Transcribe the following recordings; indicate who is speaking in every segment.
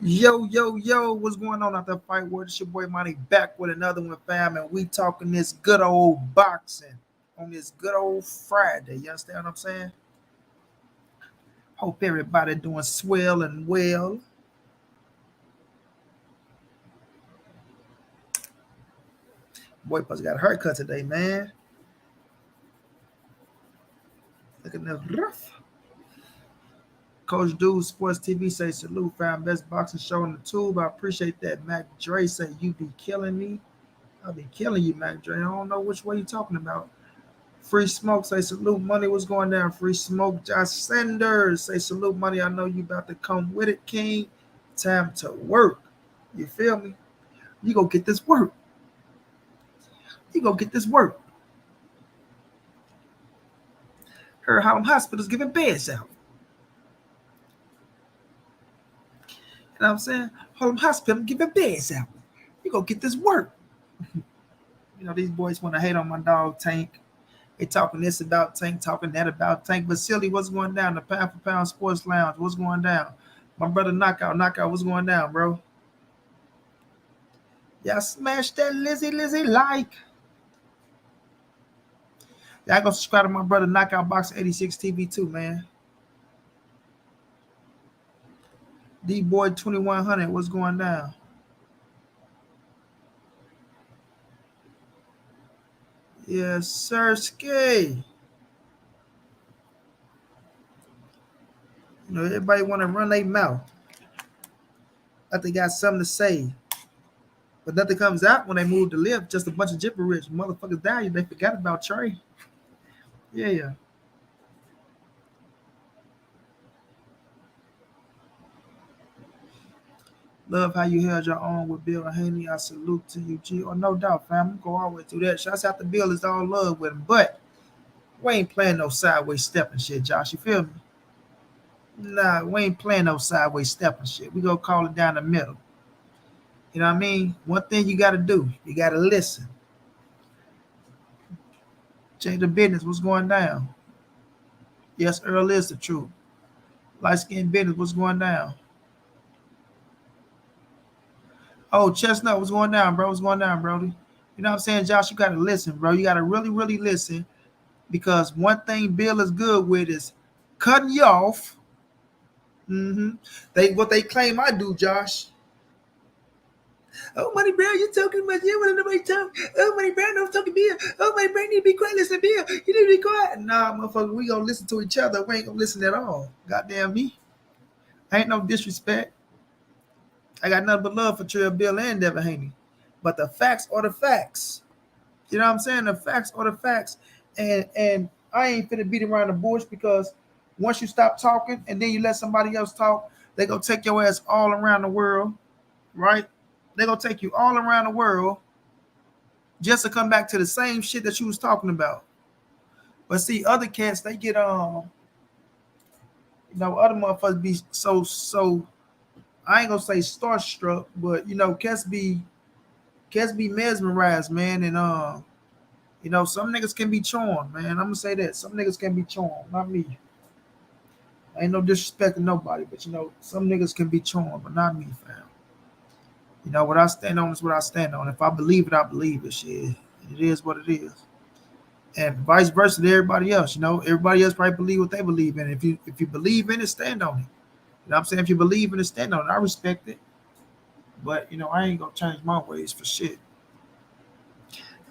Speaker 1: Yo, what's going on out there, Fight World? It's your boy Monty back with another one, fam, and we talking this good old boxing on this good old Friday. You understand what I'm saying? Hope everybody doing swell and well. Boy, plus got a haircut today, man. Look at this rough. Coach Dude Sports TV say salute, fam. Best boxing show in the tube. I appreciate that. Mac Dre say you be killing me. I'll be killing you, Mac Dre. I don't know which way you talking about. Free Smoke say salute money. What's going down? Free Smoke. Josh Sanders say salute money. I know you about to come with it, King. Time to work. You feel me? You go get this work. You go get this work. Heard Harlem Hospital's giving beds out. You know what I'm saying? Harlem Hospital giving beds out. You go get this work. You know, these boys want to hate on my dog Tank. They talking this about Tank, talking that about Tank. But silly, what's going down? The Pound for Pound Sports Lounge, what's going down? My brother Knockout, what's going down, bro? Y'all smash that Lizzie like. Y'all go subscribe to my brother Knockout Box 86 TV too, man. D-Boy 2100, what's going down? Yes, sir, Skay. You know, everybody want to run their mouth. Like they got something to say. But nothing comes out when they move to live. Just a bunch of gibberish. Motherfuckers die. They forgot about Trey. Yeah. Love how you held your own with Bill and Haney. I salute to you, G. Oh, no doubt, fam. I'm go all the way through that. Shouts out to Bill. It's all love with him. But we ain't playing no sideways stepping shit, Josh. You feel me? Nah, we ain't playing no sideways stepping shit. We gonna call it down the middle. You know what I mean? One thing you gotta do, you gotta listen. Check the business. What's going down? Yes, Errol is the truth. Light skin business. What's going down? Oh, Chestnut, what's going down, bro? What's going down, Brody? You know what I'm saying, Josh? You gotta listen, bro. You gotta really, really listen, because one thing Bill is good with is cutting you off. What they claim I do, Josh. Oh, Money Brown, you talking about you want nobody talk. Oh, Money Brown, don't talk to Bill. Oh, Money Brown, you need to be quiet, listen to Bill. You need to be quiet. Nah, motherfucker, we gonna listen to each other. We ain't gonna listen at all. Goddamn me. Ain't no disrespect. I got nothing but love for Trill Bill and Devin Haney. But the facts are the facts. You know what I'm saying? The facts are the facts. And I ain't finna beat around the bush, because once you stop talking and then you let somebody else talk, they gonna take your ass all around the world, right? They gonna take you all around the world just to come back to the same shit that you was talking about. But see, other cats, they get other motherfuckers be so I ain't gonna say starstruck, but cats be mesmerized, man, and some niggas can be charmed, man. I'm gonna say that. Some niggas can be charmed, not me. Ain't no disrespect to nobody, but some niggas can be charmed, but not me, fam. What I stand on is what I stand on. If I believe it, I believe it. Shit. It is what it is. And vice versa to everybody else. Everybody else probably believe what they believe in. If you believe in it, stand on it. You know what I'm saying? If you believe in it, stand on it. I respect it. But I ain't gonna change my ways for shit.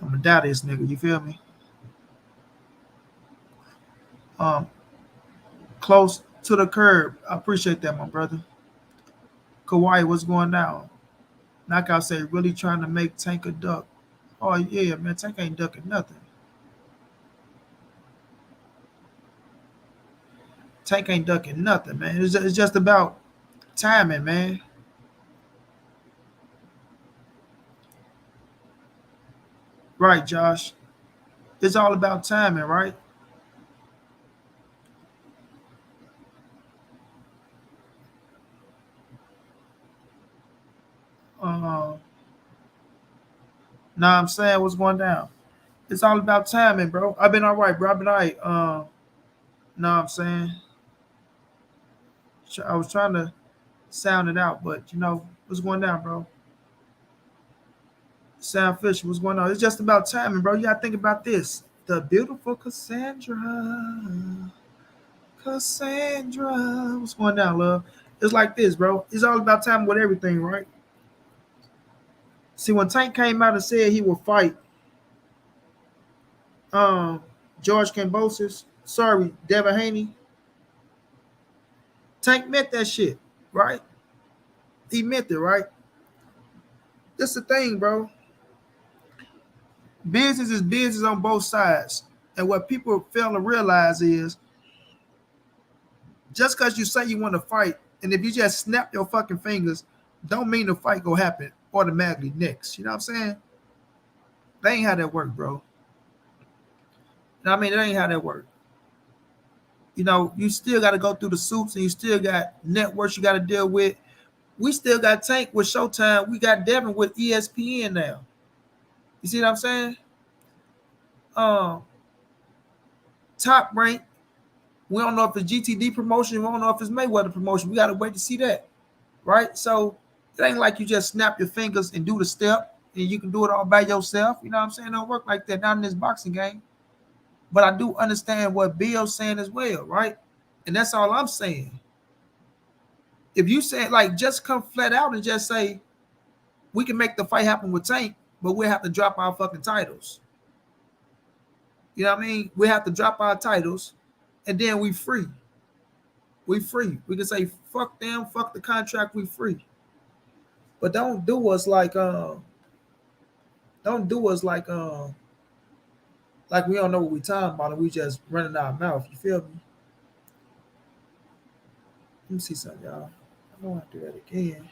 Speaker 1: I'm gonna die this nigga, you feel me? Close to the curb. I appreciate that, my brother. Kawhi, what's going down? Knockout say really trying to make Tank a duck. Oh yeah, man, Tank ain't ducking nothing. Tank ain't ducking nothing, man. It's just about timing, man. Right, Josh. It's all about timing, right? Nah, I'm saying what's going down. It's all about timing, bro. I've been all right, bro. I've been all right. Nah, I'm saying. I was trying to sound it out. But what's going down, bro? Sam Fisher, what's going on? It's just about timing, bro. You gotta think about this. The beautiful Cassandra. Cassandra. What's going down, love? It's like this, bro. It's all about timing with everything, right? See, when Tank came out and said he would fight um George Kambosos, sorry, Devin Haney, Tank meant that shit, right? He meant it, right? That's the thing, bro. Business is business on both sides. And what people fail to realize is just because you say you want to fight, and if you just snap your fucking fingers, don't mean the fight go happen automatically next. You know what I'm saying? That ain't how that work, bro. I mean, that ain't how that work. You still got to go through the suits, and you still got networks you got to deal with. We still got Tank with Showtime. We got Devin with ESPN now. You see what I'm saying? Um, Top Rank. We don't know if it's GTD promotion. We don't know if it's Mayweather promotion. We got to wait to see that, right? So it ain't like you just snap your fingers and do the step, and you can do it all by yourself. You know what I'm saying? It don't work like that. Not in this boxing game. But I do understand what Bill's saying as well, right? And that's all I'm saying. If you say like just come flat out and just say we can make the fight happen with Tank, but we'll have to drop our fucking titles. You know what I mean? We have to drop our titles, and then we free. We free. We can say fuck them, fuck the contract, we free. But don't do us like we don't know what we talking about and we just running our mouth. You feel me? Let me see something, y'all. I don't have to do that again.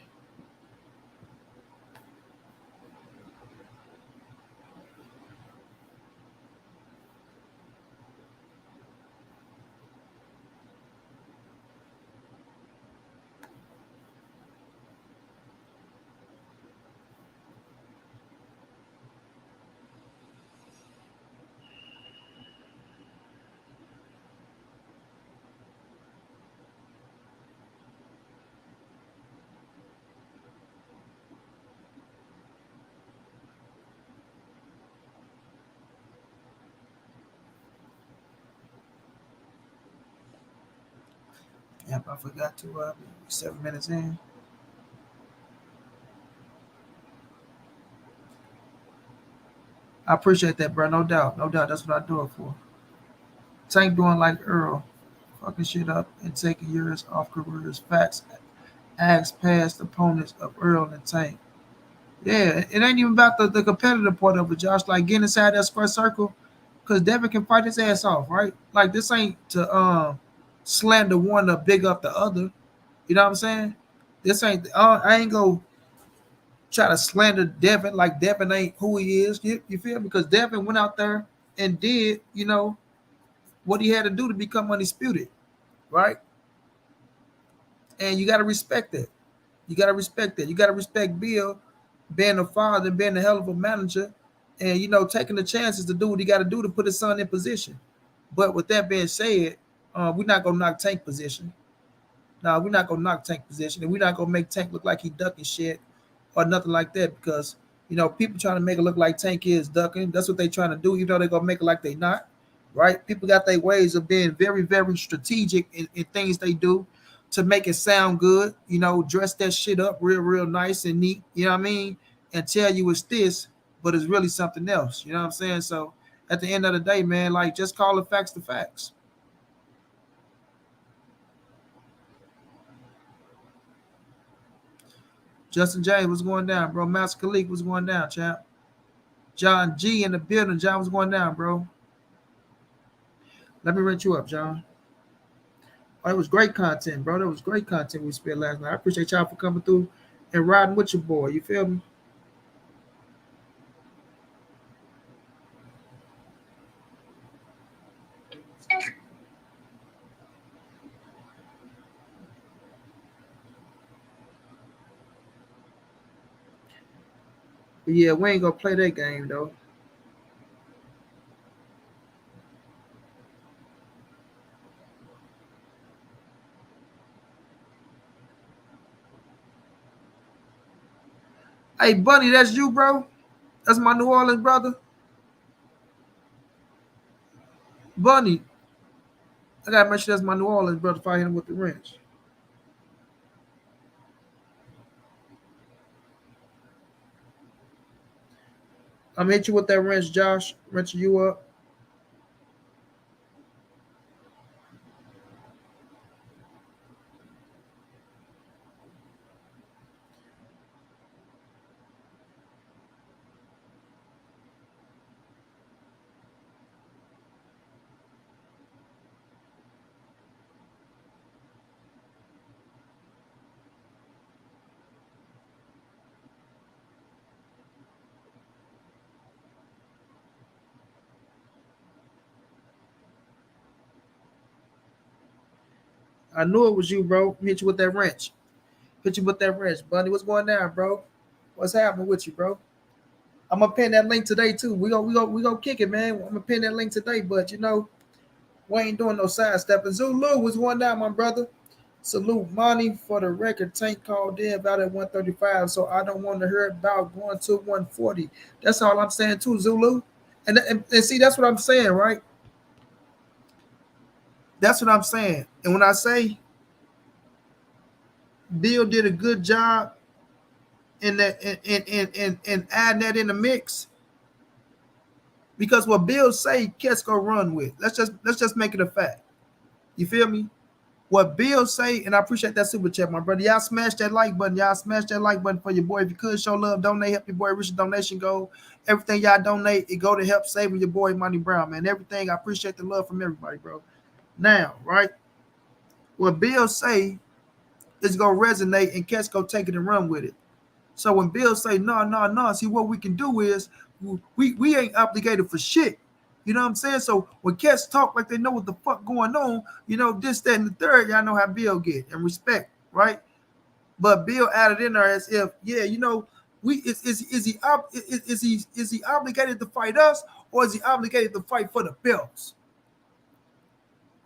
Speaker 1: Yep, I forgot to 7 minutes in. I appreciate that, bro. No doubt. No doubt. That's what I do it for. Tank doing like Errol, fucking shit up and taking years off careers. Facts. Ask past opponents of Errol and Tank. Yeah, it ain't even about the competitive part of it, Josh. Like getting inside that square circle, because Devin can fight his ass off, right? Like this ain't to slander one to big up the other. You know what I'm saying? This ain't. I ain't go try to slander Devin like Devin ain't who he is. You feel me? Because Devin went out there and did what he had to do to become undisputed, right? And you got to respect that. You got to respect that. You got to respect Bill being a father, being a hell of a manager, and taking the chances to do what he got to do to put his son in position. But with that being said, we're not gonna knock Tank position. No, we're not gonna knock Tank position, and we're not gonna make Tank look like he ducking shit or nothing like that because people trying to make it look like Tank is ducking. That's what they trying to do, even though they're gonna make it like they not. Right? People got their ways of being very, very strategic in things they do to make it sound good. Dress that shit up real, real nice and neat. You know what I mean? And tell you it's this, but it's really something else. You know what I'm saying? So at the end of the day, man, like just call the facts the facts. Justin James, what's going down, bro? Master Khalik, what's going down, champ? John G in the building. John, what's going down, bro? Let me rent you up, John. Oh, it was great content, bro. That was great content we spent last night. I appreciate y'all for coming through and riding with your boy. You feel me? But yeah, we ain't gonna play that game though. Hey, Bunny, that's you, bro? That's my New Orleans brother? Bunny, I gotta make sure that's my New Orleans brother if I hit him with the wrench. I'm gonna hit you with that wrench, Josh. Wrenching you up. I knew it was you, bro. Hit you with that wrench. Hit you with that wrench. Bunny, what's going down, bro? What's happening with you, bro? I'm gonna pin that link today too. We gonna kick it, man. I'm gonna pin that link today, but we ain't doing no sidestepping. Zulu was going down, my brother. Salute Monty for the record. Tank called in about at 135, so I don't want to hear about going to 140. That's all I'm saying too, Zulu. And see, that's what I'm saying, right? That's what I'm saying. And when I say Bill did a good job in that in adding that in the mix, because what Bill say, Kes go run with. Let's just make it a fact. You feel me? What Bill say, and I appreciate that super chat, my brother. Y'all smash that like button. Y'all smash that like button for your boy. If you could show love, donate, help your boy reach the donation goal. Everything y'all donate, it go to help saving your boy montray-brown, man. Everything. I appreciate the love from everybody, bro. Now, right? What Bill say is gonna resonate, and Kes go take it and run with it. So when Bill say no, see what we can do is we ain't obligated for shit. You know what I'm saying? So when cats talk like they know what the fuck going on, this, that, and the third, y'all know how Bill get and respect, right? But Bill added in there as if, yeah, we is he obligated to fight us, or is he obligated to fight for the belts?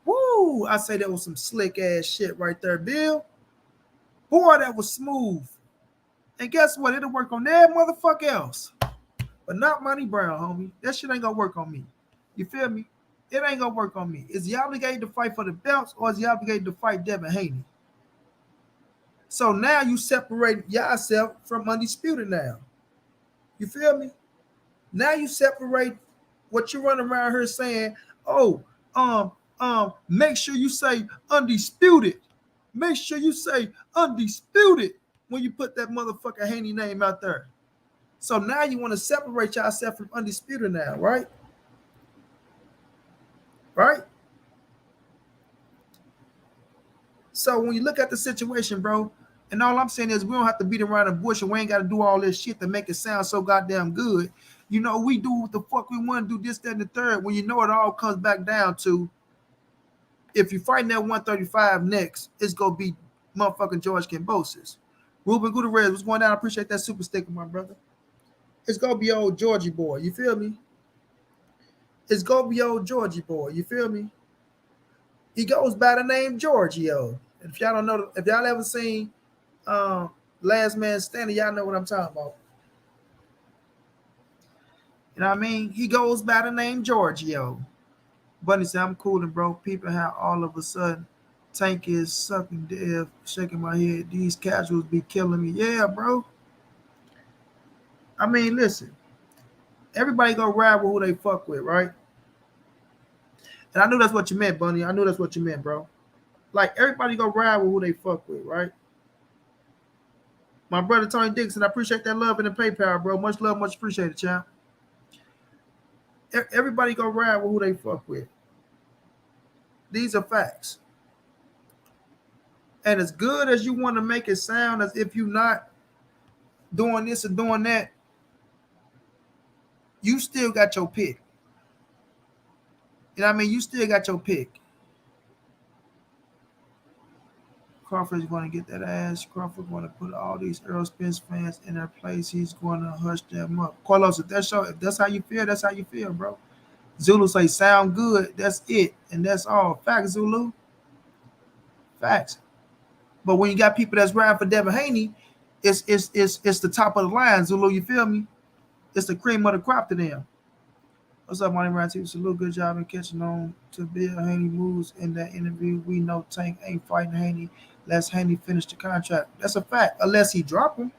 Speaker 1: Woo! I say that was some slick ass shit right there, Bill. Boy, that was smooth. And guess what? It'll work on that motherfucker else. But not montray-brown, homie. That shit ain't gonna work on me. You feel me? It ain't gonna work on me. Is he obligated to fight for the belts, or is he obligated to fight Devin Haney? So now you separate yourself from undisputed now. You feel me? Now you separate what you run around here saying, oh, make sure you say undisputed. Make sure you say undisputed when you put that motherfucker Haney name out there. So now you want to separate yourself from undisputed now, right? Right? So when you look at the situation, bro, and all I'm saying is we don't have to beat around the bush, and we ain't got to do all this shit to make it sound so goddamn good. We do what the fuck we want to do, this, that, and the third, when it all comes back down to, if you're fighting that 135 next, it's going to be motherfucking George Kambosos. Ruben Gutierrez, what's going down? I appreciate that super sticker, my brother. It's going to be old Georgie boy. You feel me? It's going to be old Georgie boy. You feel me? He goes by the name Giorgio. And if y'all don't know, if y'all ever seen Last Man Standing, y'all know what I'm talking about. You know what I mean? He goes by the name Giorgio. Bunny said, I'm cooling, bro. People how all of a sudden Tank is sucking death, shaking my head. These casuals be killing me. Yeah, bro. I mean, listen. Everybody go ride with who they fuck with, right? And I knew that's what you meant, Bunny. I knew that's what you meant, bro. Like, everybody go ride with who they fuck with, right? My brother Tony Dixon, I appreciate that love in the PayPal, bro. Much love, much appreciated, champ. Everybody go ride with who they fuck with. These are facts. And as good as you want to make it sound as if you're not doing this or doing that, you still got your pick. You know what I mean? You still got your pick. Crawford's going to get that ass. Crawford going to put all these Errol Spence fans in their place. He's going to hush them up. Carlos, if that's how you feel, that's how you feel, bro. Zulu say, sound good. That's it. And that's all. Facts, Zulu. Facts. But when you got people that's riding for Devin Haney, It's the top of the line, Zulu. You feel me? It's the cream of the crop to them. What's up, Monty Brown TV? Salute, good job in catching on to Bill Haney moves in that interview. We know Tank ain't fighting Haney unless Haney finish the contract. That's a fact. Unless he drop him.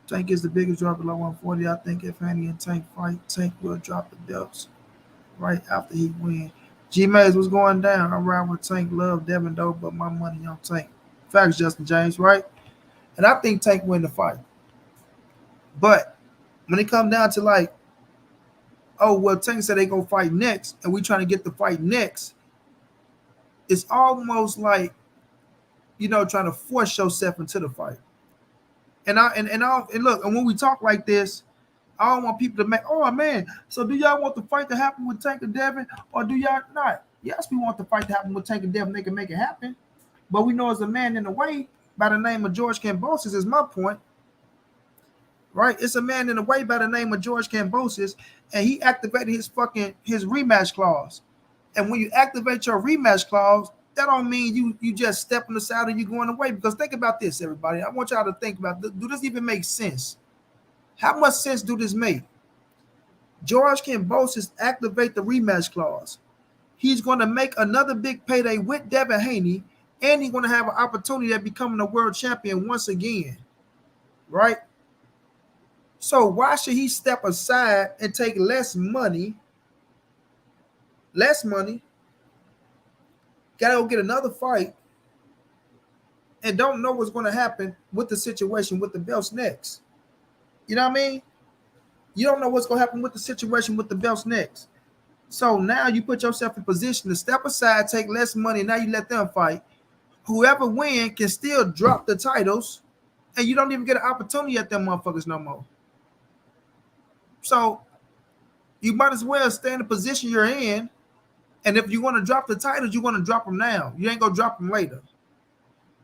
Speaker 1: Tank is the biggest drop below 140. I think if Haney and Tank fight, Tank will drop the belts right after he win. G-Mays was going down. I ride with Tank. Love Devin though, but my money on Tank. Facts, Justin James, right? And I think Tank win the fight. But when it comes down to like, oh, well, Tank said they gonna fight next, and we trying to get the fight next, it's almost like, trying to force yourself into the fight. And look, and when we talk like this, I don't want people to make, oh man, so do y'all want the fight to happen with Tank and Devin, or do y'all not? Yes, we want the fight to happen with Tank and Devin. They can make it happen. But we know there's a man in the way by the name of George Kambosos, is my point. Right? It's a man in the way by the name of George Kambosos, and he activated his rematch clause. And when you activate your rematch clause, that don't mean you just stepping aside and you going away. Because think about this, everybody. I want y'all to think about this. Do this even make sense? How much sense do this make? George Kambosos activate the rematch clause. He's going to make another big payday with Devin Haney, and he's going to have an opportunity at becoming a world champion once again. Right? So why should he step aside and take less money? Gotta go get another fight, and don't know what's going to happen with the situation with the belts next. You know what I mean? You don't know what's going to happen with the situation with the belts next. So now you put yourself in position to step aside, take less money, and now you let them fight. Whoever wins can still drop the titles, and you don't even get an opportunity at them motherfuckers no more. So you might as well stay in the position you're in. And if you want to drop the titles, you want to drop them now. You ain't going to drop them later.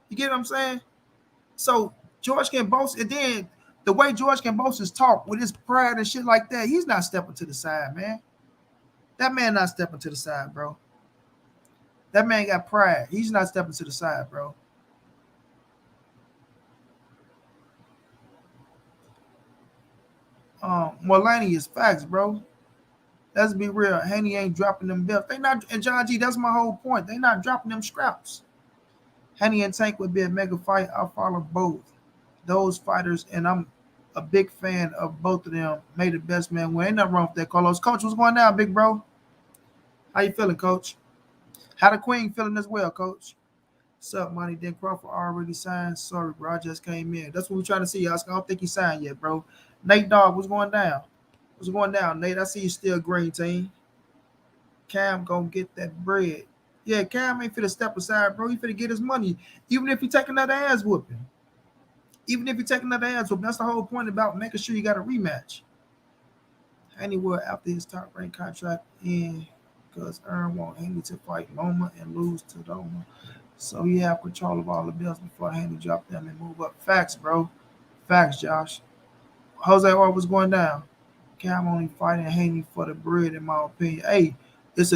Speaker 1: You get what I'm saying? So George Kambosos, and then the way George Kambosos talk with his pride and shit like that, he's not stepping to the side, man. That man not stepping to the side, bro. That man got pride. He's not stepping to the side, bro. Mulaney is facts, bro. Let's be real. Haney ain't dropping them belts. They not, and John G, that's my whole point. They not dropping them scraps. Haney and Tank would be a mega fight. I'll follow both those fighters, and I'm a big fan of both of them. May the best man win. Ain't nothing wrong with that, Carlos. Coach, what's going down, big bro? How you feeling, Coach? How the Queen feeling as well, Coach? What's up, Monty? Then Crawford already signed. Sorry, bro. I just came in. That's what we're trying to see, Oscar. I don't think he signed yet, bro. Nate Dogg, what's going down? What's going down, Nate? I see you still green, team. Cam gonna get that bread. Yeah, Cam ain't finna step aside, bro. He finna get his money. Even if he take another ass whooping. That's the whole point about making sure you got a rematch. Anywhere after his top rank contract in, because Errol want Haney to fight Loma and lose to Loma. So he have control of all the belts before Haney drop them and move up. Facts, bro. Facts, Josh. Jose R was going down. Cam only fighting Haney for the bread, in my opinion. Hey, it's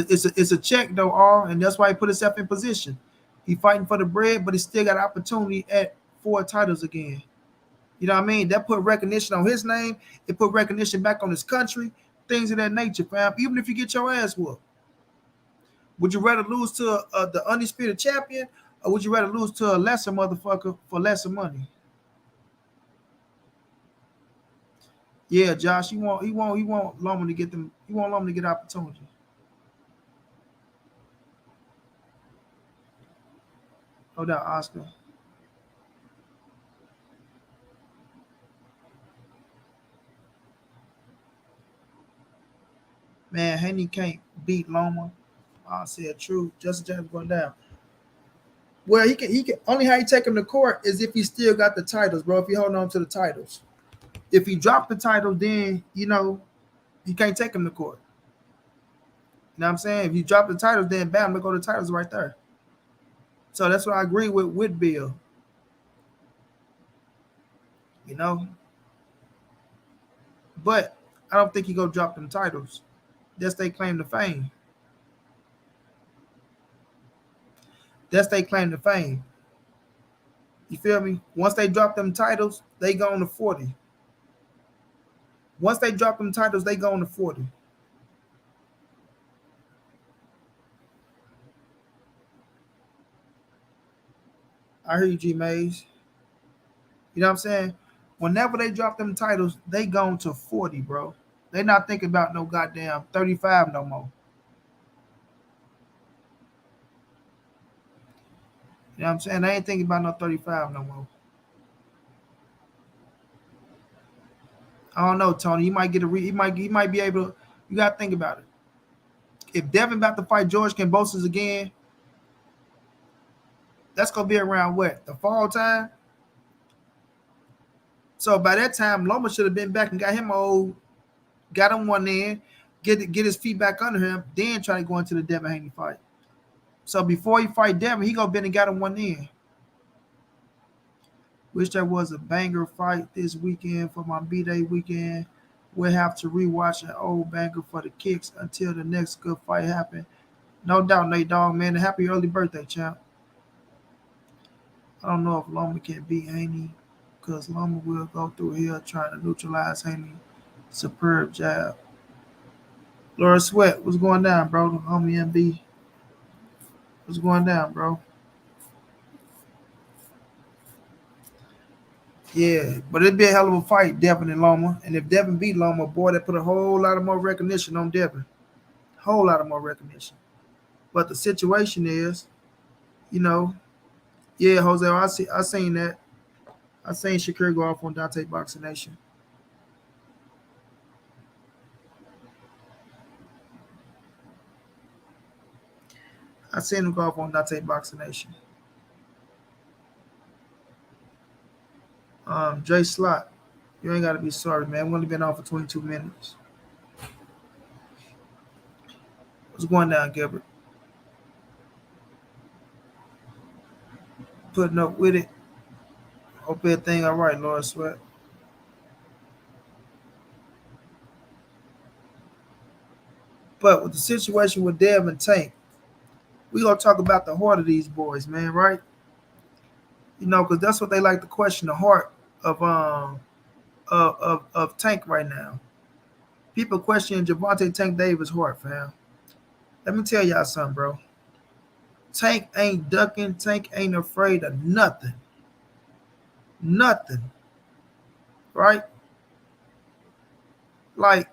Speaker 1: a check though, R, and that's why he put himself in position. He fighting for the bread, but he still got an opportunity at 4 titles again. You know what I mean? That put recognition on his name. It put recognition back on his country. Things of that nature, fam. Even if you get your ass whooped. Would you rather lose to the undisputed champion, or would you rather lose to a lesser motherfucker for lesser money? Yeah, Josh, he want Loma to get them. He want Loma to get opportunity. No doubt, Oscar. Man, Haney can't beat Loma. I said true. Justin James going down. Well, he can only how you take him to court is if he still got the titles, bro. If he holding on to the titles. If he dropped the title, then you can't take him to court. You know what I'm saying? If you drop the titles, then bam, look go the titles right there. So that's what I agree with Bill. But I don't think he go drop them titles. That's they claim to fame. You feel me? Once they drop them titles, they go on to 40. Once they drop them titles, they go on to 40. I hear you, G Mays. You know what I'm saying? Whenever they drop them titles, they gone to 40, bro. They not thinking about no goddamn 35 no more. You know what I'm saying? They ain't thinking about no 35 no more. I don't know, Tony. You might get a he might be able to. You gotta think about it. If Devin about to fight George Kambosos again, that's gonna be around what? The fall time? So by that time, Loma should have been back and got him got him one in, get his feet back under him, then try to go into the Devin Haney fight. So before he fight Devin, he go been and got him one in. Wish there was a banger fight this weekend for my B-Day weekend. We'll have to rewatch an old banger for the kicks until the next good fight happen. No doubt, Nate Dogg, man. Happy early birthday, champ. I don't know if Loma can beat Haney because Loma will go through here trying to neutralize Haney. Superb jab. Laura Sweat, what's going down, bro? Homie MB. What's going down, bro? Yeah, but it'd be a hell of a fight, Devin and Loma. And if Devin beat Loma, boy, that put a whole lot of more recognition on Devin. Whole lot of more recognition. But the situation is, you know, yeah, Jose, I seen that. I seen Shakir go off on Dante Boxing Nation. I seen him go off on Dante Boxing Nation. Jay Slot, you ain't gotta be sorry, man. We've only been on for 22 minutes. What's going down, Gilbert? Putting up with it. Hope everything all right, Laura Sweat. But with the situation with Dev and Tank, we gonna talk about the heart of these boys, man, right? You know, because that's what they like to question the heart of of Tank right now. People questioning Javante Tank Davis' heart, fam. Let me tell y'all something, bro. Tank ain't ducking. Tank ain't afraid of nothing. Nothing. Right? Like,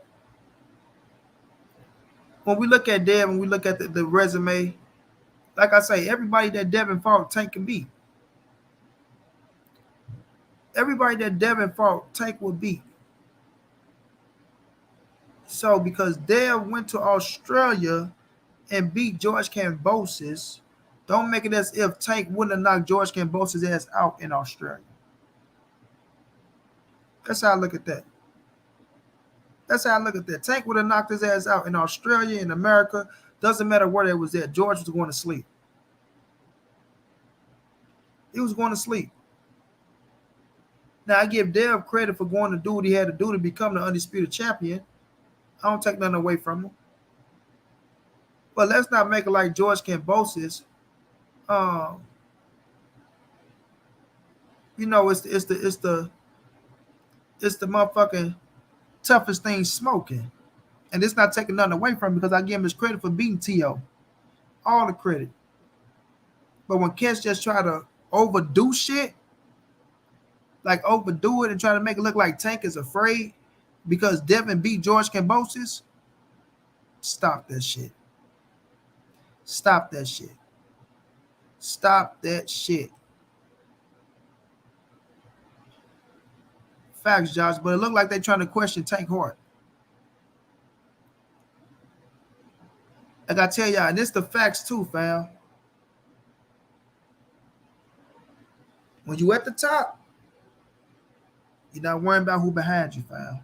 Speaker 1: when we look at Dev and we look at the resume, like I say, everybody that Devin fought, Tank can beat. Everybody that Devin fought, Tank will beat. So because Dev went to Australia and beat George Kambosos, don't make it as if Tank wouldn't have knocked George Kambosos' ass out in Australia. That's how I look at that. That's how I look at that. Tank would have knocked his ass out in Australia, in America. Doesn't matter where they was at. George was going to sleep. He was going to sleep. Now, I give Dev credit for going to do what he had to do to become the undisputed champion. I don't take nothing away from him. But let's not make it like George Kambosos. Um, you know, it's the motherfucking toughest thing smoking. And it's not taking nothing away from him because I give him his credit for beating T.O. All the credit. But when cats just try to overdo shit, like overdo it and try to make it look like Tank is afraid because Devin beat George Kambosos, stop that shit. Stop that shit. Stop that shit. Facts, Josh, but it looked like they're trying to question Tank Hart. Like I tell y'all, and it's the facts too, fam. When you at the top, you're not worrying about who behind you, fam.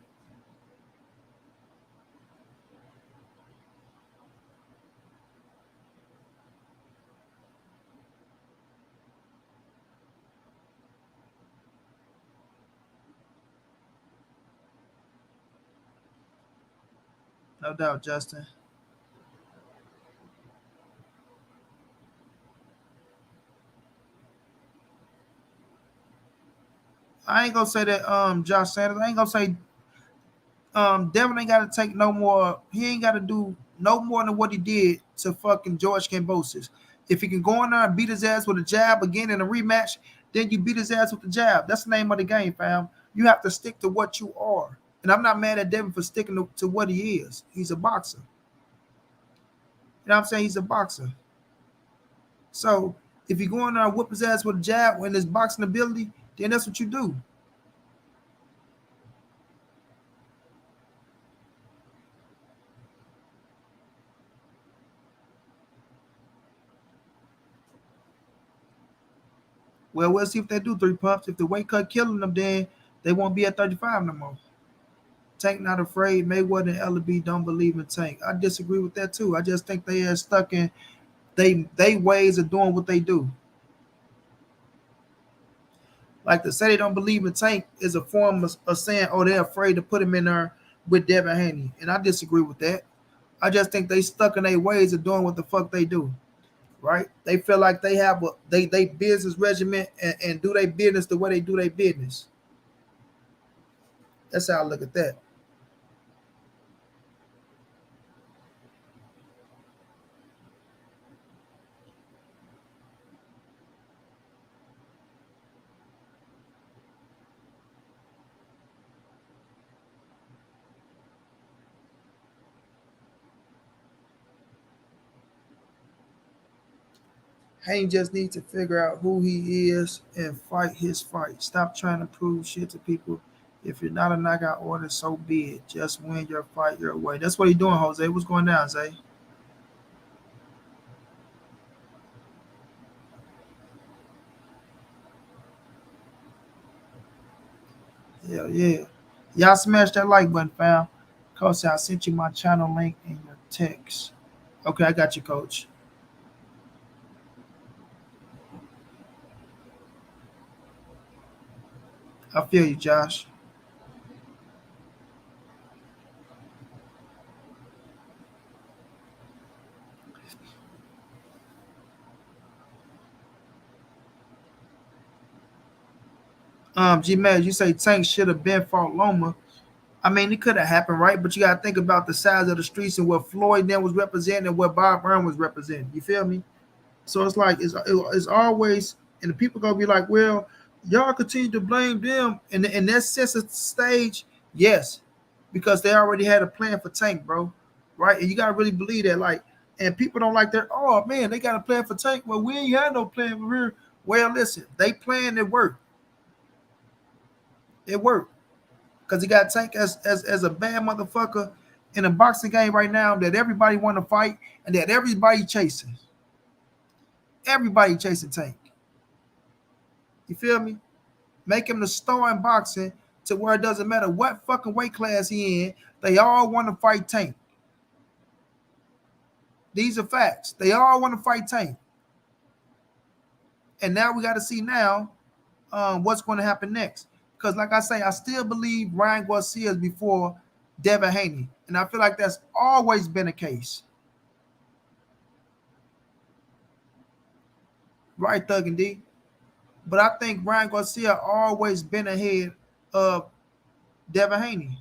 Speaker 1: No doubt, Justin. I ain't gonna say that Josh Sanders. I ain't gonna say Devin ain't gotta take no more. He ain't gotta do no more than what he did to fucking George Kambosos. If he can go in there and beat his ass with a jab again in a rematch, then you beat his ass with the jab. That's the name of the game, fam. You have to stick to what you are. And I'm not mad at Devin for sticking to what he is. He's a boxer. You know what I'm saying? He's a boxer. So if you go in there and whip his ass with a jab when his boxing ability, then that's what you do. Well, we'll see if they do three pumps. If the weight cut killing them, then they won't be at 35 no more. Tank not afraid. Mayweather and LB don't believe in Tank. I disagree with that too. I just think they are stuck in they ways of doing what they do. Like to say they don't believe in Tank is a form of saying, oh, they're afraid to put him in there with Devin Haney. And I disagree with that. I just think they stuck in their ways of doing what the fuck they do. Right? They feel like they have a they business regimen and do their business the way they do their business. That's how I look at that. Haney just needs to figure out who he is and fight his fight. Stop trying to prove shit to people. If you're not a knockout order, so be it. Just win your fight your way. That's what he's doing, Jose. What's going down, Zay? Hell yeah. Y'all smash that like button, fam. Coach, I sent you my channel link in your text. Okay, I got you, coach. I feel you, Josh. G Mad, you say Tank should have been fought Loma. I mean, it could have happened, right? But you got to think about the size of the streets and what Floyd then was representing and what Bob Brown was representing. You feel me? So it's like it's always, and the people gonna be like, well, y'all continue to blame them, and in that sense of stage, yes, because they already had a plan for Tank, bro, right? And you gotta really believe that, like, and people don't like that. Oh man, they got a plan for Tank. Well, we ain't had no plan for here. Well, listen, they planned it worked. It worked because he got Tank as a bad motherfucker in a boxing game right now that everybody want to fight and that everybody chasing. Everybody chasing Tank. You feel me? Make him the star in boxing to where it doesn't matter what fucking weight class he in. They all want to fight Tank. These are facts. They all want to fight Tank. And now we got to see now what's going to happen next. Because like I say, I still believe Ryan Garcia is before Devin Haney. And I feel like that's always been the case. Right, Thug and D? But I think Ryan Garcia always been ahead of Devin Haney.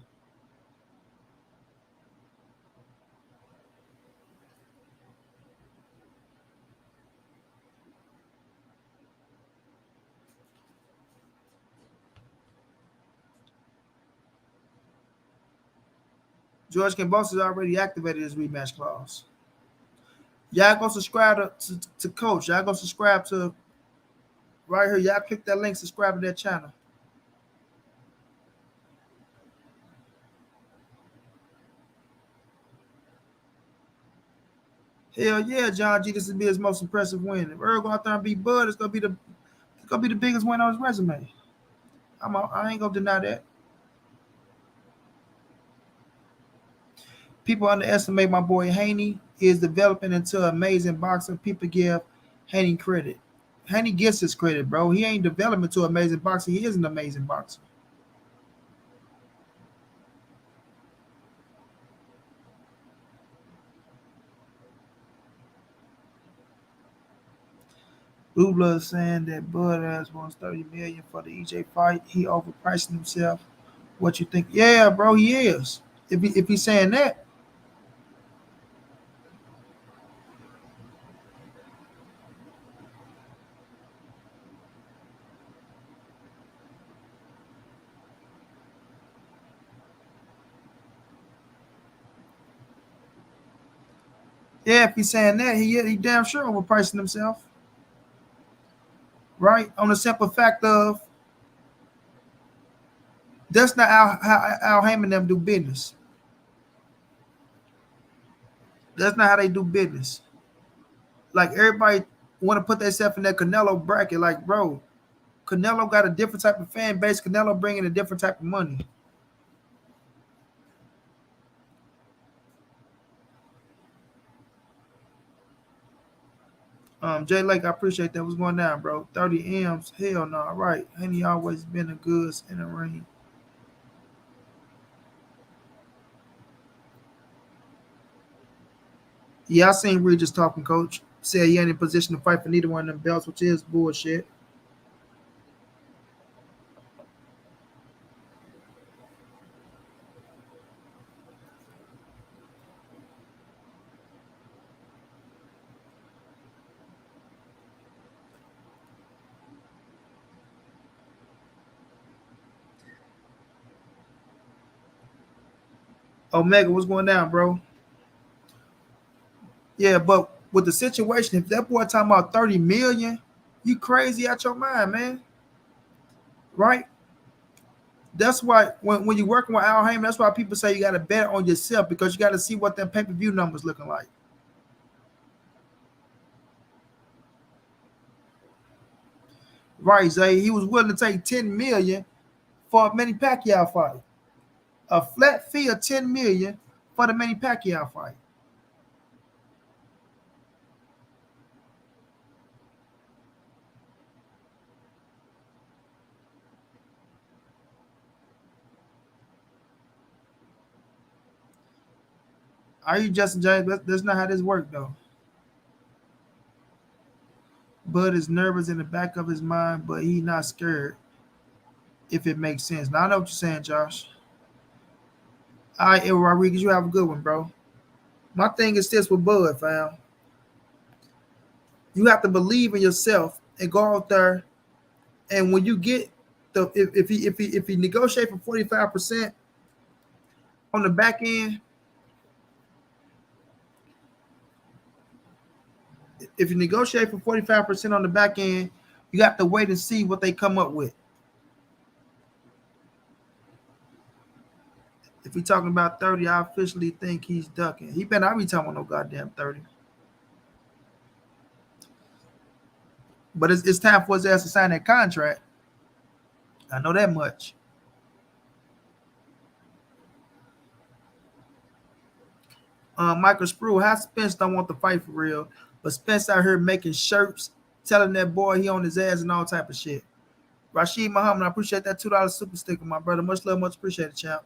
Speaker 1: George Kambosos already activated his rematch clause. Y'all go subscribe to Coach. Y'all go subscribe to right here. Y'all click that link, subscribe to that channel. Hell yeah, John G. This will be his most impressive win. If Errol go out there and beat Bud, it's gonna be the biggest win on his resume. I ain't gonna deny that. People underestimate my boy Haney. He is developing into an amazing boxer. People give Haney credit. Haney gets his credit, bro. He ain't developing to amazing boxer. He is an amazing boxer. Blue Blood saying that Bud has wants 30 million for the EJ fight. He overpricing himself. What you think? Yeah, bro, he is. If he's saying that, yeah, if he's saying that, he damn sure overpricing himself, right? On the simple fact of that's not how Al Heyman them do business. That's not how they do business. Like everybody want to put themselves in that Canelo bracket. Like, bro, Canelo got a different type of fan base. Canelo bringing a different type of money. Jay Lake, I appreciate that. What's going down, bro? 30 M's. Hell no. All right. Henny always been a goods in the ring. Yeah, I seen Regis talking, coach. Said he ain't in position to fight for neither one of them belts, which is bullshit. Omega, what's going down, bro? Yeah, but with the situation, if that boy talking about 30 million, you crazy out your mind, man. Right? That's why when you're working with Al Heyman, that's why people say you got to bet on yourself because you got to see what them pay-per-view numbers looking like. Right, Zay. He was willing to take 10 million for a Manny Pacquiao fight. A flat fee of 10 million for the Manny Pacquiao fight. Are you Justin James? That's not how this works, though. Bud is nervous in the back of his mind, but he not scared. If it makes sense. Now I know what you're saying, Josh. All right, Errol Rodriguez, you have a good one, bro. My thing is this with Bud, fam. You have to believe in yourself and go out there. And when you get the if he negotiate for 45% on the back end, if you negotiate for 45% on the back end, you have to wait and see what they come up with. If we talking about 30, I officially think he's ducking. He better not be talking about no goddamn 30. But it's time for his ass to sign that contract. I know that much. Michael Spruill, how Spence don't want to fight for real, but Spence out here making shirts, telling that boy he on his ass and all type of shit. Rashid Muhammad, I appreciate that $2 super sticker, my brother. Much love, much appreciated, champ.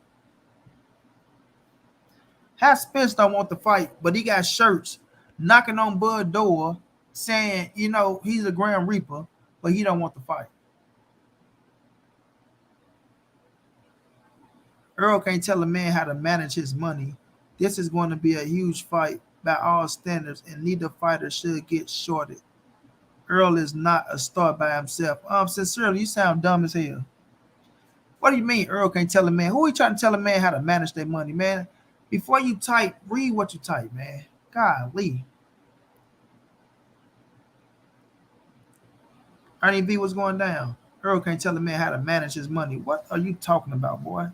Speaker 1: How Spence don't want to fight, but he got shirts knocking on Bud door saying, he's a Grand Reaper, but he don't want to fight. Errol can't tell a man how to manage his money. This is going to be a huge fight by all standards, and neither fighter should get shorted. Errol is not a star by himself. Sincerely, you sound dumb as hell. What do you mean Errol can't tell a man? Who are you trying to tell a man how to manage their money, man? Before you type, read what you type, man. Golly. Ernie V, what's going down? Errol can't tell a man how to manage his money. What are you talking about, boy?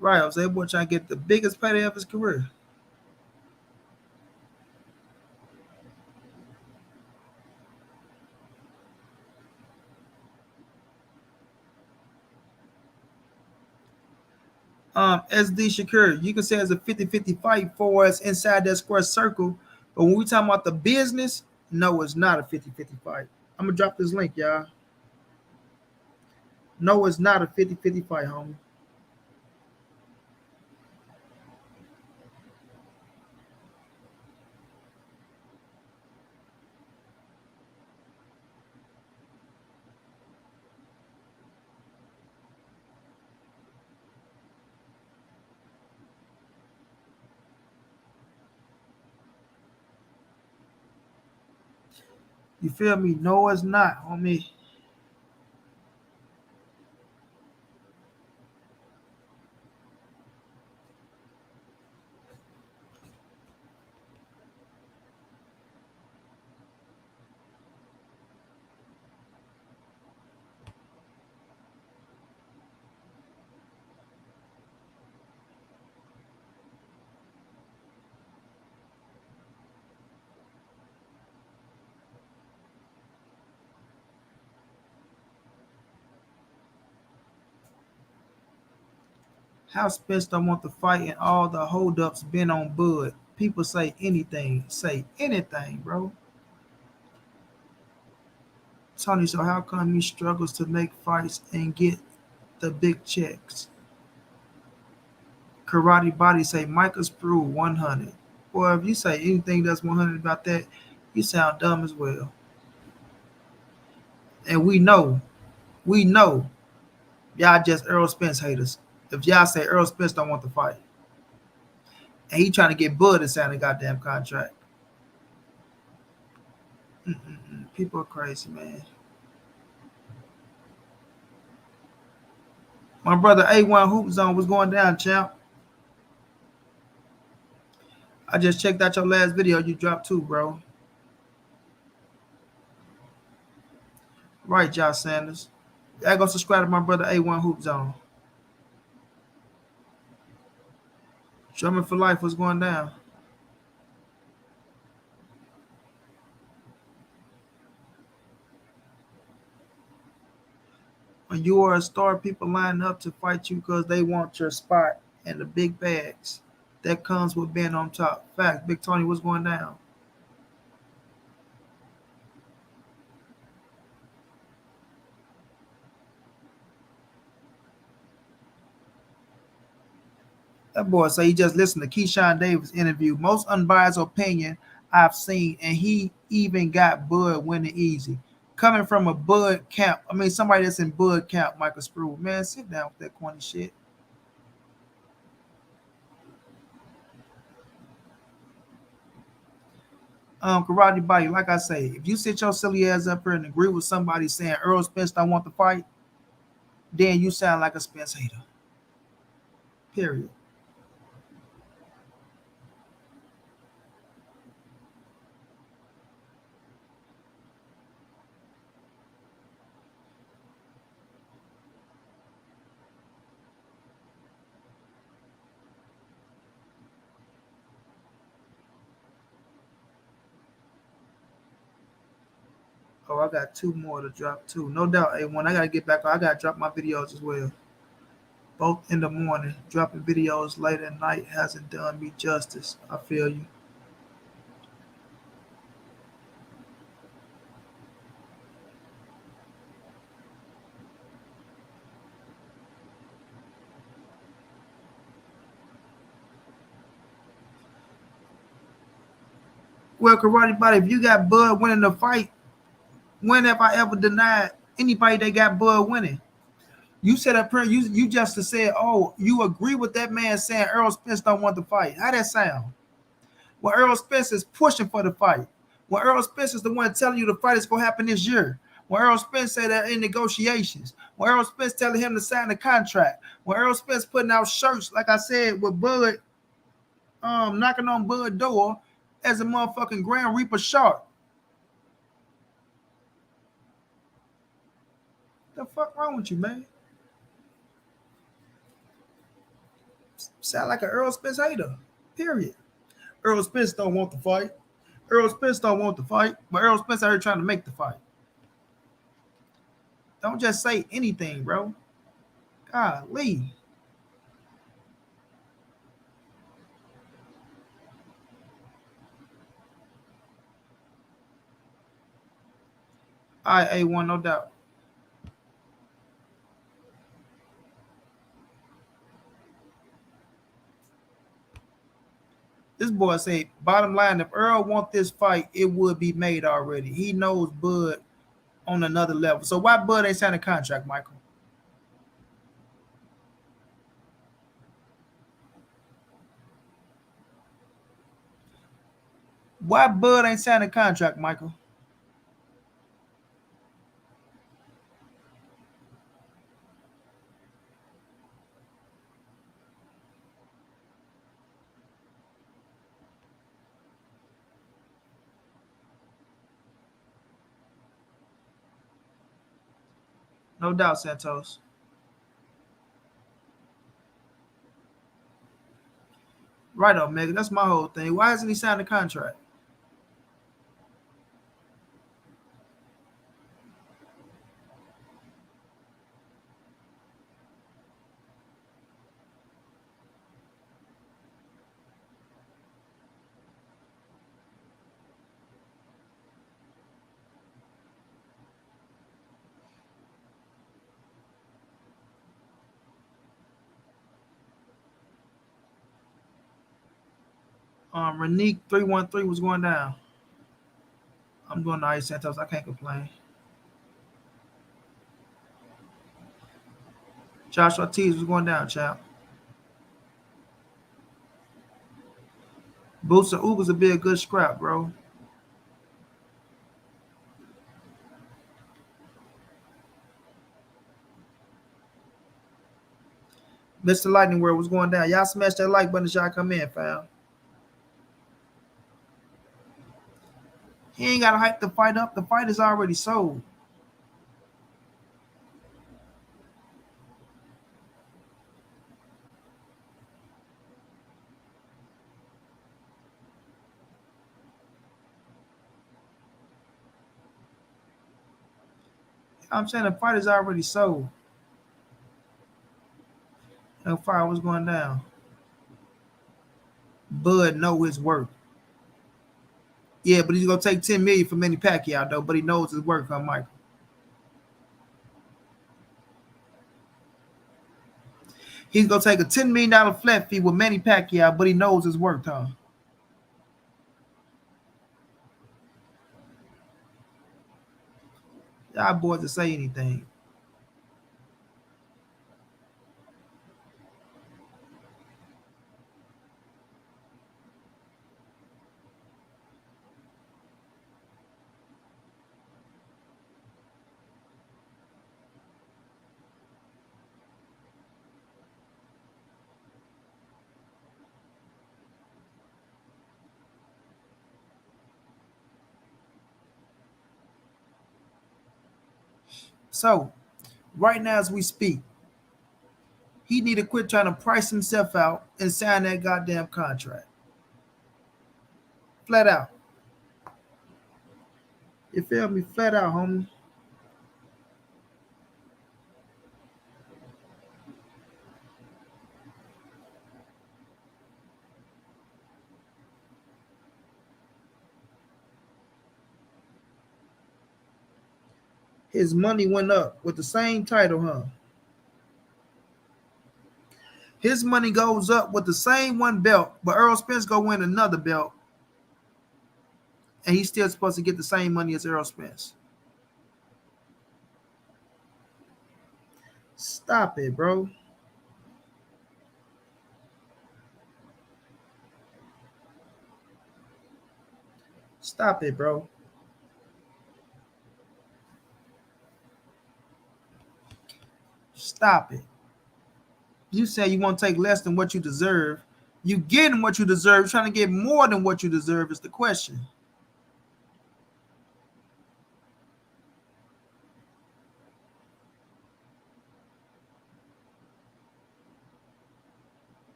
Speaker 1: Right, I was able to try to get the biggest payday of his career. SD Shakur, you can say it's a 50-50 fight for us inside that square circle. But when we talking about the business, no, it's not a 50-50 fight. I'm going to drop this link, y'all. No, it's not a 50-50 fight, homie. You feel me? No, it's not, homie. How Spence don't want to fight and all the holdups been on Bud. People say anything. Say anything, bro. Tony, so how come he struggles to make fights and get the big checks? Karate Body say Michael Sprue 100. Boy, if you say anything that's 100 about that, you sound dumb as well. And we know, y'all just Errol Spence haters. If y'all say Errol Spence don't want to fight, and he trying to get Bud to sign a goddamn contract. People are crazy, man. My brother A1 Hoop Zone was going down, champ. I just checked out your last video you dropped too, bro. Right, Josh Sanders. I go subscribe to my brother A1 Hoop Zone. Drumming for life was going down. When you are a star, people line up to fight you because they want your spot and the big bags. That comes with being on top. Fact, Big Tony, what's going down? That boy say he just listened to Keyshawn Davis interview. Most unbiased opinion I've seen, and he even got Bud winning easy. Coming from a Bud camp, I mean somebody that's in Bud camp, Michael Sprue. Man, sit down with that corny shit. Karate Body, like I say, if you sit your silly ass up here and agree with somebody saying Errol Spence don't want to fight, then you sound like a Spence hater. Period. Oh, I got two more to drop too. No doubt, A1. I gotta get back. I gotta drop my videos as well. Both in the morning. Dropping videos late at night hasn't done me justice. I feel you. Well, Karate Body, if you got Bud winning the fight, when have I ever denied anybody that got Bud winning? You said up here, you just said, oh, you agree with that man saying Errol Spence don't want the fight. How that sound? Well, Errol Spence is pushing for the fight. Well, Errol Spence is the one telling you the fight is going to happen this year. When Errol Spence said that in negotiations. When Errol Spence telling him to sign the contract. When Errol Spence putting out shirts, like I said, with Bud knocking on Bud door as a motherfucking Grand Reaper shark. The fuck wrong with you, man? Sound like an Errol Spence hater. Period. Errol Spence don't want the fight. Errol Spence don't want the fight, but Errol Spence out here trying to make the fight. Don't just say anything, bro. Golly. All right, A1, no doubt. This boy say, bottom line, if Earl want this fight, it would be made already. He knows Bud on another level. So why Bud ain't signed a contract, Michael? Why Bud ain't signed a contract, Michael? No doubt, Santos. Right on, Megan. That's my whole thing. Why hasn't he signed a contract? Renique 313 was going down. I'm going to Ice Santos. I can't complain. Josh Ortiz was going down, champ. Boots and Ubers would be a good scrap, bro. Mr. Lightning World was going down. Y'all smash that like button as y'all come in, fam. He ain't got to hype the fight up. The fight is already sold. I'm saying the fight is already sold. And the fight was going down. Bud know his worth. Yeah, but he's gonna take 10 million from Manny Pacquiao though. But he knows his worth, huh, Michael? He's gonna take a $10 million flat fee with Manny Pacquiao, but he knows his worth, huh? Y'all boys to say anything. So, right now as we speak, he need to quit trying to price himself out and sign that goddamn contract. Flat out. You feel me? Flat out, homie. His money went up with the same title, huh? His money goes up with the same one belt, but Errol Spence go win another belt, and he's still supposed to get the same money as Errol Spence. Stop it, bro. Stop it, bro. Stop it. You say you want to take less than what you deserve. You getting what you deserve. Trying to get more than what you deserve is the question.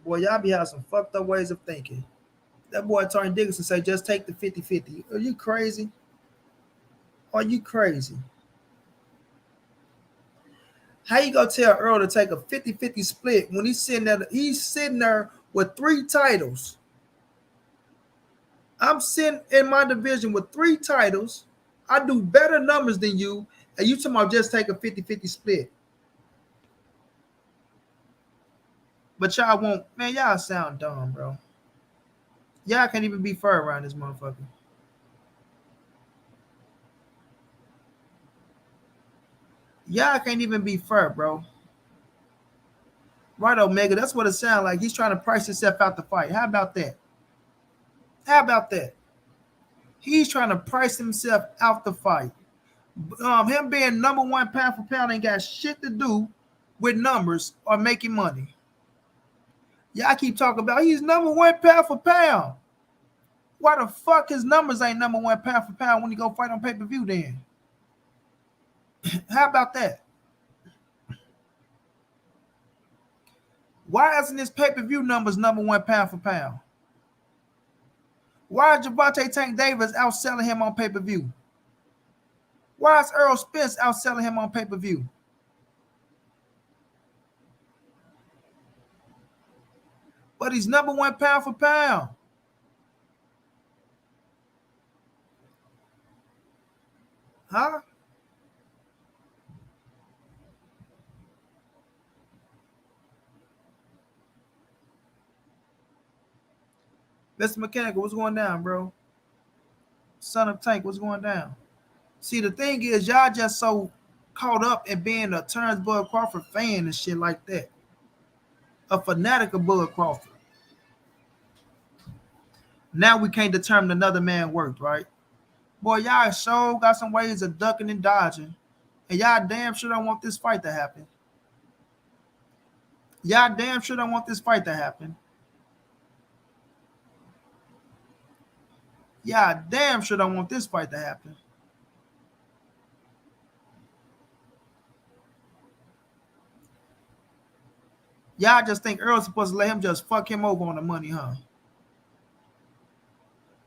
Speaker 1: Boy, y'all be having some fucked up ways of thinking. That boy Tony Dickinson say just take the 50-50. Are you crazy? Are you crazy? How you gonna tell Earl to take a 50-50 split when he's sitting there with 3 titles? I'm sitting in my division with 3 titles. I do better numbers than you, and you talking about just take a 50-50 split. But y'all won't, man, y'all sound dumb, bro. Y'all can't even be fair around this motherfucker. Y'all can't even be fair, bro. Right, Omega, that's what it sounds like. He's trying to price himself out the fight. How about that? How about that? He's trying to price himself out the fight. Him being number 1 pound for pound ain't got shit to do with numbers or making money. Y'all keep talking about he's number 1 pound for pound. Why the fuck his numbers ain't number one pound for pound when he go fight on pay-per-view then? How about that? Why isn't his pay-per-view numbers number one pound for pound? Why is Gervonta Tank Davis outselling him on pay-per-view? Why is Errol Spence outselling him on pay-per-view? But he's number one pound for pound. Huh? Mr. Mechanical, what's going down, bro? Son of Tank, what's going down? See, the thing is, y'all just so caught up in being a Terence Bud Crawford fan and shit like that. A fanatic of Bud Crawford. Now we can't determine another man's worth, right? Boy, y'all sure got some ways of ducking and dodging. And y'all damn sure don't want this fight to happen. Y'all damn sure don't want this fight to happen. Y'all damn sure don't want this fight to happen. Y'all just think Errol's supposed to let him just fuck him over on the money, huh?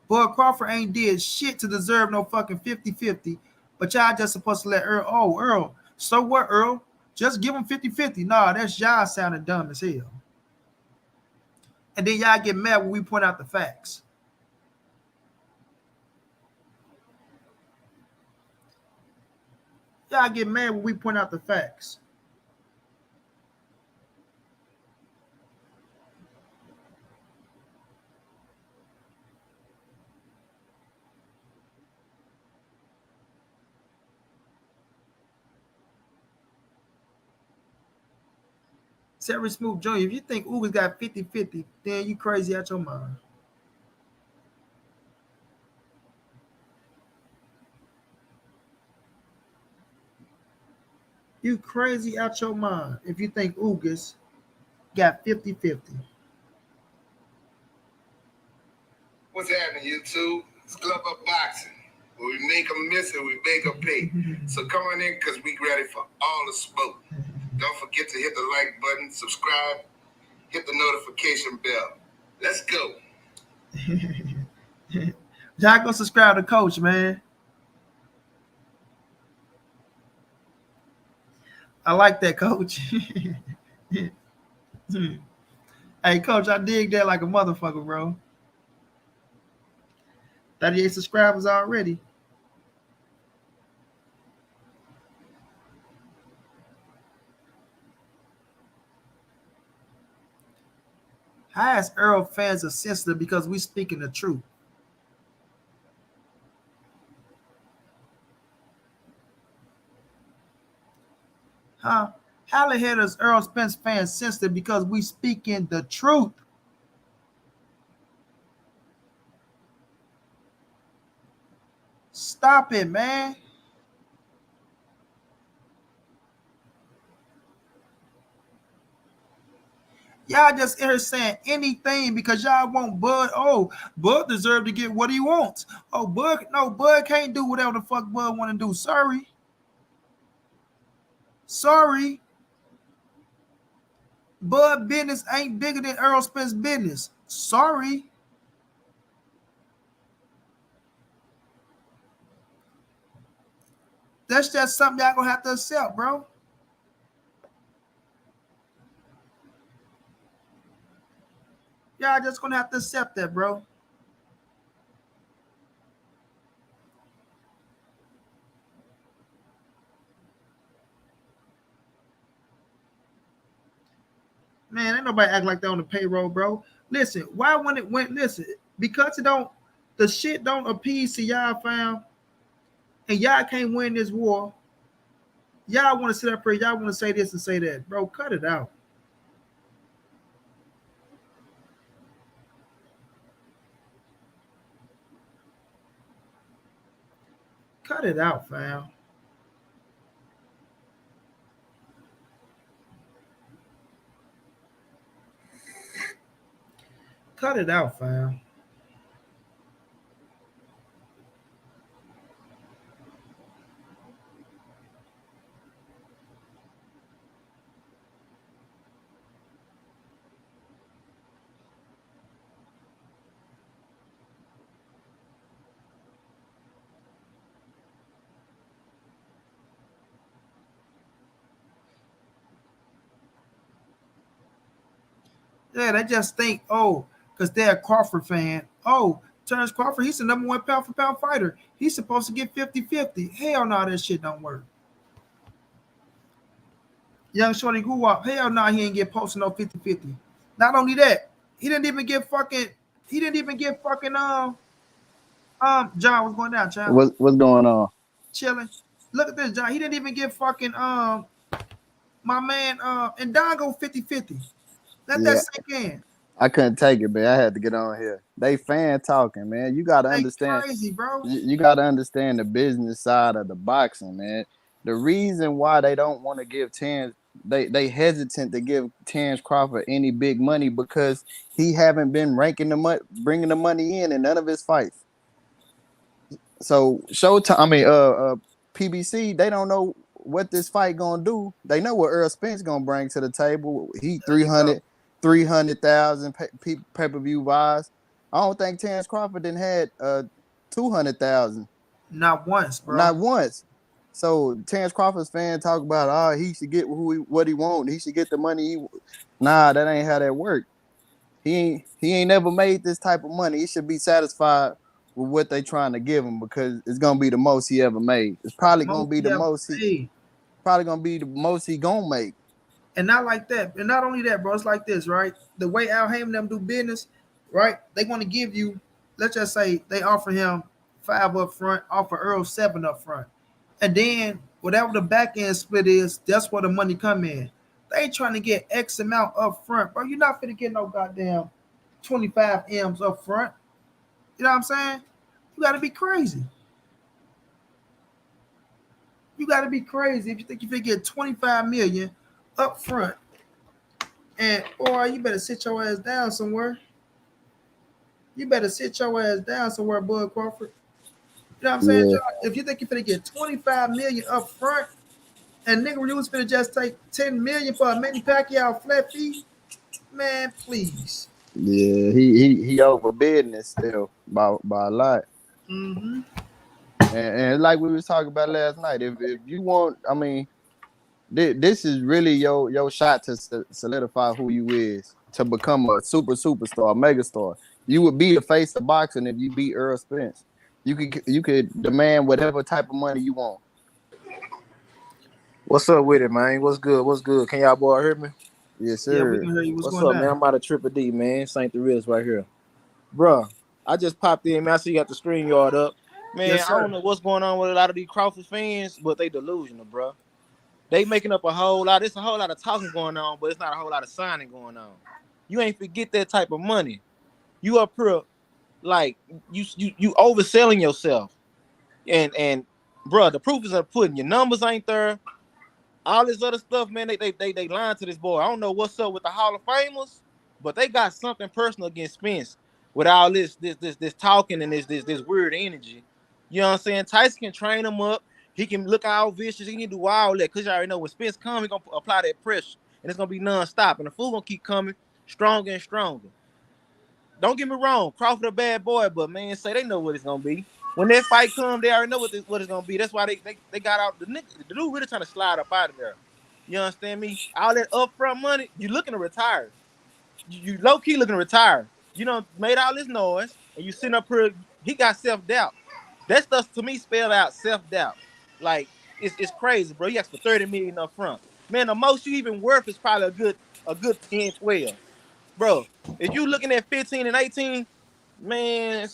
Speaker 1: Bud Crawford ain't did shit to deserve no fucking 50-50, but y'all just supposed to let Errol, oh, Errol, so what, Errol? Just give him 50-50. Nah, that's y'all sounding dumb as hell. And then y'all get mad when we point out the facts. Y'all get mad when we point out the facts. Terry Smooth Jr., if you think Uga's got 50-50, then you crazy out your mind. You crazy out your mind if you think Ugas got 50-50.
Speaker 2: What's happening, YouTube? It's Glove Up Boxing, where we make them miss and we make them pay. So come on in, because we ready for all the smoke. Don't forget to hit the like button, subscribe, hit the notification bell. Let's go.
Speaker 1: Y'all go subscribe to Coach, man. I like that, Coach. Hey, Coach, I dig that like a motherfucker, bro. 38 subscribers already. How is Errol fans are sensitive because we speaking the truth? Huh? How the hell is Errol Spence fans sensitive because we speaking the truth? Stop it, man. Y'all just in here saying anything because y'all want Bud. Oh, Bud deserve to get what he wants. Oh, Bud, no, Bud can't do whatever the fuck Bud want to do. Sorry. Sorry. Bud business ain't bigger than Errol Spence business. Sorry. That's just something y'all gonna have to accept, bro. Y'all just gonna have to accept that, bro. Man, ain't nobody act like that on the payroll, bro. Listen, why when it went, listen, because it don't, the shit don't appease to y'all, fam, and y'all can't win this war. Y'all want to sit up here, y'all want to say this and say that. Bro, cut it out. Cut it out, fam. Cut it out, fam. Yeah, they just think, oh, because they're a Crawford fan. Oh, Terence Crawford, he's the number one pound for pound fighter. He's supposed to get 50-50. Hell no, that shit don't work. Young Shorty Guwap, hell no, he ain't get posted no 50-50. Not only that, he didn't even get fucking, John, what's going down, child?
Speaker 3: What's going on?
Speaker 1: Chilling. Look at this, John. He didn't even get fucking my man and Don go 50-50. Let that
Speaker 3: Yeah,
Speaker 1: sink in.
Speaker 3: I couldn't take it, man. I had to get on here. They fan talking, man. You gotta
Speaker 1: They
Speaker 3: understand.
Speaker 1: crazy, bro.
Speaker 3: You gotta understand the business side of the boxing, man. The reason why they don't want to give Terence, they hesitant to give Terence Crawford any big money because he haven't been ranking the money, bringing the money in none of his fights. So Showtime, I mean, PBC, they don't know what this fight gonna do. They know what Errol Spence gonna bring to the table. He
Speaker 1: There you go.
Speaker 3: 300,000 pay-per-view buys. I don't think Terence Crawford didn't had 200,000,
Speaker 1: Not once, bro.
Speaker 3: not once. So Terence Crawford's fan talk about, he should get what he want. He should get the money. Nah, that ain't how that work. He ain't never made this type of money. He should be satisfied with what they trying to give him because it's gonna be the most he ever made. It's probably gonna
Speaker 1: Most
Speaker 3: be
Speaker 1: he
Speaker 3: the
Speaker 1: ever
Speaker 3: most
Speaker 1: made.
Speaker 3: he gonna make.
Speaker 1: And not like that. And not only that, bro, it's like this, right? The way Al Haymon them do business, right? They want to give you, let's just say they offer him 5 up front, offer Earl 7 up front. And then whatever the back end split is, that's where the money come in. They trying to get X amount up front, bro. You're not finna get no goddamn 25 M's up front. You know what I'm saying? You gotta be crazy. You gotta be crazy if you think you finna get 25 million up front. And boy, you better sit your ass down somewhere. You better sit your ass down somewhere, Bud Crawford. You know what I'm saying,
Speaker 3: Yeah,
Speaker 1: John? If you think you're finna get 25 million up front, and nigga, you was finna just take 10 million for a Manny Pacquiao flat fee, man, please.
Speaker 3: yeah. He overbidding it still by a lot.
Speaker 1: Mm-hmm.
Speaker 3: And like we was talking about last night, if you want, I mean, this is really your shot to solidify who you is to become a superstar, megastar. You would be the face of boxing if you beat Errol Spence. You could demand whatever type of money you want.
Speaker 4: What's up with it, man? What's good? What's good? Can y'all boy hear me?
Speaker 3: Yes,
Speaker 1: Yeah, we
Speaker 3: sir.
Speaker 1: can hear you. What's
Speaker 4: What's
Speaker 1: going
Speaker 4: up, man?
Speaker 1: on?
Speaker 4: I'm out of Triple D, man. St. The Rills right here. Bruh, I just popped in, man. I see you got the screen yard up. Man,
Speaker 1: Yes,
Speaker 4: I don't
Speaker 1: sir.
Speaker 4: know what's going on with a lot of these Crawford fans, but they delusional, bruh. They making up a whole lot. It's a whole lot of talking going on, but it's not a whole lot of signing going on. You ain't forget that type of money. You up here like you overselling yourself. And bruh, the proof is in the pudding. Your numbers ain't there. All this other stuff, man, they lying to this boy. I don't know what's up with the Hall of Famers, but they got something personal against Spence with all this talking and this weird energy. You know what I'm saying? Tyson can train him up. He can look all vicious. He can do all that because you already know when Spence comes, he's gonna apply that pressure, and it's gonna be nonstop. And the fool gonna keep coming stronger and stronger. Don't get me wrong, Crawford a bad boy, but man, say they know what it's gonna be. When that fight come, they already know what it's gonna be. That's why they got out the nigga. The dude really trying to slide up out of there. You understand me? All that upfront money, you looking to retire. You low key looking to retire. You know, made all this noise, and you sitting up here. He got self doubt. That stuff to me spelled out self doubt. Like it's crazy, bro. He asked for 30 million up front. Man, the most you even worth is probably a good 10, 12. Bro, if you looking at 15 and 18, man,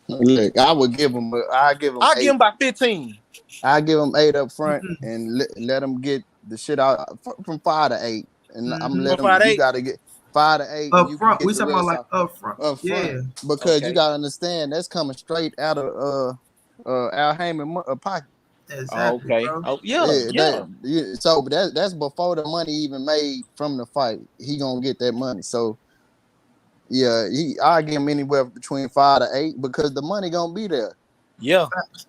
Speaker 3: Look, I give him
Speaker 4: I'll give him
Speaker 3: eight.
Speaker 4: about 15.
Speaker 3: I give him 8 up front
Speaker 1: Mm-hmm.
Speaker 3: and let him get the shit out from 5 to 8, and I'm
Speaker 1: Mm-hmm.
Speaker 3: let
Speaker 4: From
Speaker 3: him.
Speaker 4: 5 to
Speaker 3: You
Speaker 4: 8.
Speaker 3: got to get 5 to 8, and
Speaker 1: Up
Speaker 3: you can
Speaker 1: front,
Speaker 3: get
Speaker 1: we
Speaker 3: the
Speaker 1: talking about
Speaker 3: rest
Speaker 1: like
Speaker 3: out
Speaker 1: up front.
Speaker 3: up front
Speaker 1: Yeah.
Speaker 3: because you
Speaker 4: Okay.
Speaker 3: got to understand that's coming straight out of Al Haymon pocket.
Speaker 4: Oh,
Speaker 1: Exactly,
Speaker 4: okay.
Speaker 1: bro.
Speaker 4: Oh, yeah,
Speaker 3: Yeah,
Speaker 4: yeah.
Speaker 3: so but that's before the money even made from the fight. He gonna get that money. So yeah, I give him anywhere between 5 to 8 because the money gonna be there.
Speaker 4: Yeah.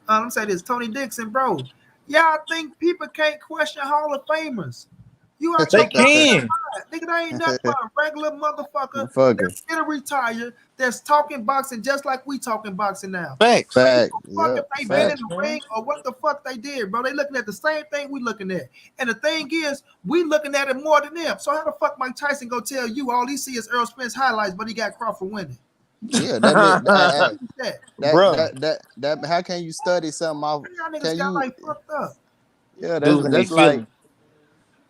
Speaker 1: Let me say this, Tony Dixon, bro. Y'all think people can't question Hall of Famers? You out
Speaker 4: They
Speaker 1: your
Speaker 4: can.
Speaker 1: mind. Nigga, they ain't nothing but a regular motherfucker
Speaker 3: Fucker.
Speaker 1: that's gonna retire, that's talking boxing just like we talking boxing now.
Speaker 4: Facts.
Speaker 3: Fact.
Speaker 1: Fuck
Speaker 3: Yep.
Speaker 1: if they been in
Speaker 4: Facts,
Speaker 1: the
Speaker 4: man.
Speaker 1: ring or what the fuck they did, bro. They looking at the same thing we looking at. And the thing is, we looking at it more than them. So how the fuck Mike Tyson go tell you all he see is Errol Spence highlights, but he got Crawford winning?
Speaker 3: Yeah, that meant
Speaker 4: Bro,
Speaker 3: that how can you study something off?
Speaker 1: Y'all niggas
Speaker 3: Can
Speaker 1: got
Speaker 3: you
Speaker 1: like fucked up.
Speaker 3: yeah,
Speaker 4: dudes and they
Speaker 3: that's like
Speaker 4: feeling.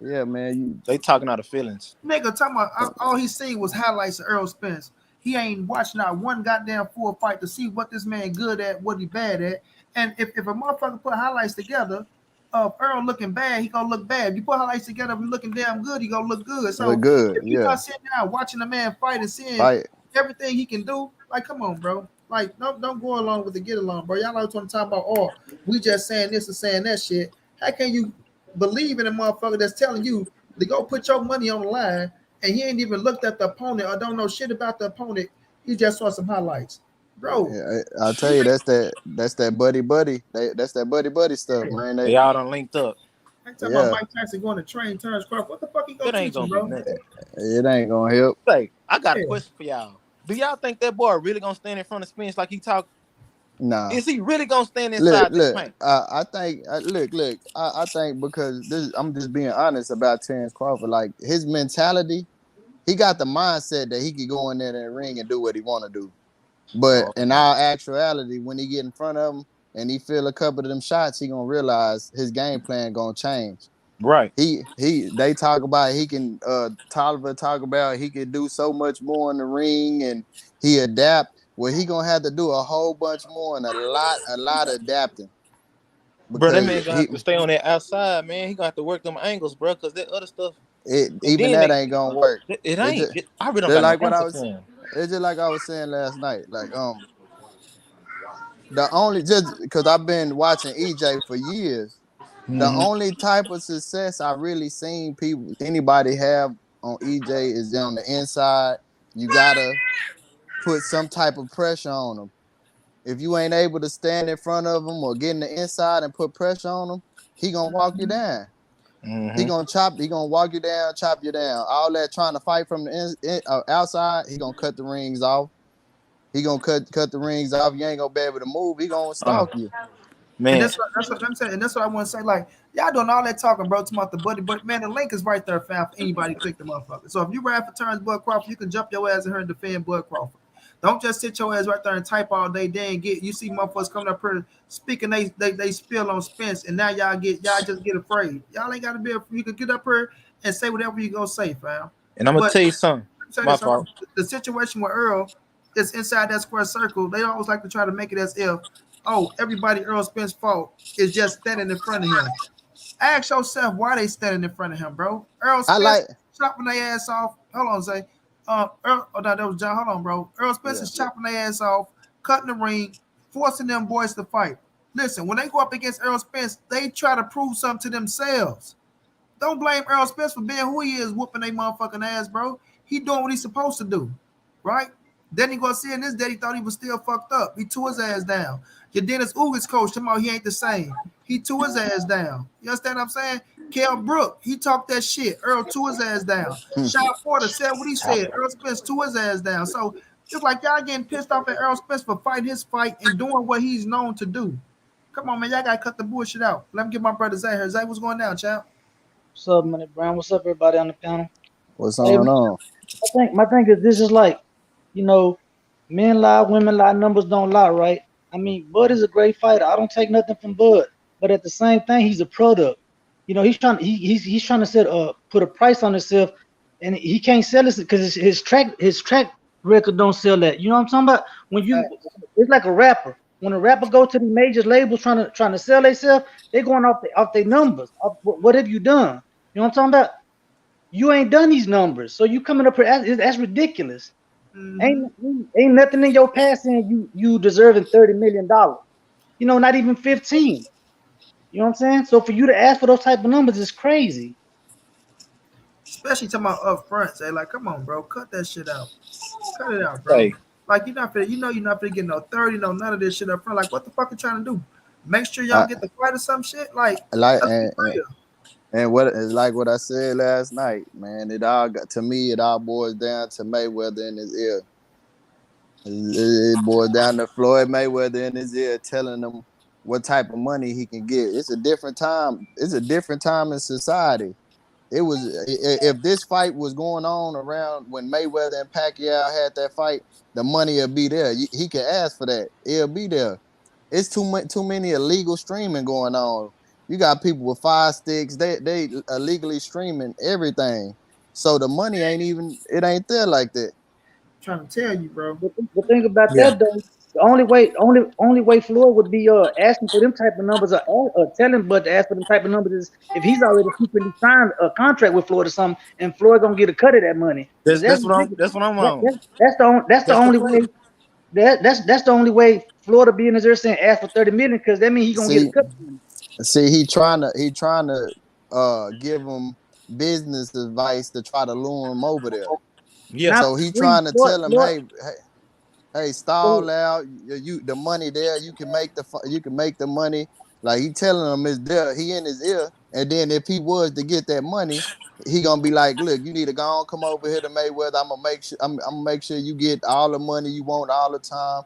Speaker 3: yeah, man.
Speaker 4: They talking out of feelings.
Speaker 1: Nigga talking about all he seen was highlights of Errol Spence. He ain't watched not one goddamn full fight to see what this man good at, what he bad at. And if a motherfucker put highlights together of Earl looking bad, he gonna look bad. If you put highlights together of him looking damn good, he gonna look good.
Speaker 3: Look
Speaker 1: So
Speaker 3: good,
Speaker 1: if you
Speaker 3: yeah.
Speaker 1: not sitting down watching a man fight and seeing
Speaker 3: Fight.
Speaker 1: everything he can do, like come on, bro. Like don't go along with the get along, bro. Y'all know what I'm talking about. Oh, we just saying this and saying that shit. How can you believe in a motherfucker that's telling you to go put your money on the line and he ain't even looked at the opponent or don't know shit about the opponent? He just saw some highlights, bro.
Speaker 3: Yeah, I'll tell you that's that buddy. That's that buddy stuff, man.
Speaker 4: They all done linked up.
Speaker 1: I'm talking about
Speaker 3: Yeah,
Speaker 1: Mike Tyson going to train Terence Crawford. What the fuck he gonna
Speaker 4: It ain't
Speaker 1: teach him,
Speaker 4: gonna be
Speaker 1: bro?
Speaker 4: nothing.
Speaker 3: it ain't gonna help.
Speaker 4: Say, I got a
Speaker 1: Yeah.
Speaker 4: question for y'all. Do y'all think that boy really gonna stand in front of Spence like he talk?
Speaker 3: Nah.
Speaker 4: Is he really gonna stand
Speaker 3: Look,
Speaker 4: inside that
Speaker 3: look.
Speaker 4: paint?
Speaker 3: I think. Look. I think because I'm just being honest about Terence Crawford. Like his mentality, he got the mindset that he could go in there in the ring and do what he want to do. But
Speaker 4: Oh,
Speaker 3: in all actuality, when he get in front of him and he feel a couple of them shots, he gonna realize his game plan gonna change.
Speaker 4: right.
Speaker 3: They talk about he can Tolliver talk about he can do so much more in the ring and he adapt. Well, he gonna have to do a whole bunch more and a lot of adapting
Speaker 4: Bro, that
Speaker 3: because
Speaker 4: man gonna have to stay on that outside, man. He gonna have to work them angles, bro, because that other stuff. And
Speaker 3: even
Speaker 4: then
Speaker 3: that ain't gonna work.
Speaker 4: it
Speaker 3: It
Speaker 4: ain't.
Speaker 3: just,
Speaker 4: I really don't
Speaker 3: just
Speaker 4: got no
Speaker 3: like what I
Speaker 4: answer
Speaker 3: was
Speaker 4: for him.
Speaker 3: it's just like I was saying last night. Like the only just because I've been watching EJ for years. The
Speaker 4: Mm-hmm.
Speaker 3: only type of success I really seen anybody have on EJ is on the inside. You gotta put some type of pressure on them. If you ain't able to stand in front of him or get in the inside and put pressure on him, he gonna walk you down. He
Speaker 4: Mm-hmm.
Speaker 3: gonna walk you down, chop you down. All that trying to fight from the outside, he gonna cut the rings off. He gonna cut the rings off. You ain't gonna be able to move. He gonna stalk you.
Speaker 1: And
Speaker 4: Man,
Speaker 1: that's what I'm saying. And that's what I want to say. Like, y'all doing all that talking, bro, about the buddy. But man, the link is right there, fam, for anybody to click the motherfucker. So if you ride for Terence Bud Crawford, you can jump your ass in here and defend Bud Crawford. Don't just sit your ass right there and type all day. Then you see motherfuckers coming up here speaking they spill on Spence, and now y'all just get afraid. Y'all ain't gotta be afraid. You can get up here and say whatever you gonna say, fam.
Speaker 4: and I'm gonna
Speaker 1: But
Speaker 4: tell you something.
Speaker 1: say
Speaker 4: My
Speaker 1: this,
Speaker 4: fault.
Speaker 1: the situation with Earl is inside that square circle. They always like to try to make it as if, oh, everybody Earl Spence fault is just standing in front of him. Ask yourself why they standing in front of him, bro. Earl
Speaker 3: I
Speaker 1: Spence
Speaker 3: like
Speaker 1: chopping their ass off. Hold on, say. Earl, oh no, that was John. Hold on, bro. Earl Spence
Speaker 3: yeah.
Speaker 1: is chopping their ass off, cutting the ring, forcing them boys to fight. Listen, when they go up against Earl Spence, they try to prove something to themselves. Don't blame Errol Spence for being who he is, whooping they motherfucking ass, bro. He doing what he's supposed to do, right? Then he gonna see in this day he thought he was still fucked up. He tore his ass down. Your Dennis Ugas coach him out, he ain't the same. He tore his ass down. You understand what I'm saying? Kel Brook, he talked that shit. Earl tore his ass down. Sean Porter said what he said. Earl Spence tore his ass down. So it's like y'all getting pissed off at Errol Spence for fighting his fight and doing what he's known to do. Come on, man. Y'all gotta cut the bullshit out. Let me get my brother Zay here. Zay, what's going down, champ?
Speaker 5: What's up, montray-brown? What's up, everybody on the panel?
Speaker 3: What's
Speaker 5: Hey,
Speaker 3: going on?
Speaker 5: my thing is this is like, you know, men lie, women lie, numbers don't lie, right? I mean, Bud is a great fighter. I don't take nothing from Bud, but at the same thing, he's a product. You know, he's trying to set put a price on himself, and he can't sell it because his track record don't sell that. You know what I'm talking about? It's like a rapper. When a rapper go to the major labels trying to sell themselves, they going off their numbers. What have you done? You know what I'm talking about? You ain't done these numbers, so you coming up here. That's ridiculous. Ain't nothing in your past saying you deserving $30 million. You know, not even 15. You know what I'm saying? So for you to ask for those type of numbers is crazy.
Speaker 1: Especially talking about up front. Say, like, come on, bro, cut that shit out. Cut it out, bro.
Speaker 4: Hey,
Speaker 1: Like you're not finna, you're not finna get no 30, no none of this shit up front. Like, what the fuck you trying to do? Make sure y'all
Speaker 3: I
Speaker 1: get the fight or some shit. Like,
Speaker 3: like
Speaker 1: let's be real.
Speaker 3: And what is like what I said last night, man. It all got to me. It all boils down to Mayweather in his ear. It boils down to Floyd Mayweather in his ear, telling him what type of money he can get. It's a different time. It's a different time in society. It was if this fight was going on around when Mayweather and Pacquiao had that fight, the money will be there. He can ask for that. It'll be there. It's too many illegal streaming going on. You got people with fire sticks. They illegally streaming everything. So the money it ain't there like that.
Speaker 1: Trying to tell you, bro.
Speaker 5: The thing about
Speaker 4: Yeah.
Speaker 5: that though, the only way Floyd would be asking for them type of numbers or telling Bud to ask for them type of numbers is if he's already secretly signed a contract with Floyd or something, and Floyd gonna get a cut of that money.
Speaker 4: That's what I'm on.
Speaker 5: That's the
Speaker 4: That's the
Speaker 5: only
Speaker 4: proof.
Speaker 5: way. That's the only way Florida be in his ear saying ask for 30 million, because that means he gonna get a
Speaker 3: See,
Speaker 5: cut.
Speaker 3: he trying to give him business advice to try to lure him over there.
Speaker 4: Yeah.
Speaker 5: Now,
Speaker 3: So he trying to tell him,
Speaker 5: Floyd,
Speaker 3: hey, stall out. You the money there. You can make the money. Like he telling him is there. He in his ear. And then if he was to get that money, he gonna be like, look, you need to go on, come over here to Mayweather. I'm gonna make sure you get all the money you want all the time.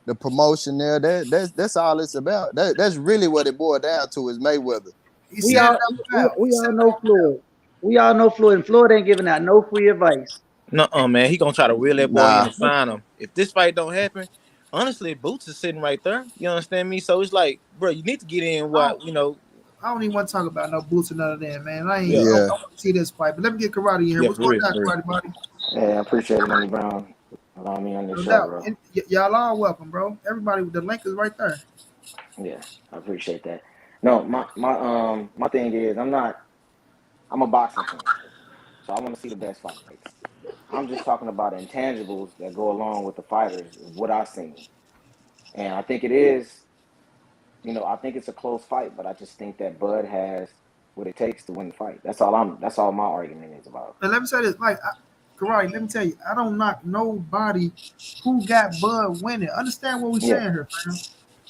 Speaker 3: The promotion there. That's all it's about. That's really what it boiled down to is Mayweather.
Speaker 1: He
Speaker 5: we
Speaker 1: said it
Speaker 5: all
Speaker 1: out
Speaker 5: we,
Speaker 1: loud.
Speaker 5: we
Speaker 1: He said
Speaker 5: all
Speaker 1: it
Speaker 5: know
Speaker 1: out loud.
Speaker 5: Floyd. We all know Floyd, and Floyd ain't giving out no free advice.
Speaker 4: No, man, he gonna try to reel that boy in
Speaker 3: Nah,
Speaker 4: and sign him. If this fight don't happen, honestly, Boots is sitting right there. You understand me? So it's like, bro, you need to get in
Speaker 1: I
Speaker 4: what you know.
Speaker 1: don't even want to talk about no Boots or none of that, man. I
Speaker 4: Yeah,
Speaker 3: yeah.
Speaker 1: want to see this fight. But let me get Karate in here.
Speaker 4: yeah,
Speaker 1: What's
Speaker 4: for
Speaker 1: going
Speaker 4: real,
Speaker 1: down,
Speaker 4: for real.
Speaker 1: Karate body?
Speaker 6: Yeah, I appreciate it, Money Brown, allowing me on this
Speaker 1: No
Speaker 6: show,
Speaker 1: doubt.
Speaker 6: bro.
Speaker 1: And y'all are welcome, bro. Everybody, the link is right there.
Speaker 6: Yeah, I appreciate that. No, my thing is I'm a boxing fan, so I want to see the best fights. I'm just talking about intangibles that go along with the fighters, what I've seen. And I think it is, I think it's a close fight, but I just think that Bud has what it takes to win the fight. That's all my argument is about.
Speaker 1: And let me say this, Karate, let me tell you, I don't knock nobody who got Bud winning. Understand what we're
Speaker 6: Yeah,
Speaker 1: saying here, fam.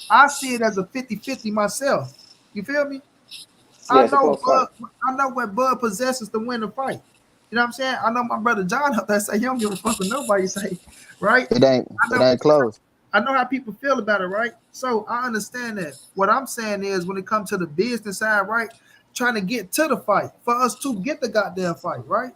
Speaker 1: I see it as a 50-50 myself. You feel me?
Speaker 6: yeah,
Speaker 1: I
Speaker 6: it's a
Speaker 1: know
Speaker 6: close fight.
Speaker 1: Bud. I know what Bud possesses to win the fight. You know what I'm saying? I know my brother John up there say he don't give a fuck what nobody say, right?
Speaker 3: It ain't
Speaker 1: I
Speaker 3: it
Speaker 1: know.
Speaker 3: ain't close.
Speaker 1: I know how people feel about it, right? So I understand that. What I'm saying is, when it comes to the business side, right, trying to get to the fight for us to get the goddamn fight, right?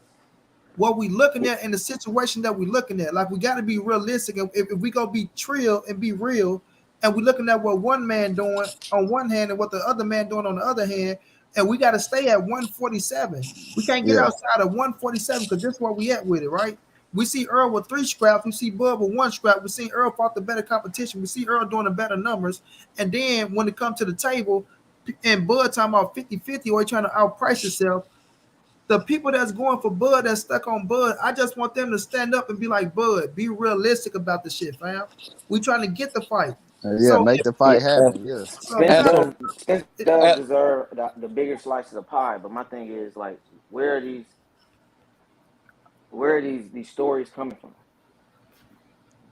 Speaker 1: What we looking at in the situation that we looking at, like we got to be realistic. And if we gonna be trill and be real, and we looking at what one man doing on one hand and what the other man doing on the other hand, and we got to stay at 147. We can't get
Speaker 3: Yeah.
Speaker 1: outside of 147 because that's where we at with it, right? We see Earl with 3 scraps. We see Bud with 1 scrap. We see Earl fought the better competition. We see Earl doing the better numbers. And then when it comes to the table, and Bud talking about 50-50 or he trying to outprice himself, the people that's going for Bud, that's stuck on Bud, I just want them to stand up and be like, Bud, be realistic about the shit, fam. We trying to get the fight.
Speaker 3: Yeah,
Speaker 1: So,
Speaker 3: make the
Speaker 6: Yeah,
Speaker 3: fight happen. Yeah.
Speaker 1: so if
Speaker 6: Spence
Speaker 1: not,
Speaker 6: does
Speaker 4: Absolutely.
Speaker 6: Spence does deserve the bigger slices of pie, but my thing is like, where are these stories coming from?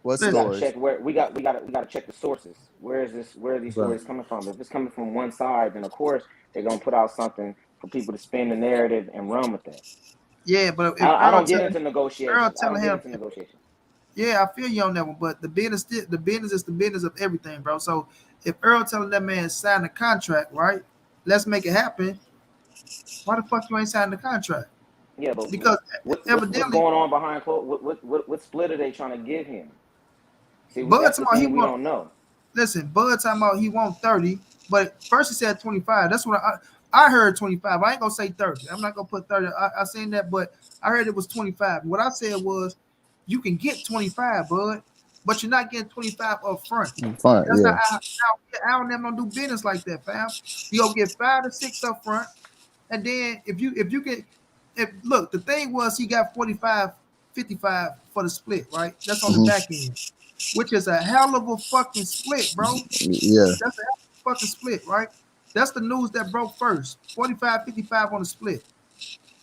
Speaker 3: What
Speaker 6: We got to
Speaker 3: stories?
Speaker 6: check where we got to check the sources. Where are these stories coming from? If it's coming from one side, then of course they're gonna put out something for people to spin the narrative and run with that.
Speaker 1: yeah, but if
Speaker 6: I don't get into
Speaker 1: Earl
Speaker 6: negotiations. I don't
Speaker 1: telling
Speaker 6: get
Speaker 1: him,
Speaker 6: into negotiations.
Speaker 1: yeah, I feel you on that one, but the business is the business of everything, bro. So if Earl telling that man sign the contract, right? Let's make it happen. Why the fuck you ain't signing the contract?
Speaker 6: Yeah, but
Speaker 1: Because
Speaker 6: what's
Speaker 1: evidently,
Speaker 6: going on behind closed? What split are they trying to give him? See,
Speaker 1: Bud
Speaker 6: that's
Speaker 1: talking
Speaker 6: the
Speaker 1: about he
Speaker 6: thing we
Speaker 1: want.
Speaker 6: don't know.
Speaker 1: Listen, Bud talking about he want 30, but first he said 25. That's what I heard 25. I ain't gonna say 30. I'm not gonna put 30. I seen that, but I heard it was 25. What I said was, you can get 25, Bud, but you're not getting 25 up front.
Speaker 3: Fun.
Speaker 1: That's not
Speaker 3: Yeah.
Speaker 1: how I don't do business like that, fam. You gonna get 5 to 6 up front, and then if you get if look, the thing was he got 45, 55 for the split, right? That's on the
Speaker 3: Hmm.
Speaker 1: back end, which is a hell of a fucking split, bro.
Speaker 3: Yeah.
Speaker 1: That's a hell of a fucking split, right? That's the news that broke first. 45, 55 on the split.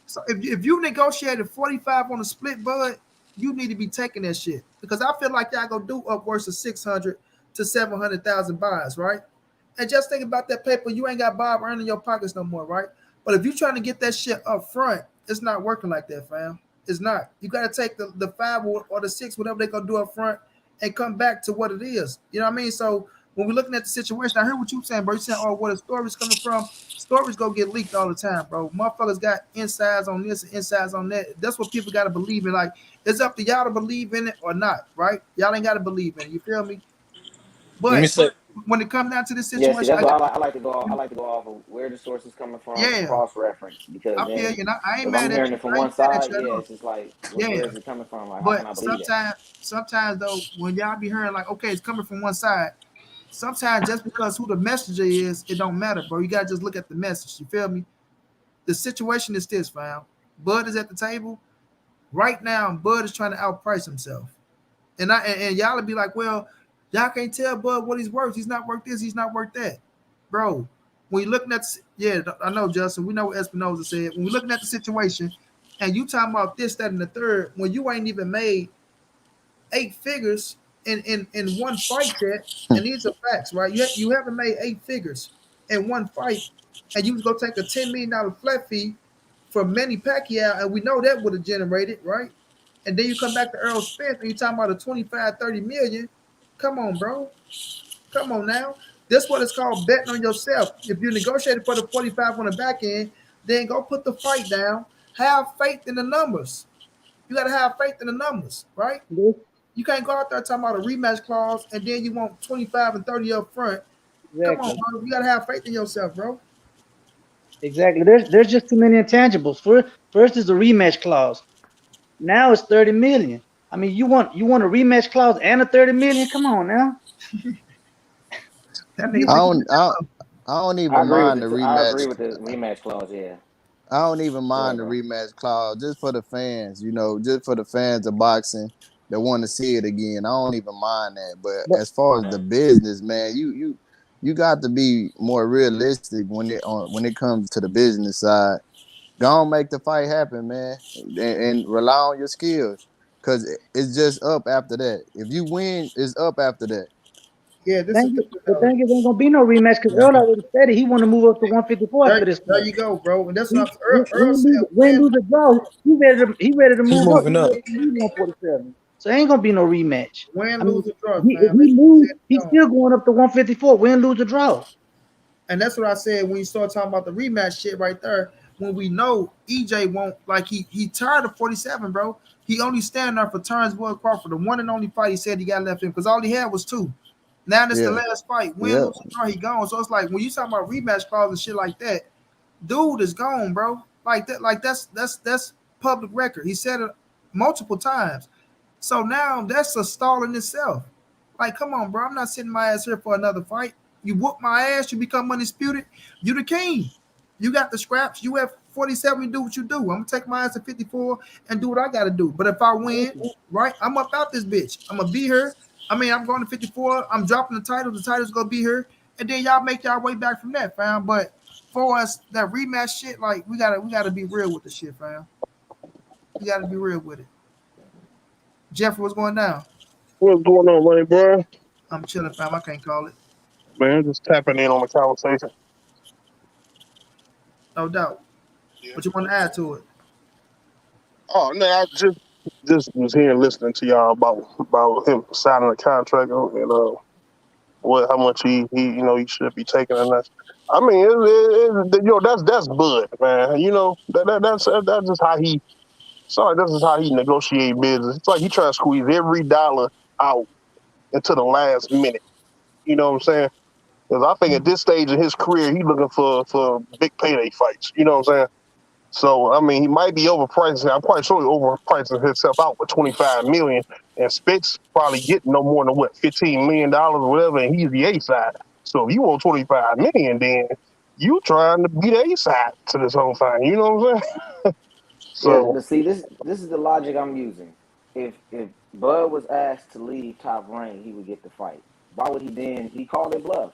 Speaker 1: So if you negotiated 45 on the split, Bud, you need to be taking that shit. Because I feel like y'all gonna do upwards of 600 to 700,000 buys, right? And just think about that paper. You ain't got Bob earning your pockets no more, right? But if you're trying to get that shit up front, it's not working like that, fam. It's not. You got to take the 5 or the 6, whatever they're going to do up front, and come back to what it is. You know what I mean? So when we're looking at the situation, I heard what you saying, bro. You saying, oh, where the story's coming from? Stories go get leaked all the time, bro. Motherfuckers got insides on this and insides on that. That's what people got to believe in. Like, it's up to y'all to believe in it or not, right? Y'all ain't got to believe in it. You feel me?
Speaker 4: Let me
Speaker 1: But
Speaker 4: say,
Speaker 1: when it comes down to this
Speaker 6: Yeah, see,
Speaker 1: situation,
Speaker 6: that's why I like to go. I like to go off of where the source is coming from and
Speaker 1: yeah,
Speaker 6: cross reference, because
Speaker 1: I feel
Speaker 6: then
Speaker 1: you. I ain't
Speaker 6: if I'm
Speaker 1: mad at
Speaker 6: hearing
Speaker 1: you.
Speaker 6: it from
Speaker 1: I ain't
Speaker 6: one
Speaker 1: mad at
Speaker 6: side,
Speaker 1: you at
Speaker 6: yeah,
Speaker 1: all.
Speaker 6: it's just like, where
Speaker 1: Yeah.
Speaker 6: is it coming from? Like, how can
Speaker 1: But
Speaker 6: I believe that?
Speaker 1: sometimes though, when y'all be hearing like, okay, it's coming from one side. Sometimes just because who the messenger is, it don't matter, bro. You gotta just look at the message. You feel me? The situation is this, fam. Bud is at the table right now. Bud is trying to outprice himself, and y'all will be like, well, y'all can't tell Bud what he's worth. He's not worth this. He's not worth that, bro. When you're looking at, yeah, I know, Justin. We know what Espinoza said. When we're looking at the situation, and you talking about this, that, and the third, when you ain't even made 8 figures in one fight yet, and these are facts, right? You haven't made 8 figures in one fight, and you was gonna take a $10 million flat fee from Manny Pacquiao, and we know that would have generated, right? And then you come back to Errol Spence and you talking about a 25, 30 million. Come on, bro. Come on now. That's what it's called betting on yourself. If you negotiated for the 45 on the back end, then go put the fight down. Have faith in the numbers. You gotta have faith in the numbers, right? You can't go out there talking about a rematch clause and then you want 25 and 30 up front. Come on,
Speaker 5: Exactly.
Speaker 1: bro. You gotta have faith in yourself, bro.
Speaker 5: Exactly. There's just too many intangibles. First is the rematch clause. Now it's 30 million. I mean, you want a rematch clause and a 30 million? Come on now.
Speaker 1: That nigga
Speaker 5: You,
Speaker 3: I
Speaker 1: think
Speaker 3: don't I, I don't
Speaker 6: I
Speaker 3: even
Speaker 6: agree with
Speaker 3: mind the
Speaker 6: it. I
Speaker 3: rematch.
Speaker 6: agree with the rematch clause. Yeah.
Speaker 3: I don't even
Speaker 6: Go
Speaker 3: mind
Speaker 6: ahead,
Speaker 3: the
Speaker 6: bro.
Speaker 3: rematch clause just for the fans, just for the fans of boxing that want to see it again. I don't even mind that. But
Speaker 5: but
Speaker 3: as far as the business, man, you got to be more realistic when it comes to the business side. Go on, make the fight happen, man, and rely on your skills, cause it's just up after that. If you win, it's up after that.
Speaker 1: yeah, this is
Speaker 5: the thing is, ain't gonna be no rematch because Earl already said it. He want to move up to 154 after this
Speaker 1: there
Speaker 5: fight.
Speaker 1: you go, bro. And that's
Speaker 5: He,
Speaker 1: what Earl said
Speaker 5: win,
Speaker 1: when
Speaker 5: lose, or draw. He ready to
Speaker 4: he
Speaker 5: move up.
Speaker 4: moving
Speaker 5: He
Speaker 4: up.
Speaker 5: ready to leave 147. So ain't gonna be no rematch.
Speaker 1: win,
Speaker 5: I mean,
Speaker 1: lose, or draw,
Speaker 5: if
Speaker 1: fam.
Speaker 5: he
Speaker 1: That's what he
Speaker 5: lose,
Speaker 1: said.
Speaker 5: he's still going up to 154. Win, lose, or draw.
Speaker 1: And that's what I said when you start talking about the rematch shit right there. When we know EJ won't, like, he tired of 47, bro. He only stand there for Terence Crawford, the one and only fight he said he got left in because all he had was 2. Now this the
Speaker 3: Yeah,
Speaker 1: last fight. Win,
Speaker 3: yeah.
Speaker 1: lose, or draw, he gone. So it's like when you talking about rematch clause and shit like that, dude is gone, bro. Like that, like that's public record. He said it multiple times. So now that's a stall in itself. Like, come on, bro. I'm not sitting my ass here for another fight. You whoop my ass, you become undisputed. You the king. You got the scraps. You have 47, you do what you do. I'm gonna take my ass to 54 and do what I gotta do. But if I win, right, I'm up out this bitch. I'm gonna be here. I mean, I'm going to 54. I'm dropping the title. The title's gonna be here. And then y'all make y'all way back from that, fam. But for us, that rematch shit, like we gotta be real with the shit, fam. We gotta be real with it. Jeffrey, what's going down?
Speaker 7: What's going on, money, bro?
Speaker 1: I'm chilling, fam. I can't call it.
Speaker 7: Man, just tapping in on the conversation.
Speaker 1: No doubt.
Speaker 7: Yeah.
Speaker 1: What you want to add to it?
Speaker 7: Oh no, I just was here listening to y'all about him signing a contract and what how much he should be taking and that. I mean, that's Bud, man. That's just how he. Sorry, this is how he negotiate business. It's like he trying to squeeze every dollar out into the last minute. You know what I'm saying? Because I think at this stage in his career, he's looking for big payday fights. You know what I'm saying? So I mean, he might be overpricing. I'm quite sure he's overpricing himself out with 25 million, and Spence probably getting no more than what $15 million or whatever, and he's the A side. So if you want 25 million, then you trying to be the A side to this whole thing. You know what I'm saying?
Speaker 6: Yeah,
Speaker 7: So
Speaker 6: but see, this is the logic I'm using. If Bud was asked to leave Top Rank, he would get the fight. Why would he then? He called it bluff.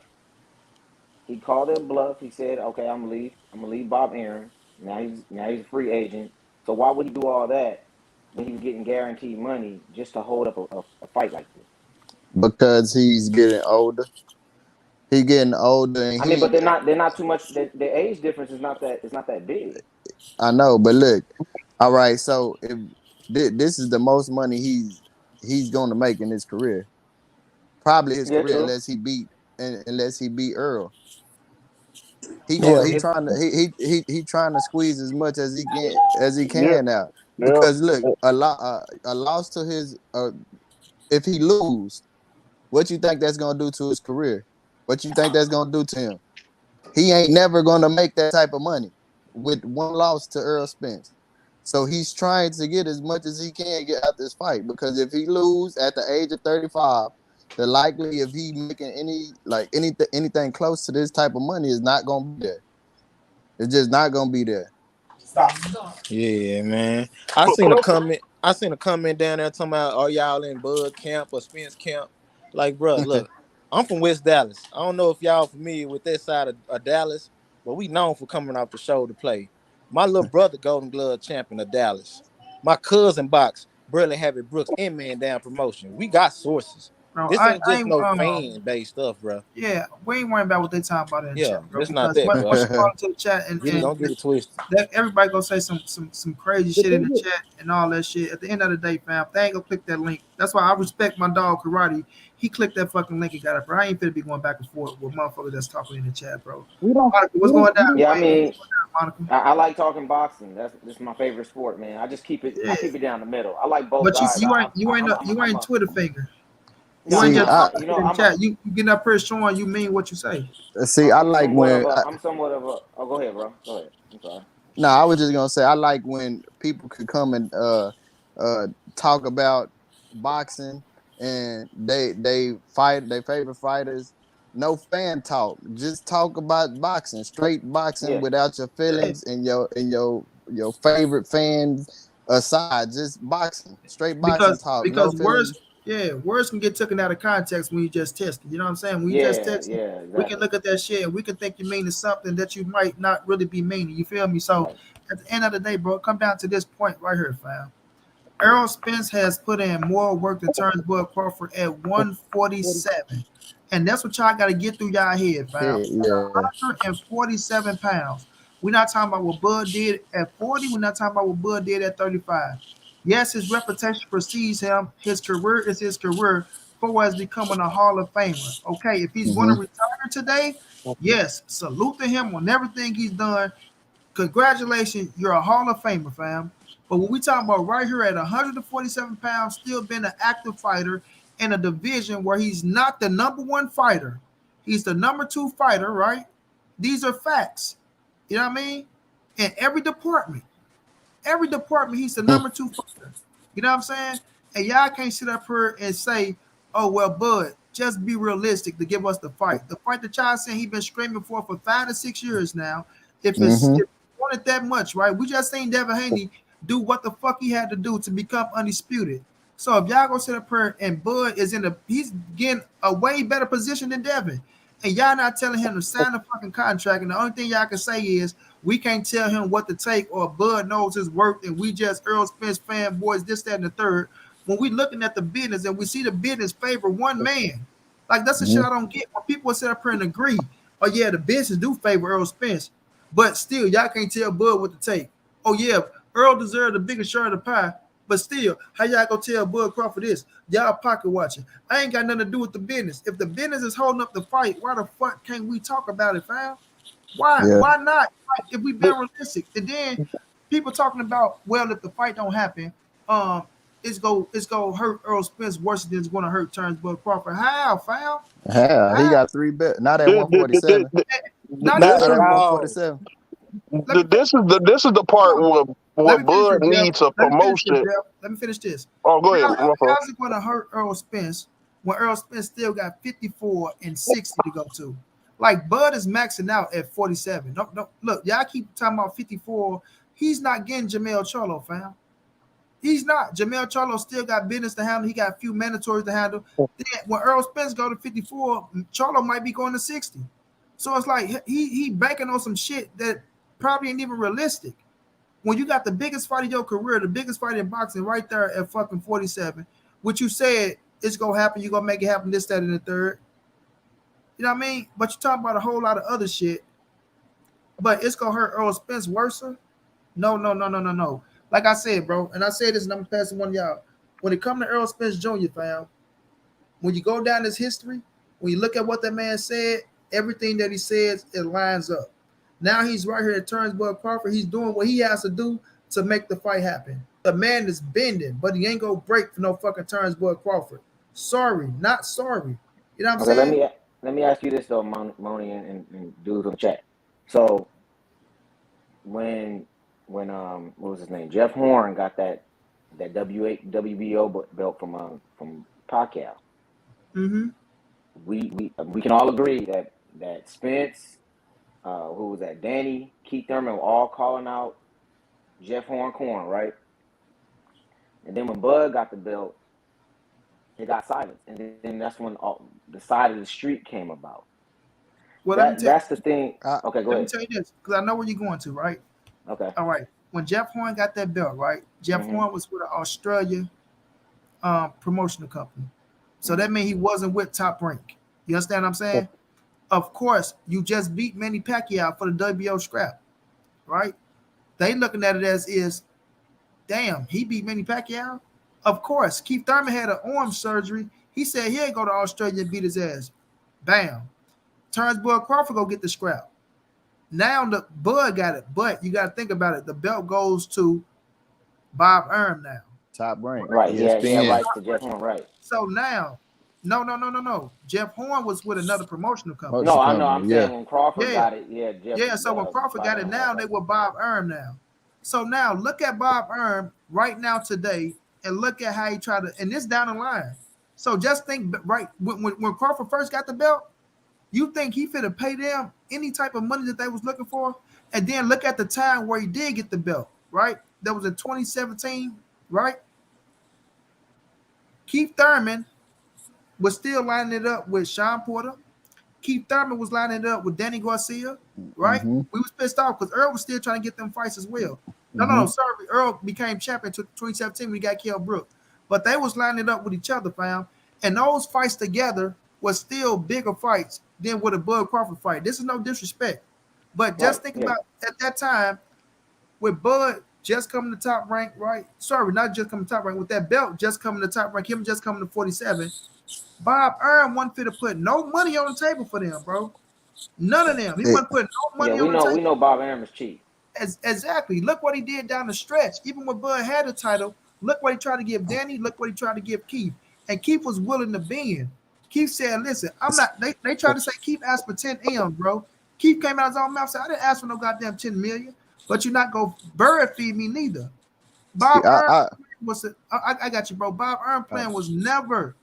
Speaker 6: He called it bluff. He said, "Okay, I'm gonna leave. I'm gonna leave Bob Aaron. Now he's a free agent. So why would he do all that when he was getting guaranteed money just to hold up a fight like this?"
Speaker 3: Because he's getting older. He getting older, and
Speaker 6: I mean, but they're not too much. The age difference is not that big.
Speaker 3: I know, but look, all right. So if this is the most money he's going to make in his career, probably his
Speaker 6: Yeah,
Speaker 3: career,
Speaker 6: true.
Speaker 3: unless he beat Earl.
Speaker 4: Yeah,
Speaker 3: He trying to he trying to squeeze as much as he
Speaker 7: Yeah,
Speaker 3: can out,
Speaker 7: yeah.
Speaker 3: because look, a loss to his if he lose, what you think that's gonna do to his career? What you think that's gonna do to him? He ain't never gonna make that type of money with one loss to Earl Spence. So he's trying to get as much as he can get out this fight, because if he lose at the age of 35, the likely if he making anything close to this type of money is not gonna be there. It's just not gonna be there.
Speaker 4: yeah, man.
Speaker 7: But plus,
Speaker 4: I seen a comment down there talking about, are y'all in Bud camp or Spence camp? Like, bro, look, I'm from West Dallas. I don't know if y'all familiar with that side of Dallas, but we known for coming off the show to play. My little brother, Golden Glove champion of Dallas. My cousin box, Burley Habit Brooks, and Man Down Promotion. We got sources.
Speaker 1: Bro,
Speaker 4: This ain't
Speaker 1: I
Speaker 4: just
Speaker 1: ain't
Speaker 4: no fan based stuff, bro.
Speaker 1: yeah, we ain't worrying about what they talking about in the
Speaker 4: Yeah,
Speaker 1: chat, bro.
Speaker 4: it's not
Speaker 1: Because
Speaker 4: that, bro.
Speaker 1: once you go into the chat and
Speaker 4: Don't get it twisted.
Speaker 1: that everybody gonna say some crazy
Speaker 5: The
Speaker 1: shit in
Speaker 5: thing
Speaker 1: the
Speaker 5: is,
Speaker 1: chat and all that shit. At the end of the day, fam, they ain't gonna click that link. That's why I respect my dog Karate. He clicked that fucking link and got it, bro. I ain't finna be going back and forth with motherfuckers that's talking in the chat, bro.
Speaker 5: we don't,
Speaker 1: Monica,
Speaker 5: we
Speaker 1: what's
Speaker 5: don't,
Speaker 1: going
Speaker 5: we
Speaker 1: down,
Speaker 5: don't.
Speaker 6: Yeah, I
Speaker 1: Queen?
Speaker 6: mean,
Speaker 1: What's going down, Monica?
Speaker 6: I like talking boxing. This is my favorite sport, man. I just
Speaker 1: Yeah,
Speaker 6: keep it down the middle. I like both
Speaker 1: but
Speaker 6: sides.
Speaker 1: you ain't Twitter finger. You
Speaker 6: No,
Speaker 1: ain't
Speaker 3: see,
Speaker 1: just
Speaker 3: I
Speaker 1: talking shit in the chat. You getting up here showing you mean what you say.
Speaker 3: see. I like when
Speaker 6: I'm somewhat of a. Oh, go ahead, bro. Go ahead. I'm sorry.
Speaker 3: No, I was just gonna say I like when people could come and uh talk about boxing, and they fight their favorite fighters. No fan talk. Just talk about boxing, straight boxing
Speaker 6: Yeah,
Speaker 3: without your
Speaker 1: Yeah,
Speaker 3: feelings and your favorite fans aside. Just boxing, straight boxing talk. No
Speaker 1: because
Speaker 3: feelings.
Speaker 1: words can get taken out of context when you just test it. You know what I'm saying? When you just text it,
Speaker 6: yeah,
Speaker 1: we can
Speaker 6: exactly.
Speaker 1: look at that shit and we can think you meaning something that you might not really be meaning. You feel me? So
Speaker 6: Right.
Speaker 1: at the end of the day, bro, come down to this point right here, fam. Errol Spence has put in more work than Terence Bud Crawford at 147. And that's what y'all got to get through y'all head, fam.
Speaker 3: Yeah.
Speaker 1: 147 pounds. We're not talking about what Bud did at 40. We're not talking about what Bud did at 35. Yes, his reputation precedes him. His career is his career for as becoming a Hall of Famer. Okay, if he's going to
Speaker 3: Mm-hmm.
Speaker 1: retire today, yes, salute to him on everything he's done. Congratulations, you're a Hall of Famer, fam. But when we talking about right here at 147 pounds, still being an active fighter in a division where he's not the number one fighter, he's the number two fighter, right? These are facts. You know what I mean? In every department, he's the number two fighter. You know what I'm saying? And y'all can't sit up here and say, "Oh well, Bud, just be realistic to give us the fight." The fight that y'all saying he been screaming for 5 to 6 years now. If
Speaker 3: Mm-hmm.
Speaker 1: you want it that much, right? We just seen Devin Haney do what the fuck he had to do to become undisputed. So if y'all gonna sit up here and Bud is he's getting a way better position than Devin, and y'all not telling him to sign a fucking contract, and the only thing y'all can say is we can't tell him what to take, or Bud knows his worth, and we just Earl Spence fanboys, this, that, and the third. When we looking at the business and we see the business favor one man, like that's the shit I don't get. When people sit up here and agree, oh yeah, the business do favor Earl Spence, but still y'all can't tell Bud what to take. Oh yeah, Earl deserved the biggest share of the pie, but still, how y'all gonna tell Bud Crawford this? Y'all pocket watching. I ain't got nothing to do with the business. If the business is holding up the fight, why the fuck can't we talk about it, fam? Why?
Speaker 3: Yeah.
Speaker 1: Why not? Like, if we being realistic, and then people talking about, well, if the fight don't happen, it's go hurt Earl Spence worse than it's going to hurt Terence Bud Crawford. How, fam?
Speaker 3: Hell, he
Speaker 1: How?
Speaker 3: got 3 bet. Not at
Speaker 7: This,
Speaker 3: 147.
Speaker 1: Not
Speaker 7: this,
Speaker 4: Not
Speaker 1: even.
Speaker 4: at
Speaker 3: Not at
Speaker 4: all.
Speaker 3: 147.
Speaker 1: Let me
Speaker 7: this is the part where
Speaker 1: let me finish
Speaker 7: Bud
Speaker 1: this, Jeff.
Speaker 7: needs a
Speaker 1: Let me finish this,
Speaker 7: promotion.
Speaker 1: Jeff. Let me finish this.
Speaker 7: Oh, go ahead. My fault.
Speaker 1: How's it going to hurt Earl Spence when Earl Spence still got 54 and 60 to go to? Like Bud is maxing out at 47. No, look, y'all keep talking about 54. He's not getting Jamel Charlo, fam. He's not. Jamel Charlo still got business to handle. He got a few mandatories to handle. Then when Earl Spence go to 54, Charlo might be going to 60. So it's like he banking on some shit that probably ain't even realistic. When you got the biggest fight of your career, the biggest fight in boxing right there at fucking 47, which you said it's gonna happen, you're gonna make it happen, this, that, and the third. You know what I mean? But you talking about a whole lot of other shit. But it's gonna hurt Errol Spence worse. No, no, no, no, no, no. Like I said, bro, and I said this, and I'm passing one of y'all. When it comes to Errol Spence Jr., fam, when you go down his history, when you look at what that man said, everything that he says, it lines up. Now he's right here at Terence Crawford. He's doing what he has to do to make the fight happen. The man is bending, but he ain't gonna break for no fucking Terence Crawford. Sorry, not sorry. You know what I'm
Speaker 6: Okay,
Speaker 1: saying?
Speaker 6: let me ask you this though, Moni and dudes in the chat. So when what was his name? Jeff Horn got that WBO belt from Pacquiao.
Speaker 1: Mm-hmm.
Speaker 6: We can all agree that Spence, who was that? Danny, Keith Thurman were all calling out Jeff Horn corn, right? And then when Bud got the belt, it got silence, and then that's when the side of the street came about.
Speaker 1: Well,
Speaker 6: That's the thing.
Speaker 3: I,
Speaker 6: Okay, go
Speaker 1: let me
Speaker 6: ahead.
Speaker 1: tell you this, because I know where you're going to, right?
Speaker 6: Okay.
Speaker 1: All right. When Jeff Horn got that belt, right? Jeff Horn was with an Australia promotional company. So that means he wasn't with Top Rank. You understand what I'm saying? Of course, you just beat Manny Pacquiao for the WBO scrap, right? They looking at it as is, damn, he beat Manny Pacquiao. Of course, Keith Thurman had an arm surgery. He said he'll go to Australia and beat his ass. Bam. Terence Crawford go get the scrap. Now the Bud got it, but you got to think about it. The belt goes to Bob Arum now.
Speaker 3: Top Rank,
Speaker 6: Right. He had
Speaker 3: ESPN.
Speaker 6: rights to Jeff Horn, right?
Speaker 1: So now, no. Jeff Horn was with another promotional company.
Speaker 6: No,
Speaker 3: Motion
Speaker 6: I know. I'm
Speaker 3: company, yeah.
Speaker 6: saying when Crawford
Speaker 1: Yeah.
Speaker 6: got it, yeah, Jeff.
Speaker 1: Yeah, so when Crawford got it now, they were Bob Arum now. So now look at Bob Arum right now today and look at how he tried to, and this down the line. So just think, right, when Crawford first got the belt, you think he finna pay them any type of money that they was looking for? And then look at the time where he did get the belt, right? That was in 2017, right? Keith Thurman was still lining it up with Sean Porter. Keith Thurman was lining it up with Danny Garcia, right?
Speaker 3: Mm-hmm.
Speaker 1: We was pissed off because Errol was still trying to get them fights as well. No,
Speaker 3: Mm-hmm.
Speaker 1: sorry. Errol became champion to 2017 when he got Kell Brook. But they was lining it up with each other, fam. And those fights together was still bigger fights than with a Bud Crawford fight. This is no disrespect. But just think about at that time, with Bud just coming to top rank, right? Sorry, not just coming to top rank, with that belt just coming to top rank, him just coming to 47. Bob Arum wasn't fit to put no money on the table for them, bro. None of them. He wasn't putting no money on the table.
Speaker 6: We know Bob Arum is cheap.
Speaker 1: Exactly. Look what he did down the stretch. Even when Bud had the title, look what he tried to give Danny. Look what he tried to give Keith. And Keith was willing to bend. Keith said, listen, I'm not, they tried to say Keith asked for 10 M, bro. Keith came out his own mouth and said, I didn't ask for no goddamn 10 million, but you're not going to bird feed me neither. Bob Arum was, I got you, bro. Bob Arum plan was never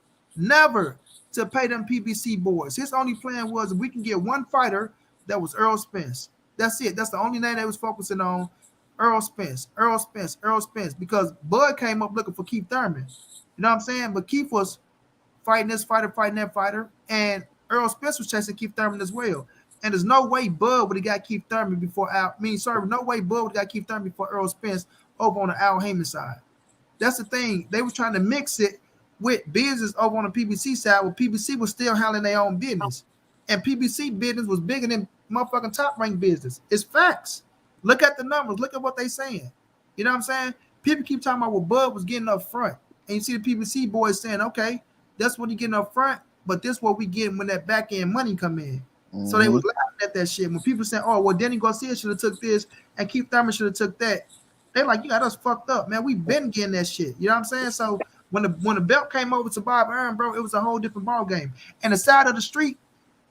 Speaker 1: to pay them PBC boys. His only plan was if we can get one fighter that was Errol Spence. That's it. That's the only name they was focusing on. Errol Spence. Because Bud came up looking for Keith Thurman. You know what I'm saying? But Keith was fighting this fighter, fighting that fighter, and Errol Spence was chasing Keith Thurman as well. And there's no way Bud would have got Keith Thurman before no way Bud would have got Keith Thurman before Errol Spence over on the Al Heyman side. That's the thing. They were trying to mix it with business over on the PBC side, where PBC was still handling their own business. And PBC business was bigger than motherfucking top rank business. It's facts. Look at the numbers. Look at what they saying. You know what I'm saying? People keep talking about what Bud was getting up front. And you see the PBC boys saying, okay, that's what he getting up front, but this what we getting when that back end money come in. Mm-hmm. So they was laughing at that shit. When people saying, oh, well, Danny Garcia should have took this and Keith Thurman should have took that. They're like, you got us fucked up, man. We been getting that shit. You know what I'm saying? So when the belt came over to Bob Arum, bro, it was a whole different ball game. And the side of the street,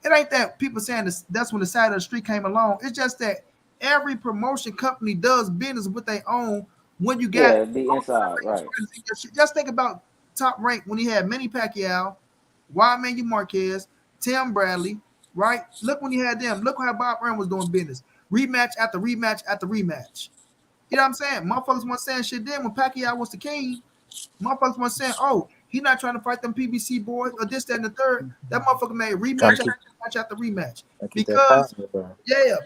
Speaker 1: it ain't that people saying that's when the side of the street came along. It's just that every promotion company does business with their own. When you got
Speaker 6: the inside, right?
Speaker 1: Just think about Top Rank when he had Manny Pacquiao, Wild Manu Marquez, Tim Bradley, right? Look when he had them. Look how Bob Arum was doing business. Rematch after rematch after rematch. You know what I'm saying? Motherfuckers weren't saying shit then when Pacquiao was the king. Motherfuckers weren't saying, oh, he not trying to fight them PBC boys or this, that, and the third. That motherfucker made rematch after rematch. Because,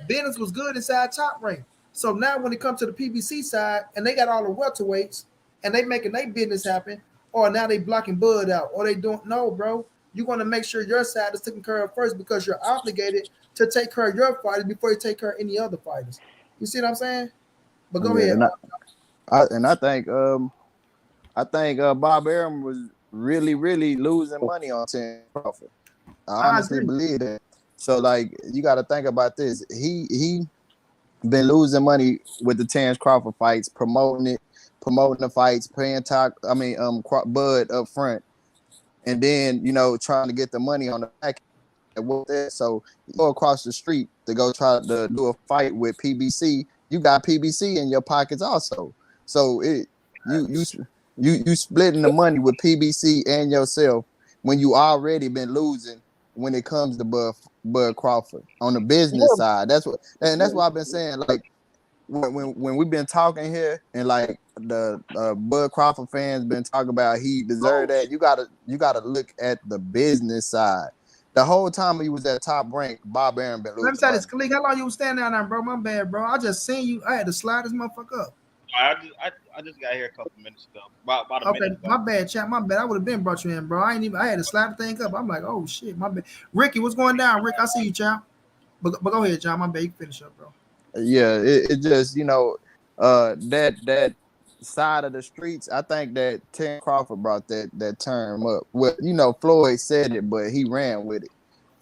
Speaker 1: business was good inside Top Rank. So now when it comes to the PBC side and they got all the welterweights and they making their business happen, or now they blocking Bud out, or they don't know, bro. you want to make sure your side is taken care of first because you're obligated to take care of your fighters before you take care of any other fighters. You see what I'm saying? But go
Speaker 3: Yeah,
Speaker 1: ahead.
Speaker 3: and I think Bob Arum was really losing money on Terence Crawford. I
Speaker 1: I
Speaker 3: honestly
Speaker 1: agree.
Speaker 3: believe that. So like you got to think about this. He been losing money with the Terence Crawford fights, promoting the fights, paying Bud up front, and then trying to get the money on the back with that. So you go across the street to go try to do a fight with PBC. You got PBC in your pockets also. So you splitting the money with PBC and yourself when you already been losing when it comes to Bud Crawford on the business side. That's what I've been saying. Like when we've been talking here and like the Bud Crawford fans been talking about he deserved that. You gotta look at the business side. The whole time he was at top rank, Bob Arum been
Speaker 1: Let me
Speaker 3: losing
Speaker 1: say this,
Speaker 3: money.
Speaker 1: Khalid. How long you was standing down there, bro? My bad, bro. I just seen you. I had to slide this motherfucker up.
Speaker 4: I just got here a couple minutes ago, about a
Speaker 1: Okay,
Speaker 4: minute ago.
Speaker 1: my bad, chat. My bad. I would have been brought you in, bro. I ain't even. I had to slide the thing up. I'm like, oh shit, my bad. Ricky, what's going down? Rick, I see you, champ. But go ahead, John. My bad. You can finish up, bro.
Speaker 3: Yeah, it just that side of the streets. I think that Terence Crawford brought that term up. Well, Floyd said it, but he ran with it.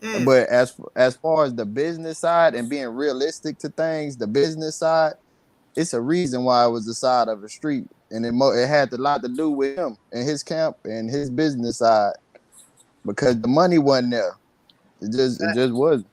Speaker 1: Yeah.
Speaker 3: But as far as the business side and being realistic to things, the business side, it's a reason why it was the side of the street, and it had a lot to do with him and his camp and his business side because the money wasn't there. It just wasn't.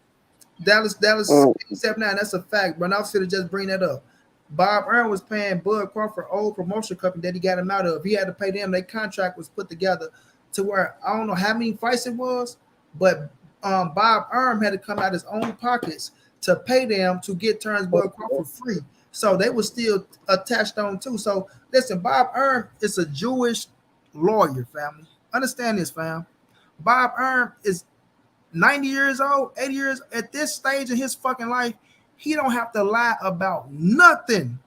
Speaker 1: Dallas
Speaker 7: Mm.
Speaker 1: 79. That's a fact, but I was going to just bring that up. Bob Earn was paying Bud Crawford old promotion company that he got him out of. He had to pay them. Their contract was put together to where I don't know how many fights it was, but Bob Earn had to come out his own pockets to pay them to get Terence Bud Crawford free. So they were still attached on too. So listen, Bob Earn is a Jewish lawyer, family. Understand this, fam. Bob Earn is 90 years old, 80 years at this stage in his fucking life, he don't have to lie about nothing.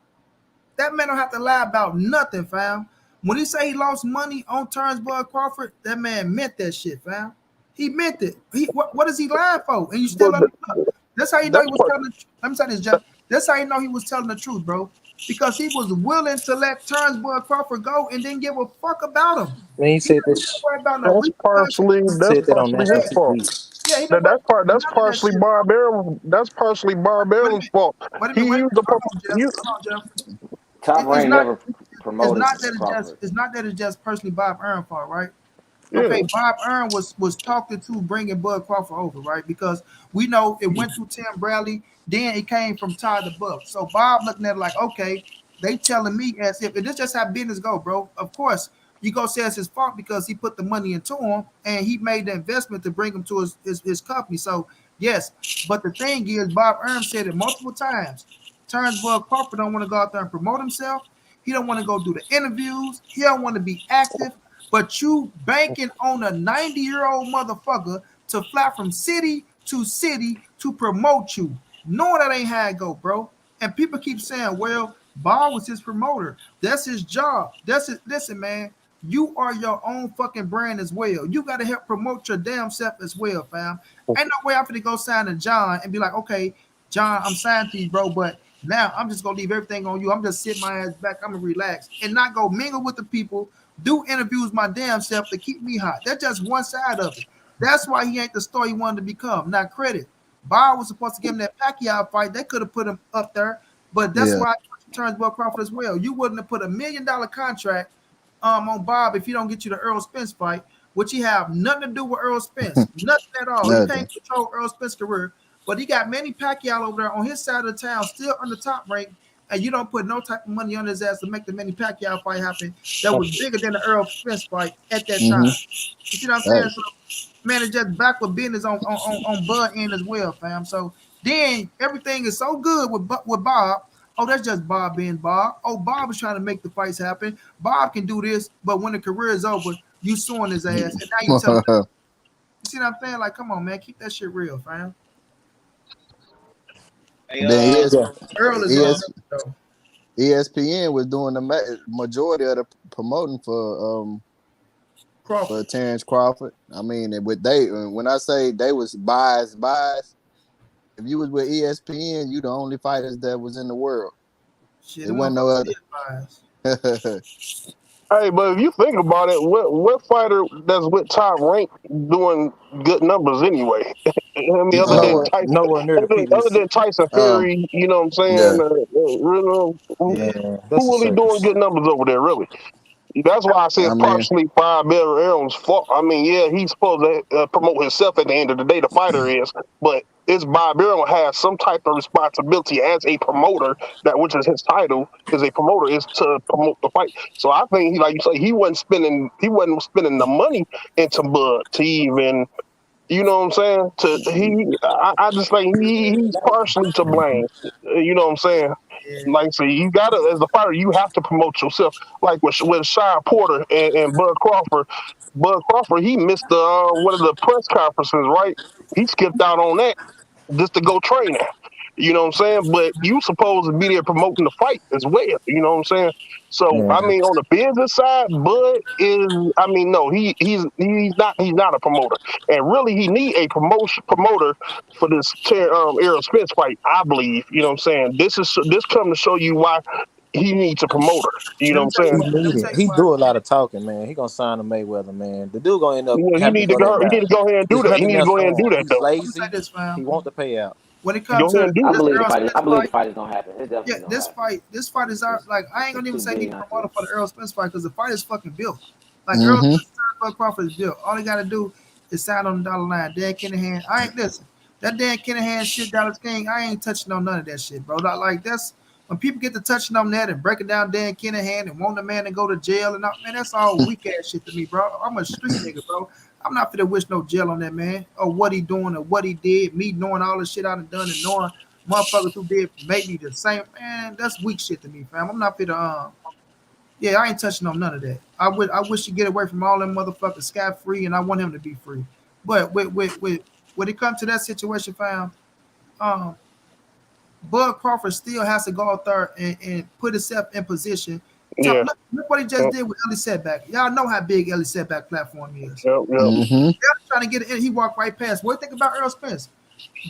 Speaker 1: That man don't have to lie about nothing, fam. When he say he lost money on Terence Bud Crawford, that man meant that shit, fam. He meant it. What is he lying for? And you still
Speaker 7: But
Speaker 1: let him look. That's how you know
Speaker 7: that's
Speaker 1: he was
Speaker 7: part.
Speaker 1: telling the truth. Let me say this, Jeff. That's how you know he was telling the truth, bro. Because he was willing to let Terence Bud Crawford go and didn't give a fuck about him.
Speaker 4: Man, he
Speaker 1: He
Speaker 4: said
Speaker 1: didn't
Speaker 4: this.
Speaker 1: worry about no
Speaker 7: That's
Speaker 1: repercussions.
Speaker 7: partially. That's
Speaker 4: Said that on
Speaker 7: partially
Speaker 4: national
Speaker 7: his fault.
Speaker 4: TV.
Speaker 1: Yeah, he didn't worry about
Speaker 7: That's
Speaker 1: none of that
Speaker 7: partially
Speaker 1: shit.
Speaker 7: Bob Arum. That's partially Bob
Speaker 1: Wait a
Speaker 7: Arum's
Speaker 1: minute.
Speaker 7: fault.
Speaker 1: Wait a
Speaker 7: He
Speaker 1: minute. Wait a
Speaker 7: used
Speaker 1: minute.
Speaker 7: the
Speaker 1: Hold on, Jeff.
Speaker 7: you.
Speaker 1: Hold on, Jeff.
Speaker 6: Top
Speaker 1: It's
Speaker 6: Rank
Speaker 1: not.
Speaker 6: never
Speaker 1: It's
Speaker 6: promoted
Speaker 1: not that it's just.
Speaker 6: Crawford.
Speaker 1: It's not that it's just personally Bob Aaron fault, right?
Speaker 7: Yeah.
Speaker 1: Okay, Bob Aaron was talking to bringing Bud Crawford over, right? Because we know it went through Tim Bradley, then it came from Todd the Buff. So Bob looking at it like, okay, they telling me as if and this just how business go, bro. Of course, you go say it's his fault because he put the money into him and he made the investment to bring him to his company. So yes, but the thing is, Bob Aaron said it multiple times. Terrence Bud Crawford don't want to go out there and promote himself. He don't want to go do the interviews. He don't want to be active. But you banking on a 90-year-old motherfucker to fly from city to promote you. Knowing that ain't how it go, bro. And people keep saying, well, Ball was his promoter. That's his job. That's it. Listen, man, you are your own fucking brand as well. You got to help promote your damn self as well, fam. Ain't no way I'm finna go sign to John and be like, okay, John, I'm signed to you, bro, but now I'm just gonna leave everything on you. I'm just sitting my ass back. I'm gonna relax and not go mingle with the people, do interviews my damn self to keep me hot. That's just one side of it. That's why he ain't the star he wanted to become. Not credit. Bob was supposed to give him that Pacquiao fight. They could have put him up there, but that's
Speaker 3: Yeah.
Speaker 1: why he turns Bud Crawford as well. You wouldn't have put $1 million contract on Bob if he don't get you the Errol Spence fight, which he have nothing to do with Errol Spence, nothing at all. He
Speaker 3: Nothing.
Speaker 1: can't control Errol Spence's career, but he got Manny Pacquiao over there on his side of the town, still on the top rank, and you don't put no type of money on his ass to make the Manny Pacquiao fight happen. That was bigger than the Errol Spence fight at that time.
Speaker 3: Mm-hmm.
Speaker 1: You see what I'm saying?
Speaker 3: Right.
Speaker 1: So, man, it's just backward business on Bud end as well, fam. So then everything is so good with Bob. Oh, that's just Bob being Bob. Oh, Bob is trying to make the fights happen. Bob can do this, but when the career is over, you suing his ass, and now you tell him. You see what I'm saying? Like, come on, man, keep that shit real, fam.
Speaker 4: Hey,
Speaker 3: then
Speaker 4: yeah.
Speaker 1: Earl is on though.
Speaker 3: ESPN was doing the majority of the promoting for
Speaker 1: Crawford.
Speaker 3: Terence Crawford. I mean, when I say they was biased, if you was with ESPN, you the only fighters that was in the world.
Speaker 1: Shit,
Speaker 3: It
Speaker 1: them
Speaker 3: wasn't no
Speaker 1: motherfuckers
Speaker 3: other.
Speaker 1: still biased.
Speaker 7: Hey, but if you think about it, what fighter that's with top rank doing good numbers anyway? I mean,
Speaker 4: Nowhere near the people.
Speaker 7: other than Tyson Fury, you know what I'm saying?
Speaker 3: Yeah.
Speaker 7: Who
Speaker 4: That's a
Speaker 7: really doing
Speaker 4: circus.
Speaker 7: good numbers over there, really? That's why I said
Speaker 3: I mean,
Speaker 7: partially Bob Errol's fault. I mean, yeah, he's supposed to promote himself at the end of the day, the fighter is, but it's Bob Errol has some type of responsibility as a promoter, that which is his title, is a promoter, is to promote the fight. So I think, like you say, he wasn't spending the money into Bud to even, you know what I'm saying? I just think he's partially to blame. You know what I'm saying?
Speaker 1: Yeah.
Speaker 7: Like I say, you gotta, as a fighter, you have to promote yourself. Like with Sean Porter and Bud Crawford. Bud Crawford, he missed one of the press conferences, right? He skipped out on that just to go training. You know what I'm saying? But you supposed to be there promoting the fight as well. You know what I'm saying? So
Speaker 4: Yeah.
Speaker 7: I mean, on the business side, Bud is. I mean, no, he's not a promoter, and really he need a promoter for this Errol Spence fight. I believe. You know what I'm saying? This come to show you why he needs a promoter. You know
Speaker 1: Let
Speaker 7: what
Speaker 1: me
Speaker 7: I'm
Speaker 1: tell you
Speaker 7: saying?
Speaker 1: why. Let me tell you
Speaker 4: He
Speaker 1: why.
Speaker 4: do a lot of talking, man. He gonna sign to Mayweather, man. The dude gonna end up
Speaker 7: You know,
Speaker 4: having to go that
Speaker 7: he need
Speaker 4: route.
Speaker 7: to go ahead and do
Speaker 4: There's
Speaker 7: that. He
Speaker 4: nothing
Speaker 7: need to
Speaker 4: else
Speaker 7: go ahead and do
Speaker 4: for him.
Speaker 7: that
Speaker 4: He's
Speaker 7: though.
Speaker 1: Let me say
Speaker 4: lazy.
Speaker 1: this, fam.
Speaker 4: He want the payout.
Speaker 1: When it
Speaker 7: Go
Speaker 1: comes
Speaker 7: ahead
Speaker 1: to
Speaker 7: and do
Speaker 6: I
Speaker 7: that.
Speaker 1: this
Speaker 6: believe the
Speaker 1: Errol
Speaker 6: fight.
Speaker 1: Spence
Speaker 6: I believe the
Speaker 1: fight,
Speaker 6: fight is gonna happen. It's definitely gonna happen.
Speaker 1: this fight is
Speaker 6: It's,
Speaker 1: like I ain't gonna
Speaker 6: it's
Speaker 1: even
Speaker 6: too
Speaker 1: say he
Speaker 6: big
Speaker 1: the
Speaker 6: not
Speaker 1: promoter
Speaker 6: to.
Speaker 1: for the Errol Spence fight because the fight is fucking built. Like Errol
Speaker 3: mm-hmm.
Speaker 1: Spence, Bud Crawford is built. All he gotta do is sign on the dollar line. Dan Kinahan, I ain't listen. That Dan Kinahan shit, Dallas King, I ain't touching on none of that shit, bro. Like that's when people get to touching on that and breaking down Dan Kinahan and want the man to go to jail and all, man, that's all weak ass shit to me, bro. I'm a street nigga, bro. I'm not finna wish no jail on that man or what he doing or what he did. Me knowing all the shit I done done and knowing motherfuckers who did maybe the same, man. That's weak shit to me, fam. I'm not finna yeah, I ain't touching on none of that. I wish he get away from all them motherfuckers scot free, and I want him to be free. But with when it comes to that situation, fam, um, Bud Crawford still has to go out there and put himself in position.
Speaker 7: Yeah.
Speaker 1: Look what he just did with Ellie Setback. Y'all know how big Ellie Setback platform is.
Speaker 7: Yep.
Speaker 3: Mm-hmm.
Speaker 1: They're trying to get it in. He walked right past. What do you think about Errol Spence?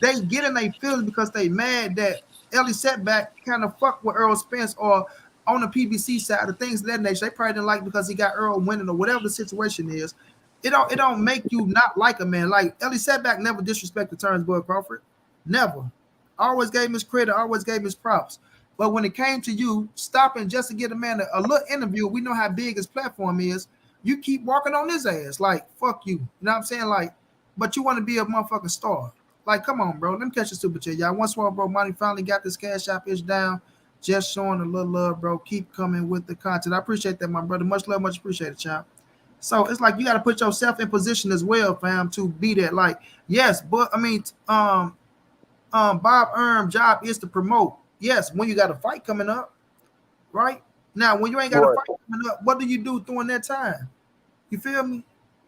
Speaker 1: They get in their feelings because they mad that Ellie Setback kind of fucked with Errol Spence or on the PBC side of things of that nature. They probably didn't like because he got Earl winning or whatever the situation is. It don't make you not like a man. Like Ellie Setback never disrespected Terence Bud Crawford. Never. Always gave him his credit, always gave him his props. But when it came to you stopping just to get a man a little interview, we know how big his platform is. You keep walking on his ass. Like, fuck you. You know what I'm saying? Like, but you want to be a motherfucking star. Like, come on, bro. Let me catch a super chat, y'all. Once more, bro, Monty finally got this cash app itch down. Just showing a little love, bro. Keep coming with the content. I appreciate that, my brother. Much love, much appreciated, champ. So it's like you got to put yourself in position as well, fam, to be that. Like, yes, but I mean, Bob Erm job is to promote. Yes, when you got a fight coming up, right? Now, when you ain't got a
Speaker 7: Right.
Speaker 1: fight coming up, what do you do during that time? You feel me?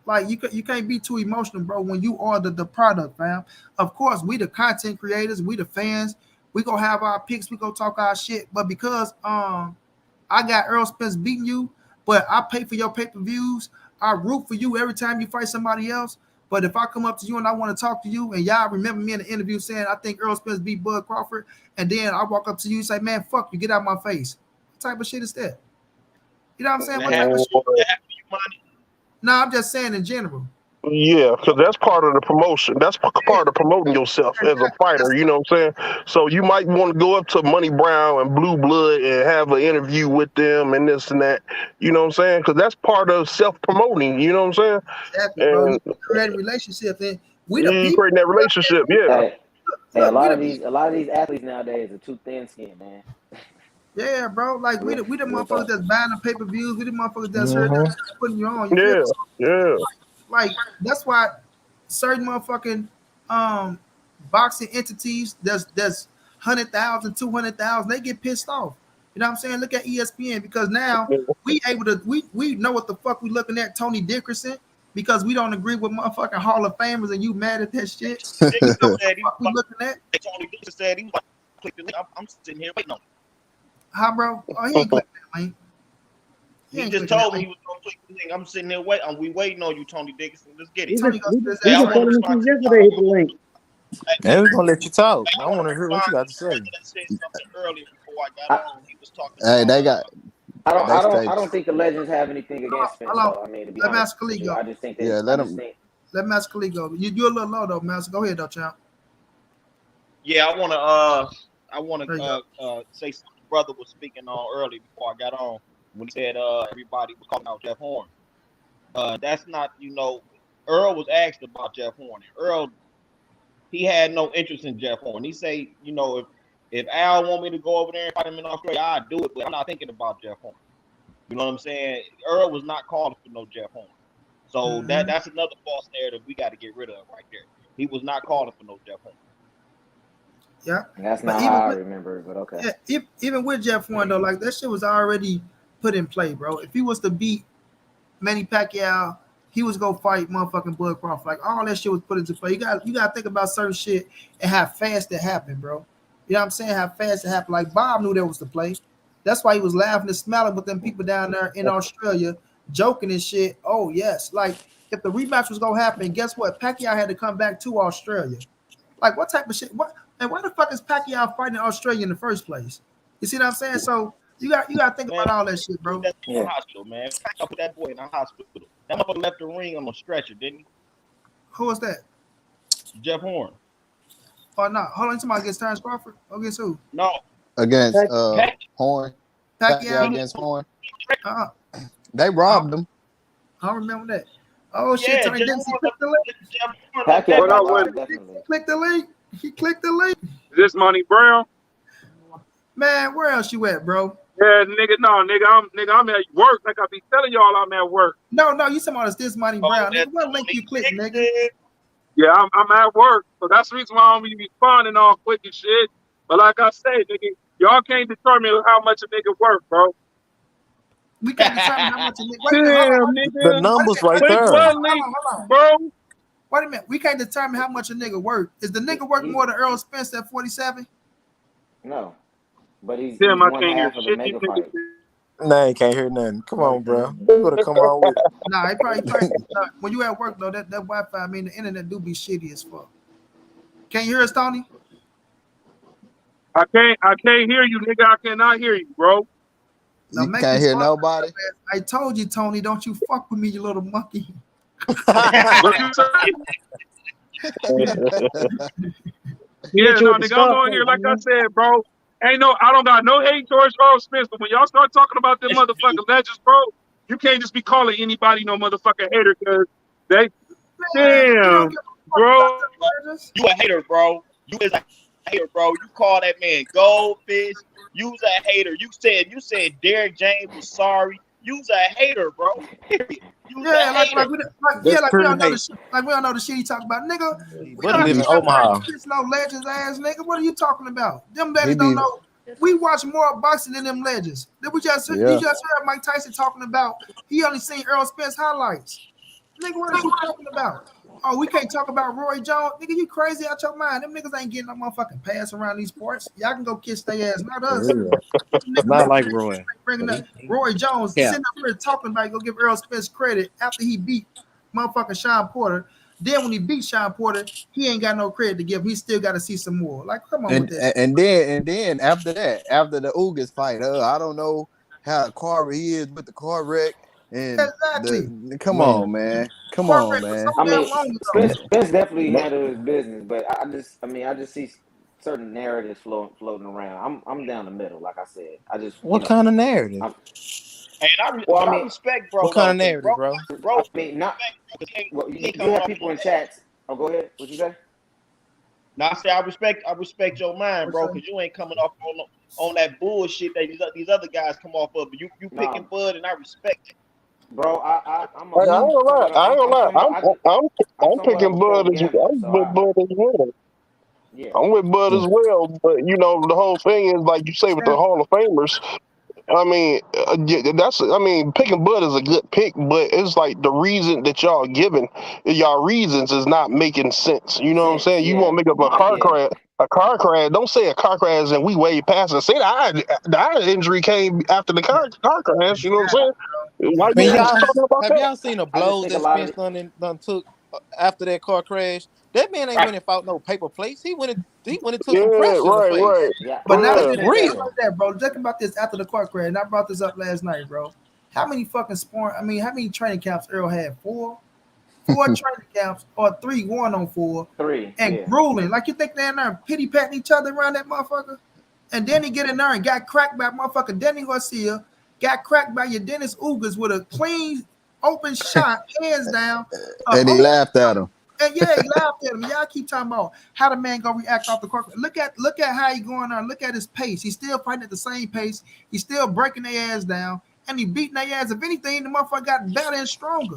Speaker 1: Like you can't be too emotional, bro, when you are the product, fam. Of course, we the content creators, we the fans, we gonna have our picks, we gonna talk our shit. But because I got Errol Spence beating you, but I pay for your pay-per-views, I root for you every time you fight somebody else. But if I come up to you and I want to talk to you, and y'all remember me in the interview saying I think Errol Spence beat Bud Crawford, and then I walk up to you and say, man, fuck you, get out of my face. What type of shit is that? You know what I'm saying? What type of shit? No, I'm just saying in general.
Speaker 7: Yeah, because that's part of the promotion. That's part of promoting yourself as a fighter. You know what I'm saying? So you might want to go up to Money Brown and Blue Blood and have an interview with them and this and that. You know what I'm saying? Because that's part of self-promoting. You know what I'm saying?
Speaker 1: Exactly, bro. You
Speaker 7: And
Speaker 1: create a relationship, and we the
Speaker 7: you
Speaker 1: people.
Speaker 7: creating that relationship. Yeah.
Speaker 6: Hey, a
Speaker 1: Look, we
Speaker 6: lot of
Speaker 1: the
Speaker 6: these athletes nowadays are too thin skinned, man.
Speaker 1: yeah, bro. Like we the
Speaker 6: Real
Speaker 1: motherfuckers
Speaker 6: talk.
Speaker 1: that's buying the pay-per-views. We the motherfuckers that's here
Speaker 4: Mm-hmm.
Speaker 1: putting you on. You feel me?
Speaker 7: Yeah. Yeah.
Speaker 1: Like that's why certain motherfucking boxing entities that's 100,000, 200,000, they get pissed off. You know what I'm saying? Look at ESPN because now we able to we know what the fuck we looking at Tony Dickerson because we don't agree with motherfucking Hall of Famers and you mad at that shit. We know what the fuck we looking at. How, bro? Oh, he ain't clicked that link.
Speaker 4: He just told me he was gonna click the link. I'm sitting there waiting. We waiting on you, Tony Dickinson. Let's get it.
Speaker 1: Tony goes to his
Speaker 5: We
Speaker 1: ass.
Speaker 5: just telling him since yesterday hit the link.
Speaker 4: Hey,
Speaker 8: we're gonna let you talk.
Speaker 4: I
Speaker 8: I want to hear what you got to say.
Speaker 4: That said something earlier before I got on. He was talking
Speaker 3: Hey,
Speaker 4: about,
Speaker 3: they got.
Speaker 6: I don't think the Legends have anything against Spence.
Speaker 1: Hold on.
Speaker 6: I mean, to be
Speaker 1: Let
Speaker 6: honest,
Speaker 1: Master Khalid go.
Speaker 6: I just think that.
Speaker 3: Yeah,
Speaker 1: Let Master Khalid go. You're a little low though, Master. Go ahead though, champ.
Speaker 4: yeah, I wanna say something the brother was speaking on earlier before I got on when he said everybody was calling out Jeff Horn. That's not, Earl was asked about Jeff Horn. Earl, he had no interest in Jeff Horn. He say, if Al want me to go over there and fight him in Australia, I'd do it, but I'm not thinking about Jeff Horn. You know what I'm saying? Earl was not calling for no Jeff Horn. So that's another false narrative we got to get rid of right there. He was not calling for no Jeff Horn.
Speaker 1: Yeah.
Speaker 6: That's not how I remember it, but okay.
Speaker 1: Yeah, even with Jeff Horn though, like that shit was already put in play, bro. If he was to beat Manny Pacquiao, he was gonna fight motherfucking Bud Crawford. Like all that shit was put into play. You gotta think about certain shit and how fast it happened, bro. You know what I'm saying? How fast it happened. Like Bob knew that was the play. That's why he was laughing and smiling with them people down there in Australia, joking and shit. Oh yes, like if the rematch was gonna happen, guess what? Pacquiao had to come back to Australia. Like what type of shit? What and why the fuck is Pacquiao fighting Australia in the first place? You see what I'm saying? So you got to think about all that shit, bro.
Speaker 4: That's in the hospital, man. I put that boy in the hospital. That motherfucker left the ring on a stretcher, didn't he?
Speaker 1: Who was that?
Speaker 4: Jeff Horn.
Speaker 1: Oh no, hold on. Somebody against Terence Crawford? Against who?
Speaker 4: No.
Speaker 3: Against Horn.
Speaker 1: Pacquiao
Speaker 3: Against Horn. They robbed him.
Speaker 1: I don't remember that. Oh shit! Tony Dempsey clicked the link.
Speaker 6: Pacquiao,
Speaker 1: Click the link. He clicked the link.
Speaker 9: Is this montray-brown?
Speaker 1: Man, where else you at, bro?
Speaker 9: Yeah, I'm at work. Like I be telling y'all, I'm at work.
Speaker 1: No, you talking about this montray-brown. Nigga, what link you click, nigga?
Speaker 9: Yeah, I'm at work, so that's the reason why I don't be responding all quick and shit. But like I say, nigga, y'all can't determine how much a nigga work, bro.
Speaker 1: We can't determine how much a nigga.
Speaker 9: Damn, nigga.
Speaker 8: The numbers right
Speaker 9: Click
Speaker 8: there.
Speaker 9: one link, bro.
Speaker 1: Wait a minute. We can't determine how much a nigga worth. Is the nigga worth more than Errol Spence at 47?
Speaker 6: No. But he's
Speaker 9: Damn, I
Speaker 6: one
Speaker 9: can't hear
Speaker 6: half of the
Speaker 9: shit.
Speaker 6: mega fight.
Speaker 8: Nah, you can't hear nothing. Come on, bro. You gotta come on with it.
Speaker 1: Nah, he probably when you at work though, that Wi-Fi, I mean the internet do be shitty as fuck. Can you hear us, Tony?
Speaker 9: I can't hear you, nigga. I cannot hear you, bro.
Speaker 1: Now,
Speaker 3: You can't hear nobody.
Speaker 1: I told you, Tony, don't you fuck with me, you little monkey.
Speaker 9: What you say? Yeah, no, nigga, I'm on here like I said, bro. I don't got no hate towards Errol Spence, but when y'all start talking about them motherfucking legends, bro, you can't just be calling anybody no motherfucking hater because they, damn, bro.
Speaker 4: You a hater, bro. You is a hater, bro. You call that man goldfish. You's a hater. You said Derrick James was sorry. You's a hater, bro.
Speaker 1: Yeah, like we don't know the shit. Like we don't know the shit he talking about, nigga.
Speaker 8: We live in Omaha.
Speaker 1: No legends ass nigga. What are you talking about? Them legends don't know. We watch more boxing than them legends. Then you just heard Mike Tyson talking about he only seen Errol Spence highlights. Nigga, what are you talking about? Oh, we can't talk about Roy Jones. Nigga, you crazy out your mind. Them niggas ain't getting no motherfucking pass around these parts. Y'all can go kiss their ass, not us.
Speaker 8: Not like Roy.
Speaker 1: Bringing up Roy Jones sitting up here talking about go give Errol Spence credit after he beat motherfucking Sean Porter. Then when he beat Sean Porter, he ain't got no credit to give. He still got to see some more. Like, come on with that.
Speaker 3: And then after that, after the Ugas fight, I don't know how Carver he is with the car wreck. And come on, man. Come on, man.
Speaker 6: I mean, Spence definitely handled his business, but I just see certain narratives floating around. I'm down the middle, like I said.
Speaker 8: What kind of narrative?
Speaker 4: I respect, bro.
Speaker 8: What kind of narrative, bro?
Speaker 6: I mean, you have people in chats. Oh, go ahead. What you say?
Speaker 4: Now I say I respect your mind, bro, because you ain't coming off on that bullshit that these other guys come off of. But you picking Bud, and I respect it.
Speaker 6: Bro,
Speaker 7: I ain't gonna lie. I'm picking Bud as well.
Speaker 6: Yeah.
Speaker 7: I'm with Bud as well, but the whole thing is like you say with the Hall of Famers. I mean, picking Bud is a good pick, but it's like the reason that y'all giving y'all reasons is not making sense. You know what I'm saying? You want to make up a car crash. A car crash. Don't say a car crash and we way past it. Say the eye injury came after the car crash. You know what I'm saying? Why
Speaker 4: Man,
Speaker 7: you ain't
Speaker 4: y'all
Speaker 7: talking about
Speaker 4: have
Speaker 7: that?
Speaker 4: y'all seen the
Speaker 6: I just
Speaker 4: blows
Speaker 6: think a
Speaker 4: that
Speaker 6: lot of
Speaker 4: Spence
Speaker 6: it,
Speaker 4: done took after that car crash? That man ain't
Speaker 6: right.
Speaker 4: went and fought no paper plates. He went and took
Speaker 7: Yeah,
Speaker 4: some pressure in the face.
Speaker 7: right.
Speaker 6: Yeah,
Speaker 1: But now
Speaker 6: I
Speaker 1: that
Speaker 7: Yeah.
Speaker 6: just
Speaker 1: you
Speaker 6: think
Speaker 1: think
Speaker 6: that
Speaker 1: about
Speaker 4: Real.
Speaker 1: that, bro, think about this after the car crash, and I brought this up last night, bro. How many fucking how many training camps Errol had? Four training camps or three going on four,
Speaker 6: 3.
Speaker 1: and
Speaker 6: Yeah,
Speaker 1: grueling. Like you think they're in there pity patting each other around that motherfucker? And then he get in there and got cracked by motherfucker Denny Garcia, got cracked by your Dennis Ugas with a clean open shot, hands down.
Speaker 3: And he
Speaker 1: Open,
Speaker 3: laughed at him.
Speaker 1: and yeah, he laughed at him. Y'all keep talking about how the man gonna react off the court. Look at how he going on. Look at his pace. He's still fighting at the same pace. He's still breaking their ass down, and he beating their ass. If anything, the motherfucker got better and stronger.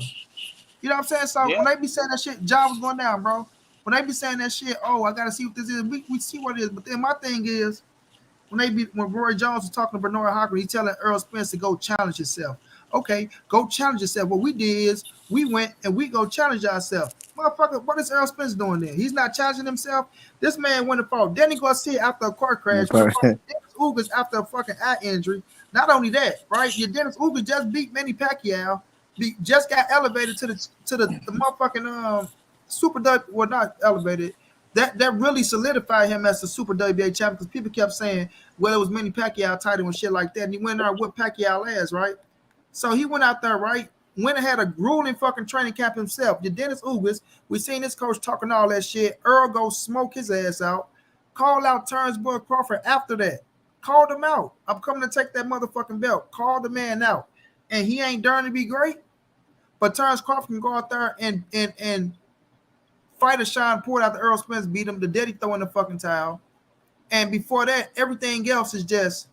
Speaker 1: You know what I'm saying? So
Speaker 9: Yeah.
Speaker 1: when they be saying that shit, job was going down, bro. When they be saying that shit, oh, I gotta see what this is. We see what it is. But then my thing is, when Roy Jones was talking to Bernard Hopper, he telling Earl Spence to go challenge yourself. Okay, go challenge yourself. What we did is we went and we go challenge ourselves. Motherfucker, what is Earl Spence doing there? He's not challenging himself. This man went and fought Danny Garcia after a car crash. Went and fought Dennis Ugas after a fucking eye injury. Not only that, right? Your Dennis Ugas just beat Manny Pacquiao. Just got elevated to the motherfucking super well, not elevated. That really solidified him as the Super WBA champion because people kept saying, well, it was Manny Pacquiao title and shit like that. And he went there with Pacquiao ass, right? So he went out there, right? Went and had a grueling fucking training camp himself. The Dennis Ugas, we seen this coach talking all that shit. Earl go smoke his ass out. Call out Terence Boy Crawford after that. Called him out. I'm coming to take that motherfucking belt. Called the man out. And he ain't darn to be great. But Terence Crawford can go out there and fight a shine, pour it out the Earl Spence, beat him. The daddy throwing the fucking towel. And before that, everything else is just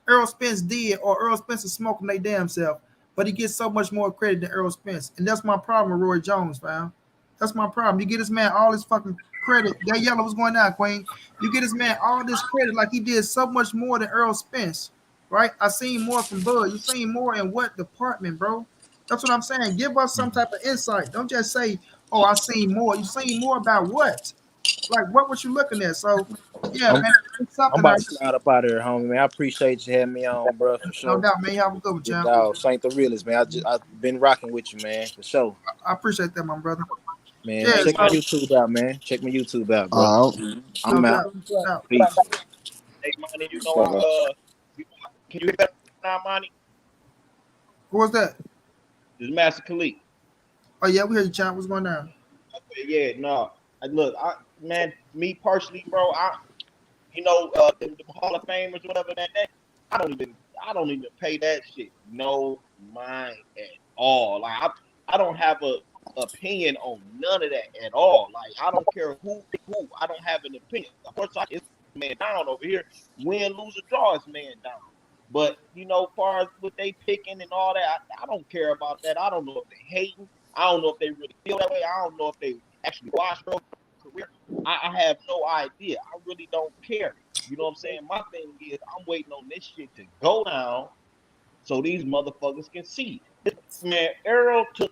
Speaker 1: Earl Spence did or Earl Spence is smoking their damn self. But he gets so much more credit than Earl Spence. And that's my problem with Roy Jones, fam. That's my problem. You get this man all his fucking credit. That yellow was going down, Queen. You get this man all this credit like he did so much more than Earl Spence, right? I seen more from Bud. You seen more in what department, bro? That's what I'm saying. Give us some type of insight. Don't just say, oh, I seen more. You seen more about what? Like, what was you looking at? So, yeah,
Speaker 4: I'm,
Speaker 1: man, it's
Speaker 4: I'm
Speaker 1: something
Speaker 4: about
Speaker 1: there.
Speaker 4: to slide up out of here, homie, man. I appreciate you having me on, bro, for
Speaker 1: No
Speaker 4: sure.
Speaker 1: doubt, man. You have a good one,
Speaker 4: Good
Speaker 1: champ.
Speaker 4: dog. Saint the realest, man. I've been rocking with you, man, for sure.
Speaker 1: I appreciate that, my brother.
Speaker 4: Man,
Speaker 1: Yeah,
Speaker 4: check my
Speaker 1: so,
Speaker 4: YouTube out, man. Check my YouTube out, bro.
Speaker 3: Uh,
Speaker 1: no
Speaker 4: I'm out.
Speaker 1: doubt. No doubt.
Speaker 4: Peace.
Speaker 9: Hey, money, you know,
Speaker 6: respect that.
Speaker 9: can you hear that now, money?
Speaker 1: Who was that?
Speaker 9: This is Master Khalid.
Speaker 1: Oh, yeah, we heard you, champ. What's going on?
Speaker 9: Yeah, no. Look, man, me personally, bro, the Hall of Famers, whatever that, I don't even pay that shit no mind at all. Like I don't have a opinion on none of that at all. Like I don't care who. I don't have an opinion. Of course, it's man down over here. Win, lose, or draw, it's man down. But as far as what they picking and all that, I don't care about that. I don't know if they hating. I don't know if they really feel that way. I don't know if they actually watch bro career. I have no idea. I really don't care. You know what I'm saying? My thing is I'm waiting on this shit to go down so these motherfuckers can see. Man, Errol took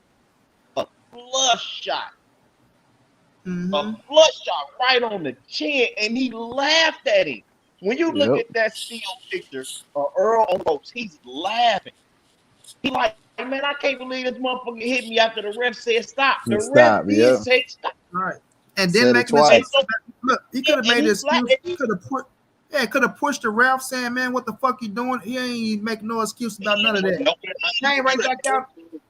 Speaker 9: a flush shot. A flush shot right on the chin, and he laughed at him. When you look
Speaker 3: yep.
Speaker 9: at that still picture of Earl on ropes, he's laughing. He like, man, I can't believe this motherfucker hit me after the ref said stop. The ref
Speaker 3: Stop.
Speaker 9: did
Speaker 3: Yep.
Speaker 9: say stop.
Speaker 1: Right. And then
Speaker 3: Said it
Speaker 1: making this
Speaker 3: twice.
Speaker 1: look, he could have
Speaker 9: And
Speaker 1: made an
Speaker 9: he
Speaker 1: excuse. He could have pushed the ref saying, man, what the fuck you doing? He ain't making no excuse about none of that. Came right back out,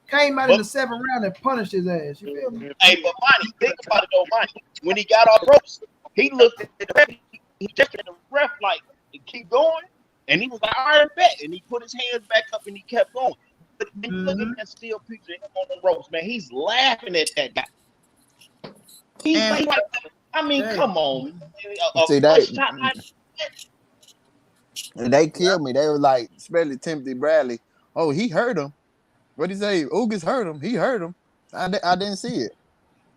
Speaker 1: came out in the 7th round and punished his ass. You feel me?
Speaker 9: Hey, but Monty, think about it though, Monty. When he got off ropes, he looked at the ref. He checked at the ref like, keep going. And he was like, all right, bet. And he put his hands back up and he kept going. But then look at that still picture of him on the ropes, man. He's laughing at that guy. He's like, I mean, come on.
Speaker 3: See, they killed me. They were like, especially Timothy Bradley. Oh, he hurt him. What did he say? Ugas hurt him. He hurt him. I didn't see it.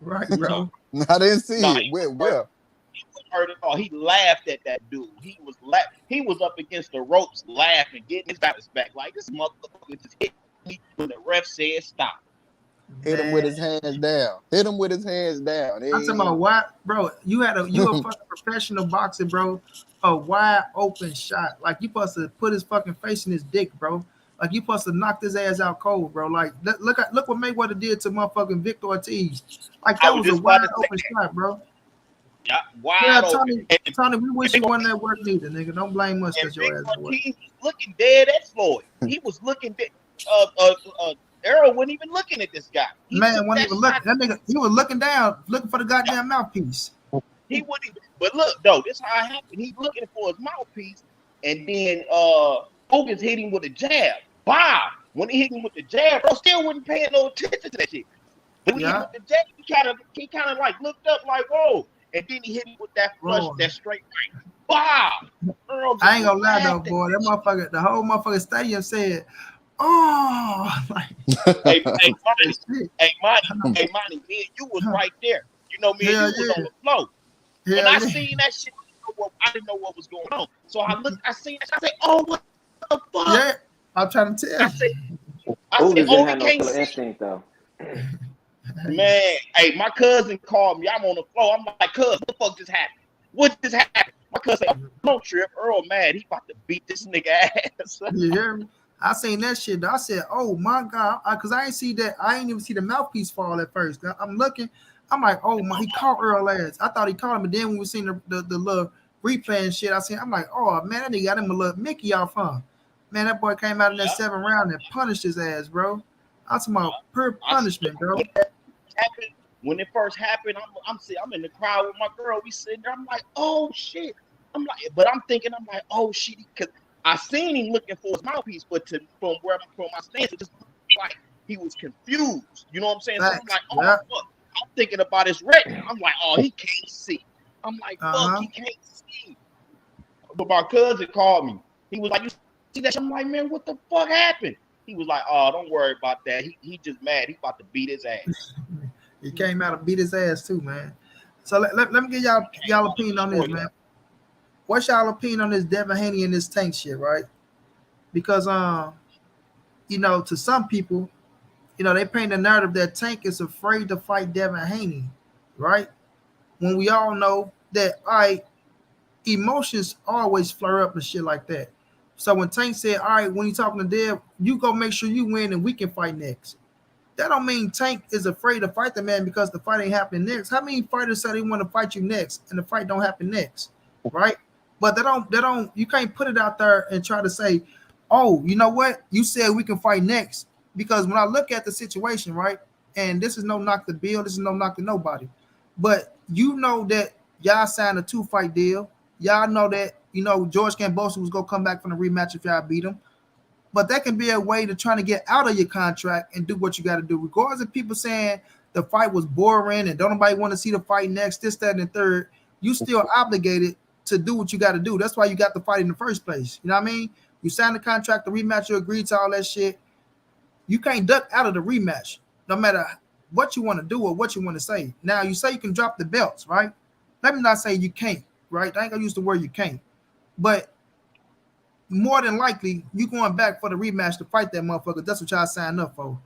Speaker 1: Right, bro.
Speaker 3: I didn't see it. Well.
Speaker 9: He was hurt at all. He laughed at that dude. He was up against the ropes laughing, getting his balance back. Like, this motherfucker just hit me when the ref said stop.
Speaker 3: Hit him with his hands down. Hit him with his hands down.
Speaker 1: I'm talking about what, bro? You a fucking professional boxer, bro. A wide open shot. Like you supposed to put his fucking face in his dick, bro. Like you supposed to knock his ass out cold, bro. Like look what Mayweather did to motherfucking Victor Ortiz. Like
Speaker 10: I
Speaker 1: that
Speaker 10: was
Speaker 1: was a
Speaker 10: just about
Speaker 1: wide
Speaker 10: to say
Speaker 1: open
Speaker 10: that.
Speaker 1: shot, bro.
Speaker 10: Yeah,
Speaker 1: Yeah,
Speaker 10: wide open.
Speaker 1: Tony, we wish
Speaker 10: And
Speaker 1: you wasn't at work neither, nigga. Don't blame us
Speaker 10: and
Speaker 1: because
Speaker 10: Big
Speaker 1: your ass at work.
Speaker 10: Ortiz was looking dead at Floyd. He was looking dead. Errol wasn't even looking at this guy. He
Speaker 1: Man,
Speaker 10: took
Speaker 1: when he
Speaker 10: that
Speaker 1: was
Speaker 10: shot.
Speaker 1: looking, that nigga, he was looking down, looking for the goddamn mouthpiece.
Speaker 10: He wouldn't even. But look, though, this how it happened. He's looking for his mouthpiece, and then Hogan's hit him with a jab. Bob. When he hit him with the jab, bro, still wasn't paying no attention to that shit. But when he hit him with the jab, he kind of like looked up like, whoa. And then he hit him with that flush, that straight right. Bob.
Speaker 1: I ain't gonna lie though, boy. That motherfucker, the whole motherfucking stadium said, "Oh,
Speaker 10: hey, Monty, me and you was right there. You know, me and you was on the floor. When I seen that shit, I didn't know what was going on. So I seen that. I said, "Oh, what the fuck?"
Speaker 1: Yeah, I'm trying to tell.
Speaker 10: I said,
Speaker 6: didn't have no killer instinct though.
Speaker 10: Man, hey, my cousin called me. I'm on the floor. I'm like, "Cuz, what the fuck just happened? What just happened?" My cousin said, "Don't trip, Earl mad. He about to beat this nigga ass."
Speaker 1: You hear me? I seen that shit. I said, "Oh my god," because I ain't see that. I ain't even see the mouthpiece fall at first. I'm looking. I'm like, "Oh my!" He caught Earl ass. I thought he caught him, but then when we seen the little replay and shit, I'm like, "Oh man, that nigga got him a little Mickey off, huh?" Man, that boy came out in that 7th round and punished his ass, bro. I'm talking about pure punishment, bro.
Speaker 10: When it first happened, I'm in the crowd with my girl. We sitting there. I'm like, "Oh shit!" I'm like, but I'm thinking, I'm like, "Oh shit," because I seen him looking for his mouthpiece, but from my stance, it just like he was confused. You know what I'm saying? So I'm like, "Oh fuck!" I'm thinking about his retina. I'm like, "Oh, he can't see." I'm like, "Fuck, he can't see." But my cousin called me. He was like, "You see that?" I'm like, "Man, what the fuck happened?" He was like, "Oh, don't worry about that. He just mad. He about to beat his ass."
Speaker 1: He came out and beat his ass too, man. So let me get y'all opinion on this, man. What's y'all opinion on this Devin Haney and this Tank shit, right? Because you know, to some people, you know, they paint the narrative that Tank is afraid to fight Devin Haney, right? When we all know that emotions always flare up and shit like that. So when Tank said, "All right, when you talking to Dev, you go make sure you win and we can fight next." That don't mean Tank is afraid to fight the man because the fight ain't happening next. How many fighters say they want to fight you next and the fight don't happen next, right? But they don't. You can't put it out there and try to say, "Oh, you know what? You said we can fight next." Because when I look at the situation, right, and this is no knock to Bill, this is no knock to nobody, but you know that y'all signed a 2-fight deal. Y'all know that George Kambosos was gonna come back from the rematch if y'all beat him. But that can be a way to try to get out of your contract and do what you got to do. Regardless of people saying the fight was boring and don't nobody want to see the fight next, this, that, and the third, you still obligated to do what you got to do. That's why you got the fight in the first place. You know what I mean? You signed the contract, the rematch, you agreed to all that shit. You can't duck out of the rematch, no matter what you want to do or what you want to say. Now, you say you can drop the belts, right? Let me not say you can't, right? I ain't going to use the word you can't. But more than likely, you going back for the rematch to fight that motherfucker. That's what y'all signed up for.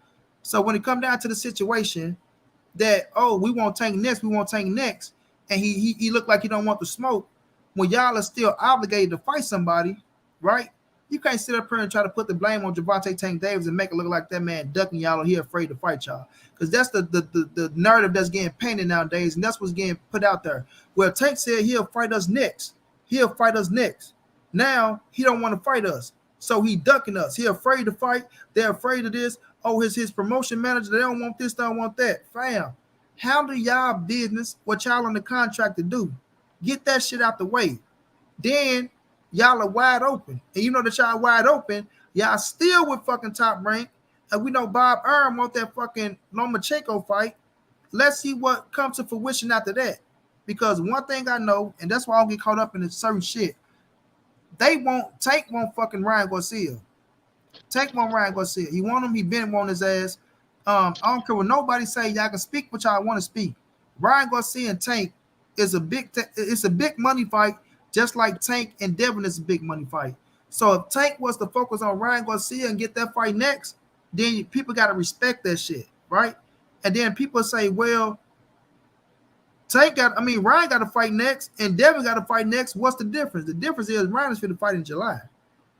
Speaker 1: So when it come down to the situation that, "Oh, we won't Tank next, and he looked like he don't want the smoke, when y'all are still obligated to fight somebody, right? You can't sit up here and try to put the blame on Gervonta Tank Davis and make it look like that man ducking y'all or he afraid to fight y'all. Because that's the narrative that's getting painted nowadays, and that's what's getting put out there. Well, Tank said he'll fight us next. Now he don't want to fight us, so he ducking us. He afraid to fight. They're afraid of this. Oh, his promotion manager, they don't want this, they don't want that. Fam, handle y'all business, what y'all on the contract to do. Get that shit out the way. Then y'all are wide open, and you know that y'all wide open. Y'all still with fucking Top Rank, and we know Bob Arum want that fucking Lomachenko fight. Let's see what comes to fruition after that. Because one thing I know, and that's why I don't get caught up in certain shit. Tank won't fucking Ryan Garcia. Tank won't Ryan Garcia. He want him. He been wanting his ass. I don't care what nobody say. Y'all can speak what y'all want to speak. Ryan Garcia and Tank is it's a big money fight, just like Tank and Devin is a big money fight. So if Tank was to focus on Ryan Garcia and get that fight next, then people got to respect that shit, right? And then people say, well, Ryan got to fight next, and Devin got to fight next. What's the difference? The difference is Ryan is fit to fight in July.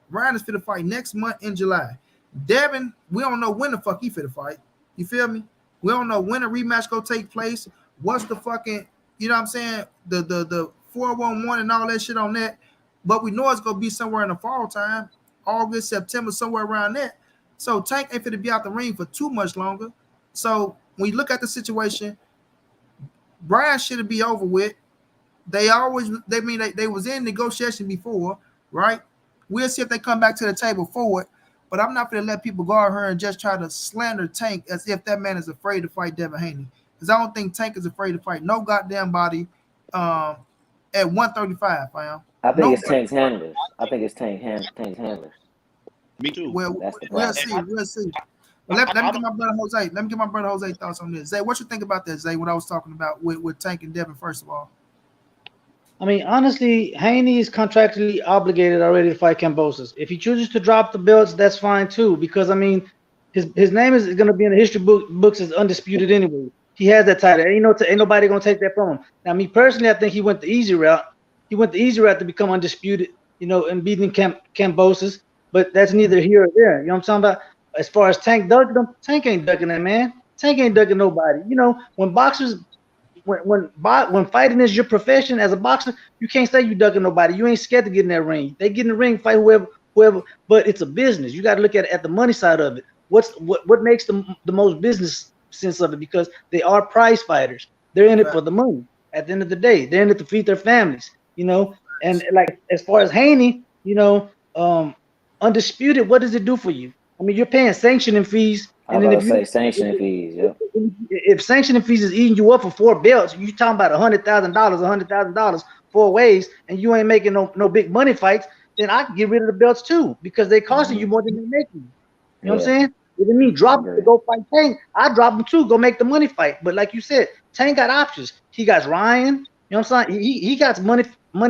Speaker 1: Ryan is fit to fight next month in July. Devin, we don't know when the fuck he finna fight. You feel me? We don't know when a rematch gonna take place. What's the fucking, you know what I'm saying? The 411 and all that shit on that. But we know it's gonna be somewhere in the fall time, August, September, somewhere around that. So Tank ain't finna be out the ring for too much longer. So when you look at the situation, Brian should be over with. They was in negotiation before, right? We'll see if they come back to the table forward. But I'm not gonna let people go out here and just try to slander Tank as if that man is afraid to fight Devin Haney. Because I don't think Tank is afraid to fight no goddamn body at 135, fam.
Speaker 6: I think
Speaker 1: No.
Speaker 6: it's Tank's handlers. I think it's Tank's handlers.
Speaker 10: Me too.
Speaker 1: Well,
Speaker 6: That's the
Speaker 1: we'll
Speaker 6: problem.
Speaker 1: see. We'll see. But let me get my brother Jose. Let me get my brother Jose thoughts on this. Zay, what you think about that, Zay? What I was talking about with Tank and Devin, first of all.
Speaker 5: I mean, honestly, Haney is contractually obligated already to fight Kambosos. If he chooses to drop the belts, that's fine too. Because I mean, his name is going to be in the history books as undisputed anyway. He has that title. Ain't nobody going to take that from him. Now, me personally, I think he went the easy route. He went the easy route to become undisputed, and beating Kambosos. But that's neither here or there. You know what I'm talking about? As far as Tank ducking him, Tank ain't ducking that man. Tank ain't ducking nobody. When boxers. When fighting is your profession as a boxer, you can't say you ducking nobody. You ain't scared to get in that ring. They get in the ring, fight whoever. But it's a business. You got to look at the money side of it. What makes the most business sense of it? Because they are prize fighters. They're in it for the money. At the end of the day, they're in it to feed their families. And like as far as Haney, undisputed. What does it do for you? I mean, you're paying sanctioning fees.
Speaker 6: I was about to say sanctioning fees. Yep.
Speaker 5: If sanctioning fees is eating you up for 4 belts, you talking about $100,000 4 ways, and you ain't making no big money fights, then I can get rid of the belts too because they costing you more than they making you. You know what I'm saying? If it means drop to go fight Tank, I drop him too, go make the money fight. But like you said, Tank got options. He got Ryan. You know what I'm saying? He got money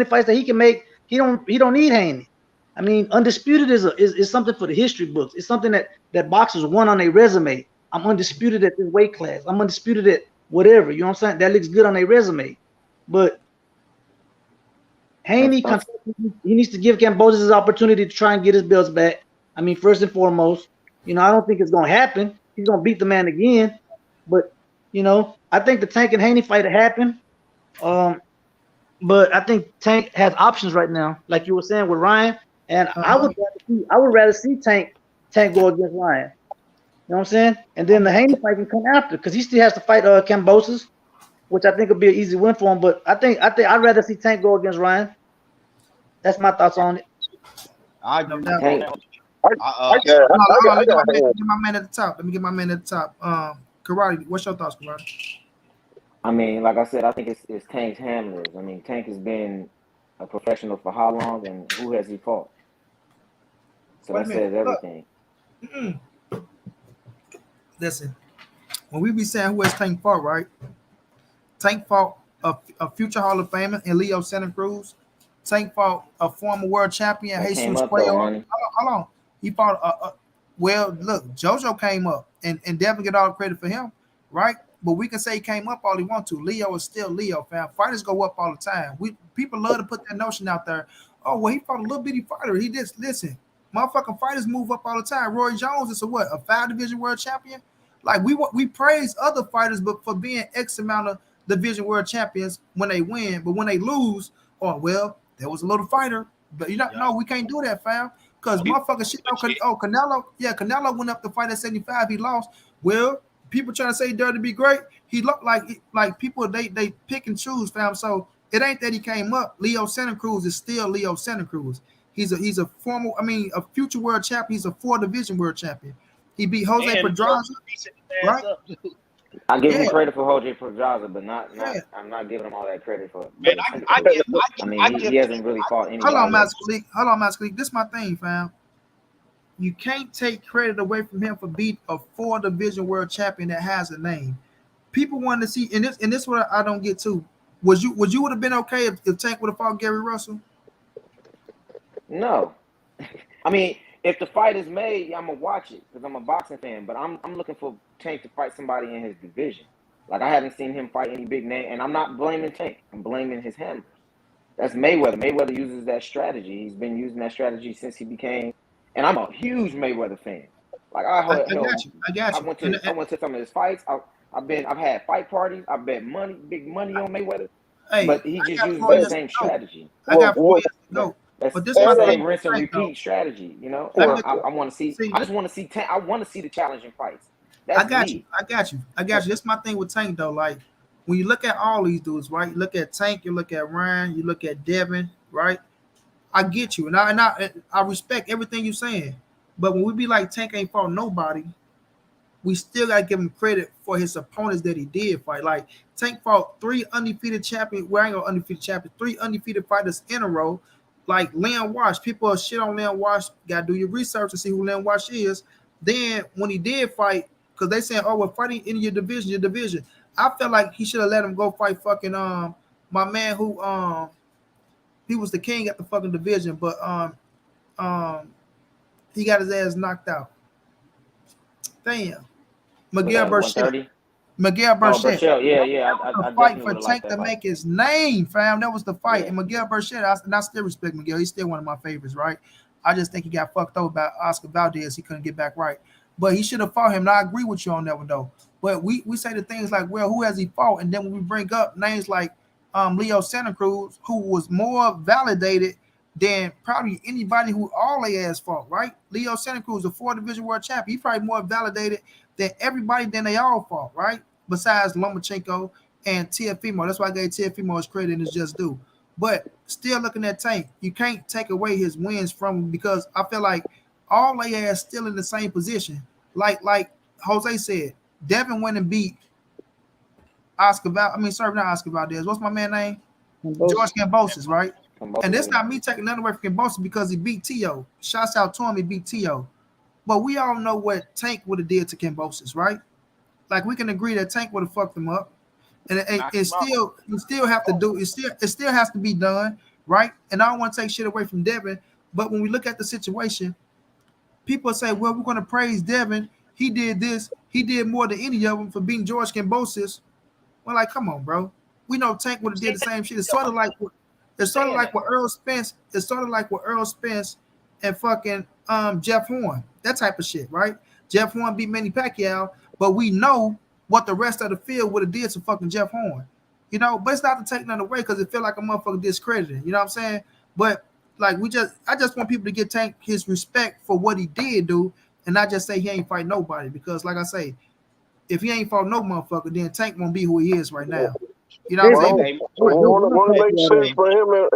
Speaker 5: fights that he can make. He don't need Haney. I mean, undisputed is something for the history books. It's something that boxers won on their resume. I'm undisputed at this weight class. I'm undisputed at whatever. You know what I'm saying? That looks good on their resume. But Haney, he needs to give Kambosos his opportunity to try and get his belts back. I mean, first and foremost, I don't think it's going to happen. He's going to beat the man again. But, I think the Tank and Haney fight will happen. But I think Tank has options right now, like you were saying with Ryan. And I would rather see Tank go against Ryan. You know what I'm saying? And then the Haney fight can come after because he still has to fight Kambosos, which I think would be an easy win for him. But I think I'd rather see Tank go against Ryan. That's my thoughts on it.
Speaker 10: I agree with
Speaker 7: I
Speaker 1: Let me get my man at the top. Let me get my man at the top. Karate, what's your thoughts, Karate?
Speaker 6: I mean, like I said, I think it's Tank's handlers. I mean, Tank has been a professional for how long, and who has he fought? So that says everything.
Speaker 1: Listen, when we be saying who has Tank fought, right? Tank fought a future Hall of Famer in Leo Santa Cruz. Tank fought a former world champion, Jesus Cuellar. Hold on. He fought well, look, JoJo came up, and Devin get all the credit for him, right? But we can say he came up all he wants to. Leo is still Leo, fam. Fighters go up all the time. People love to put that notion out there. Oh, well, he fought a little bitty fighter. He just listen. Motherfucking fighters move up all the time. Roy Jones is a 5-division world champion. Like we praise other fighters, but for being X amount of division world champions when they win, but when they lose, there was a little fighter. But no, we can't do that, fam. Because motherfucker shit. Canelo. Yeah, Canelo went up to fight at 75. He lost. Well, people trying to say he dared to be great. He looked like people they pick and choose, fam. So it ain't that he came up. Leo Santa Cruz is still Leo Santa Cruz. He's a future world champion. He's a 4-division world champion. He beat Jose Pedraza, right?
Speaker 6: I give him credit for Jose Pedraza, but I'm not giving him all that credit for it.
Speaker 10: Man,
Speaker 6: he hasn't really fought anybody.
Speaker 1: Hold on, Master League. This is my thing, fam. You can't take credit away from him for beating a 4-division world champion that has a name. People want to see, and this what I don't get to. Would you would have been okay if Tank would have fought Gary Russell?
Speaker 6: No. I mean, if the fight is made, I'm gonna watch it because I'm a boxing fan. But I'm looking for Tank to fight somebody in his division. Like I haven't seen him fight any big name, and I'm not blaming Tank. I'm blaming his handlers. That's Mayweather. Mayweather uses that strategy. He's been using that strategy since he became. And I'm a huge Mayweather fan. Like
Speaker 1: I
Speaker 6: hell,
Speaker 1: got you. I got you.
Speaker 6: I went to some of his fights. I've had fight parties. I bet big money on Mayweather,
Speaker 1: Hey,
Speaker 6: but he
Speaker 1: I
Speaker 6: just
Speaker 1: got
Speaker 6: uses
Speaker 1: 4
Speaker 6: that
Speaker 1: years
Speaker 6: same
Speaker 1: to go.
Speaker 6: strategy.
Speaker 1: I
Speaker 7: Well,
Speaker 1: got 4
Speaker 7: well,
Speaker 1: years to
Speaker 6: That
Speaker 1: go.
Speaker 6: that's
Speaker 1: But this
Speaker 6: that's
Speaker 1: my
Speaker 6: the
Speaker 7: Errol,
Speaker 1: thing
Speaker 6: same
Speaker 1: with
Speaker 6: rinse and
Speaker 1: Tank though.
Speaker 6: repeat strategy. You know,
Speaker 1: Let
Speaker 7: well,
Speaker 1: me
Speaker 6: I want to see.
Speaker 1: see.
Speaker 6: I just want to see. I want to see the challenging fights.
Speaker 1: I
Speaker 6: That's
Speaker 1: got you.
Speaker 6: me.
Speaker 1: I got you. I got you. This my thing with Tank though. Like when you look at all these dudes, right? You look at Tank, you look at Ryan, you look at Devin, right? I get you, and I respect everything you're saying. But when we be like Tank ain't fought nobody, we still gotta give him credit for his opponents that he did fight. Like Tank fought 3 undefeated champions. Well, I ain't gonna undefeated champions, 3 undefeated fighters in a row. Like Leon Wash, people are shit on Leon Wash. Gotta do your research to see who Leon Wash is. Then when he did fight, because they saying, oh, we're fighting in your division. I felt like he should have let him go fight fucking my man who he was the king at the fucking division, but um he got his ass knocked out. Damn.
Speaker 6: Was
Speaker 1: Miguel
Speaker 6: that
Speaker 1: Burchett.
Speaker 6: 130?
Speaker 1: Miguel
Speaker 6: Oh,
Speaker 1: Burchett.
Speaker 6: Burchell. Yeah,
Speaker 1: That
Speaker 6: yeah.
Speaker 1: was the
Speaker 6: I
Speaker 1: fight
Speaker 6: definitely
Speaker 1: for
Speaker 6: would have liked
Speaker 1: Tank
Speaker 6: that
Speaker 1: to
Speaker 6: fight.
Speaker 1: make his name, fam. That was the fight.
Speaker 6: Yeah.
Speaker 1: And Miguel Burchett, and I still respect Miguel. He's still one of my favorites, right? I just think he got fucked over by Oscar Valdez. He couldn't get back right. But he should have fought him. And I agree with you on that one, though. But we say the things like, well, who has he fought? And then when we bring up names like Leo Santa Cruz, who was more validated than probably anybody who all they ass fought, right? Leo Santa Cruz, a 4 division world champion. He probably more validated than everybody than they all fought, right? Besides Lomachenko and Teofimo. That's why I gave Teofimo his credit and his just due. But still looking at Tank, you can't take away his wins from him because I feel like all they ass still in the same position. Like Jose said, Devin went and beat not Oscar Valdez. What's my man name? George Kambosos, right? And that's not me taking nothing away from Kambosos because he beat T.O. Shouts out to him, he beat T.O. But we all know what Tank would have did to Kambosos, right? Like we can agree that Tank would have fucked him up. And it still you still have to do it still has to be done, right? And I don't want to take shit away from Devin, but when we look at the situation, people say, well, we're gonna praise Devin. He did this, he did more than any of them for beating George Kambosos. Well, like, come on, bro. We know Tank would have did the same shit. It's sort of like what Earl Spence. It's sort of like what Earl Spence and fucking Jeff Horn. That type of shit, right? Jeff Horn beat Manny Pacquiao, but we know what the rest of the field would have did to fucking Jeff Horn. You know, but it's not to take nothing away because it feel like a motherfucker discredited. You know what I'm saying? But like I just want people to give Tank his respect for what he did do, and not just say he ain't fight nobody. Because like I say, if he ain't fought no motherfucker, then Tank won't be who he is right now. You know what I'm saying?
Speaker 7: Won't it make sense for him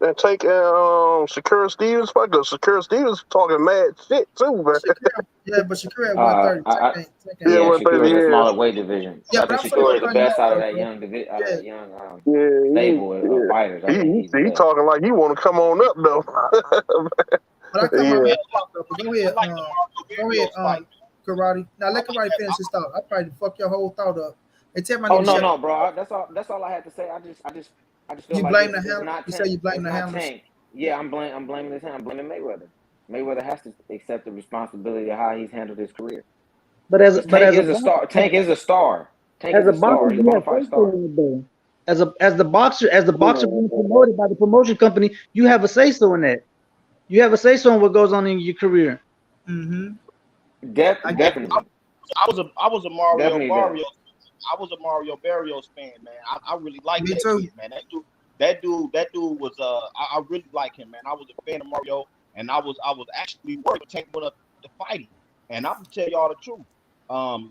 Speaker 7: and take Shakur Stevens fight? Because Shakur Stevens talking mad shit too, man.
Speaker 1: But Shakur at 130.
Speaker 6: Yeah,
Speaker 7: Yeah,
Speaker 6: Shakur is a smaller weight division.
Speaker 1: Yeah,
Speaker 6: I
Speaker 1: but
Speaker 6: think
Speaker 1: I'm
Speaker 6: Shakur is the best out of that
Speaker 1: bro.
Speaker 6: stable of fighters. I think he's the
Speaker 7: he
Speaker 6: best.
Speaker 7: talking like he want to come on up though.
Speaker 1: But I come
Speaker 7: Yeah.
Speaker 1: my man talk up. But go ahead, Karate. Now let Karate finish his thought. I probably fuck your whole thought up. And tell my
Speaker 6: Oh
Speaker 1: nigga shut
Speaker 6: no,
Speaker 1: up.
Speaker 6: bro. That's all I had to say. I just feel
Speaker 1: You
Speaker 6: like
Speaker 1: blame the
Speaker 6: it's
Speaker 1: handler.
Speaker 6: not
Speaker 1: You say
Speaker 6: Tank.
Speaker 1: you blame
Speaker 6: It's
Speaker 1: the
Speaker 6: not
Speaker 1: handlers.
Speaker 6: Tank. Yeah, I'm blaming this hand. I'm blaming Mayweather. Mayweather has to accept the responsibility of how he's handled his career.
Speaker 5: But as
Speaker 6: Tank
Speaker 5: a
Speaker 6: is a star. Tank is a star. Tank is
Speaker 5: as a
Speaker 6: a star.
Speaker 5: boxer,
Speaker 6: He's a
Speaker 5: you
Speaker 6: bona
Speaker 5: have
Speaker 6: fide
Speaker 5: say so
Speaker 6: star.
Speaker 5: in it though. As the boxer being promoted by the promotion company, you have a say so in that. You have a say so in what goes on in your career.
Speaker 1: Mm-hmm.
Speaker 6: Definitely.
Speaker 10: I was a Mario
Speaker 6: Definitely does.
Speaker 10: Barrios. I was a Mario Barrios fan, man. I really like
Speaker 1: Me
Speaker 10: that
Speaker 1: too.
Speaker 10: kid, man. That dude was I really like him, man. I was a fan of Mario, and I was actually worried to take one up to fight him. And I'm gonna tell y'all the truth.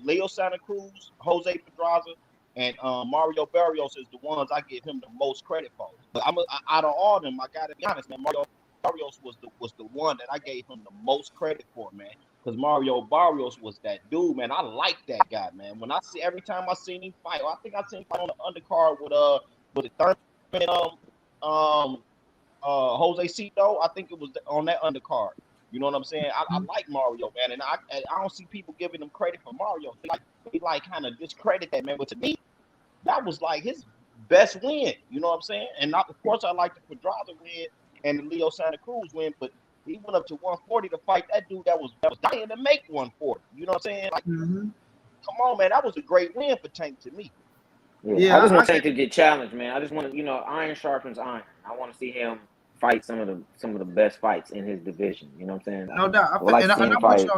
Speaker 10: Leo Santa Cruz, Jose Pedraza, and Mario Barrios is the ones I give him the most credit for. But out of all of them, I gotta be honest, man. Mario Barrios was the one that I gave him the most credit for, man. Because Mario Barrios was that dude, man. I like that guy, man. When every time I seen him fight, I think I seen him fight on the undercard with Thurman Jose Cito. I think it was on that undercard. You know what I'm saying? I like Mario, man, and I don't see people giving him credit for Mario. They kind of discredit that, man. But to me, that was like his best win. You know what I'm saying? And of course, I like the Pedraza win and the Leo Santa Cruz win, but he went up to 140 to fight that dude that was dying to make 140. You know what I'm saying? Like, come on, man, that was a great win for Tank to me.
Speaker 6: Yeah, I just want Tank to get challenged, man. I just want to, iron sharpens iron. I want to see him fight some of the best fights in his division. You know what I'm saying?
Speaker 1: No doubt.
Speaker 6: I would like to see him fight.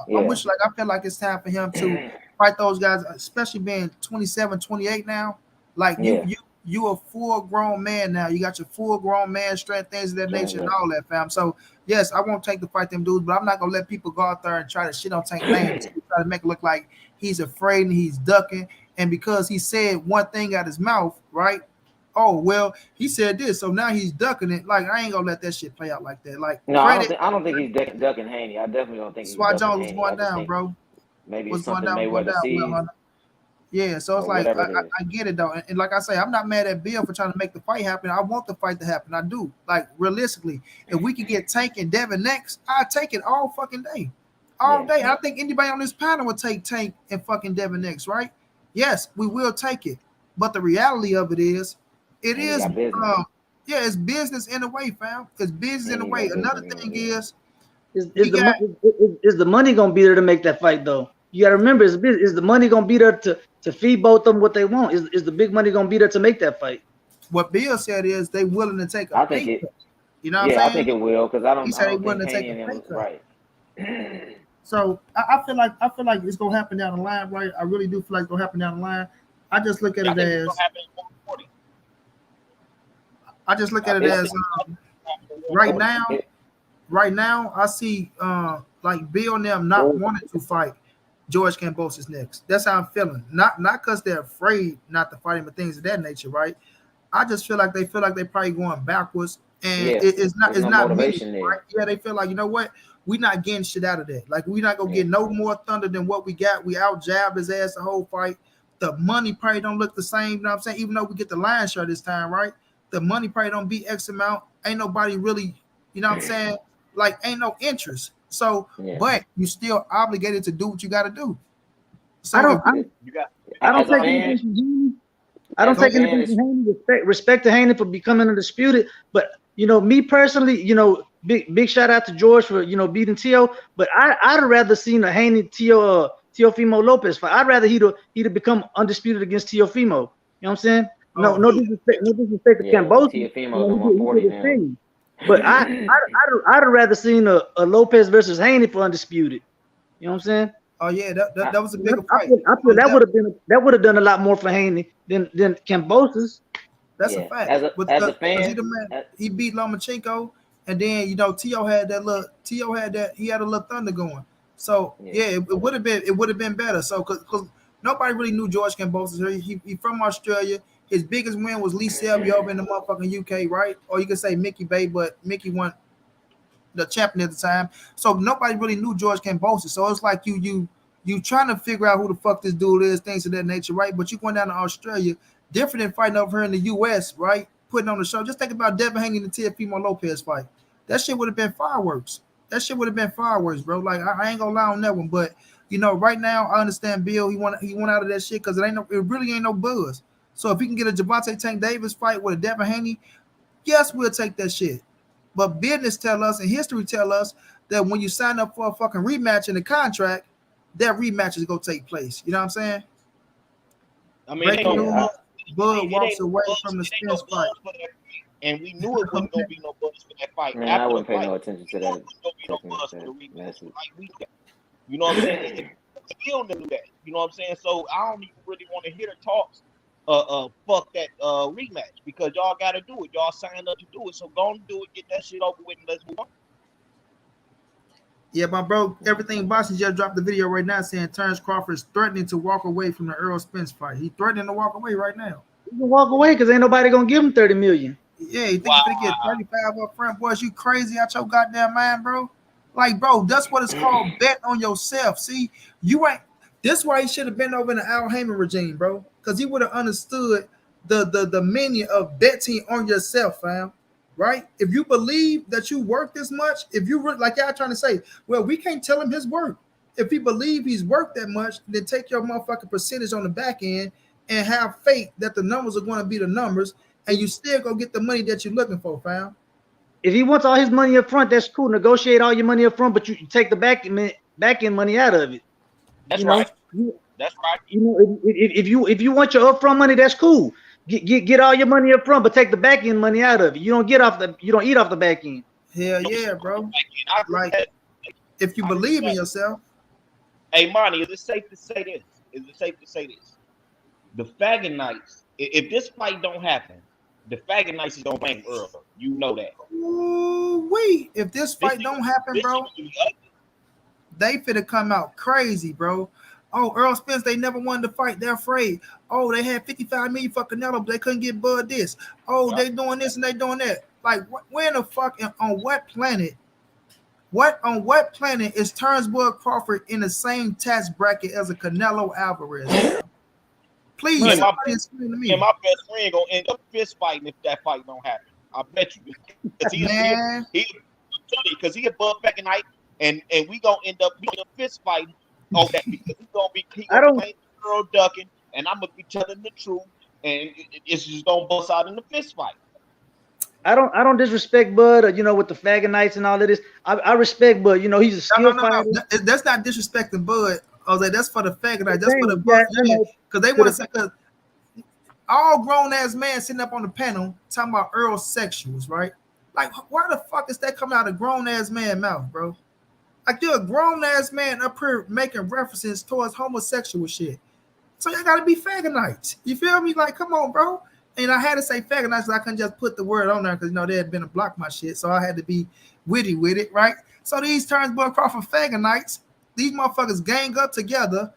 Speaker 6: Yeah.
Speaker 1: wish, like, I feel like it's time for him to fight those guys, especially being 27, 28 now. Like
Speaker 6: Yeah.
Speaker 1: you a full grown man now. You got your full grown man strength, things of that nature, and all that, fam. So yes, I won't take to fight them dudes, but I'm not gonna let people go out there and try to shit on Tank name, try to make it look like he's afraid and he's ducking, and because he said one thing out his mouth, right? Oh well, he said this, so now he's ducking it. Like, I ain't gonna let that shit play out like that. Like,
Speaker 6: No,
Speaker 1: credit.
Speaker 6: I don't think he's ducking Haney. I definitely don't think he's
Speaker 1: Swat
Speaker 6: ducking
Speaker 1: Jones was
Speaker 6: Haney.
Speaker 1: going
Speaker 6: I just
Speaker 1: down,
Speaker 6: think
Speaker 1: bro.
Speaker 6: maybe
Speaker 1: What's
Speaker 6: it's
Speaker 1: going
Speaker 6: something
Speaker 1: down? Going
Speaker 6: Mayweather
Speaker 1: down,
Speaker 6: sees
Speaker 1: Hunter. Yeah, so it's
Speaker 6: or
Speaker 1: like
Speaker 6: whatever it is.
Speaker 1: I get it though, and like I say, I'm not mad at Bill for trying to make the fight happen. I want the fight to happen. I do. Like, realistically, if we could get Tank and Devin next, I'd take it all fucking day, all day. I think anybody on this panel would take Tank and fucking Devin next, right? Yes, we will take it, but the reality of it is,
Speaker 6: And he got business.
Speaker 1: yeah, it's business in a way, fam. It's business in
Speaker 6: And
Speaker 1: a
Speaker 6: he
Speaker 1: way.
Speaker 6: got
Speaker 1: Another
Speaker 6: business
Speaker 1: thing
Speaker 6: in it.
Speaker 1: is,
Speaker 5: Is the money gonna be there to make that fight though? You gotta remember, is the money gonna be there to feed both of them what they want? Is the big money gonna be there to make that fight?
Speaker 1: what Bill said is they willing to take a
Speaker 6: I think
Speaker 1: pay
Speaker 6: it.
Speaker 1: cut. You know what
Speaker 6: Yeah,
Speaker 1: I'm
Speaker 6: I
Speaker 1: saying?
Speaker 6: think it will because I
Speaker 1: He
Speaker 6: don't
Speaker 1: said they
Speaker 6: think
Speaker 1: willing to take
Speaker 6: Haney
Speaker 1: a
Speaker 6: and
Speaker 1: pay
Speaker 6: him
Speaker 1: cut.
Speaker 6: right.
Speaker 1: So I feel like it's gonna happen down the line, right? I really do feel like it's gonna happen down the line. I just look at
Speaker 10: I
Speaker 1: it
Speaker 10: think it's
Speaker 1: as
Speaker 10: gonna happen in 140.
Speaker 1: I just look
Speaker 6: I
Speaker 1: at it
Speaker 6: think
Speaker 1: as right now I see like Bill and them not wanting to fight George Kambosos next. That's how I'm feeling. Not because they're afraid not to fight him, but things of that nature, right? I just feel like they probably going backwards, and
Speaker 6: Yeah,
Speaker 1: it's not
Speaker 6: there's no
Speaker 1: not
Speaker 6: motivation
Speaker 1: meaningful,
Speaker 6: there.
Speaker 1: right? Yeah, they feel like, you know what, we not getting shit out of that. Like, we not gonna
Speaker 6: Yeah.
Speaker 1: get no more thunder than what we got. We out jabbed his ass the whole fight. The money probably don't look the same. You know what I'm saying? Even though we get the lion share this time, right? The money probably don't be X amount. Ain't nobody really, you know what I'm saying? Like, ain't no interest. So,
Speaker 6: Yeah.
Speaker 1: but you still obligated to do what you got to do. So
Speaker 5: I don't
Speaker 10: You got
Speaker 5: I don't
Speaker 6: As a
Speaker 5: take
Speaker 6: fan,
Speaker 5: anything from Haney. I don't
Speaker 6: as a
Speaker 5: take
Speaker 6: fan,
Speaker 5: anything
Speaker 6: it's
Speaker 5: from Haney. Respect to Haney for becoming undisputed. But me personally, big shout out to George for beating Tio. But I'd rather seen a Haney Teofimo Lopez fight. I'd rather he'd have become undisputed against Teofimo. You know what I'm saying? No,
Speaker 1: Oh,
Speaker 5: no disrespect, to
Speaker 6: yeah.
Speaker 5: Kambosos.
Speaker 6: Teofimo's on
Speaker 5: He did
Speaker 6: 140
Speaker 5: his
Speaker 6: now.
Speaker 5: thing. But I'd have rather seen a Lopez versus Haney for undisputed. You know what I'm saying?
Speaker 1: oh yeah, that was a
Speaker 5: I
Speaker 1: bigger fight.
Speaker 5: feel that would have done a lot more for Haney than Kambosos.
Speaker 1: That's a
Speaker 6: Yeah.
Speaker 1: fact.
Speaker 6: As a
Speaker 1: Because he
Speaker 6: fan,
Speaker 1: the man, he beat Lomachenko, and then Tio had he had a little thunder going. So yeah, it would have been better. So because nobody really knew George Kambosos. He from Australia. His biggest win was Lee Selby over in the motherfucking UK, right? Or you could say Mickey Bay, but Mickey won the champion at the time. So nobody really knew George Kambosos. So it's like you trying to figure out who the fuck this dude is, things of that nature, right? But you going down to Australia, different than fighting over here in the US, right? Putting on the show. Just think about Devin hanging the Teofimo Lopez fight. That shit would have been fireworks. Bro. Like, I ain't gonna lie on that one. But right now I understand Bill. He went out of that shit because it really ain't no buzz. So if he can get a Javante Tank Davis fight with a Devin Haney, yes, we'll take that shit. But business tell us and history tell us that when you sign up for a fucking rematch in the contract, that rematch is gonna take place. You know what I'm saying?
Speaker 10: I mean,
Speaker 1: Breaking news, Bud
Speaker 10: it
Speaker 1: walks
Speaker 10: ain't no
Speaker 1: away
Speaker 10: buzz,
Speaker 1: from the
Speaker 10: it ain't no
Speaker 1: Spence fight.
Speaker 10: buzz for that fight. And we knew it wasn't gonna be no buzz for that fight.
Speaker 6: man, I
Speaker 10: After the
Speaker 6: wouldn't pay
Speaker 10: fight,
Speaker 6: no attention to
Speaker 10: we knew
Speaker 6: that.
Speaker 10: it wasn't gonna be no buzz for the
Speaker 6: That
Speaker 10: rematch.
Speaker 6: message.
Speaker 10: Like, we knew that. You know what I'm saying? If Bill knew that. You know what I'm saying? So I don't even really want to hear the talks. Fuck that rematch, because y'all got to do it. Y'all signed up to do it, so go on and do it. Get that shit over with, and let's move on.
Speaker 1: Yeah, my bro, everything Bossy just dropped the video right now saying Terence Crawford is threatening to walk away from the Errol Spence fight. He threatening to walk away right now.
Speaker 5: He can walk away because ain't nobody gonna give him $30 million.
Speaker 1: Yeah, you think you're gonna get 35 up front, boys? You crazy out your goddamn mind, bro? Like, bro, that's what it's called. Bet on yourself. See, you ain't. This why he should have been over in the Al Heyman regime, bro, because he would have understood the meaning of betting on yourself, fam. Right? If you believe that you work this much, if you like y'all trying to say, well, we can't tell him his work. If he believe he's worked that much, then take your motherfucking percentage on the back end and have faith that the numbers are going to be the numbers, and you still go get the money that you're looking for, fam.
Speaker 5: If he wants all his money up front, that's cool. Negotiate all your money up front, but you take the back end money out of it.
Speaker 10: That's right. That's right.
Speaker 5: If you want your upfront money, that's cool. Get all your money up front, but take the back end money out of it. You don't eat off the back end.
Speaker 1: Hell yeah, bro. Like, if you believe in yourself,
Speaker 10: Hey, Monty, is it safe to say this? Is it safe to say this? The Faggot Nights, if this fight don't happen, the Faggot Nights is gonna blame Errol. You know that.
Speaker 1: Ooh, wait. If this fight don't happen, bro, they finna come out crazy, bro. Oh, Errol Spence, they never wanted to fight. They're afraid. Oh, they had 55 million for Canelo, but they couldn't get Bud this. Oh, they doing this and they doing that. Like, where the fuck, on what planet? On what planet is Terence Bud Crawford in the same tax bracket as a Canelo Alvarez? Please,
Speaker 10: me
Speaker 1: somebody explain to me.
Speaker 10: And my best friend gonna end up fist fighting if that fight don't happen. I bet you. Because he above Faggot Night, and we gonna end up fist fighting on that because he gonna be playing girl ducking, and I'm gonna be telling the truth, and it's just gonna bust out in the fist fight.
Speaker 5: I don't disrespect Bud, or, with the Faggot Nights and all of this. I respect Bud. He's a skill fighter.
Speaker 1: No. That's not disrespecting Bud. I was like, that's for the Faggot Night. That's for the Bud. Because they want to say, because all grown ass men sitting up on the panel talking about Errol sexuals, right? Like, why the fuck is that coming out of grown ass man mouth, bro? Like, you're a grown ass man up here making references towards homosexual shit. So y'all gotta be Faggot Nights. You feel me? Like, come on, bro. And I had to say Faggot Nights, so I couldn't just put the word on there because they had been to block my shit. So I had to be witty with it, right? So these Terence Bud Crawford Faggot Nights, these motherfuckers gang up together,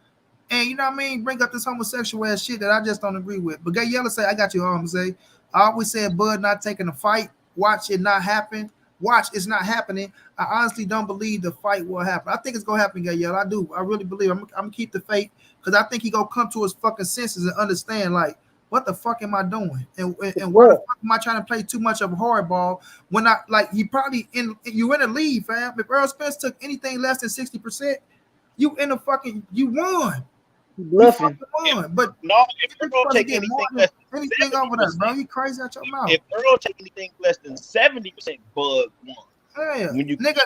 Speaker 1: and you know what I mean, bring up this homosexual ass shit that I just don't agree with. But Gay Yellow say, I got you, Jose. I always said Bud not taking a fight. Watch it not happen. Watch it's not happening. I honestly don't believe the fight will happen. I think it's gonna happen, Gay Yellow. I do. I really believe. I'm gonna keep the faith because I think he gonna come to his fucking senses and understand, like, what the fuck am I doing? And why the fuck am I trying to play too much of a hardball when I like he probably you in the lead, fam. If Errol Spence took anything less than 60%, you in the fucking you won.
Speaker 5: Bluffing.
Speaker 1: You won. But
Speaker 10: no, if Errol take anything
Speaker 1: over there, bro, you crazy out your mouth.
Speaker 10: If Errol take anything less than 70%, Bud won.
Speaker 1: Yeah. Nigga,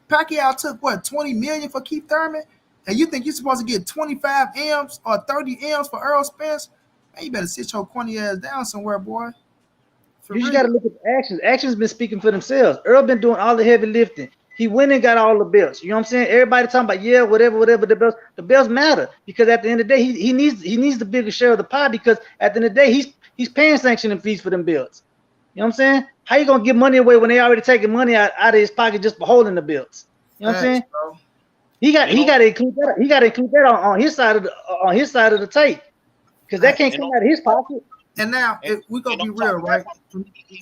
Speaker 1: Pacquiao took what 20 million for Keith Thurman, and you think you're supposed to get 25 M's or 30 M's for Errol Spence? Man, you better sit your corny ass down somewhere, boy.
Speaker 5: You just got to look at the actions. Actions been speaking for themselves. Earl been doing all the heavy lifting. He went and got all the belts. You know what I'm saying? Everybody talking about whatever. The belts matter because at the end of the day, he needs the bigger share of the pie because at the end of the day, he's paying sanctioning fees for them belts. You know what I'm saying? How you gonna give money away when they already taking money out of his pocket just for holding the belts? You know what I'm saying? Bro. He got to include that. He got to include that on his side of the tape. Because that can't come out of his pocket.
Speaker 1: And now, if we're going to be real, right?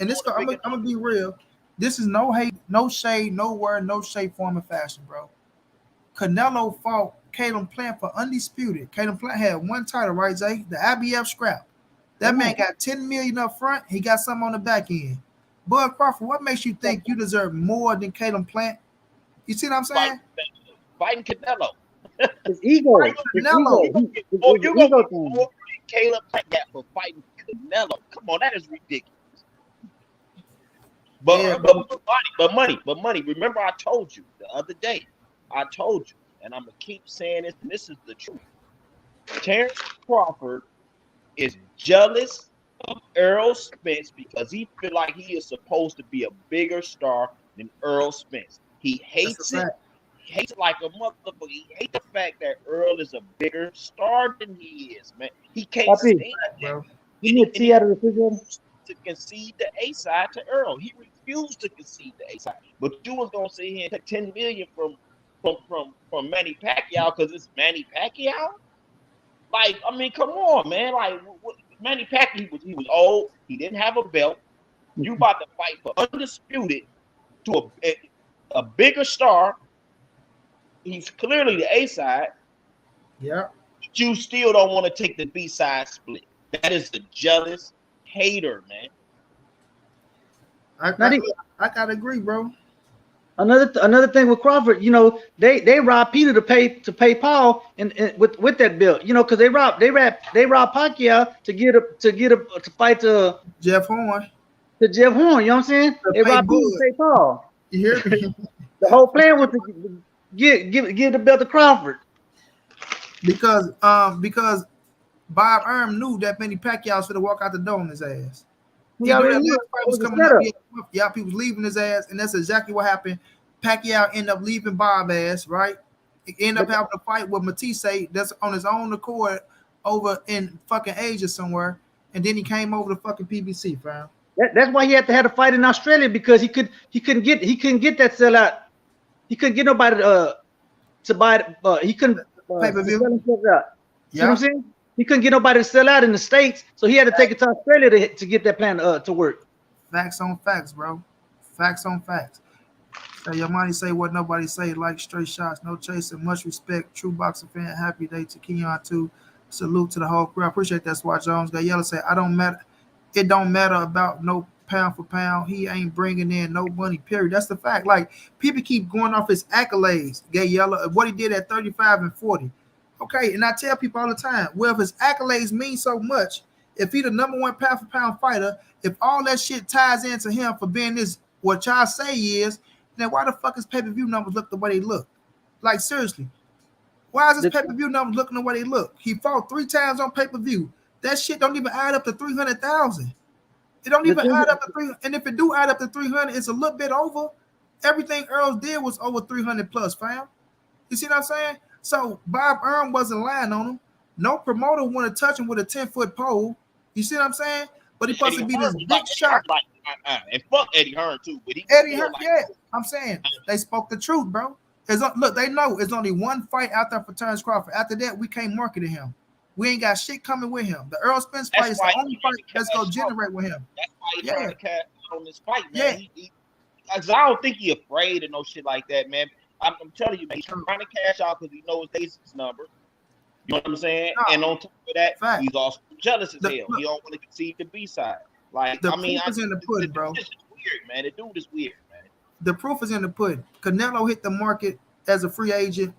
Speaker 1: And this, I'm going to be real. This is no hate, no shade, no word, no shape, form, or fashion, bro. Canelo fought Caleb Plant for undisputed. Caleb Plant had one title, right, Zay? The IBF scrap. That man got $10 million up front. He got something on the back end. Bud Crawford, what makes you think you deserve more than Caleb Plant? You see what I'm saying?
Speaker 10: Fighting Canelo.
Speaker 5: His ego.
Speaker 10: You go Caleb Plant for fighting Canelo. Come on, that is ridiculous. But money. Remember, I told you the other day. And I'm gonna keep saying this. And this is the truth. Terence Crawford is jealous of Errol Spence because he feel like he is supposed to be a bigger star than Errol Spence. He hates it. He hates it like a motherfucker. He hates the fact that Errol is a bigger star than he is, man. He can't stand that, bro.
Speaker 5: He need tea out of the refrigerator
Speaker 10: to concede the A side to Errol. He refused to concede the A side. But you was gonna sit here and take $10 million from Manny Pacquiao because it's Manny Pacquiao. Like, I mean, come on, man. Like, Manny Pacquiao, he was old. He didn't have a belt. You about to fight for undisputed to a bigger star. He's clearly the A side.
Speaker 1: Yeah.
Speaker 10: But you still don't want to take the B side split. That is a jealous hater, man.
Speaker 1: I gotta agree, bro.
Speaker 5: Another thing with Crawford, they robbed Peter to pay Paul and with that belt, because they robbed Pacquiao to fight to
Speaker 1: Jeff Horn.
Speaker 5: To Jeff Horn, you know what I'm saying? They robbed Peter to pay Paul.
Speaker 1: You hear me?
Speaker 5: The whole plan was to give the belt to Crawford.
Speaker 1: Because Bob Erm knew that Manny Pacquiao was gonna walk out the door on his ass. He knew that fight was coming up. Y'all people leaving his ass, and that's exactly what happened. Pacquiao ended up leaving Bob ass, right? He ended up having a fight with Matisse that's on his own accord over in fucking Asia somewhere, and then he came over to fucking PBC, fam.
Speaker 5: That's why he had to have a fight in Australia, because he couldn't get that sellout. He couldn't get nobody to buy it. He couldn't
Speaker 1: Pay-per-view.
Speaker 5: sell himself out. You know
Speaker 1: Yeah,
Speaker 5: what I'm saying? He couldn't get nobody to sell out in the States, so he had to take it to Australia to get that plan to work.
Speaker 1: facts on facts, bro. Facts on facts. So your money say what nobody say, like straight shots, no chasing, much respect. True boxing fan, happy day to Keon too. Salute to the whole crew. I appreciate that. Swat Jones got yellow say, I don't matter. It don't matter about no pound for pound. He ain't bringing in no money. Period. That's the fact. Like people keep going off his accolades. Gay yellow, what he did at 35 and 40. Okay, and I tell people all the time, well, if his accolades mean so much, if he the number one pound for pound fighter, if all that shit ties into him for being this what y'all say he is, then why the fuck his pay-per-view numbers look the way they look? Like seriously, why is his pay-per-view numbers looking the way they look? He fought 3 times on pay-per-view. That shit don't even add up to 300,000. It don't even add up to 300. And if it do add up to 300, it's a little bit over. Everything Earl did was over 300 plus, fam. You see what I'm saying? So Bob Earl wasn't lying on him. No promoter want to touch him with a 10-foot pole. You see what I'm saying? But he supposed to be this big shot.
Speaker 10: And fuck Eddie Hearn too. But
Speaker 1: Eddie Hearn, yeah. I'm saying they spoke the truth, bro. Look, they know it's only one fight out there for Terence Crawford. After that, we can't market him. We ain't got shit coming with him. The Errol Spence fight is the only fight that's gonna generate with him.
Speaker 10: That's why he's trying to cash out on this fight, man. Yeah. I don't think he's afraid of no shit like that, man. I'm telling you, man, he's trying to cash out because he knows his number. You know what I'm saying? No. And on top of that, he's also jealous as hell. He don't want to concede the B side. Like,
Speaker 1: the proof is in the pudding, bro.
Speaker 10: This is weird, man. The dude is weird, man.
Speaker 1: The proof is in the pudding. Canelo hit the market as a free agent.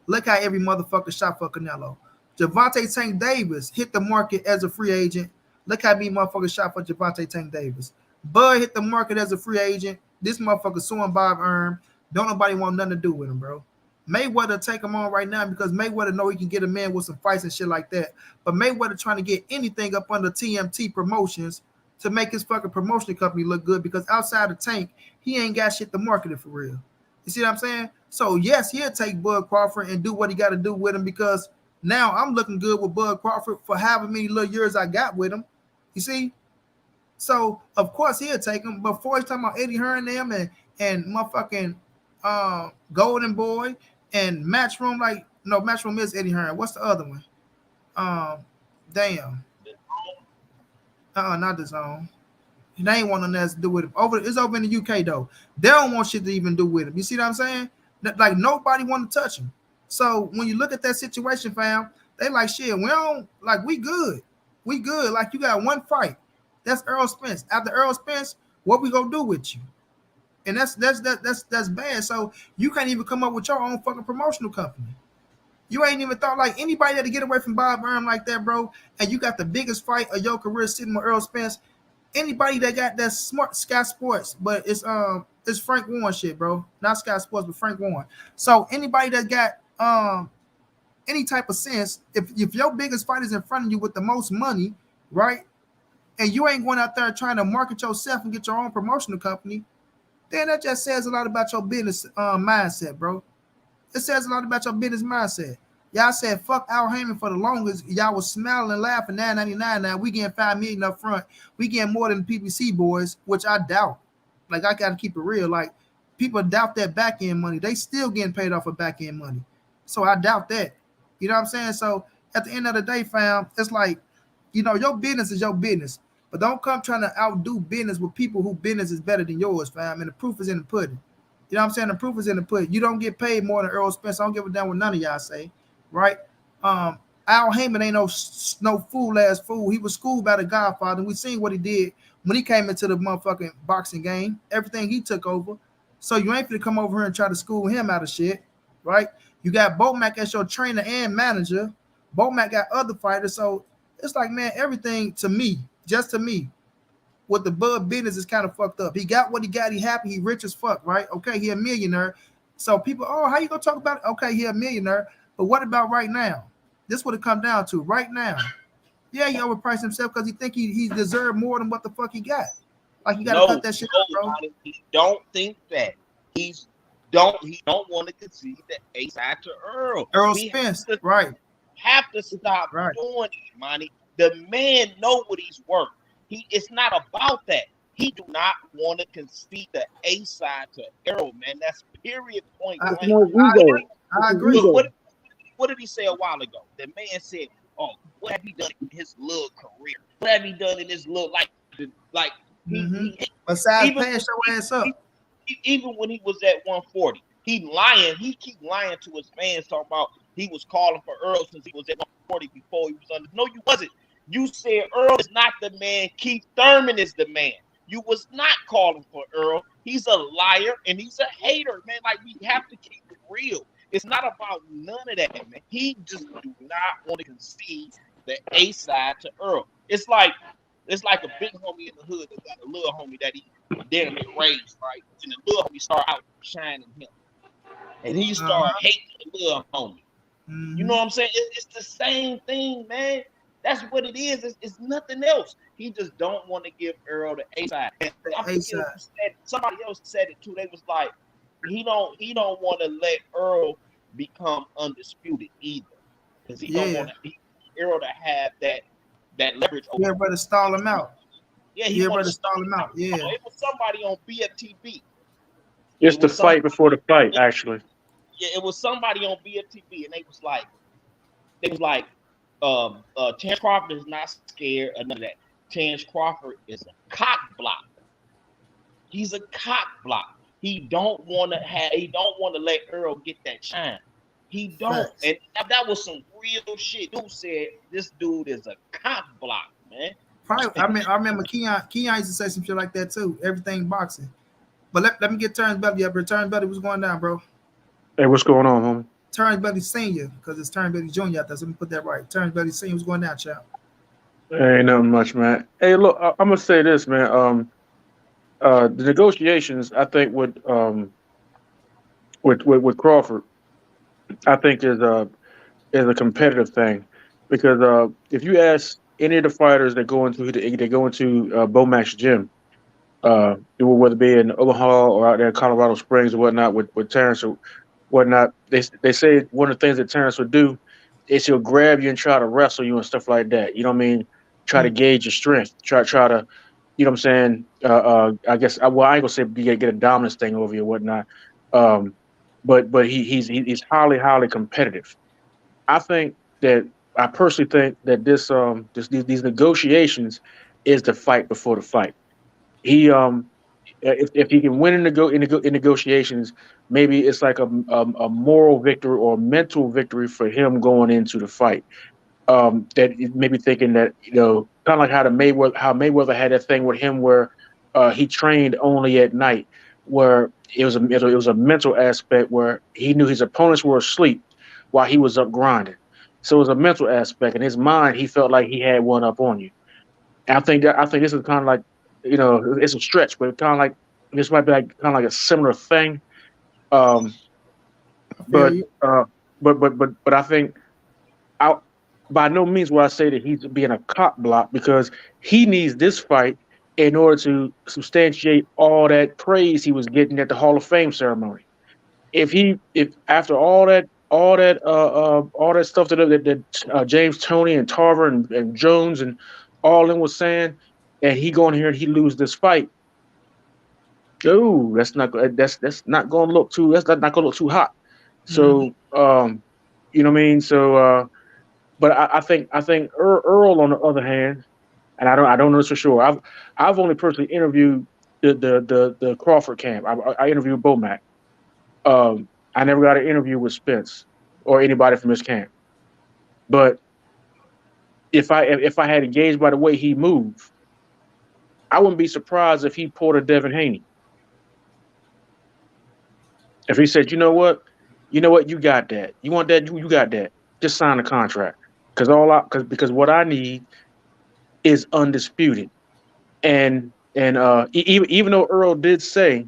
Speaker 1: Look how every motherfucker shot for Canelo. Gervonta Tank Davis hit the market as a free agent. Look how many motherfuckers shot for Gervonta Tank Davis. Bud hit the market as a free agent. This motherfucker suing Bob Earl. Don't nobody want nothing to do with him, bro. Mayweather take him on right now because Mayweather know he can get a man with some fights and shit like that. But Mayweather trying to get anything up under TMT Promotions to make his fucking promotion company look good because outside of Tank, he ain't got shit to market it for real. You see what I'm saying? So, yes, he'll take Bud Crawford and do what he got to do with him because now I'm looking good with Bud Crawford for however many little years I got with him. You see? So, of course, he'll take him. Before he's talking about Eddie Hearn them and motherfucking Golden Boy and Matchroom, like, no, Matchroom is Eddie Hearn. What's the other one? Damn. Not the Zone. They ain't want nothing to do with him. It's over in the UK, though. They don't want shit to even do with him. You see what I'm saying? Like, nobody want to touch him. So, when you look at that situation, fam, they like, shit, we don't, like, we good. We good. Like, you got one fight. That's Errol Spence. After Errol Spence, what we gonna do with you? And that's bad. So you can't even come up with your own fucking promotional company. You ain't even thought like anybody that to get away from Bob Earl like that, bro. And you got the biggest fight of your career sitting with Errol Spence. Anybody that got that smart Sky Sports, but it's Frank Warren shit, bro. Not Sky Sports, but Frank Warren. So anybody that got any type of sense, if your biggest fight is in front of you with the most money, right? And you ain't going out there trying to market yourself and get your own promotional company, then that just says a lot about your business mindset, bro. It says a lot about your business mindset. Y'all said fuck Al Heyman for the longest. Y'all was smiling and laughing. $9.99 now. We getting $5 million up front. We getting more than the PPC boys, which I doubt. Like, I gotta keep it real. Like, people doubt that back end money. They still getting paid off of back end money. So I doubt that. You know what I'm saying? So at the end of the day, fam, it's like, you know, your business is your business. But don't come trying to outdo business with people who business is better than yours, fam. And the proof is in the pudding. You know what I'm saying? The proof is in the pudding. You don't get paid more than Errol Spence. I don't give a damn what none of y'all say, right? Al Heyman ain't no fool-ass fool. He was schooled by the Godfather, and we seen what he did when he came into the motherfucking boxing game. Everything he took over. So you ain't finna come over here and try to school him out of shit, right? You got Bomac as your trainer and manager. Bomac got other fighters. So it's like, man, everything to me, just to me, with the Bud business is kind of fucked up. He got what he got. He happy. He rich as fuck, right? Okay, he a millionaire. So people, oh, how you gonna talk about it? Okay, he a millionaire. But what about right now? This what it come down to right now. Yeah, he overpriced himself because he think he deserved more than what the fuck he got. Like, you got to cut that shit out, bro.
Speaker 10: He don't think that. He's don't want to concede the A side to Earl.
Speaker 1: Errol
Speaker 10: We
Speaker 1: Spence, right?
Speaker 10: have to stop
Speaker 1: Right.
Speaker 10: doing it, Monty. The man know what he's worth. It's not about that. He do not want to concede the A side to Errol, man. That's period point
Speaker 1: I,
Speaker 5: It's
Speaker 10: blank.
Speaker 5: more ego.
Speaker 1: I
Speaker 5: It's his
Speaker 1: agree.
Speaker 5: ego.
Speaker 10: What did he say a while ago? The man said, "Oh, what have he done in his little career? What have he done in his little like he
Speaker 1: Besides
Speaker 10: even
Speaker 1: pass your ass up.
Speaker 10: even when he was at 140, he lying. He keep lying to his fans talking about he was calling for Earl since he was at 140 before he was under. No, you wasn't. You said Earl is not the man. Keith Thurman is the man. You was not calling for Earl. He's a liar and he's a hater, man. Like, we have to keep it real. It's not about none of that, man. He just do not want to concede the A side to Earl. It's like a big homie in the hood that got a little homie that he damn near raised, right? And the little homie start outshining him. And he start hating the little homie. You know what I'm saying? It's the same thing, man. That's what it is. It's nothing else. He just don't want to give Earl the A side. Somebody else said it too. They was like, he don't want to let Earl become undisputed either, because he don't want Earl to have that leverage.
Speaker 1: Yeah, brother, stall him out.
Speaker 10: Yeah, he
Speaker 1: brother, stall him out. Yeah,
Speaker 10: it was somebody on BFTV.
Speaker 9: It's the fight before the fight, actually.
Speaker 10: Yeah, it was somebody on BFTV, and they was like, Terence Crawford is not scared of none of that. Terence Crawford is a cock block. He's a cock block. He don't want to let Earl get that shine. He don't. And that was some real shit. Dude said this dude is a cock block, man.
Speaker 1: Probably, I remember Keon used to say some shit like that too. Everything boxing. But let me get Terence Belly up here. Terence Belly, what's going down, bro?
Speaker 9: Hey, what's going on, homie?
Speaker 1: Terence Belly Senior, because it's Terence Belly Junior out there. So let me put that right. Terence Belly Senior, what's going down, child?
Speaker 9: Ain't nothing much, man. Hey, look, I'm gonna say this, man. The negotiations, I think, with Crawford, I think is a competitive thing, because if you ask any of the fighters that go into Bomac's gym, whether it be in Omaha or out there in Colorado Springs or whatnot with Terence or whatnot, they say one of the things that Terence would do is he'll grab you and try to wrestle you and stuff like that. You know what I mean? Try to gauge your strength. Try to, you know what I'm saying? I guess I ain't gonna say get a dominance thing over you or whatnot. But he's highly competitive. I personally think that these negotiations is the fight before the fight. He if he can win in negotiations, maybe it's like a moral victory or mental victory for him going into the fight. That maybe thinking that, kind of like how Mayweather had that thing with him where he trained only at night, where it was a mental aspect where he knew his opponents were asleep while he was up grinding. So it was a mental aspect. In his mind, he felt like he had one up on you. And I think this is kind of like, it's a stretch, but kind of like this might be like kind of like a similar thing. But I think by no means will I say that he's being a cop block, because he needs this fight in order to substantiate all that praise he was getting at the Hall of Fame ceremony. If after all that stuff that James Toney and Tarver and Jones and all them was saying, and he go in here and he lose this fight, that's not going to look too hot. So you know what I mean. So but I think Earl, on the other hand, and I don't know this for sure. I've only personally interviewed the Crawford camp. I interviewed Bomac. I never got an interview with Spence or anybody from his camp. But if I had engaged by the way he moved, I wouldn't be surprised if he pulled a Devin Haney. If he said, you know what, you got that. You want that, you got that. Just sign the contract. Because what I need is undisputed. And even though Earl did say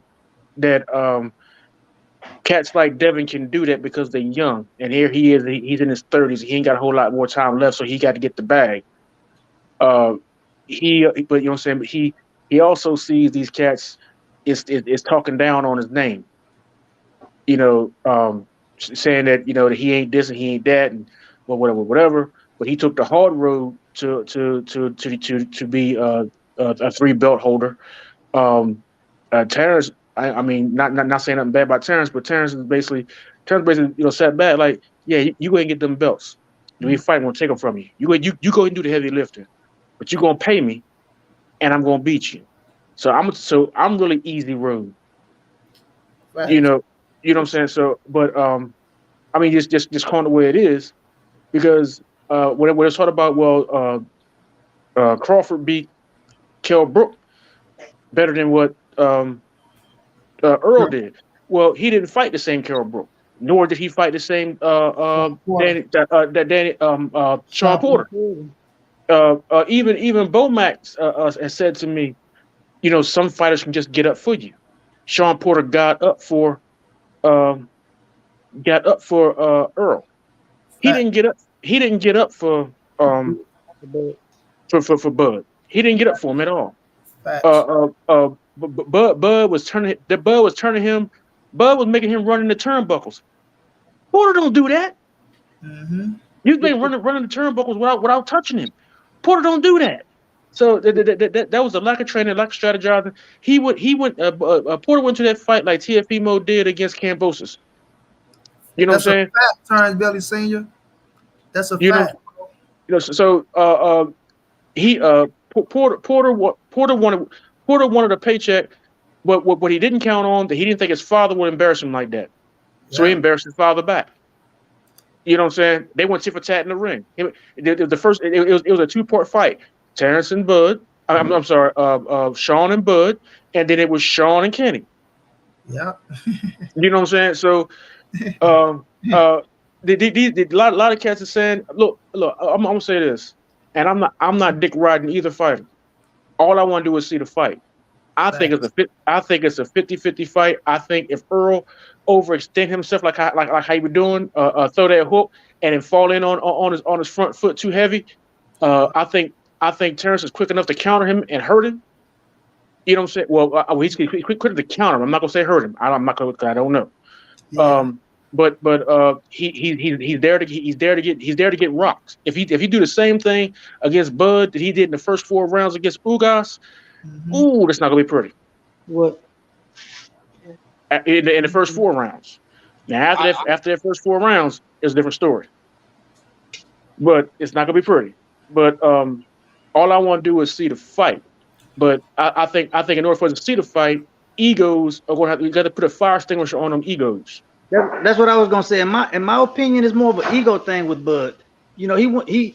Speaker 9: that cats like Devin can do that because they're young, and here he is, he's in his 30s, he ain't got a whole lot more time left, so he got to get the bag. But you know what I'm saying? But he also sees these cats is talking down on his name. saying that that he ain't this and he ain't that and whatever. But he took the hard road to be a 3 belt holder. Terence, I mean, not saying nothing bad about Terence, but Terence basically sat back like, yeah, you go ahead and get them belts. We fight, won't take them from you. You go ahead and do the heavy lifting, but you're gonna pay me, and I'm gonna beat you. So I'm really easy road.
Speaker 1: Right.
Speaker 9: You know what I'm saying. So, but I mean, just calling it the way it is, because when it's talked about, Crawford beat Kell Brook better than what Errol did. Well, he didn't fight the same Kell Brook, nor did he fight the same Sean Porter. Even Bomax has said to me, some fighters can just get up for you. Sean Porter got up for Errol. He didn't get up. He didn't get up for Bud. He didn't get up for him at all. Bud was turning him. Bud was making him run in the turnbuckles. Porter don't do that.
Speaker 1: Mm-hmm.
Speaker 9: He's been running the turnbuckles without touching him. Porter don't do that. So that was a lack of training, lack of strategizing. Porter went to that fight like TFMO did against Cambosis. You know
Speaker 1: That's
Speaker 9: what I'm saying?
Speaker 1: Fact, Terrence Belly Senior. That's a fact.
Speaker 9: Porter wanted a paycheck, but what he didn't count on, that he didn't think his father would embarrass him like that. So he embarrassed his father back. You know what I'm saying? They went tit for tat in the ring. It was a 2-part fight. Terence and Bud. I'm sorry, Sean and Bud, and then it was Sean and Kenny.
Speaker 1: Yeah.
Speaker 9: You know what I'm saying? So, a lot of cats are saying, look, I'm gonna say this, and I'm not dick riding either fighter. All I want to do is see the fight. I think it's a 50-50 fight. I think if Errol overextend himself like how he was doing, throw that hook and then fall in on his front foot too heavy, I think Terence is quick enough to counter him and hurt him. You know what I'm saying? Well, he's quick to counter him. I'm not gonna say hurt him. I don't know.
Speaker 1: Yeah.
Speaker 9: But he's there to get rocked. If he do the same thing against Bud that he did in the first 4 rounds against Ugas, ooh, that's not gonna be pretty.
Speaker 5: What?
Speaker 9: In the first 4 rounds. Now after that first 4 rounds, it's a different story. But it's not gonna be pretty. But all I want to do is see the fight. But I think in order for us to see the fight, egos are gonna we got to put a fire extinguisher on them egos.
Speaker 5: That's what I was gonna say. In my opinion, it's more of an ego thing with Bud. He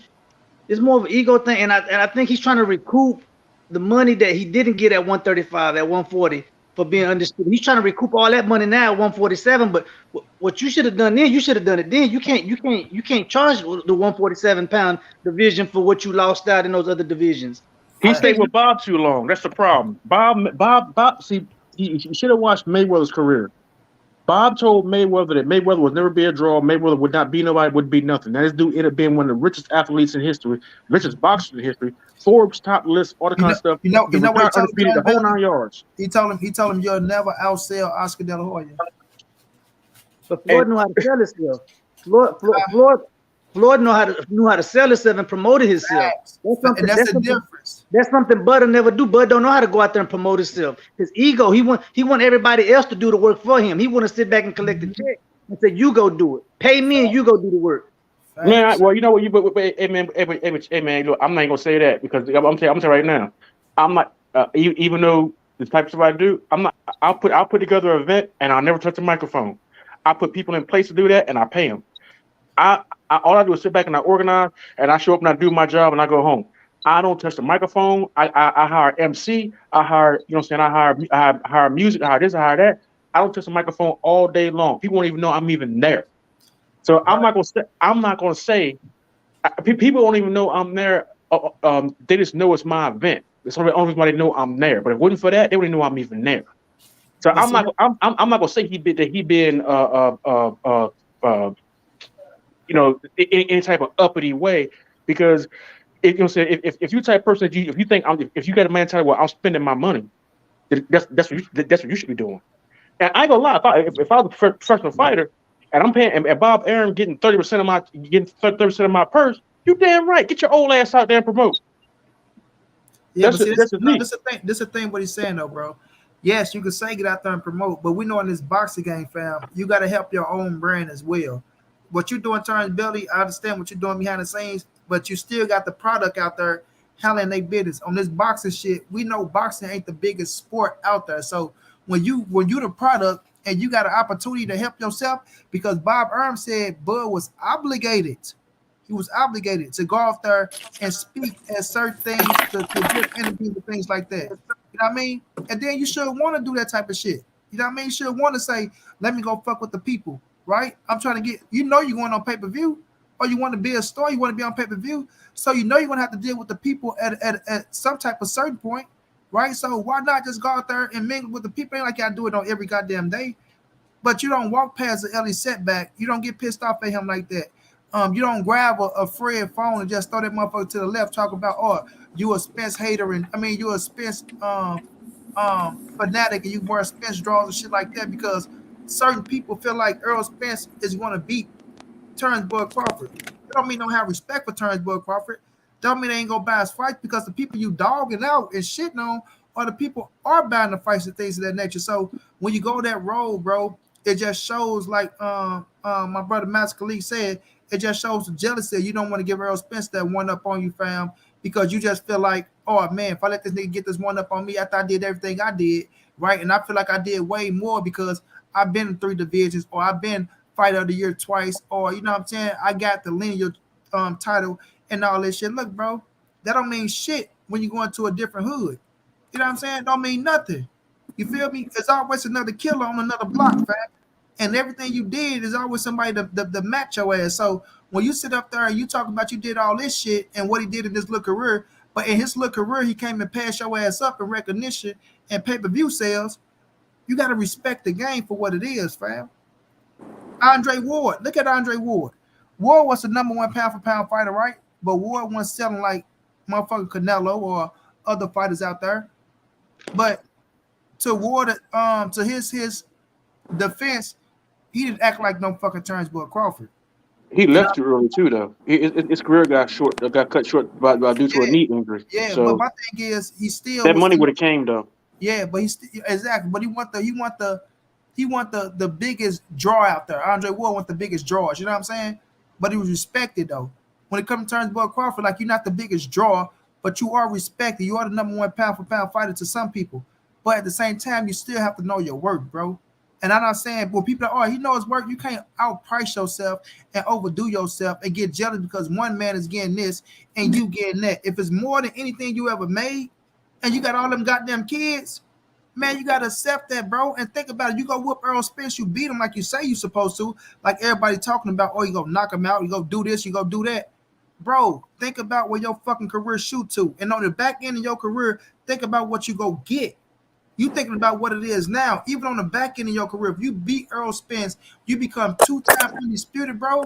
Speaker 5: it's more of an ego thing, and I think he's trying to recoup the money that he didn't get at 135, at 140 for being undisputed. He's trying to recoup all that money now at 147. But what you should have done then, you should have done it then. You can't charge the 147-pound division for what you lost out in those other divisions.
Speaker 9: He stayed with Bob too long. That's the problem. Bob. See, he should have watched Mayweather's career. Bob told Mayweather that Mayweather would never be a draw. Mayweather would not be nobody, would be nothing. That this dude ended up being one of the richest athletes in history, richest boxers in history, Forbes top list, all the kind of stuff.
Speaker 1: You know what he told him,
Speaker 9: the whole 9 yards.
Speaker 1: He told him you'll never outsell Oscar De La Hoya.
Speaker 5: But Floyd knew how to sell himself. Floyd knew how to sell himself and promoted himself. That's the difference. That's something Bud will never do. Bud don't know how to go out there and promote himself. His ego, he want everybody else to do the work for him. He want to sit back and collect the check and say, "You go do it. Pay me, and you go do the work."
Speaker 9: Man, well, you know what? Hey man, look, I'm not gonna say that because I'm telling right now, I'm not. Even though the type of stuff I do, I'm not. I'll put together an event and I'll never touch a microphone. I put people in place to do that and I pay them. All I do is sit back and I organize and I show up and I do my job and I go home. I don't touch the microphone. I hire MC. I hire, you know what I'm saying? I hire music. I hire this. I hire that. I don't touch the microphone all day long. People won't even know I'm even there. So I'm not gonna say. People don't even know I'm there. They just know it's my event. It's the only reason why they know I'm there. But if it wasn't for that, they wouldn't know I'm even there. So I'm not gonna say he been any type of uppity way, because if you type of person that if you think if you got a mentality where I'm spending my money, that's what you should be doing.
Speaker 11: And I ain't gonna lie, if I was a professional fighter and I'm paying and Bob Arum getting 30% of my purse, you damn right. Get your old ass out there and promote.
Speaker 1: Yeah, but see,
Speaker 11: That's just me.
Speaker 1: this is the thing. This is the thing. What he's saying though, bro. Yes, you can say get out there and promote, but we know in this boxing game, fam, you got to help your own brand as well. What you doing, Terrence Belly, I understand what you're doing behind the scenes, but you still got the product out there handling their business. On this boxing shit, we know boxing ain't the biggest sport out there. So when you the product and you got an opportunity to help yourself, because Bob Arum said Bud was obligated. He was obligated to go out there and speak at certain things to give interviews and things like that. You know what I mean? And then you should want to do that type of shit. You know what I mean? You should want to say, let me go fuck with the people, right? I'm trying to get, you're going on pay-per-view, or you want to be a star, you want to be on pay-per-view. So you're going to have to deal with the people at some type of certain point, right? So why not just go out there and mingle with the people? Ain't like y'all do it on every goddamn day. But you don't walk past the Ellie setback. You don't get pissed off at him like that. You don't grab a Fred phone and just throw that motherfucker to the left, talk about, oh, you a Spence hater, and I mean you a Spence fanatic, and you wear Spence draws and shit like that, because certain people feel like Errol Spence is going to beat Terence Bud Crawford. That don't mean don't have respect for Terence Bud Crawford. Don't mean they ain't gonna buy his fights, because the people you dogging out and shitting on are the people are buying the fights and things of that nature. So when you go that road, bro, it just shows, like my brother Max Khalid said, it just shows the jealousy. You don't want to give Errol Spence that one up on you, fam, because you just feel like, oh man, if I let this nigga get this one up on me after I did everything I did, right? And I feel like I did way more because I've been in 3 divisions, or I've been fighter of the year twice, or you know what I'm saying, I got the lineal title and all this shit. Look, bro, that don't mean shit when you go into a different hood. You know what I'm saying? Don't mean nothing. You feel me? It's always another killer on another block, fam. And everything you did is always somebody to match your ass. So when you sit up there and you talk about you did all this shit and what he did in his little career, but in his little career, he came and passed your ass up in recognition and pay-per-view sales, you got to respect the game for what it is, fam. Andre Ward, look at Andre Ward. Ward was the number 1 pound-for-pound fighter, right? But Ward wasn't selling like motherfucking Canelo or other fighters out there. But to Ward, to his defense, he didn't act like no fucking Terence Bud Crawford.
Speaker 11: He left too early too, though. His career got cut short due to a knee injury.
Speaker 1: Yeah,
Speaker 11: so
Speaker 1: but my thing is, he still
Speaker 11: that money would have came though.
Speaker 1: Yeah, but exactly. But he want the biggest draw out there. Andre Ward want the biggest draws. You know what I'm saying? But he was respected though. When it comes to Terence Bud Crawford, like, you're not the biggest draw, but you are respected. You are the number 1 pound-for-pound fighter to some people. But at the same time, you still have to know your worth, bro. And I'm not saying, well, people are, oh, he knows his work. You can't outprice yourself and overdo yourself and get jealous because one man is getting this and you getting that. If it's more than anything you ever made and you got all them goddamn kids, man, you got to accept that, bro. And think about it. You go whoop Errol Spence, you beat him like you say you're supposed to, like everybody talking about, oh, you go knock him out, you go do this, you go do that. Bro, think about where your fucking career shoot to. And on the back end of your career, think about what you go get. You thinking about what it is now. Even on the back end of your career, if you beat Errol Spence, you become 2-time undisputed, bro.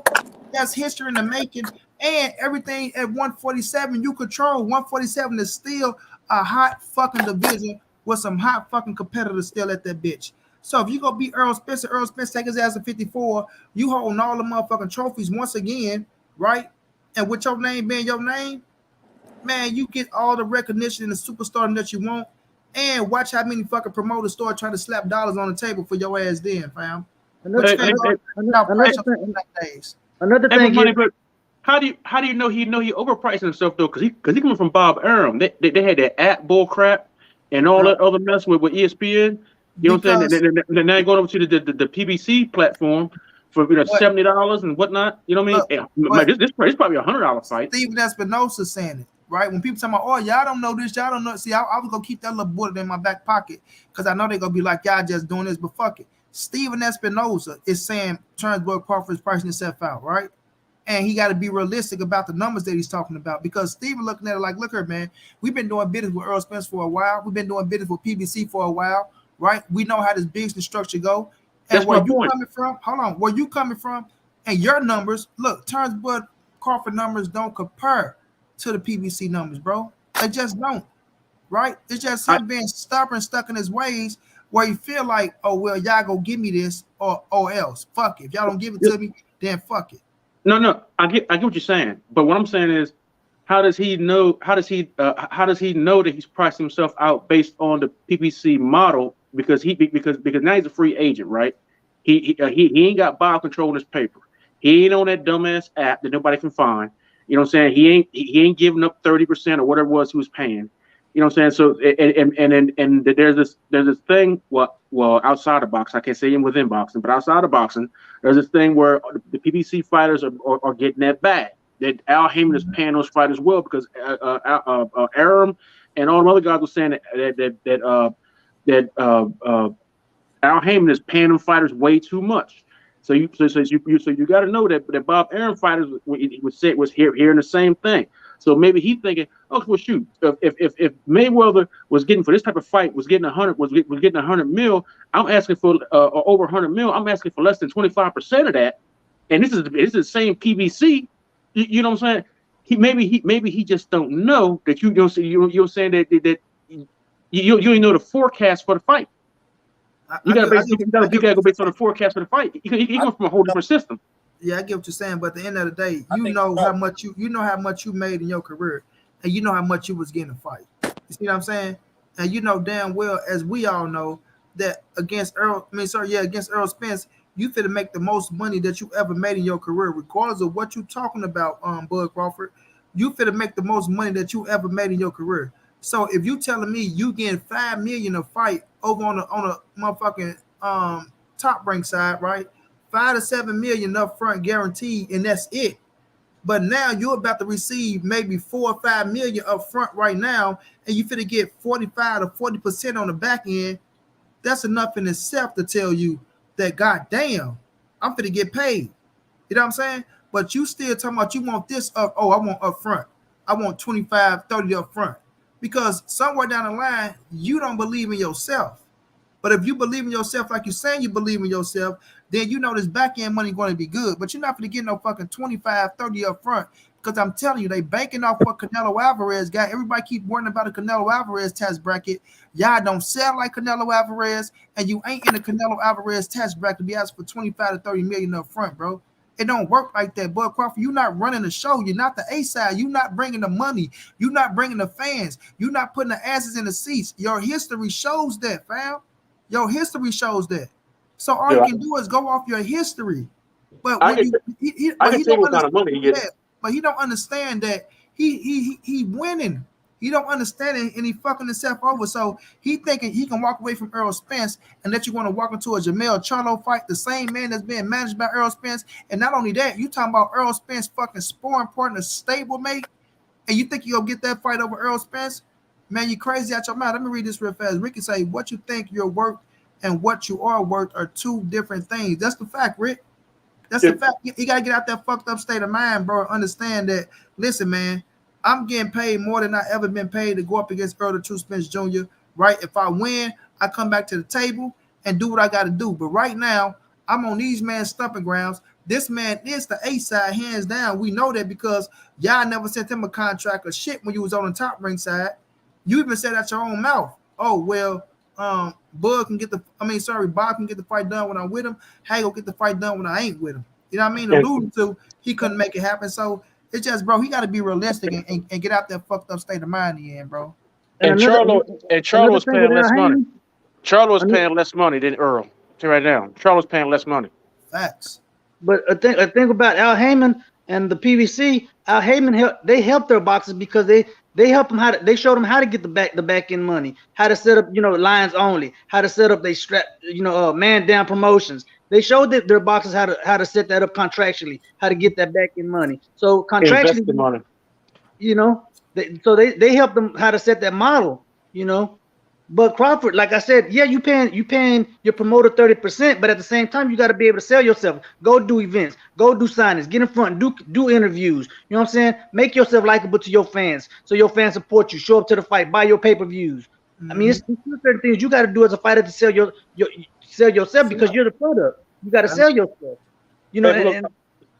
Speaker 1: That's history in the making. And everything at 147, you control. 147 is still a hot fucking division with some hot fucking competitors still at that bitch. So if you go beat Errol Spence take his ass at 54, you holding all the motherfucking trophies once again, right? And with your name being your name, man, you get all the recognition and the superstar that you want. And watch how many fucking promoters start trying to slap dollars on the table for your ass then, fam.
Speaker 11: Another thing, but how do you know he overpricing himself though? Because he coming from Bob Arum. They had that app bull crap and all that other mess with ESPN. You know what I'm saying? Then now going over to the PBC platform for $70 and whatnot. You know what I mean? This probably $100 fight.
Speaker 1: Steven Espinosa saying it. Right? When people talking about, oh, y'all don't know this, y'all don't know. See, I was going to keep that little bullet in my back pocket because I know they're going to be like, y'all just doing this, but fuck it. Steven Espinosa is saying Terence Bud Crawford is pricing himself out, right? And he got to be realistic about the numbers that he's talking about, because Steven looking at it like, look here, man, we've been doing business with Errol Spence for a while. We've been doing business with PBC for a while, right? We know how this business structure go. And
Speaker 11: that's
Speaker 1: where you coming from, hold on, where you coming from and your numbers, look, Terence Bud Crawford numbers don't compare to the PBC numbers, bro. They just don't, right? It's just him being stubborn, stuck in his ways where you feel like, oh well, y'all go give me this or else. Fuck it. If y'all don't give it to me, then fuck it.
Speaker 11: No, I get what you're saying, but what I'm saying is, how does he know? How does he know that he's pricing himself out based on the PPC model? Because now he's a free agent, right? He ain't got biocontrol in his paper. He ain't on that dumbass app that nobody can find. You know what I'm saying? He ain't giving up 30% or whatever it was he was paying. You know what I'm saying? So and there's this thing. Well, outside of boxing, I can't say even within boxing, but outside of boxing, there's this thing where the PBC fighters are getting that bag. That Al Heyman is paying those fighters well because Errol and all the other guys were saying that Al Heyman is paying them fighters way too much. So you got to know that Bob Arum fighters was hearing the same thing. So maybe he's thinking, oh well, shoot, if Mayweather was getting for this type of fight was getting 100 mil, I'm asking for over 100 mil. I'm asking for less than 25% of that, and this is the same PBC. You know what I'm saying? Maybe he just don't know that you're saying that you don't know the forecast for the fight. You gotta go based on the forecast for the fight. He comes from a whole different system.
Speaker 1: Yeah, I get what you're saying, but at the end of the day, you know how much you made in your career, and you know how much you was getting a fight. You see what I'm saying? And you know damn well, as we all know, that against Errol Spence, you fit to make the most money that you ever made in your career, regardless of what you're talking about, Bud Crawford. You fit to make the most money that you ever made in your career. So if you telling me you getting $5 million a fight over on a motherfucking top rank side, right? $5 to $7 million up front guaranteed, and that's it. But now you're about to receive maybe $4 or $5 million up front right now, and you finna get 45 to 40% on the back end. That's enough in itself to tell you that goddamn, I'm finna get paid. You know what I'm saying? But you still talking about you want this up. Oh, I want up front. I want 25, 30 up front. Because somewhere down the line, you don't believe in yourself. But if you believe in yourself like you're saying you believe in yourself, then you know this back end money going to be good. But you're not going to get no fucking 25, 30 up front. Because I'm telling you, they banking off what Canelo Alvarez got. Everybody keep worrying about a Canelo Alvarez tax bracket. Y'all don't sell like Canelo Alvarez, and you ain't in the Canelo Alvarez tax bracket to be asked for 25 to 30 million up front, bro. It don't work like that, Bud Crawford. You're not running the show. You're not the A side. You're not bringing the money. You're not bringing the fans. You're not putting the asses in the seats. Your history shows that, fam. Your history shows that. So all you can do is go off your history. But when he don't understand that he winning. He don't understand it, and he fucking himself over. So he thinking he can walk away from Errol Spence and that you want to walk into a Jamel Charlo fight, the same man that's being managed by Errol Spence. And not only that, you talking about Errol Spence fucking sparring partner, stablemate, and you think you'll get that fight over Errol Spence? Man, you crazy out your mouth. Let me read this real fast. Ricky say, what you think you're worth and what you are worth are two different things. That's the fact, Rick. That's the fact. You got to get out that fucked up state of mind, bro. Understand that, listen, man, I'm getting paid more than I ever been paid to go up against Errol the True Spence Jr., right? If I win, I come back to the table and do what I got to do. But right now, I'm on these man's stumping grounds. This man is the A side, hands down. We know that because y'all never sent him a contract or shit when you was on the top ring side. You even said out your own mouth, oh, well, Bob can get the fight done when I'm with him. Hagel get the fight done when I ain't with him. You know what I mean? Alluding to he couldn't make it happen. So it's just, bro, he got to be realistic and get out that fucked up state of mind in the end, bro.
Speaker 11: And Charlo was paying less money. Charlo was paying less money than Errol. See right now, Charlo's paying less money.
Speaker 1: Facts.
Speaker 5: But a thing about Al Heyman and the PBC, Al Heyman helped their boxers because they helped them they showed them how to get the back end money, how to set up lines only, how to set up they strap man down promotions. They showed their boxers how to set that up contractually, how to get that back end money. So contractually, money. They helped them how to set that model, But Crawford, like I said, yeah, you paying your promoter 30%, but at the same time, you got to be able to sell yourself. Go do events, go do signings, get in front, do interviews. You know what I'm saying? Make yourself likable to your fans, so your fans support you. Show up to the fight, buy your pay-per-views. I mean, it's certain things you got to do as a fighter to sell yourself because you're the product. You got to sell yourself. And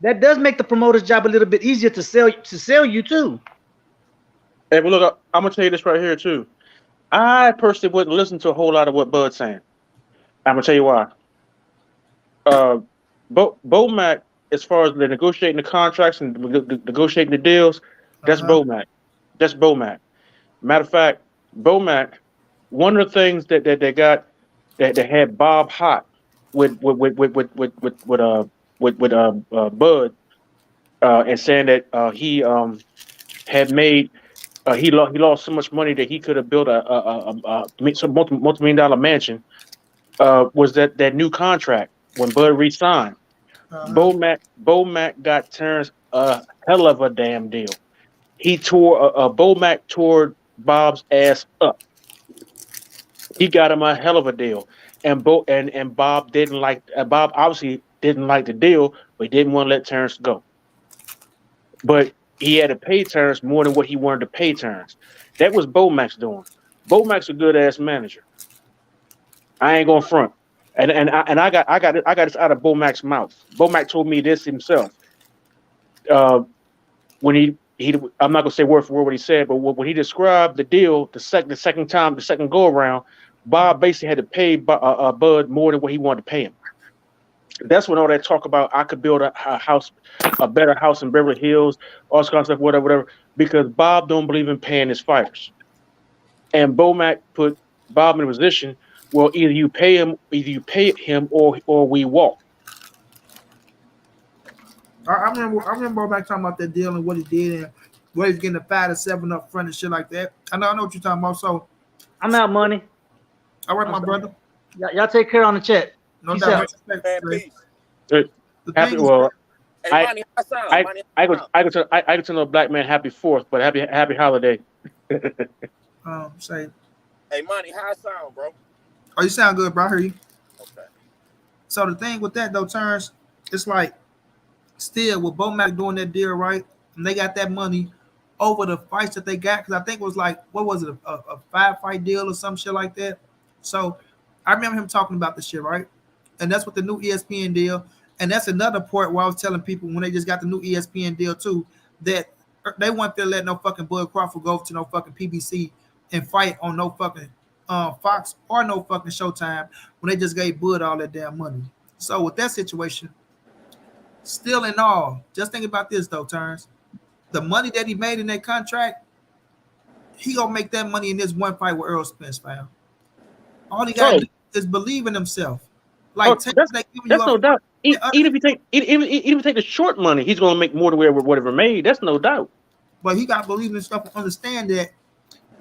Speaker 5: that does make the promoter's job a little bit easier to sell you too.
Speaker 11: Hey, but look, I'm gonna tell you this right here too. I personally wouldn't listen to a whole lot of what Bud's saying. I'm gonna tell you why. Bomac, as far as the negotiating the contracts and negotiating the deals, that's Bomac. That's Bomac. Matter of fact, Bomac, one of the things that they got that had Bob hot with Bud, and saying that he had made he lost so much money that he could have built some multi-million dollar mansion. Was that new contract when Bud re-signed? Bomac got Terrence a hell of a damn deal. He tore Bomac tore Bob's ass up. He got him a hell of a deal, and Bob didn't like Bob obviously didn't like the deal, but he didn't want to let Terrence go. But he had to pay Terrence more than what he wanted to pay Terrence. That was Bomac's doing. Bomac's a good ass manager. I ain't gonna front. And I got this out of Bomac's mouth. Bomac told me this himself. When he I'm not gonna say word for word what he said, but when he described the deal, the second go around, Bob basically had to pay Bud more than what he wanted to pay him. That's when all that talk about I could build a house, a better house in Beverly Hills, all this kind of stuff, whatever, because Bob don't believe in paying his fighters. And Bomac put Bob in a position, well, either you pay him or we walk.
Speaker 1: I remember back talking about that deal and what he did and what he's getting the 5 to 7 up front and shit like that. I know what you're talking about. So
Speaker 5: I'm out, money.
Speaker 1: All right, my brother.
Speaker 5: Y'all take care on the chat.
Speaker 1: No doubt.
Speaker 10: Peace.
Speaker 11: Happy, well,
Speaker 10: Hey, Money, how sound? Money,
Speaker 11: I go to a black man happy 4th, but happy holiday.
Speaker 1: Say.
Speaker 10: Hey, Money, how sound, bro?
Speaker 1: Oh, you sound good, bro. I hear you.
Speaker 10: Okay.
Speaker 1: So the thing with that though, Terrence, it's like still with Bomac doing that deal, right? And they got that money over the fights that they got, because I think it was like, what was it, a 5-fight deal or some shit like that. So I remember him talking about the shit, right? And that's with the new ESPN deal. And that's another part where I was telling people when they just got the new ESPN deal too, that they weren't to let no fucking Bud Crawford go to no fucking PBC and fight on no fucking Fox or no fucking Showtime when they just gave Bud all that damn money. So with that situation, still in all, just think about this though, Terrence. The money that he made in that contract, he gonna make that money in this one fight with Errol Spence, fam. All he got to do is believe in himself. Like
Speaker 11: that's no doubt. Even if you take the short money, he's gonna make more than whatever made. That's no doubt.
Speaker 1: But he got to believe in himself and understand that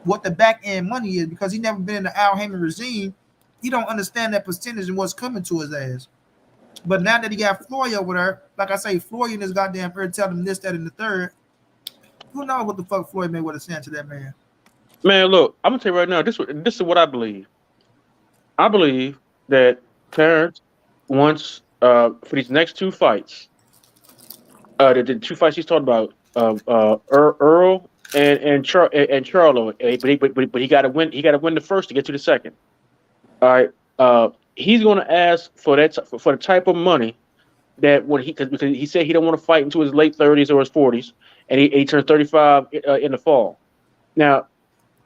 Speaker 1: what the back end money is, because he never been in the Al Heyman regime. He don't understand that percentage and what's coming to his ass. But now that he got Floyd over there, like I say, Floyd in his goddamn ear telling him this, that, and the third. Who knows what the fuck Floyd Mayweather have said to that man?
Speaker 11: Man, look, I'm gonna tell you right now. This is what I believe. I believe that Terrence wants for these next 2 fights, the 2 fights he's talking about, Errol and Charlo, but he got to win. He got to win the first to get to the second. All right. He's going to ask for the type of money that because he said he don't want to fight into his late 30s or his 40s, and he turned 35 in the fall. Now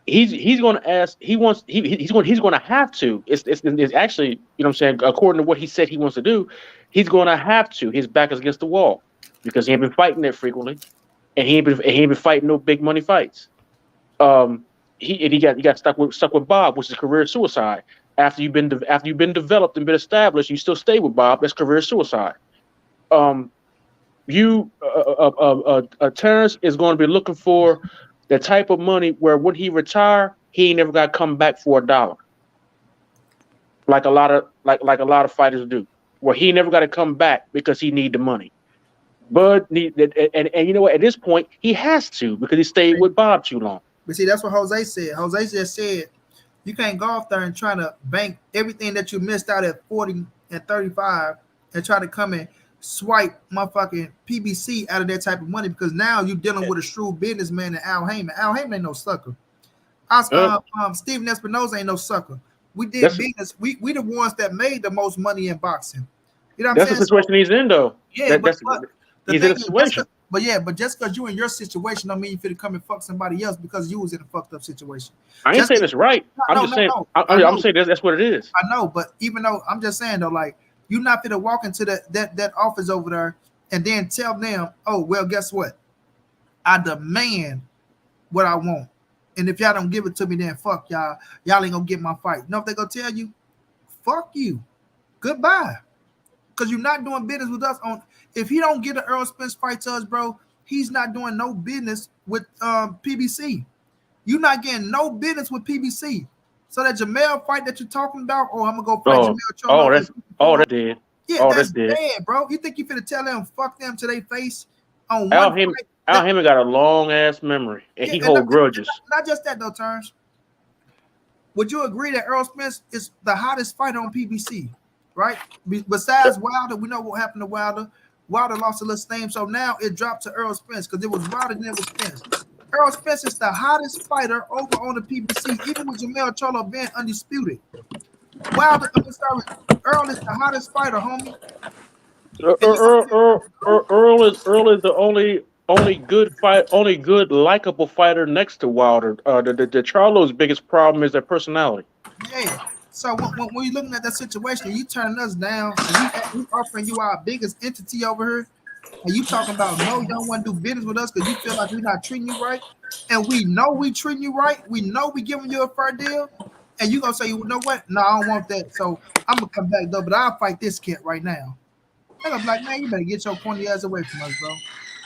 Speaker 11: he's going to ask. He's going to have to. It's actually, you know what I'm saying, according to what he said he wants to do, he's going to have to. His back is against the wall because he ain't been fighting that frequently, and he ain't been fighting no big money fights. He got stuck with Bob, which is career suicide. After you've been developed and been established, you still stay with Bob. That's career suicide. Terrence is going to be looking for the type of money where when he retire, he ain't never got to come back for $1, like a lot of fighters do, where he never got to come back because he need the money. Bud and you know what? At this point, he has to because he stayed with Bob too long.
Speaker 1: But see, that's what Jose said. Jose just said you can't go off there and try to bank everything that you missed out at 40 and 35 and try to come and swipe motherfucking PBC out of that type of money, because now you're dealing with a shrewd businessman and Al Heyman. Al Heyman ain't no sucker. Steven Espinosa ain't no sucker. We did business. We the ones that made the most money in boxing. You know what I'm saying?
Speaker 11: That's the situation he's in, though.
Speaker 1: Yeah,
Speaker 11: he's in a situation.
Speaker 1: but just because you in your situation don't mean you fit to come and fuck somebody else because you was in a fucked up situation.
Speaker 11: I ain't
Speaker 1: Just
Speaker 11: saying it's right. I'm just saying. I'm saying that's what it is.
Speaker 1: I know, but even though I'm just saying though, like you're not fit to walk into that office over there and then tell them, oh well, guess what? I demand what I want, and if y'all don't give it to me, then fuck y'all. Y'all ain't gonna get my fight. You know what they gonna tell you? Fuck you. Goodbye. Because you're not doing business with us. If he don't get an Errol Spence fight to us, bro, he's not doing no business with PBC. You're not getting no business with PBC. So that Jamel fight that you're talking about, I'm gonna go fight Jamel Cholo.
Speaker 11: That's dead.
Speaker 1: Yeah, that's dead, bro. You think you finna tell them fuck them to their face on
Speaker 11: Al
Speaker 1: one
Speaker 11: Heyman,
Speaker 1: fight?
Speaker 11: Al Heyman got a long ass memory, and he hold grudges.
Speaker 1: Not just that though, Terence. Would you agree that Errol Spence is the hottest fighter on PBC? Right? Besides Wilder, we know what happened to Wilder. Wilder lost a little steam, so now it dropped to Errol Spence because it was Wilder, then it was Spence. Errol Spence is the hottest fighter over on the PBC, even with Jamel Cholo being undisputed. Errol is the hottest fighter, homie.
Speaker 11: Errol is the only good likable fighter next to Wilder. The Charlo's biggest problem is their personality.
Speaker 1: Yeah. So when you're looking at that situation, you turning us down, and we offering you our biggest entity over here, and you talking about no, you don't want to do business with us because you feel like we're not treating you right, and we know we treating you right, we know we giving you a fair deal, and you gonna say, you know what? No, I don't want that. So I'm gonna come back though, but I'll fight this kid right now. And I'm like, man, you better get your pointy ass away from us, bro.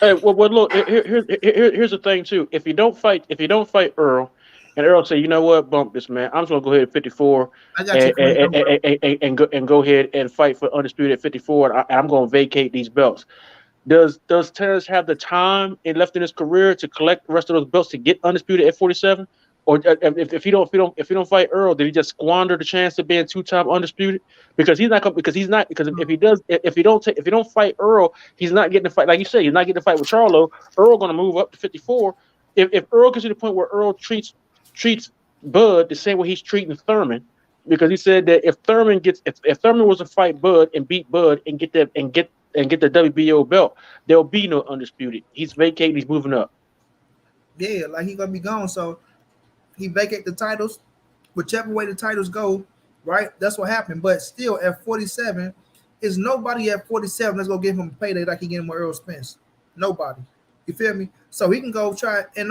Speaker 11: Hey, well look, here's the thing too. If you don't fight Errol, and Errol say, you know what, bump this, man. I'm just gonna go ahead at 54 and go ahead and fight for undisputed at 54. And I'm gonna vacate these belts. Does Terence have the time left in his career to collect the rest of those belts to get undisputed at 47? Or if he don't fight Errol, did he just squander the chance of being two-time undisputed? Because if he don't fight Errol, he's not getting the fight. Like you said, he's not getting the fight with Charlo. Earl gonna move up to 54. If Earl gets to the point where Earl treats Bud the same way he's treating Thurman, because he said that if Thurman was to fight Bud and beat Bud and get the WBO belt, there'll be no undisputed. He's vacating. He's moving up.
Speaker 1: Yeah, like he's gonna be gone. So he vacate the titles, whichever way the titles go, right? That's what happened. But still, at 47, is nobody at 47 that's gonna give him a payday like he getting with Errol Spence. Nobody. You feel me? So he can go try and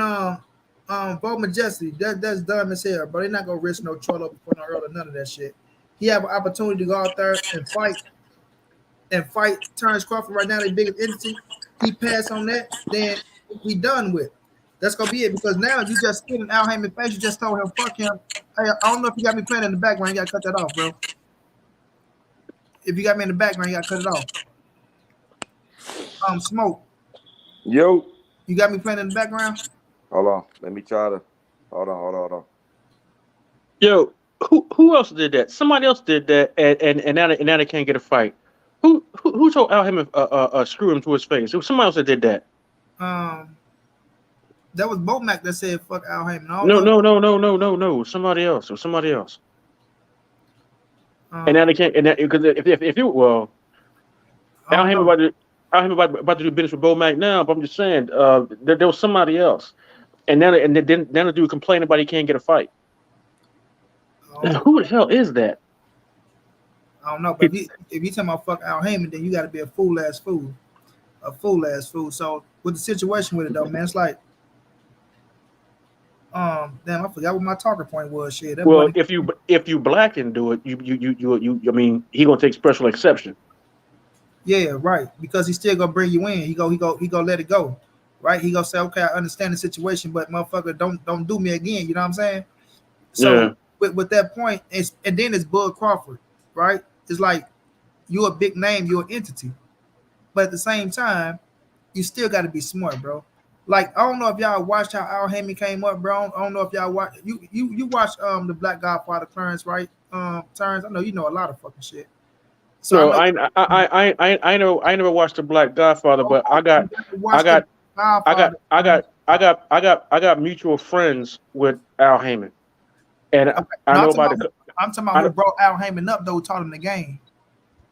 Speaker 1: Bo Majesty. That's dumb as hell, but they're not gonna risk no Cholo before no Earl or none of that shit. He have an opportunity to go out there and fight Terence Crawford right now, the biggest entity. He passed on that, then he done with. That's gonna be it, because now you just spit in Al Heyman's face. You just told him, fuck him. Hey, I don't know if you got me playing in the background. You gotta cut that off, bro. If you got me in the background, you gotta cut it off. Smoke.
Speaker 12: Yo.
Speaker 1: You got me playing in the background?
Speaker 12: Hold on. Let me try to. Hold on.
Speaker 11: Yo, who else did that? Somebody else did that, and now they can't get a fight. Who told Al Heyman screw him to his face? It was somebody else that did that.
Speaker 1: That was Bomac that said fuck Al Heyman.
Speaker 11: No. Somebody else. It was somebody else. And now they can't. And that, because if you Al Heyman about to do business with Bomac now, but I'm just saying there was somebody else, and then the dude complained about he can't get a fight. Who the hell is that?
Speaker 1: I don't know, but if you talking about fuck Al Heyman, then you got to be a fool ass fool. So with the situation with it though, man, it's like, damn, I forgot what my talking point was. Shit.
Speaker 11: Well, if you black and do it, you I mean, he gonna take special exception.
Speaker 1: Yeah, right. Because he's still gonna bring you in. He go let it go, right? He gonna say, okay, I understand the situation, but motherfucker, don't do me again. You know what I'm saying? So with that point, and then it's Bud Crawford, right? It's like you're a big name, you're an entity, but at the same time, you still got to be smart, bro. Like, I don't know if y'all watched how Al Heyman came up, bro. I don't know if y'all watch you watched the Black Godfather, Clarence, right? Terence, I know you know a lot of fucking shit.
Speaker 11: So I never watched the Black Godfather, but I got mutual friends with Al Heyman, and I know about it.
Speaker 1: I'm talking about who brought Al Heyman up though, taught him the game.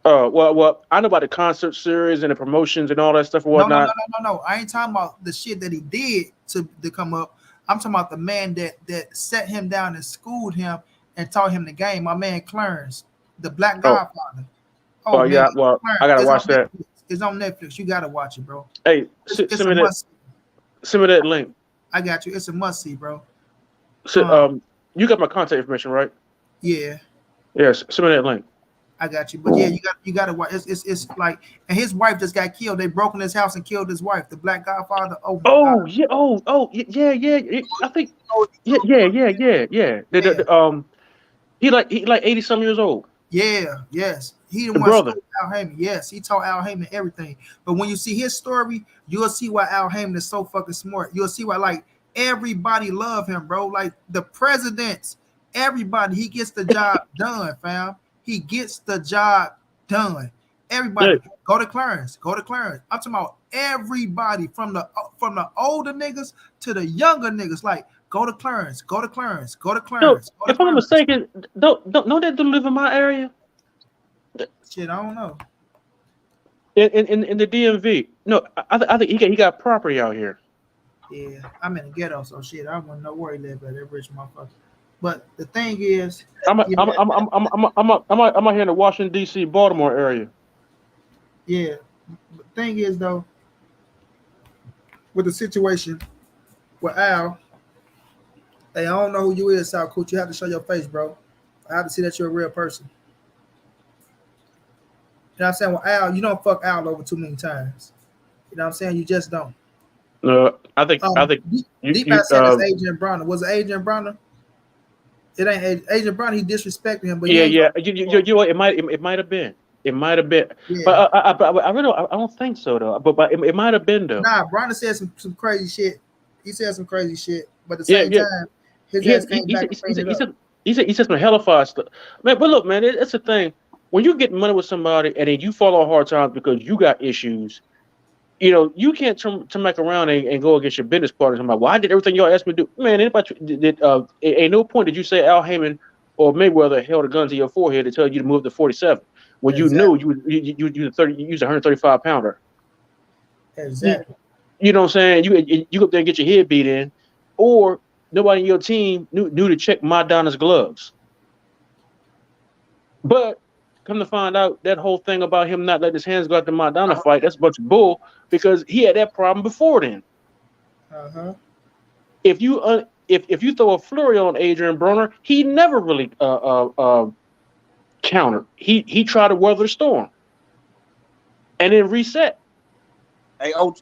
Speaker 11: Well, I know about the concert series and the promotions and all that stuff and whatnot.
Speaker 1: No. I ain't talking about the shit that he did to come up. I'm talking about the man that set him down and schooled him and taught him the game. My man Clarence, the Black Godfather. Oh man,
Speaker 11: yeah. Well,
Speaker 1: Clarence,
Speaker 11: I gotta watch that.
Speaker 1: It's on Netflix. You gotta watch it, bro.
Speaker 11: Hey,
Speaker 1: It's
Speaker 11: send me that link.
Speaker 1: I got you. It's a must see, bro.
Speaker 11: So, you got my contact information, right?
Speaker 1: Yeah.
Speaker 11: Yes. Send me that link.
Speaker 1: I got you. But yeah, you got to watch. It's like, and his wife just got killed. They broke in his house and killed his wife. The Black Godfather. Oh my God.
Speaker 11: Yeah. Yeah. I think. Yeah. He like 80 some years old.
Speaker 1: Yeah. Yes. He
Speaker 11: the brother.
Speaker 1: Al Heyman. Yes, he taught Al Heyman everything. But when you see his story, you'll see why Al Heyman is so fucking smart. You'll see why like everybody love him, bro. Like the presidents, everybody. He gets the job done, fam. He gets the job done. Everybody, go to Clarence. Go to Clarence. I'm talking about everybody from the older niggas to the younger niggas. Like, go to Clarence. Go to Clarence. Go to Clarence.
Speaker 11: No, if I'm not mistaken, don't that dude live in my area?
Speaker 1: Shit, I don't know.
Speaker 11: In the DMV. No, I think he got property out here.
Speaker 1: Yeah, I'm in the ghetto, so shit, I wouldn't know where he live at. That rich motherfucker. But the thing is,
Speaker 11: I'm out here in the Washington D.C. Baltimore area.
Speaker 1: Yeah, the thing is though, with the situation with Al, hey, I don't know who you is, South Coach. You have to show your face, bro. I have to see that you're a real person. You know what I'm saying? With Al, you don't fuck Al over too many times. You know what I'm saying? You just don't.
Speaker 11: I think
Speaker 1: Deep said it's Adrian Bronner. Was it Adrian Bronner? It ain't Adrian Bronner. He disrespected him, but
Speaker 11: yeah. It might have been. It might have been,
Speaker 1: yeah.
Speaker 11: But I really don't think so though. But it might have been though.
Speaker 1: Nah, Bronner said some crazy shit. He said some crazy shit, but at the same time, his ass came back and cleaned it up.
Speaker 11: He said some hellified stuff, man. But look, man, it's the thing. When you get money with somebody and then you fall on hard times because you got issues, you know, you can't turn back around and go against your business partners. I'm like, well, I did everything y'all asked me to do. Man, anybody did? At no point did you say Al Heyman or Mayweather held a gun to your forehead to tell you to move to 47 when you knew you used a 135 pounder.
Speaker 1: Exactly.
Speaker 11: You know what I'm saying? You go up there and get your head beat in, or nobody in your team knew to check Madonna's gloves. But come to find out, that whole thing about him not letting his hands go out the Madonna fight, that's a bunch of bull because he had that problem before then. If you throw a flurry on Adrian Bronner, he never really countered. He tried to weather the storm and then reset.
Speaker 10: Hey, OG,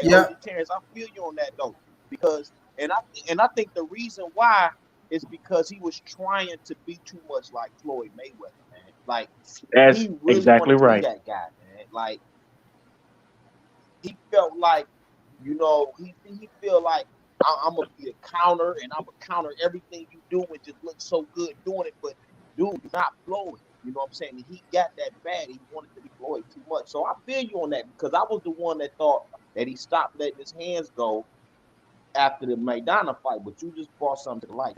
Speaker 1: yeah.
Speaker 10: OG Terence, I feel you on that though, because and I think the reason why is because he was trying to be too much like Floyd Mayweather, man. Like
Speaker 11: that's
Speaker 10: he really
Speaker 11: exactly
Speaker 10: wanted to
Speaker 11: right.
Speaker 10: be that guy, man. Like he felt like, you know, he feel like I'm gonna be a counter and I'm gonna counter everything you do and just look so good doing it, but dude, you're not Floyd. You know what I'm saying? And he got that bad. He wanted to be Floyd too much. So I feel you on that because I was the one that thought that he stopped letting his hands go after the Maidana fight, but you just brought something to light.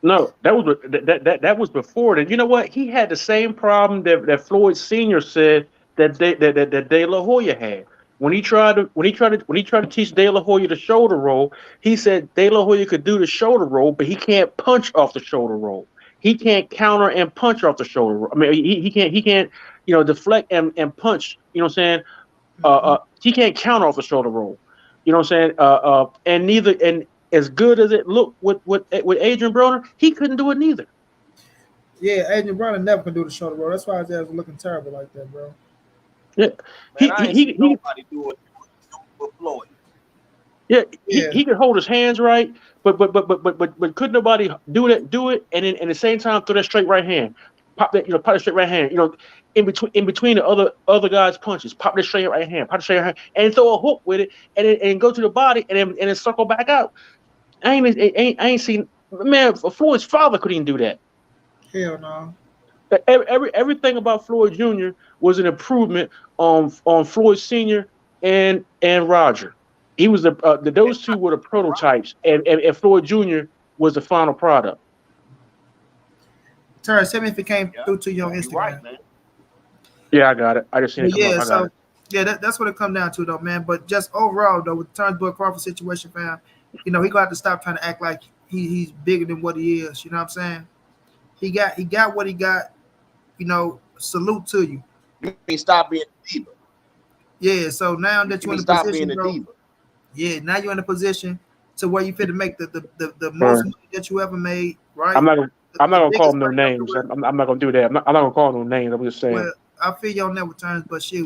Speaker 11: No, that was before then. You know what? He had the same problem that Floyd Sr. said that De La Hoya had. When he tried to teach De La Hoya the shoulder roll, he said De La Hoya could do the shoulder roll, but he can't punch off the shoulder roll. He can't counter and punch off the shoulder roll. I mean, he can't deflect and punch. You know what I'm saying? He can't counter off the shoulder roll. You know what I'm saying? And as good as it looked with Adrian Bronner, he couldn't do it neither.
Speaker 1: Yeah, Adrian Bronner never can do the shoulder roll. That's why his ass was looking terrible like that, bro.
Speaker 11: Yeah,
Speaker 10: man, I ain't seen nobody do it with Floyd.
Speaker 11: Yeah, he could hold his hands right, but couldn't nobody do it, and then at the same time throw that straight right hand, pop that straight right hand, in between the other guys' punches, pop that straight right hand, and throw a hook with it, and go to the body, and then circle back out. I ain't seen, man. Floyd's father couldn't even do that.
Speaker 1: Hell no.
Speaker 11: Everything about Floyd Jr. was an improvement on Floyd Sr. and Roger. He was those two were the prototypes, and Floyd Jr. was the final product.
Speaker 1: Terence, tell me if it came
Speaker 10: Yeah,
Speaker 1: through to your
Speaker 10: you're right,
Speaker 1: Instagram.
Speaker 10: man.
Speaker 11: Yeah, I got it. I just seen it
Speaker 1: But
Speaker 11: come up.
Speaker 1: yeah,
Speaker 11: I got
Speaker 1: so
Speaker 11: it.
Speaker 1: yeah, that's what it come down to though, man. But just overall though, with Turnbull Crawford situation, fam, he gonna have to stop trying to act like he's bigger than what he is. You know what I'm saying? He got what he got. Salute to you.
Speaker 10: You mean stop being a diva?
Speaker 1: Yeah. So now that
Speaker 10: You
Speaker 1: you're in
Speaker 10: mean
Speaker 1: the
Speaker 10: stop
Speaker 1: position,
Speaker 10: being a
Speaker 1: bro.
Speaker 10: diva?
Speaker 1: Yeah. Now you're in a position to where you fit to make the
Speaker 11: All
Speaker 1: most
Speaker 11: right.
Speaker 1: money that you ever made, right?
Speaker 11: I'm not gonna.
Speaker 1: The,
Speaker 11: I'm not
Speaker 1: the
Speaker 11: gonna call
Speaker 1: biggest
Speaker 11: them no
Speaker 1: money of
Speaker 11: names.
Speaker 1: career.
Speaker 11: I'm not gonna do that. I'm not gonna call them no names. I'm just saying.
Speaker 1: Well, I feel you on that returns, but shit,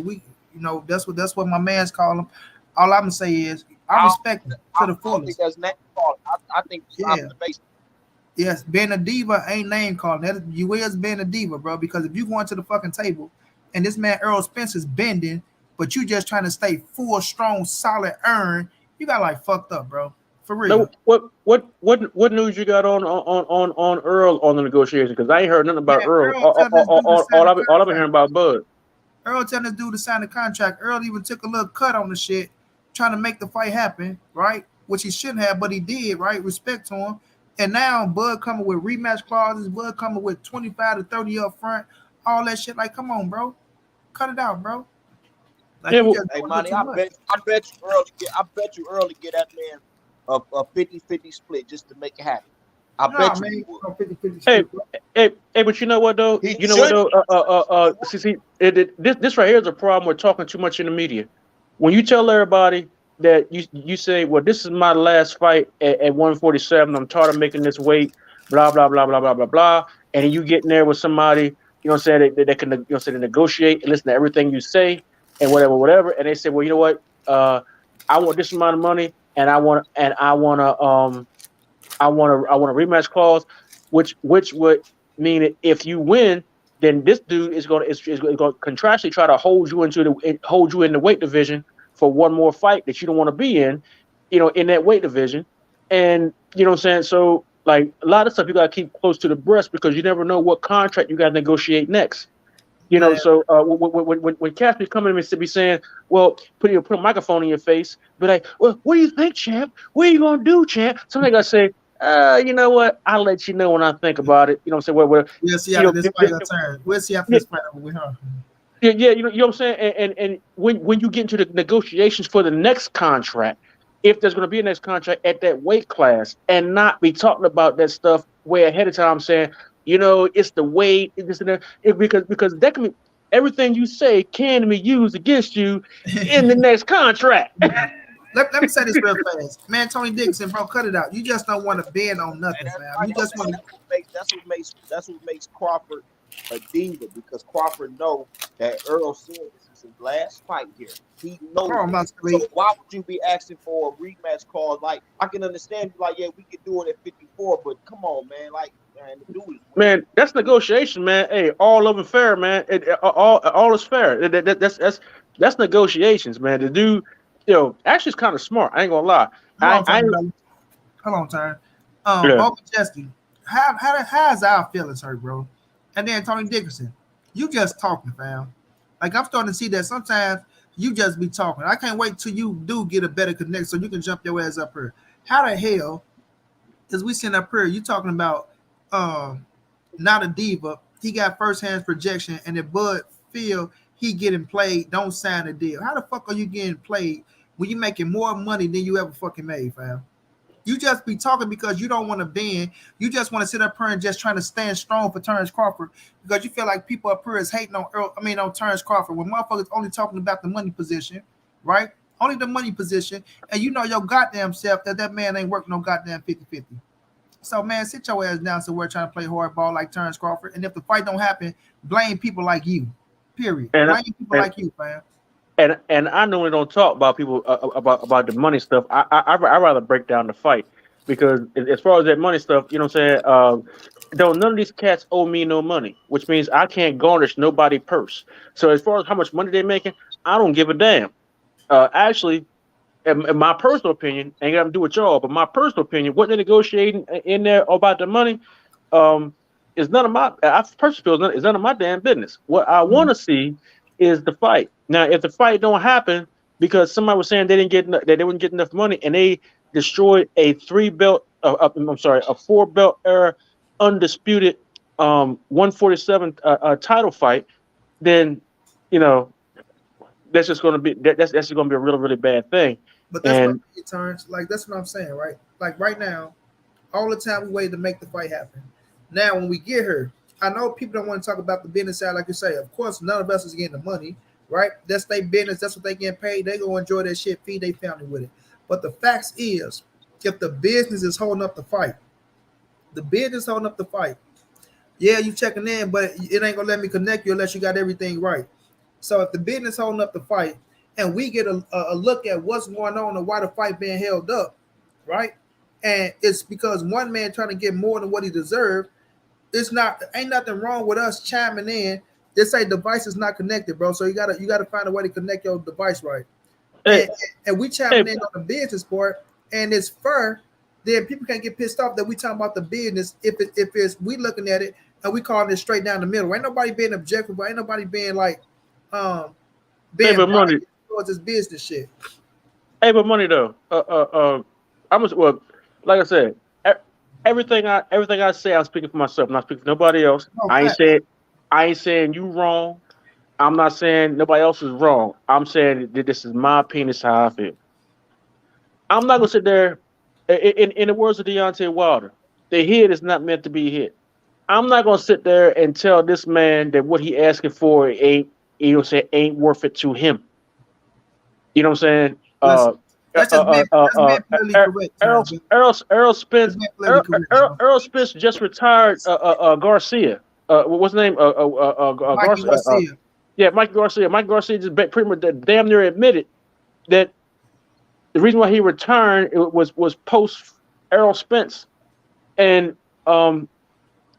Speaker 1: that's what my man's call him. All I'm gonna say is I
Speaker 10: I
Speaker 1: respect him to the
Speaker 10: I don't think
Speaker 1: fullest.
Speaker 10: that's name calling. I think it's
Speaker 1: Yeah.
Speaker 10: observation.
Speaker 1: Yes, being a diva ain't name calling. That you is being a diva, bro. Because if you going to the fucking table and this man Errol Spence is bending, but you just trying to stay full, strong, solid, earn, you got like fucked up, bro. For
Speaker 11: No,
Speaker 1: real.
Speaker 11: what news you got on Earl on the negotiation? Because I ain't heard nothing about
Speaker 1: Man,
Speaker 11: Earl.
Speaker 1: Errol telling this dude to sign a
Speaker 11: All I've been
Speaker 1: contract.
Speaker 11: hearing about Bud.
Speaker 1: Earl telling this dude to sign a contract. Earl even took a little cut on the shit, trying to make the fight happen, right? Which he shouldn't have, but he did, right? Respect to him. And now Bud coming with rematch clauses, Bud coming with 25 to 30 up front, all that shit. Like, come on, bro. Cut it out, bro. Like
Speaker 11: Yeah,
Speaker 1: you
Speaker 11: well,
Speaker 1: just
Speaker 10: Hey,
Speaker 1: doing a little
Speaker 10: Monty,
Speaker 1: too much.
Speaker 10: I bet you early get that man a 50-50 split just to make it happen. I
Speaker 1: Nah,
Speaker 10: bet you
Speaker 1: man,
Speaker 10: he
Speaker 1: you
Speaker 10: would.
Speaker 1: know, 50-50
Speaker 11: hey,
Speaker 1: split, bro.
Speaker 11: but you know what though?
Speaker 10: He
Speaker 11: You know what
Speaker 10: should.
Speaker 11: though? See, this right here is a problem with talking too much in the media. When you tell everybody that you say, well, this is my last fight at 147. I'm tired of making this weight. Blah blah blah blah blah blah blah. And then you get in there with somebody, you know, what I'm saying that can, you know, say to negotiate and listen to everything you say and whatever. And they say, well, you know what? I want this amount of money, and I want a rematch clause, which would mean that if you win, then this dude is going to contractually try to hold you in the weight division for one more fight that you don't want to be in, in that weight division, and you know what I'm saying. So like a lot of stuff you got to keep close to the breast because you never know what contract you got to negotiate next.
Speaker 1: Man,
Speaker 11: So when cats be coming to me to be saying, well, put a microphone in your face, be like, well, what do you think, champ? What are you gonna do, champ? Something I say, you know what? I'll let you know when I think about it. You know what I'm saying?
Speaker 1: we'll see
Speaker 11: You
Speaker 1: after
Speaker 11: know,
Speaker 1: this fight your turn. We'll see after
Speaker 11: yeah,
Speaker 1: this fight over with her.
Speaker 11: yeah, you know what I'm saying? And when you get into the negotiations for the next contract, if there's going to be a next contract at that weight class, and not be talking about that stuff way ahead of time, saying, it's the weight, this and that, because that can be, everything you say can be used against you in the next contract.
Speaker 1: Let me say this real fast. Man, Tony Dixon, bro, cut it out. You just don't want to bend on
Speaker 10: And
Speaker 1: nothing,
Speaker 10: that's
Speaker 1: fam.
Speaker 10: right.
Speaker 1: You just want to
Speaker 10: That's what makes Crawford a diva because Crawford know that Earl said this is his last fight here. He knows
Speaker 1: come on,
Speaker 10: it.
Speaker 1: Muscle.
Speaker 10: So why would you be asking for a rematch call? Like I can understand, like yeah, we could do it at 54, but come on, man, like man, the dude is winning.
Speaker 11: Man, that's negotiation, man. Hey, all of it fair, man. All is fair. That's negotiations, man. The dude, actually, is kind of smart. I ain't gonna lie.
Speaker 1: Hold
Speaker 11: I
Speaker 1: on,
Speaker 11: I
Speaker 1: Tony, brother. Hold on, Turn.
Speaker 11: yeah.
Speaker 1: Bo Majeski, how's our feelings hurt, bro? And then Tony Dickerson, you just talking, fam. Like I'm starting to see that sometimes you just be talking. I can't wait till you do get a better connection so you can jump your ass up here. How the hell is we sitting up here? You talking about not a diva. He got first hand projection, and if Bud feel he getting played, don't sign a deal. How the fuck are you getting played when you making more money than you ever fucking made, fam? You just be talking because you don't want to bend. You just want to sit up here and just trying to stand strong for Terence Crawford because you feel like people up here is hating on Terence Crawford when motherfuckers only talking about the money position, right? Only the money position, and you know your goddamn self that man ain't working no goddamn 50-50. So man, sit your ass down somewhere trying to play hardball like Terence Crawford. And if the fight don't happen, blame people like you. Period.
Speaker 11: and
Speaker 1: Blame people
Speaker 11: and
Speaker 1: like you, fam.
Speaker 11: and I normally don't talk about people about the money stuff. I rather break down the fight because as far as that money stuff, you know what I'm saying. Don't none of these cats owe me no money, which means I can't garnish nobody purse. So as far as how much money they're making, I don't give a damn. Actually, in my personal opinion, ain't got to do with y'all, but my personal opinion, what they're negotiating in there about the money, um, is none of my. I personally feel is none of my damn business. What I want to see is the fight. Now, if the fight don't happen because somebody was saying that they wouldn't get enough money, and they destroyed a 3 belt, I'm sorry, a 4 belt era undisputed 147 title fight, then that's just going to be that's just going to be a really really bad thing.
Speaker 1: But that's what it turns like. That's what I'm saying, right? Like right now, all the time we waited to make the fight happen. Now when we get her, I know people don't want to talk about the business side, like you say. Of course, none of us is getting the money, right? That's their business. That's what they getting paid. They gonna enjoy that shit, feed their family with it. But the facts is, if the business is holding up the fight, yeah, you checking in, but it ain't gonna let me connect you unless you got everything right. So if the business holding up the fight, and we get a look at what's going on and why the fight being held up, right? And it's because one man trying to get more than what he deserved. Ain't nothing wrong with us chiming in. They say device is not connected, bro. So you gotta find a way to connect your device right. And we chiming in on the business part, and it's fair. Then people can't get pissed off that we talking about the business if it's we looking at it and we calling it straight down the middle. Ain't nobody being objective, ain't nobody being like being
Speaker 11: money
Speaker 1: towards this business shit.
Speaker 11: Hey, but money though. Like I said, everything I say, I'm speaking for myself. I'm not speaking for nobody else.
Speaker 1: No,
Speaker 11: I ain't saying you wrong. I'm not saying nobody else is wrong. I'm saying that this is my opinion. This is how I feel. I'm not gonna sit there. In the words of Deontay Wilder, the hit is not meant to be hit. I'm not gonna sit there and tell this man that what he asking for ain't worth it to him. You know what I'm saying?
Speaker 1: That's just mentally correct.
Speaker 11: Errol Spence. Errol Spence just retired. Garcia. What's his name?
Speaker 1: Mikey Garcia.
Speaker 11: Yeah, Mikey Garcia. Mikey Garcia just pretty much damn near admitted that the reason why he returned was post Errol Spence, and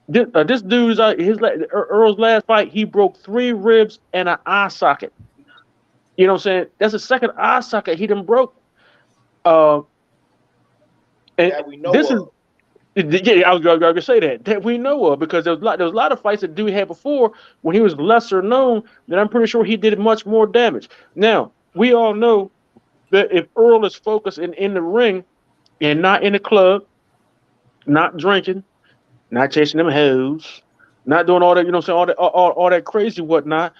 Speaker 11: this dude's Earl's last fight, he broke 3 ribs and an eye socket. You know what I'm saying? That's the second eye socket he done broke. And
Speaker 10: that we know
Speaker 11: this
Speaker 10: of.
Speaker 11: Yeah, I was going to say that we know of, because there was a lot of fights that dude had before when he was lesser known that I'm pretty sure he did much more damage. Now, we all know that if Earl is focused in the ring and not in the club, not drinking, not chasing them hoes, not doing all that, you know what I'm saying, all that crazy whatnot,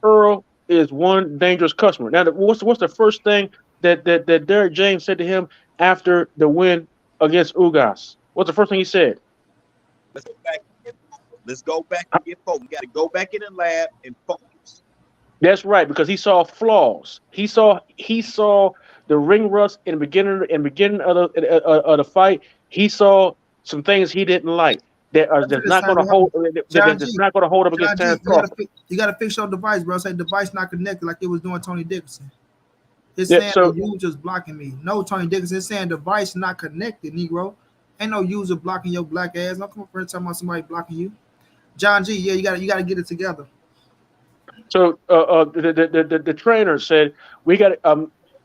Speaker 11: Earl is one dangerous customer. Now, what's the first thing that Derek James said to him after the win against Ugas? What's the first thing he said?
Speaker 10: Let's go back and get focused. We got to go back in the lab and focus.
Speaker 11: That's right, because he saw flaws. He saw the ring rust in the beginning of the fight. He saw some things he didn't like that's not going to hold. That's not going to hold up against Terence Crawford.
Speaker 1: You got to fix your device, bro. Say device not connected, like it was doing Tony Dickinson. It's saying the user's blocking me. No, Tony Dickinson. It's saying device not connected, Negro. Ain't no user blocking your black ass. Don't come up here and talking about somebody blocking you. John G, yeah, you gotta get it together.
Speaker 11: So the trainer said we got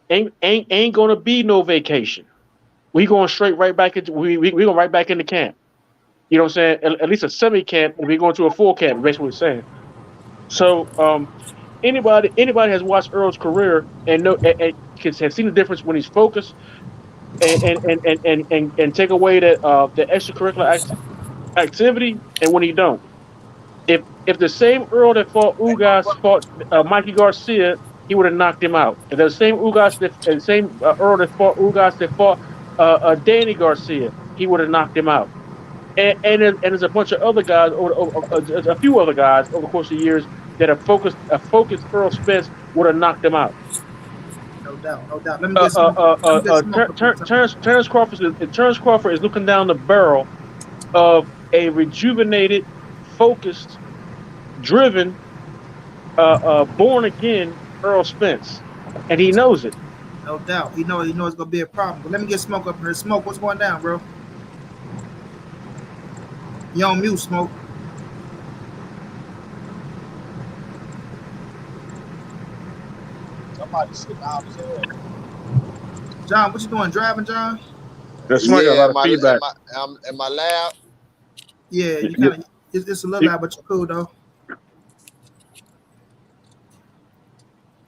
Speaker 11: ain't gonna be no vacation. We going straight right back into we going right back into camp. You know what I'm saying? At least a semi camp, and we going to a full camp. Basically, what he's saying. So anybody has watched Earl's career and know and have seen the difference when he's focused and take away the extracurricular activity and when he don't. If the same Earl that fought Ugas fought Mikey Garcia, he would have knocked him out. If the same Earl that fought Ugas that fought Danny Garcia, he would have knocked him out. And there's a bunch of other guys, a few other guys over the course of years that a focused Errol Spence would have knocked him out.
Speaker 1: No doubt. Let me get
Speaker 11: Terence Crawford is looking down the barrel of a rejuvenated, focused, driven, born again Errol Spence, and he knows it.
Speaker 1: No doubt, he knows it's gonna be a problem. But let me get Smoke up here. Smoke, what's going down, bro? You on mute, Smoke?
Speaker 10: Somebody sit down his head.
Speaker 1: John, what you doing? Driving, John?
Speaker 11: That's a lot of feedback.
Speaker 13: In my lab.
Speaker 1: Yeah, you kind of. It's a little loud, but you're cool though.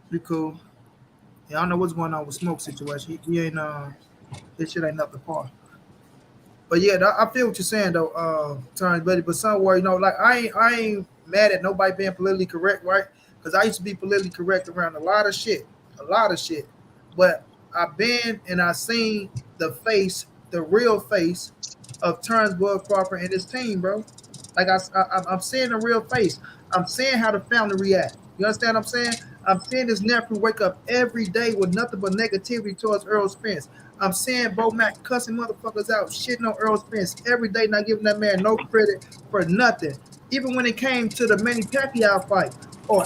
Speaker 1: You cool. Yeah, I don't know what's going on with Smoke situation. He ain't. This shit ain't nothing far. But yeah, I feel what you're saying though, Terrence, buddy. But somewhere, like I ain't mad at nobody being politically correct, right? Because I used to be politically correct around a lot of shit. But I've been and I seen the real face of Terrence Bud Crawford and his team, bro. Like I'm seeing the real face. I'm seeing how the family react. You understand what I'm saying? I'm seeing this nephew wake up every day with nothing but negativity towards Errol Spence. I'm seeing Bo Mac cussing motherfuckers out, shitting on Errol Spence every day, not giving that man no credit for nothing. Even when it came to the Manny Pacquiao fight,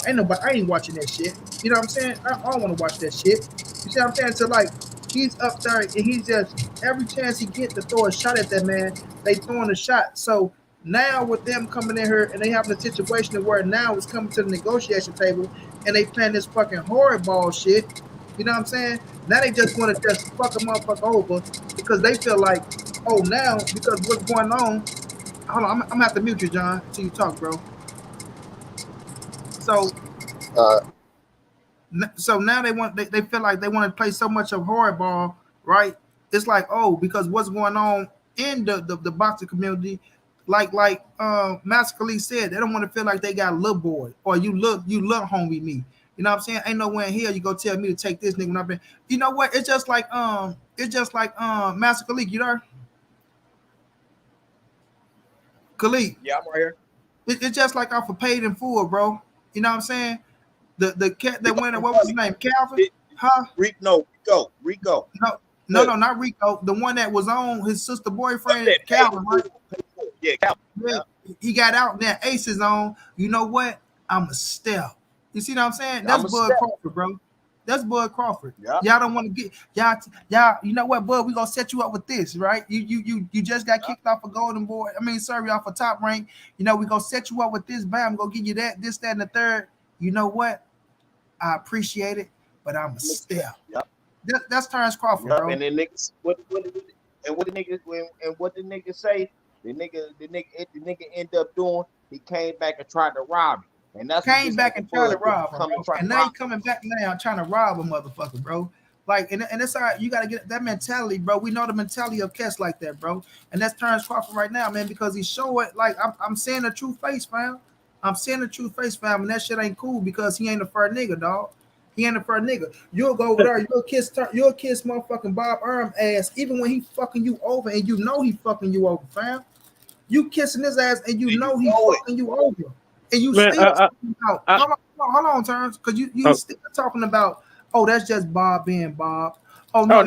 Speaker 1: ain't nobody, I ain't watching that shit. You know what I'm saying? I don't want to watch that shit. You see what I'm saying? So like, he's up there and he's just every chance he get to throw a shot at that man, they throwing a shot. So now with them coming in here and they having a situation where now it's coming to the negotiation table and they playing this fucking horrible shit. You know what I'm saying? Now they just want to just fuck a motherfucker over because they feel like, oh, now because what's going on. Hold on, I'm gonna have to mute you, John, until you talk, bro. So, so now they feel like they want to play so much of horror ball, right? It's like, oh, because what's going on in the boxing community, like Master Khalid said, they don't want to feel like they got a little boy or you look homie me. You know what I'm saying? Ain't nowhere in here you go tell me to take this nigga when I've been. You know what? It's just like Master Khalid, you know? Khalid.
Speaker 10: Yeah, I'm right here.
Speaker 1: It's just like off of Paid in Full, bro. You know what I'm saying? The cat that went, what was his name? Calvin? Huh?
Speaker 10: Rico.
Speaker 1: No, not Rico. The one that was on his sister boyfriend, Calvin, right?
Speaker 10: Yeah, Calvin.
Speaker 1: Yeah. He got out there, Aces on. You know what? I'm a step. You see what I'm saying? That's Bud Crawford, bro. That's Bud Crawford.
Speaker 10: Yeah.
Speaker 1: Y'all don't want to get y'all. You know what, Bud? We gonna set you up with this, right? You just got kicked off a Golden Boy. Off a Top Rank. You know we gonna set you up with this. Bam, gonna give you that, this, that, and the third. You know what? I appreciate it, but I'm a step.
Speaker 10: Yep.
Speaker 1: That's Terence Crawford, bro.
Speaker 10: And then niggas, what the niggas say? The nigga ended up doing. He came back and tried to rob him. And that's
Speaker 1: came back and tried to rob him, and now he coming back now trying to rob a motherfucker, bro. Like, and it's all right. You gotta get that mentality, bro. We know the mentality of cats like that, bro. And that's Terence Crawford right now, man, because he's showing like I'm seeing the true face, fam. I'm seeing the true face, fam, and that shit ain't cool because he ain't a fair nigga, dog. He ain't a fair nigga. You'll go over there, you'll kiss motherfucking Bob Arm ass, even when he fucking you over, and you know he fucking you over, fam. You kissing his ass, and you know he fucking you over. And you still talking about, hold on, Terrence, because you still talking about, oh, that's just Bob being Bob. Oh no,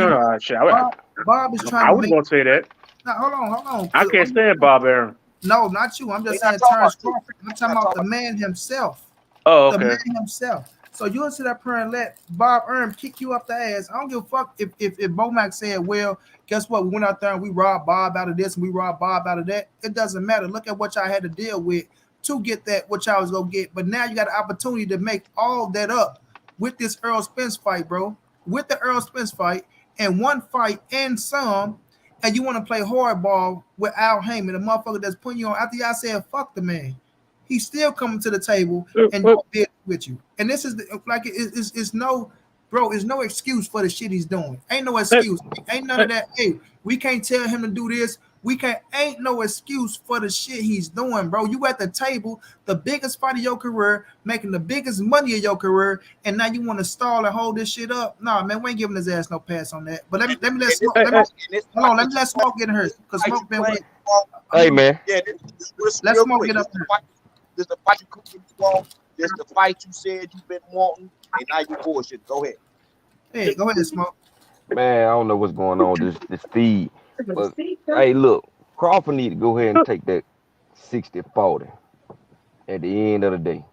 Speaker 1: Bob is trying.
Speaker 11: I wasn't gonna say that.
Speaker 1: Now, hold on.
Speaker 11: I can't stand Bob Aaron.
Speaker 1: No, not you. I'm just saying Terrence Crawford. I'm talking about the man himself.
Speaker 11: Oh, okay.
Speaker 1: The man himself. So you'll sit up here and let Bob Arm kick you up the ass. I don't give a fuck if Bomac said, well, guess what? We went out there and we robbed Bob out of this and we robbed Bob out of that. It doesn't matter. Look at what y'all had to deal with to get that, what y'all was gonna get. But now you got an opportunity to make all that up with this Errol Spence fight, bro. With the Errol Spence fight and one fight and some, and you want to play hardball with Al Heyman, the motherfucker that's putting you on after y'all said fuck the man. He's still coming to the table and going to with you. And this is it's no, bro, it's no excuse for the shit he's doing. Ain't no excuse. Ain't none of that. Hey, we can't tell him to do this. Ain't no excuse for the shit he's doing, bro. You at the table, the biggest fight of your career, making the biggest money of your career, and now you want to stall and hold this shit up. Nah, man, we ain't giving his ass no pass on that. But let me let Smoke. Hold on, let me let Smoke get hurt. Because Smoke been with.
Speaker 12: Hey, man.
Speaker 10: Yeah,
Speaker 1: let's Smoke get up there.
Speaker 10: This the fight you cooking you on. This the fight you said you've been wanting, and now you bullshit. Go ahead.
Speaker 1: Hey, go ahead, Smoke.
Speaker 12: Man, I don't know what's going on with this feed. But, hey, look, Crawford need to go ahead and take that 60-40 at the end of the day.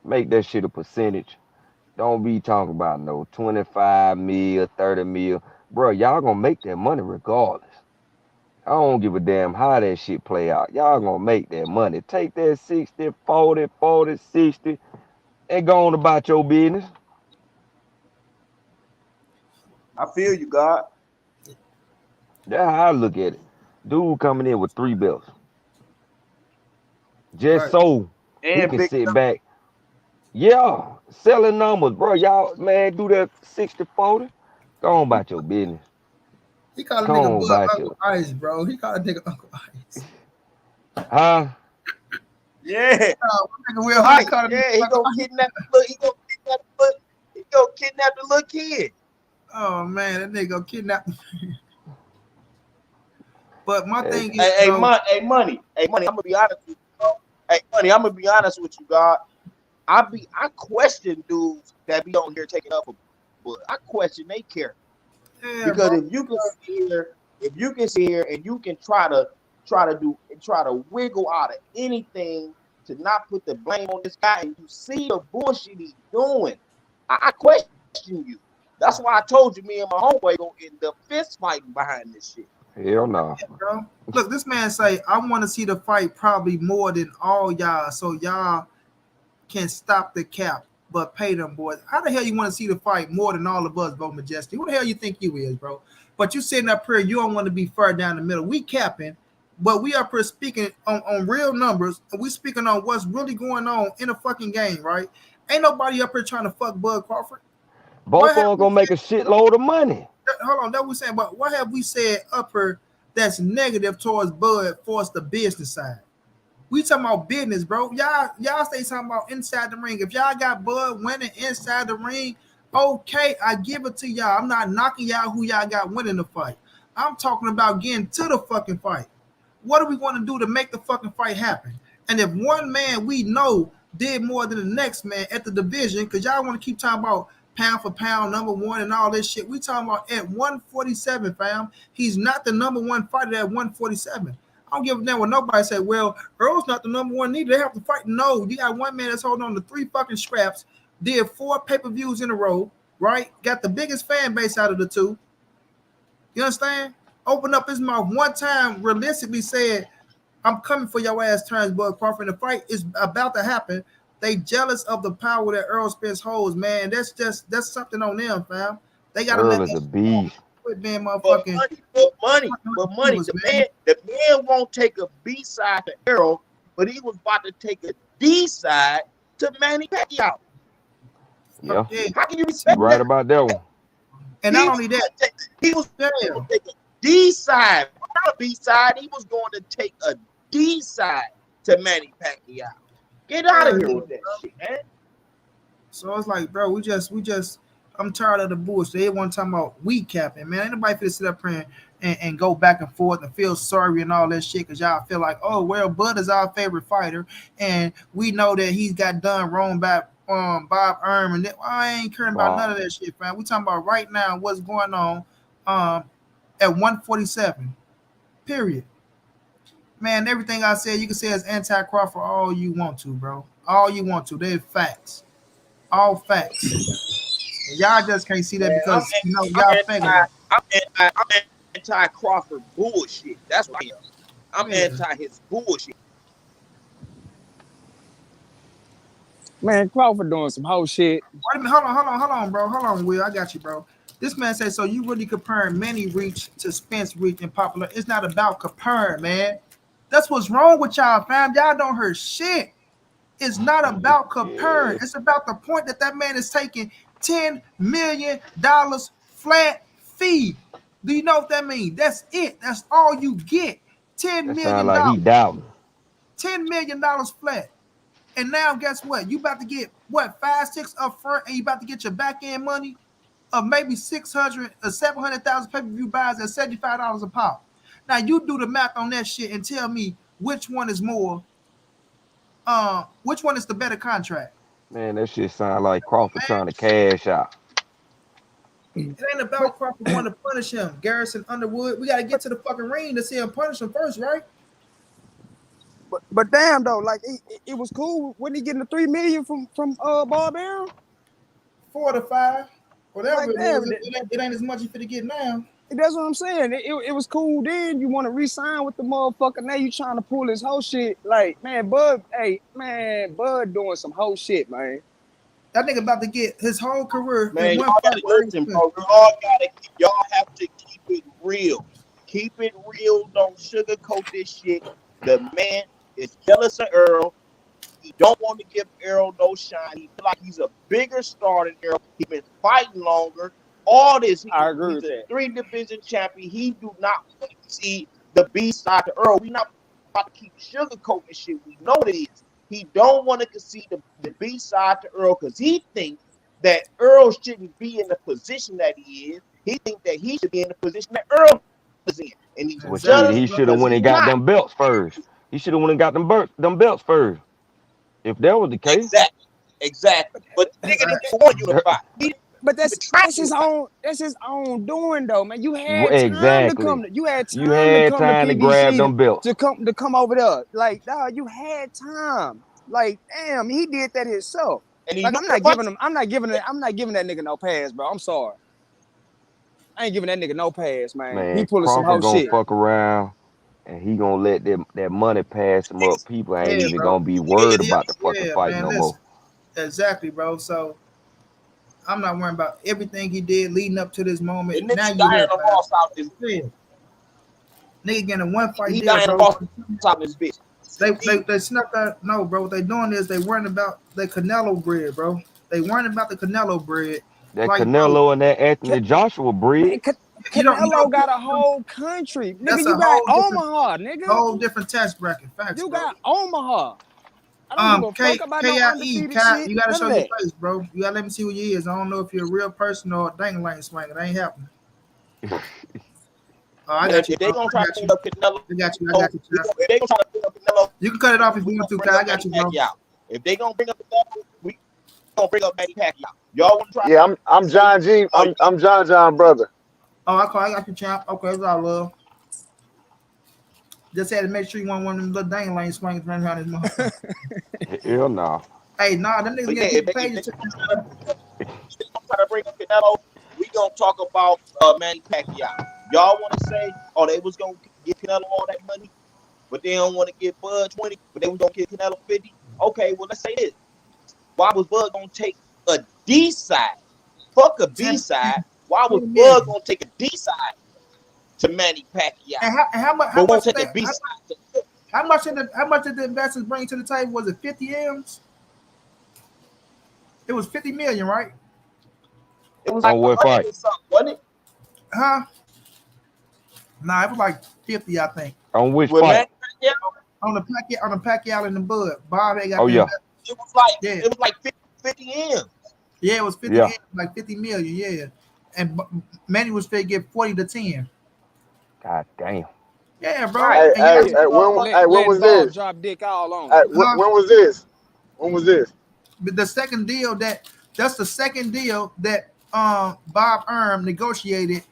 Speaker 12: Make that shit a percentage. Don't be talking about no 25 mil, 30 mil. Bro, y'all gonna make that money regardless. I don't give a damn how that shit play out. Y'all gonna make that money. Take that 60, 40, 40, 60, and go on about your business.
Speaker 10: I feel you, God.
Speaker 12: That's how I look at it. Dude coming in with 3 belts. Just so he can sit back. Yeah, selling numbers, bro. Y'all, man, do that 60-40. Go on about your business.
Speaker 1: He called a
Speaker 12: Come
Speaker 1: nigga
Speaker 12: on,
Speaker 1: Bud
Speaker 12: back
Speaker 1: Uncle
Speaker 12: up.
Speaker 1: Ice, bro. He called a nigga Uncle Ice.
Speaker 12: Huh?
Speaker 10: Yeah.
Speaker 1: Oh, nigga Will Hunter called a nigga
Speaker 10: He
Speaker 1: Uncle
Speaker 10: gonna
Speaker 1: Ice.
Speaker 10: kidnap the little. He gonna kidnap the little kid.
Speaker 1: Oh man, that nigga gonna kidnap me. But my
Speaker 12: Hey,
Speaker 1: thing is, bro.
Speaker 10: Money. I'm gonna be honest with you. Bro. Hey, money. I'm gonna be honest with you, God. I question dudes that be on here taking up for blood. I question they care
Speaker 1: Yeah,
Speaker 10: because
Speaker 1: bro.
Speaker 10: if you can sit here and you can try to wiggle out of anything to not put the blame on this guy, and you see the bullshit he's doing, I question you. That's why I told you me and my homeboy gonna end up fist fighting behind this shit.
Speaker 12: hell no.
Speaker 1: Bro. Look, this man say, I want to see the fight probably more than all y'all, so y'all can stop the cap, but pay them boys. How the hell you want to see the fight more than all of us, bro, Majestic? Who the hell you think you is, bro? But you sitting up here, you don't want to be far down the middle. We capping, but we up here speaking on real numbers, and we speaking on what's really going on in a fucking game, right? Ain't nobody up here trying to fuck Bud Crawford.
Speaker 12: Both of them gonna make a shitload of money.
Speaker 1: Hold on, that we saying, but what have we said up here that's negative towards Bud for us the business side? We talking about business, bro. Y'all stay talking about inside the ring. If y'all got Bud winning inside the ring, okay, I give it to y'all. I'm not knocking y'all who y'all got winning the fight. I'm talking about getting to the fucking fight. What do we want to do to make the fucking fight happen? And if one man we know did more than the next man at the division, because y'all want to keep talking about pound for pound, number one, and all this shit. We talking about at 147, fam. He's not the number one fighter at 147. I don't give a damn what nobody say. Well, Earl's not the number one neither. They have to fight. No, you got one man that's holding on to 3 fucking scraps, did 4 pay-per-views in a row, right? Got the biggest fan base out of the two. You understand? Opened up his mouth one time, realistically said, I'm coming for your ass, Terence Bud Crawford. The fight is about to happen. They jealous of the power that Errol Spence holds, man. That's something on them, fam. They gotta
Speaker 12: Earl
Speaker 1: let
Speaker 12: is a
Speaker 1: that
Speaker 12: beast.
Speaker 1: quit being
Speaker 10: But
Speaker 1: motherfucking.
Speaker 10: money. The man won't take a B side to Errol, but he was about to take a D side to Manny Pacquiao.
Speaker 12: Yeah.
Speaker 10: How can you
Speaker 12: You
Speaker 10: respect
Speaker 12: right
Speaker 10: that?
Speaker 12: about that one.
Speaker 1: And not only that,
Speaker 10: he was going to take a D side, not a B side. He was going to take a D side to Manny Pacquiao. Get out of here with that shit, man.
Speaker 1: So it's like, bro, we just I'm tired of the bullshit. They want to talk about we capping, man. Ain't nobody finna sit up here and go back and forth and feel sorry and all that shit because y'all feel like, oh well, Bud is our favorite fighter, and we know that he's got done wrong by Bob Erm, and I ain't caring about none of that shit, fam. We talking about right now what's going on at 147. Period. Man, everything I said, you can say as anti-Crawford all you want to, bro. All you want to. They're facts. All facts. And y'all just can't see that
Speaker 10: Man,
Speaker 1: because y'all faggot.
Speaker 10: I'm anti Crawford bullshit. That's what I am. I'm anti his bullshit.
Speaker 3: Man, Crawford doing some whole shit.
Speaker 1: Wait a minute, hold on, bro. Hold on, Will. I got you, bro. This man says, so you really comparing Manny reach to Spence reach in popular. It's not about comparing, man. That's what's wrong with y'all, fam. Y'all don't hear shit. It's not about comparing. It's about the point that man is taking $10 million flat fee. Do you know what that means? That's it. That's all you get. $10
Speaker 12: That sound
Speaker 1: million.
Speaker 12: like he doubting.
Speaker 1: $10 million flat. And now guess what? You about to get what 5, 6 up front, and you about to get your back end money of maybe 600 or 700,000 pay-per-view buys at $75 a pop. Now you do the math on that shit and tell me which one is more. Which one is the better contract?
Speaker 12: Man, that shit sound like Crawford trying to cash out.
Speaker 1: It ain't about Crawford wanting to punish him. Garrison Underwood. We got to get to the fucking ring to see him punish him first, right?
Speaker 3: But damn though, like it was cool. Wasn't he getting the $3 million from Bob Arum?
Speaker 1: 4 to 5, whatever
Speaker 3: Like,
Speaker 1: it
Speaker 3: damn,
Speaker 1: was. It ain't as much as to get now.
Speaker 3: that's what I'm saying. It was cool then. You want to re-sign with the motherfucker. Now you trying to pull his whole shit. Like, man, Bud doing some whole shit, man.
Speaker 1: That nigga about to get his whole career
Speaker 10: Man,
Speaker 1: in one
Speaker 10: y'all
Speaker 1: fight.
Speaker 10: listen, bro. Y'all have to keep it real. Keep it real. Don't sugarcoat this shit. The man is jealous of Errol. He don't want to give Errol no shine. He feel like he's a bigger star than Errol. He's been fighting longer. all this.
Speaker 13: I agree
Speaker 10: He's
Speaker 13: with
Speaker 10: a
Speaker 13: that.
Speaker 10: 3-division champion. He do not want to see the B side to Earl. We not about to keep sugarcoating this shit. We know it is. He don't want to concede the B side to Earl because he thinks that Earl shouldn't be in the position that he is. He thinks that he should be in the position that Earl is in, and he's
Speaker 12: Well, shit,
Speaker 10: jealous
Speaker 12: he should have
Speaker 10: because
Speaker 12: went
Speaker 10: he's
Speaker 12: and got
Speaker 10: not.
Speaker 12: them belts first. He should have went and got them belts first. If that was the case,
Speaker 10: Exactly. But the nigga
Speaker 1: Right.
Speaker 10: didn't want to unify.
Speaker 13: But that's his own doing though, man. You had time to come.
Speaker 12: exactly.
Speaker 13: You had
Speaker 12: You
Speaker 13: time to
Speaker 12: had
Speaker 13: come to
Speaker 12: time to grab
Speaker 13: PBC
Speaker 12: them belts.
Speaker 13: to come over there. Like, dog, you had time. Like, damn, he did that himself.
Speaker 10: And he
Speaker 13: Like,
Speaker 10: knew
Speaker 13: I'm not
Speaker 10: what?
Speaker 13: giving that nigga no pass, bro. I'm sorry. I ain't giving that nigga no pass, man. He
Speaker 12: Man,
Speaker 13: pulling some
Speaker 12: Crawford
Speaker 13: whole
Speaker 12: gonna
Speaker 13: shit.
Speaker 12: fuck around and he gonna let that money pass him up. People ain't
Speaker 1: Yeah,
Speaker 12: even
Speaker 1: bro.
Speaker 12: gonna be worried
Speaker 1: Yeah,
Speaker 12: about the fucking fight
Speaker 1: man.
Speaker 12: no
Speaker 1: Listen,
Speaker 12: more.
Speaker 1: exactly, bro. So I'm not worrying about everything he did leading up to this moment.
Speaker 10: The
Speaker 1: Now
Speaker 10: nigga
Speaker 1: you here,
Speaker 10: Diana
Speaker 1: fam.
Speaker 10: Ross out this
Speaker 1: Yeah. Nigga getting a one fight
Speaker 10: He
Speaker 1: deal,
Speaker 10: Diana
Speaker 1: bro.
Speaker 10: Ross out this bitch.
Speaker 1: They snuck that. No, bro. What they doing is they worrying about the Canelo bread, bro. They worrying about the Canelo bread.
Speaker 12: That
Speaker 1: Like, bro,
Speaker 12: Canelo and that Anthony Joshua breed.
Speaker 13: Man,
Speaker 1: you
Speaker 13: Canelo
Speaker 1: don't.
Speaker 13: got a whole country.
Speaker 1: That's
Speaker 13: Nigga,
Speaker 1: a
Speaker 13: you got
Speaker 1: whole
Speaker 13: Omaha, nigga.
Speaker 1: tax bracket. Facts,
Speaker 13: You
Speaker 1: bro.
Speaker 13: got Omaha. I don't give a
Speaker 1: K
Speaker 13: fuck about no
Speaker 1: KIE,
Speaker 13: undefeated shit.
Speaker 1: you gotta
Speaker 13: None
Speaker 1: show
Speaker 13: of
Speaker 1: your
Speaker 13: that.
Speaker 1: face, bro. You gotta let me see who you is. I don't know if you're a real person or a dang lane swinger. That ain't happening. Oh, I got you.
Speaker 10: If they
Speaker 1: Bro.
Speaker 10: gonna
Speaker 1: I
Speaker 10: try
Speaker 1: got
Speaker 10: to
Speaker 1: you.
Speaker 10: put up Canelo,
Speaker 1: I got you. I got you, Chad.
Speaker 10: if they gonna try to put up Canelo,
Speaker 1: You can cut it off if you
Speaker 10: we
Speaker 1: want to,
Speaker 10: gonna
Speaker 1: Kai.
Speaker 10: bring
Speaker 1: I
Speaker 10: up
Speaker 1: got
Speaker 10: Manny
Speaker 1: you, bro.
Speaker 10: Pacquiao. If they gonna bring up Canelo, we gonna bring up Manny Pacquiao. Y'all wanna try?
Speaker 14: Yeah, I'm John G. I'm John brother.
Speaker 1: Oh, I got you, champ. Okay, that's all love. Just had to make sure you want one of them little dang lane swingers running around his motherfucker.
Speaker 12: Hell no.
Speaker 1: Hey, nah, them niggas
Speaker 10: But yeah,
Speaker 1: get
Speaker 10: if
Speaker 1: big
Speaker 10: they
Speaker 1: pages.
Speaker 10: gonna try to bring up Canelo, we gonna talk about Manny Pacquiao. Y'all wanna say, oh, they was gonna give Canelo all that money, but they don't want to give Bud 20, but they was gonna give Canelo 50. Okay, well let's say this. Why was Bud gonna take a D side? Fuck a B side. Why was Bud gonna take a D side to Manny Pacquiao?
Speaker 1: And how much?
Speaker 10: But won't take a B side.
Speaker 1: How much did the investors bring to the table? Was it 50 M's? It was 50 million, right?
Speaker 10: It was
Speaker 12: On
Speaker 10: like
Speaker 12: what
Speaker 10: 100
Speaker 12: fight?
Speaker 10: or something, wasn't it?
Speaker 1: Huh? Nah, it was like 50, I think.
Speaker 12: On which
Speaker 10: With
Speaker 12: fight?
Speaker 10: Manny Pacquiao,
Speaker 1: On the Pacquiao and the Bud. Bob ain't got
Speaker 12: Oh
Speaker 1: the
Speaker 12: yeah.
Speaker 1: investors.
Speaker 10: it was like 50 M's.
Speaker 1: Yeah, it was 50
Speaker 12: Yeah.
Speaker 1: M's, like 50 million, yeah. And Manny was fit to get 40 to 10.
Speaker 12: God damn.
Speaker 1: Yeah, bro.
Speaker 10: Right.
Speaker 1: And you
Speaker 14: When
Speaker 13: Let
Speaker 14: was
Speaker 13: Bob
Speaker 14: this?
Speaker 13: drop dick all on
Speaker 14: Hey,
Speaker 13: him.
Speaker 14: when was this? When was this?
Speaker 1: the second deal that's the second deal that Bob negotiated,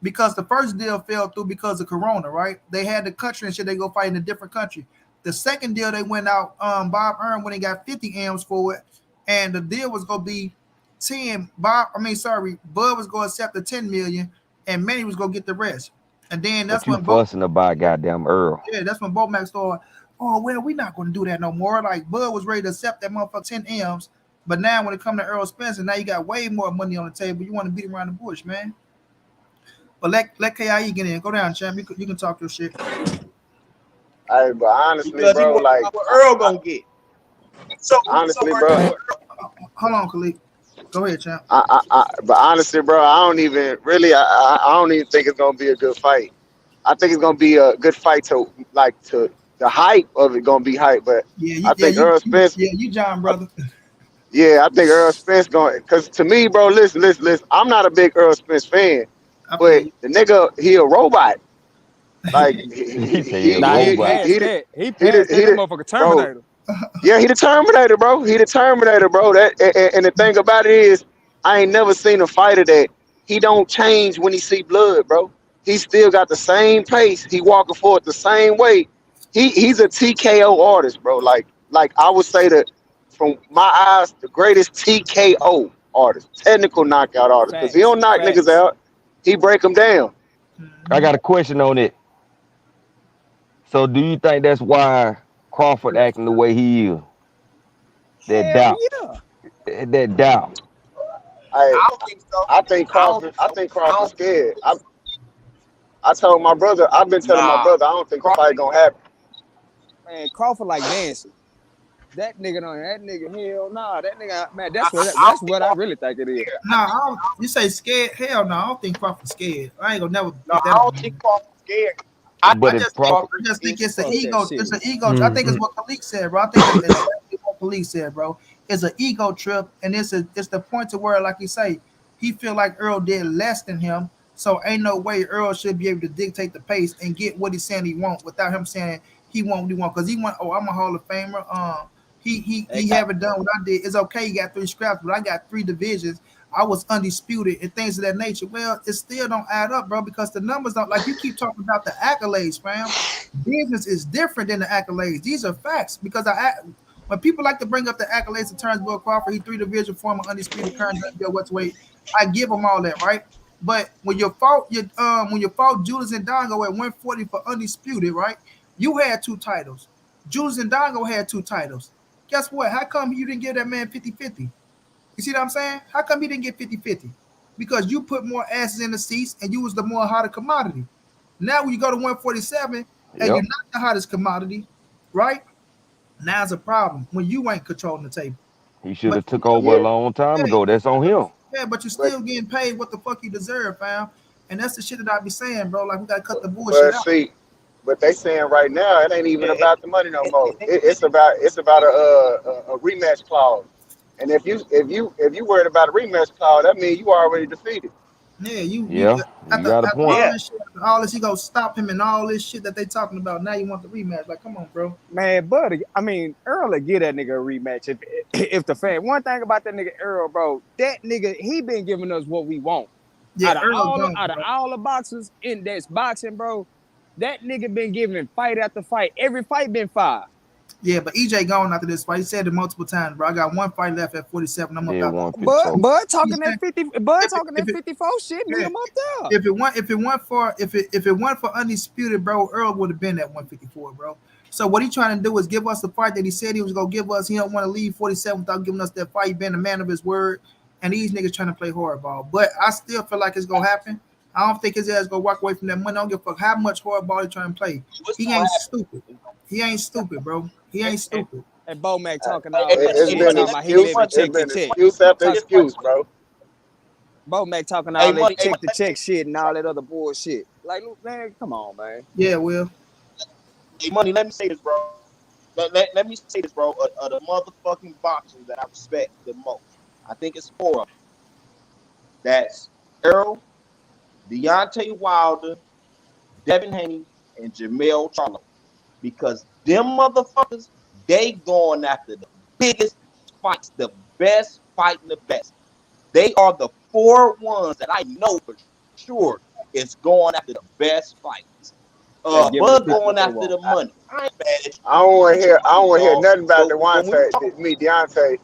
Speaker 1: because the first deal fell through because of Corona, right? They had the country and shit, they go fight in a different country. The second deal they went out, Bob when he got 50 M's for it, and the deal was gonna be 10. Bud was gonna accept the 10 million and Manny was gonna get the rest. And then that's
Speaker 12: But you
Speaker 1: when both
Speaker 12: fussing about goddamn Earl.
Speaker 1: that's when Bo Max started, oh well, we're not gonna do that no more. Like Bud was ready to accept that motherfucker 10 M's, but now when it comes to Errol Spence, now you got way more money on the table. You want to beat around the bush, man. But let KIE get in. Go down, champ. You can talk your shit.
Speaker 14: Hey, but honestly,
Speaker 10: Because he
Speaker 14: bro,
Speaker 10: was
Speaker 14: like
Speaker 10: what Earl gonna get. So
Speaker 14: honestly, bro.
Speaker 1: Hold on, Khalid. Go ahead, champ.
Speaker 14: But honestly, bro, I don't even really. I don't even think it's gonna be a good fight. I think it's gonna be a good fight to the hype of it gonna be hype. But I think Earl Spence.
Speaker 1: You John, brother.
Speaker 14: Yeah, I think Earl Spence going, because to me, bro, listen. I'm not a big Earl Spence fan, but the nigga, he a robot. Like
Speaker 12: He said
Speaker 14: he
Speaker 12: robot.
Speaker 13: He passed that motherfucker Terminator.
Speaker 14: Bro, yeah, he the Terminator, bro. He the Terminator, bro. And the thing about it is, I ain't never seen a fighter that he don't change when he see blood, bro. He still got the same pace. He walking forward the same way. He's a TKO artist, bro. Like I would say that from my eyes, the greatest TKO artist, technical knockout artist, because he don't knock niggas out. He break them down.
Speaker 12: I got a question on it. So do you think that's why Crawford acting the way he is? That doubt.
Speaker 13: Yeah.
Speaker 12: That doubt.
Speaker 10: I don't think so.
Speaker 14: I think Crawford's scared. I told my brother, I've been telling my brother, I don't think the fight gonna happen.
Speaker 13: Man, Crawford like dancing. That nigga don't. That nigga, hell nah. That nigga, man. That's what I really think it is.
Speaker 1: Nah, you say scared? Hell no, I don't think Crawford's scared. I ain't gonna never
Speaker 10: No,
Speaker 1: put
Speaker 10: I
Speaker 1: that
Speaker 10: don't
Speaker 1: on him.
Speaker 10: think Crawford's scared.
Speaker 12: But
Speaker 1: I
Speaker 12: if
Speaker 1: just think
Speaker 12: Crawford,
Speaker 1: I just think
Speaker 10: Is
Speaker 1: it's an
Speaker 13: Fuck that
Speaker 1: ego.
Speaker 13: shit.
Speaker 1: It's an ego. I think it's what Khalid said, bro. I think it's exactly what Khalid said, bro. It's an ego trip, and it's the point to where, like you say, he feel like Earl did less than him, so ain't no way Earl should be able to dictate the pace and get what he's saying he want without him saying he won't what he want because he want. Oh, I'm a Hall of Famer. He haven't done what I did. It's okay. He got 3 scraps, but I got 3 divisions. I was undisputed and things of that nature. Well, it still don't add up, bro, because the numbers don't like you keep talking about the accolades, fam. Business is different than the accolades. These are facts because when people like to bring up the accolades of Terence Crawford, he 3 division former undisputed current what's weight. I give them all that, right? But when you fought Julius and Dongo at 140 for undisputed, right? You had 2 titles. Julius and Dongo had 2 titles. Guess what? How come you didn't give that man 50-50? You see what I'm saying? How come he didn't get 50-50? Because you put more asses in the seats and you was the more hotter commodity. Now when you go to 147 and you're
Speaker 12: yep,
Speaker 1: not the hottest commodity, right? Now it's a problem when you ain't controlling the table.
Speaker 12: he should
Speaker 1: But
Speaker 12: have took
Speaker 1: you
Speaker 12: over a
Speaker 14: Yeah,
Speaker 12: long time
Speaker 1: still,
Speaker 12: ago. That's on him.
Speaker 1: but you're
Speaker 14: but
Speaker 1: still getting paid what the fuck you deserve, fam. And that's the shit that I be saying, bro. Like we gotta cut the bullshit
Speaker 14: but
Speaker 1: out.
Speaker 14: see, but they saying right now it ain't even
Speaker 10: it,
Speaker 14: about the money no
Speaker 10: it,
Speaker 14: more.
Speaker 10: it,
Speaker 14: It's about a rematch clause. And if you worried about a rematch clause, that means you already defeated.
Speaker 1: Yeah, you
Speaker 12: Yeah, you got a
Speaker 1: after
Speaker 12: point.
Speaker 1: all
Speaker 10: yeah.
Speaker 1: this shit, after all this, he gonna stop him and all this shit that they talking about. Now you want the rematch? Like, come on, bro.
Speaker 13: Man, buddy. I mean, Earl will get that nigga a rematch if the fan. One thing about that nigga Earl, bro, that nigga he been giving us what we want.
Speaker 1: Yeah,
Speaker 13: Out of
Speaker 1: Errol
Speaker 13: all
Speaker 1: gone,
Speaker 13: out of
Speaker 1: bro.
Speaker 13: all the boxers in that's boxing, bro, that nigga been giving fight after fight. Every fight been fire.
Speaker 1: Yeah, but EJ gone after this fight. He said it multiple times, bro. I got 1 fight left at 47. I'm up
Speaker 12: Did
Speaker 1: out there.
Speaker 13: But
Speaker 12: 154.
Speaker 13: Bud
Speaker 1: You
Speaker 13: talking that
Speaker 1: saying
Speaker 13: 50, Bud
Speaker 1: if it,
Speaker 13: talking
Speaker 1: if
Speaker 13: that
Speaker 1: it
Speaker 13: 54 shit, meet
Speaker 1: yeah,
Speaker 13: him up there.
Speaker 1: if it went for undisputed, bro, Earl would have been at 154, bro. So what he trying to do is give us the fight that he said he was gonna give us. He don't want to leave 47 without giving us that fight. He been a man of his word, and these niggas trying to play hardball. But I still feel like it's gonna happen. I don't think his ass gonna walk away from that money. I don't give a fuck how much hardball he trying to play.
Speaker 10: What's
Speaker 1: He
Speaker 10: gonna
Speaker 1: ain't
Speaker 10: happen?
Speaker 1: stupid. He ain't stupid, bro. He ain't
Speaker 13: And,
Speaker 1: stupid.
Speaker 13: and Bo Mac
Speaker 14: Uh,
Speaker 13: talking all
Speaker 10: Hey,
Speaker 13: that
Speaker 14: it's
Speaker 13: shit,
Speaker 14: been
Speaker 10: money.
Speaker 13: talking
Speaker 10: Let
Speaker 13: about
Speaker 10: me
Speaker 13: he
Speaker 10: get this
Speaker 14: excuse.
Speaker 13: living
Speaker 10: money.
Speaker 14: It's
Speaker 13: check to
Speaker 14: been
Speaker 13: check.
Speaker 14: excuse after
Speaker 10: Get
Speaker 13: Talk,
Speaker 10: this money.
Speaker 14: excuse, bro.
Speaker 13: Bo Mac talking
Speaker 10: Hey,
Speaker 13: all that
Speaker 10: money. Hey,
Speaker 13: check
Speaker 10: money.
Speaker 13: to check shit and all that other bullshit. Like, man, come on, man.
Speaker 1: Yeah, Will.
Speaker 10: Hey, money. Let me say this, bro. Let me say this, bro. The motherfucking boxers that I respect the most. I think it's 4 of them. That's Errol, Deontay Wilder, Devin Haney, and Jamel Charlo. Because them motherfuckers, they going after the biggest fights, the best fighting the best. They are the 4 ones that I know for sure is going after the best fights.
Speaker 13: That's giving the
Speaker 10: Bud
Speaker 13: people what
Speaker 10: going
Speaker 13: they
Speaker 10: after
Speaker 13: want.
Speaker 10: the money. I ain't mad at
Speaker 14: I don't want to hear. I don't
Speaker 10: you,
Speaker 14: want to hear
Speaker 10: dog.
Speaker 14: nothing about
Speaker 10: But when we talk,
Speaker 14: Deontay.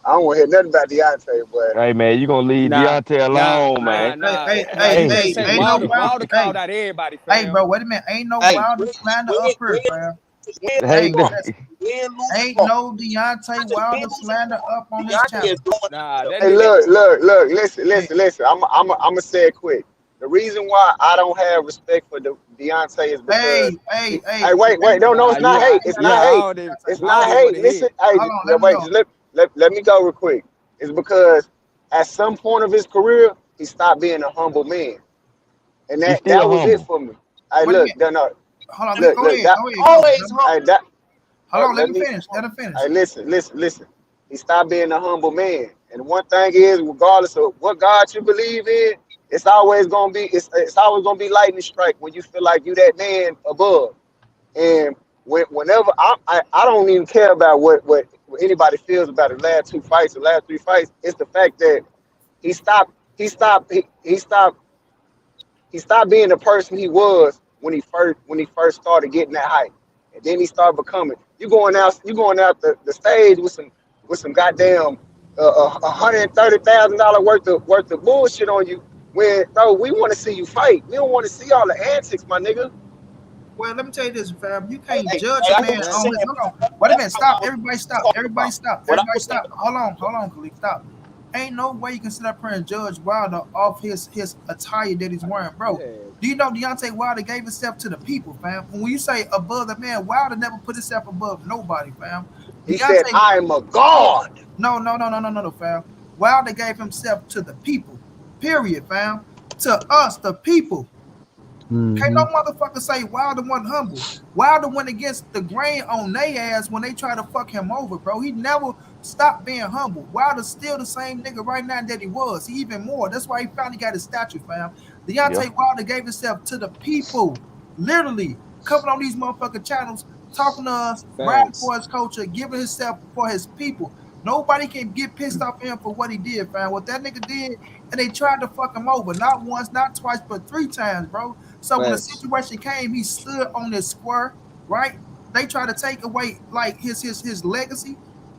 Speaker 14: I don't want to hear nothing about Deontay, but
Speaker 12: Hey man, you gonna leave
Speaker 13: Nah,
Speaker 12: Deontay
Speaker 13: nah,
Speaker 12: alone,
Speaker 13: nah,
Speaker 12: man.
Speaker 1: Hey,
Speaker 13: nah,
Speaker 1: hey,
Speaker 13: nah.
Speaker 1: hey,
Speaker 13: You
Speaker 12: Hey,
Speaker 13: can't
Speaker 1: hey,
Speaker 13: say
Speaker 1: ain't no
Speaker 13: Wilder
Speaker 1: wild.
Speaker 13: called out everybody,
Speaker 1: Hey,
Speaker 13: fam.
Speaker 1: bro, wait a minute. Ain't no
Speaker 10: hey,
Speaker 1: Wilder slander up here, fam.
Speaker 12: hey,
Speaker 1: Hey, listen,
Speaker 10: lose,
Speaker 1: ain't no Deontay
Speaker 10: win,
Speaker 1: Wilder
Speaker 10: lose or
Speaker 1: slander
Speaker 10: draw.
Speaker 1: up on this
Speaker 10: Deontay is
Speaker 1: channel.
Speaker 10: going
Speaker 13: Nah,
Speaker 10: after the
Speaker 13: that
Speaker 14: hey,
Speaker 13: nigga.
Speaker 14: look,
Speaker 10: best.
Speaker 14: look, look. Listen,
Speaker 1: Hey,
Speaker 14: listen, listen. I'm gonna say it quick. The reason why I don't have respect for Deontay is because
Speaker 1: hey,
Speaker 14: hey, wait,
Speaker 1: ain't
Speaker 14: wait. No, no,
Speaker 13: Nah,
Speaker 14: it's not
Speaker 1: nobody,
Speaker 14: hate.
Speaker 1: ain't
Speaker 14: It's
Speaker 1: got
Speaker 14: not
Speaker 13: yeah,
Speaker 1: nothing to
Speaker 14: hate.
Speaker 1: do with Deontay
Speaker 14: It's
Speaker 13: I
Speaker 14: not
Speaker 1: Wilder.
Speaker 13: already want
Speaker 14: hate.
Speaker 13: to hit.
Speaker 14: Listen, hey,
Speaker 1: Hold on, let me
Speaker 14: wait.
Speaker 1: go.
Speaker 14: Just let me go real quick. It's because at some point of his career, he stopped being a humble man, and
Speaker 12: he's
Speaker 14: that
Speaker 12: still
Speaker 14: was it
Speaker 12: humble.
Speaker 14: for me. Hey,
Speaker 1: Wait a
Speaker 14: look,
Speaker 1: minute.
Speaker 14: no, no,
Speaker 1: Hold on,
Speaker 14: look,
Speaker 1: go
Speaker 14: look.
Speaker 1: ahead,
Speaker 14: That
Speaker 1: go ahead, go.
Speaker 10: Always
Speaker 14: hey,
Speaker 10: humble.
Speaker 14: that
Speaker 1: Hold on, let
Speaker 14: let
Speaker 1: him
Speaker 14: me.
Speaker 1: finish. Let him finish.
Speaker 14: Hey, listen. He stopped being a humble man. And one thing is, regardless of what God you believe in, it's always gonna be lightning strike when you feel like you that man above. And whenever I don't even care about what anybody feels about the last 3 fights. It's the fact that he stopped he stopped he stopped being the person he was when he first started getting that hype, and then he started becoming. You going out the stage with some goddamn $130,000 worth of bullshit on you. When bro, we want to see you fight. We don't want to see all the antics, my nigga.
Speaker 1: Well, let me tell you this, fam. You
Speaker 10: Hey,
Speaker 1: can't
Speaker 10: hey,
Speaker 1: judge
Speaker 10: hey,
Speaker 1: a
Speaker 10: I hear
Speaker 1: man
Speaker 10: what you're
Speaker 13: That
Speaker 1: on his.
Speaker 10: saying,
Speaker 1: Hold on.
Speaker 10: bro.
Speaker 1: Wait a
Speaker 10: That's
Speaker 1: minute.
Speaker 10: not what
Speaker 1: Stop.
Speaker 10: I was
Speaker 1: Everybody stop.
Speaker 10: talking
Speaker 1: Everybody
Speaker 10: about.
Speaker 1: stop.
Speaker 10: What I
Speaker 1: Everybody
Speaker 10: was saying,
Speaker 1: stop. Hold on, Khalid. Stop. Ain't no way you can sit up here and judge Wilder off his attire that he's wearing, bro.
Speaker 13: yeah.
Speaker 1: Do you know Deontay Wilder gave himself to the people, fam? And when you say above the man, Wilder never put himself above nobody, fam.
Speaker 14: He said,
Speaker 1: Deontay,
Speaker 14: I am a god.
Speaker 1: no, fam. Wilder gave himself to the people. Period, fam. To us, the people. Can't
Speaker 3: Mm-hmm.
Speaker 1: no motherfucker say Wilder wasn't humble. Wilder went against the grain on they ass when they tried to fuck him over, bro. He never stopped being humble. Wilder's still the same nigga right now that he was. He even more. That's why he finally got his statue, fam.
Speaker 12: Yeah.
Speaker 1: Deontay Wilder gave himself to the people. Literally. Coming on these motherfucking channels, talking to us, riding
Speaker 13: Facts.
Speaker 1: for his culture, giving himself for his people. Nobody can get pissed off at him for what he did, fam. What that nigga did, and they tried to fuck him over. Not once, not twice, but 3 times, bro. So when the
Speaker 13: Facts.
Speaker 1: situation came, he stood on this square, right? They tried to take away like his legacy,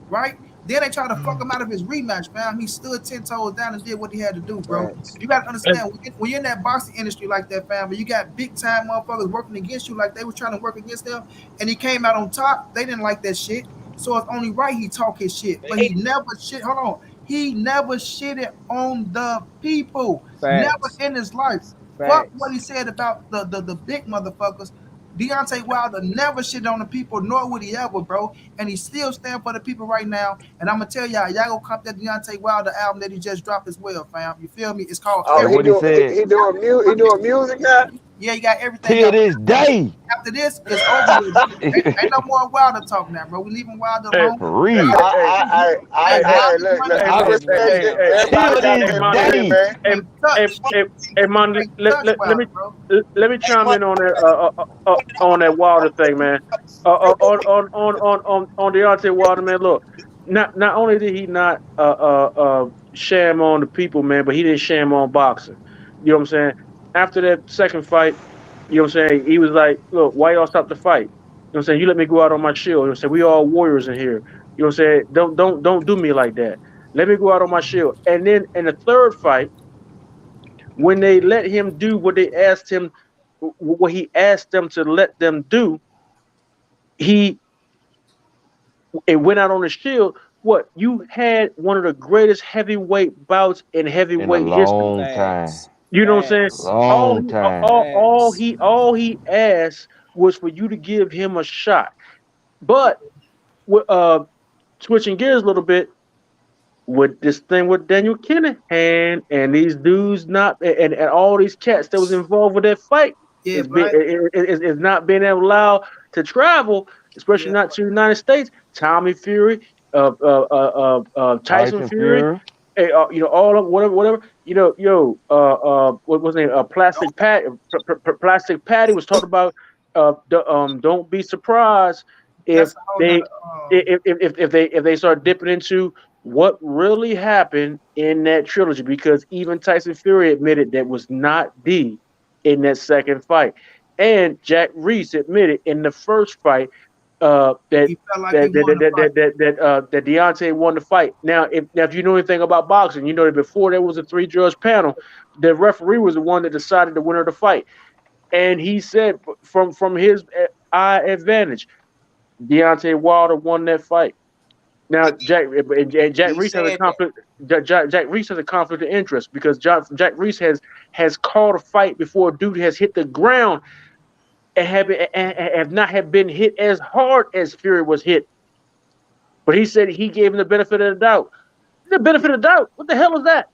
Speaker 1: right? Then they tried to fuck him out of his rematch, fam. He stood 10 toes down and did what he had to do, bro.
Speaker 13: Facts.
Speaker 1: You gotta understand when you're in that boxing industry like that, fam, but you got big time motherfuckers working against you like they were trying to work against them, and he came out on top. They didn't like that shit, so it's only right he talk his shit. But he never shit. Hold on, he never shitted on the people. Never
Speaker 13: Facts.
Speaker 1: in his life. Fuck what he
Speaker 13: Facts.
Speaker 1: said about the big motherfuckers. Deontay Wilder never shit on the people, nor would he ever, bro. And he still stand for the people right now. And I'm gonna tell y'all go cop that Deontay Wilder album that he just dropped as well, fam. You feel me? It's called
Speaker 14: Oh,
Speaker 12: And
Speaker 14: he
Speaker 12: what he
Speaker 14: doing
Speaker 12: said,
Speaker 14: he doing music now.
Speaker 1: Yeah, you got everything
Speaker 12: till
Speaker 1: else.
Speaker 12: this day.
Speaker 1: After this, it's over with. Ain't no more Wilder talk now, bro. We leaving Wilder
Speaker 9: Hey,
Speaker 1: alone.
Speaker 12: For real.
Speaker 1: Hey,
Speaker 14: I
Speaker 1: Wilder,
Speaker 14: look,
Speaker 1: Wilder,
Speaker 9: hey,
Speaker 14: I
Speaker 9: hey,
Speaker 14: respect
Speaker 9: hey,
Speaker 14: it.
Speaker 9: hey,
Speaker 14: Everybody
Speaker 12: Till
Speaker 14: got
Speaker 12: this
Speaker 9: hey,
Speaker 14: their
Speaker 9: Monty,
Speaker 14: opinion,
Speaker 12: day.
Speaker 14: man.
Speaker 9: hey,
Speaker 1: can't
Speaker 9: hey,
Speaker 1: touch.
Speaker 9: Monty,
Speaker 1: Can't touch Wilder, bro.
Speaker 9: let me chime in on that Wilder thing, man. On Deontay Wilder, man. Look, not only did he not sham on the people, man, but he didn't sham on boxing. You know what I'm saying? After that second fight, you know what I'm saying? He was like, look, why y'all stop the fight? You know what I'm saying? You let me go out on my shield. You know what I'm saying? We all warriors in here. You know what I'm saying? Don't do me like that. Let me go out on my shield. And then in the third fight, when they let him do what they asked him, what he asked them to let them do, he it went out on the shield. What you had one of the greatest heavyweight bouts in
Speaker 12: In a
Speaker 9: heavyweight history.
Speaker 12: long time.
Speaker 13: Facts.
Speaker 9: You know what I'm saying?
Speaker 13: Facts.
Speaker 9: All
Speaker 12: Long
Speaker 9: he
Speaker 12: time.
Speaker 13: Facts.
Speaker 9: all he asked was for you to give him a shot. But switching gears a little bit with this thing with Daniel Kinahan and these dudes not and all these cats that was involved with that fight
Speaker 1: Yeah,
Speaker 9: is being
Speaker 1: but
Speaker 9: is not being allowed to travel, especially
Speaker 1: yeah,
Speaker 9: not to the United States. Tommy Fury, Tyson
Speaker 12: Tyson
Speaker 9: Fury,
Speaker 12: Fury.
Speaker 9: all of whatever. What was his name? Plastic Patty was talking about. Don't be surprised if
Speaker 1: that's a whole
Speaker 9: they
Speaker 1: nother
Speaker 9: if they start dipping into what really happened in that trilogy, because even Tyson Fury admitted that was not D in that second fight, and Jack Reese admitted in the first fight that
Speaker 1: he felt like he
Speaker 9: that that
Speaker 1: won
Speaker 9: that
Speaker 1: the fight.
Speaker 9: that Deontay won the fight. Now, if you know anything about boxing, you know that before there was a 3-judge panel, the referee was the one that decided the winner of the fight, and he said from his eye advantage, Deontay Wilder won that fight. Now, Jack
Speaker 10: He
Speaker 9: Reese has a
Speaker 10: said that.
Speaker 9: conflict. Jack Reese has a conflict of interest because Jack Reese has called a fight before a dude has hit the ground and have not have been hit as hard as Fury was hit. But he said he gave him the benefit of the doubt. The benefit of the doubt. What the hell is that?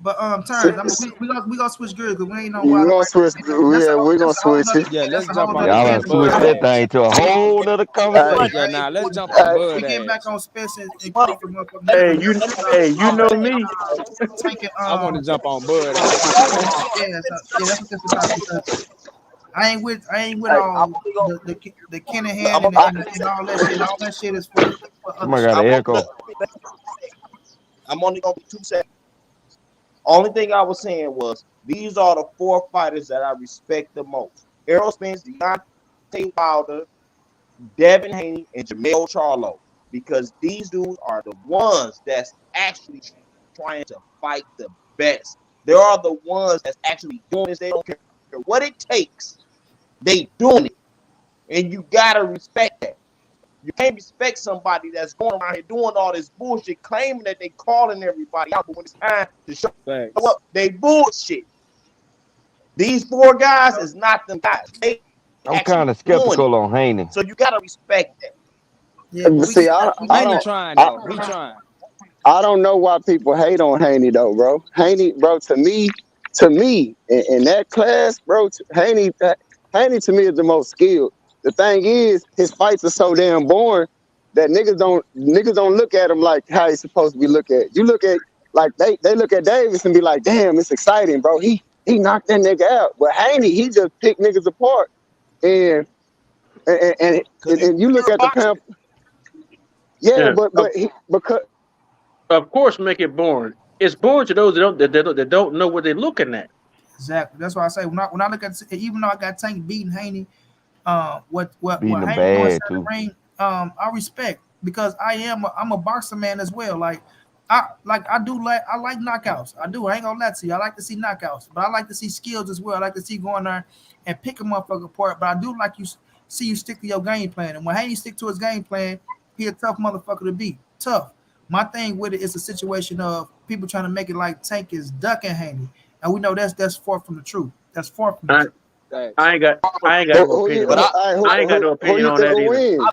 Speaker 1: But
Speaker 14: See,
Speaker 1: Terrence, we gonna switch gears because we ain't on
Speaker 14: we're
Speaker 1: Wilder
Speaker 14: gonna
Speaker 1: right now.
Speaker 14: switch. Yeah, we're gonna
Speaker 1: That's a whole
Speaker 14: switch
Speaker 1: nother
Speaker 14: it.
Speaker 13: Yeah,
Speaker 1: that's
Speaker 13: let's
Speaker 1: a
Speaker 13: jump
Speaker 1: whole
Speaker 13: on
Speaker 1: nother
Speaker 12: Y'all
Speaker 13: on
Speaker 12: done
Speaker 1: can of
Speaker 13: Bud
Speaker 12: switched
Speaker 1: worms.
Speaker 12: that
Speaker 13: ass.
Speaker 12: thing to a whole nother
Speaker 14: Hey,
Speaker 12: conversation.
Speaker 13: Yeah, nah, let's
Speaker 1: We,
Speaker 13: jump on
Speaker 1: we
Speaker 13: Bud
Speaker 1: getting back
Speaker 13: ass.
Speaker 1: on Spence and Crawford motherfucker. They
Speaker 9: Hey,
Speaker 1: was
Speaker 9: you
Speaker 1: talking
Speaker 9: know
Speaker 1: about
Speaker 9: me.
Speaker 1: taking
Speaker 13: I want to jump on Bud ass.
Speaker 1: yeah, that's what this is about because I ain't with
Speaker 14: hey,
Speaker 1: all the Kinahan
Speaker 10: I'm
Speaker 1: and all that shit. All that shit is for other
Speaker 12: Somebody got
Speaker 1: shit.
Speaker 12: an
Speaker 10: only
Speaker 12: echo.
Speaker 10: I'm only gonna be 2 seconds. Only thing I was saying was these are the 4 fighters that I respect the most: Errol Spence, Deontay Wilder, Devin Haney, and Jamel Charlo. Because these dudes are the ones that's actually trying to fight the best. They are the ones that's actually doing this. They don't care what it takes. They doing it, and you gotta respect that. You can't respect somebody that's going around here doing all this bullshit, claiming that they calling everybody out, but when it's time to show
Speaker 13: Facts.
Speaker 10: up, they bullshit. These 4 guys is not them guys. They
Speaker 12: I'm
Speaker 10: actually
Speaker 12: kind of
Speaker 10: doing it.
Speaker 12: skeptical on Haney.
Speaker 10: So you gotta respect that.
Speaker 1: Yeah, but we
Speaker 14: See,
Speaker 1: get
Speaker 14: I,
Speaker 1: we
Speaker 14: I
Speaker 1: get
Speaker 13: Haney
Speaker 14: don't,
Speaker 13: trying
Speaker 14: I,
Speaker 13: though. He trying.
Speaker 14: I don't know why people hate on Haney though, bro. Haney, bro, to me, in that class, bro, Haney to me is the most skilled. The thing is, his fights are so damn boring that niggas don't look at him like how he's supposed to be looked at. You look at like they look at Davis and be like, damn, it's exciting, bro. He knocked that nigga out. But Haney, he just picked niggas apart. And and and,
Speaker 10: Because
Speaker 14: and you look
Speaker 10: pure
Speaker 14: at the
Speaker 10: boxing.
Speaker 14: pound, yeah,
Speaker 11: Yeah.
Speaker 14: but because
Speaker 11: Of course, make it boring. It's boring to those that don't know what they're looking at.
Speaker 1: exactly. That's why I say when I look at, even though I got Tank beating Haney,
Speaker 12: Beating
Speaker 1: what
Speaker 12: them
Speaker 1: Haney doing
Speaker 12: bad
Speaker 1: inside the
Speaker 12: too.
Speaker 1: ring, I respect because I'm a boxer man as well. I like knockouts. I do. I ain't gonna lie to you. I like to see knockouts, but I like to see skills as well. I like to see going there and pick a motherfucker apart. But I do like see you stick to your game plan. And when Haney stick to his game plan, he a tough motherfucker to beat. Tough. My thing with it is a situation of people trying to make it like Tank is ducking Haney, and we know that's far from the truth. That's far from the
Speaker 11: I,
Speaker 1: truth.
Speaker 13: Facts.
Speaker 11: I ain't got
Speaker 14: who,
Speaker 11: no
Speaker 14: who you
Speaker 11: opinion
Speaker 10: But
Speaker 11: on.
Speaker 14: who,
Speaker 11: I ain't got
Speaker 14: who,
Speaker 11: no
Speaker 14: who
Speaker 11: opinion
Speaker 14: you
Speaker 11: on
Speaker 14: think
Speaker 11: that
Speaker 14: will
Speaker 11: either.
Speaker 14: win?
Speaker 10: I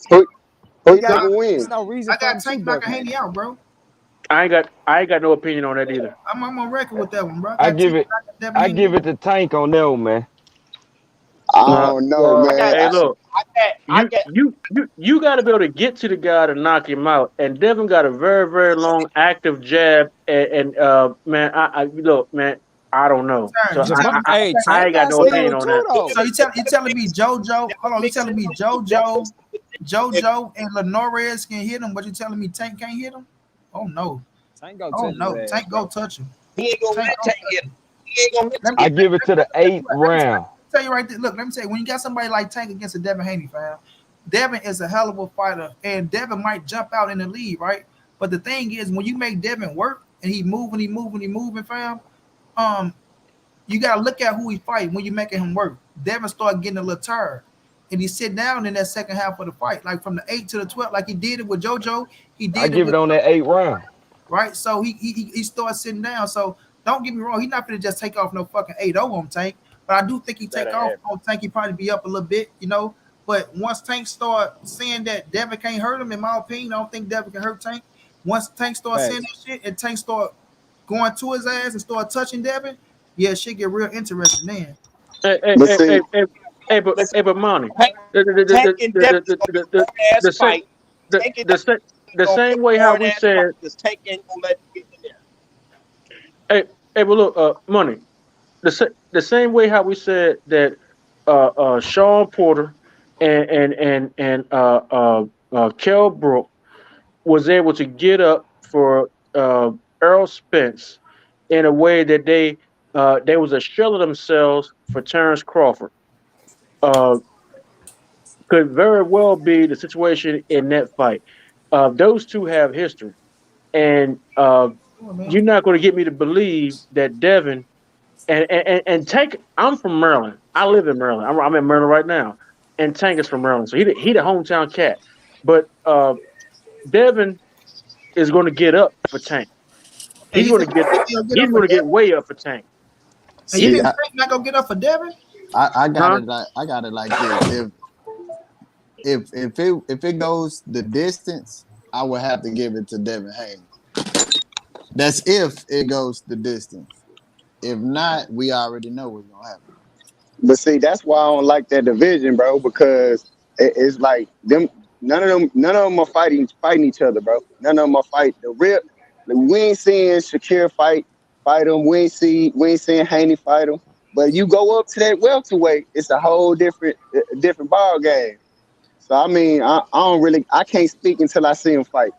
Speaker 14: Who
Speaker 1: We
Speaker 14: you think
Speaker 1: got
Speaker 13: Nah,
Speaker 14: will
Speaker 13: there's
Speaker 14: win?
Speaker 13: no reason
Speaker 1: I
Speaker 13: for
Speaker 1: got
Speaker 13: him to
Speaker 1: Tank
Speaker 13: duck
Speaker 1: knocking
Speaker 13: Haney.
Speaker 1: Haney out, bro.
Speaker 11: I ain't got no opinion on that either.
Speaker 1: I'm on record with that one, bro. I
Speaker 12: I
Speaker 1: got
Speaker 12: give
Speaker 1: Tank
Speaker 12: it
Speaker 1: knocking Devin
Speaker 12: I
Speaker 1: Haney
Speaker 12: give
Speaker 1: out.
Speaker 12: it to Tank on that one, man.
Speaker 14: I
Speaker 11: Uh,
Speaker 14: don't know,
Speaker 13: Well,
Speaker 14: man.
Speaker 11: hey, look,
Speaker 10: I got I
Speaker 11: you
Speaker 10: got
Speaker 11: you you got to be able to get to the guy to knock him out. And Devin got a very very long active jab. And man, I look, man, I don't know. So
Speaker 1: You
Speaker 13: Jamal,
Speaker 1: telling me
Speaker 13: hey,
Speaker 11: I
Speaker 13: Tank
Speaker 11: ain't got
Speaker 13: got
Speaker 11: no opinion
Speaker 13: skill
Speaker 11: on
Speaker 13: too
Speaker 11: that.
Speaker 13: though.
Speaker 1: so you telling me JoJo? Hold on, you telling me JoJo and Lenores can hit him, but you telling me Tank can't hit him? Oh no,
Speaker 13: Tank gonna
Speaker 1: oh
Speaker 13: touch his
Speaker 1: no,
Speaker 13: ass,
Speaker 1: Tank go
Speaker 13: bro.
Speaker 1: touch him.
Speaker 10: he ain't gonna
Speaker 1: Tank
Speaker 10: let
Speaker 1: go
Speaker 10: Tank
Speaker 1: touch
Speaker 10: get him.
Speaker 1: him.
Speaker 10: He ain't gonna let
Speaker 1: Let
Speaker 10: Tank
Speaker 1: me,
Speaker 12: I
Speaker 10: get him.
Speaker 12: give it to the eighth round.
Speaker 1: tell you right there. Look, let me tell you, when you got somebody like Tank against a Devin Haney, fam, Devin is a hell of a fighter, and Devin might jump out in the lead, right? But the thing is, when you make Devin work and he moving, fam, um, you gotta look at who he fight when you making him work. Devin start getting a little tired. And he sit down in that second half of the fight, like from the 8 to the 12, like he did it with JoJo. He
Speaker 12: I
Speaker 1: did it
Speaker 12: give it
Speaker 1: with
Speaker 12: on that eighth round.
Speaker 1: right. So he starts sitting down. So don't get me wrong, he's not gonna just take off no fucking 8-0 on Tank. But I do think he
Speaker 11: That
Speaker 1: take
Speaker 11: ain't
Speaker 1: off
Speaker 11: happening.
Speaker 1: on Tank. He probably be up a little bit, you know. But once Tank start saying that Devin can't hurt him, in my opinion, I don't think Devin can hurt Tank. Once Tank start saying
Speaker 13: Facts.
Speaker 1: that shit and Tank start going to his ass and start touching Devin, yeah, shit get real interesting then.
Speaker 11: Hey, hey,
Speaker 14: But
Speaker 11: hey,
Speaker 14: see,
Speaker 11: hey, hey, hey, but
Speaker 10: Listen,
Speaker 11: hey, but Monty,
Speaker 10: Tank,
Speaker 11: the the the
Speaker 10: Tank
Speaker 11: the
Speaker 10: and
Speaker 11: the
Speaker 10: Devin is
Speaker 11: the
Speaker 10: gonna be
Speaker 11: the
Speaker 10: a
Speaker 11: the,
Speaker 10: boring ass
Speaker 11: the, same
Speaker 10: fight.
Speaker 11: the,
Speaker 10: Tank and
Speaker 11: the, sa-
Speaker 10: Devin is
Speaker 11: the
Speaker 10: gonna be a
Speaker 11: same way how
Speaker 10: boring
Speaker 11: we
Speaker 10: ass fight
Speaker 11: said,
Speaker 10: because Tank ain't gonna let him get in there.
Speaker 11: hey, but look, Money, the same way how we said that Sean Porter and Kell Brook was able to get up for Errol Spence in a way that they was a shell of themselves for Terence Crawford. Uh, could very well be the situation in that fight. Those two have history, and
Speaker 1: Come on, man.
Speaker 11: you're not going to get me to believe that Devin and Tank. I'm from Maryland. I live in Maryland. I'm in Maryland right now, and Tank is from Maryland, so he the hometown cat. But Devin is going to get up for Tank.
Speaker 1: And
Speaker 11: He's
Speaker 1: you
Speaker 11: going to
Speaker 1: think
Speaker 11: get
Speaker 1: he'll get
Speaker 11: he's
Speaker 1: up for
Speaker 11: going to get
Speaker 1: Devin?
Speaker 11: way up for Tank.
Speaker 1: And you
Speaker 3: See,
Speaker 1: think
Speaker 11: He,
Speaker 1: Tank not gonna get up for Devin?
Speaker 3: I got
Speaker 11: huh?
Speaker 3: it like this. If it goes the distance, I would have to give it to Devin Haney. That's if it goes the distance. If not, we already know what's gonna happen.
Speaker 14: but see, that's why I don't like that division, bro. Because it's like them. None of them are fighting each other, bro. None of them are fighting the real. We ain't seeing Shakir fight him. We ain't seeing Haney fight him. But you go up to that welterweight, it's a whole different ball game. So I mean, I can't speak until I see him fight.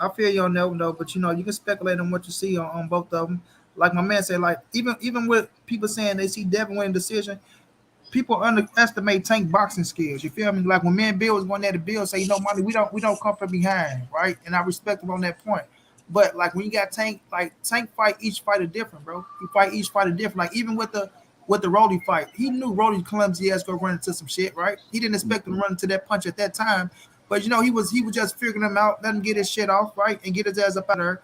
Speaker 1: I feel you on that one though, but you know, you can speculate on what you see on both of them. Like my man said, like even with people saying they see Devin winning decision, people underestimate Tank boxing skills. You feel me? Like when me and Bill was going there, the Bill say, you know, money, we don't come from behind, right? And I respect him on that point. But like when you got Tank, like Tank fight each fighter different, bro. He fight each fighter different. Like even with the Rolly fight, he knew Rolly clumsy ass go run into some shit, right? He didn't expect him to run into that punch at that time. But you know, he was just figuring him out, let him get his shit off, right? And get his ass up out of there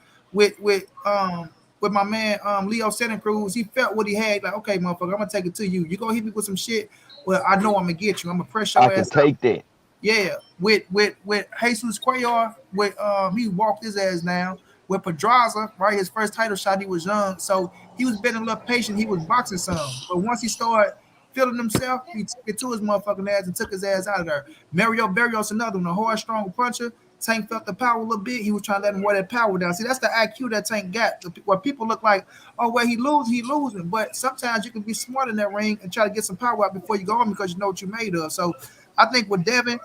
Speaker 1: with my man Leo Santa Cruz. He felt what he had, like, okay, motherfucker, I'm gonna take it to you. You gonna hit me with some shit. Well, I know I'm gonna get you. I'm gonna press
Speaker 12: I
Speaker 1: your
Speaker 12: can
Speaker 1: ass out.
Speaker 12: take that.
Speaker 1: Yeah, with Jesus Cuellar, with he walked his ass down. With Pedraza, right, his first title shot, he was young, so he was being a little patient. He was boxing some, but once he started feeling himself, he took it to his motherfucking ass and took his ass out of there. Mario Barrios, another one, a hard, strong puncher. Tank felt the power a little bit. He was trying to let him wear that power down. See, that's the IQ that Tank got. Where people look like, oh, well, he losing. But sometimes you can be smart in that ring and try to get some power out before you go on because you know what you made of. So I think with Devin,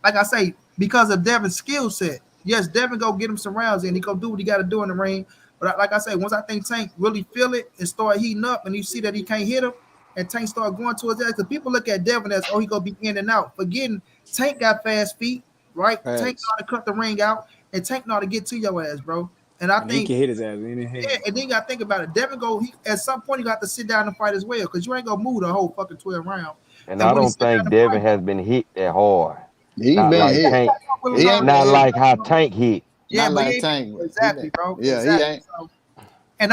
Speaker 1: like I say, because of Devin's skill set, yes, Devin go get him some rounds in. He go do what he got to do in the ring. But like I say, once I think Tank really feel it and start heating up, and you see that he can't hit him, and Tank start going to his ass, because people look at Devin as, oh, he gonna be in and out. Forgetting Tank got fast feet, right?
Speaker 13: Facts.
Speaker 1: Tank know how to cut the ring out, and Tank know how to get to your ass, bro. And I think
Speaker 13: he can hit his ass in the head.
Speaker 1: Yeah, and then you gotta think about it. Devin at some point you got to sit down and fight as well, because you ain't gonna move the whole fucking 12 round.
Speaker 12: And I don't think Devin has been hit that hard.
Speaker 3: He
Speaker 12: not
Speaker 3: been
Speaker 12: like
Speaker 3: hit.
Speaker 12: Tank.
Speaker 3: He ain't
Speaker 12: not
Speaker 3: been
Speaker 12: like
Speaker 3: hit.
Speaker 12: how Tank hit.
Speaker 1: Yeah,
Speaker 3: Not
Speaker 1: but
Speaker 3: like Tank.
Speaker 1: Exactly, bro.
Speaker 3: Yeah,
Speaker 1: exactly.
Speaker 3: he ain't.
Speaker 1: So, and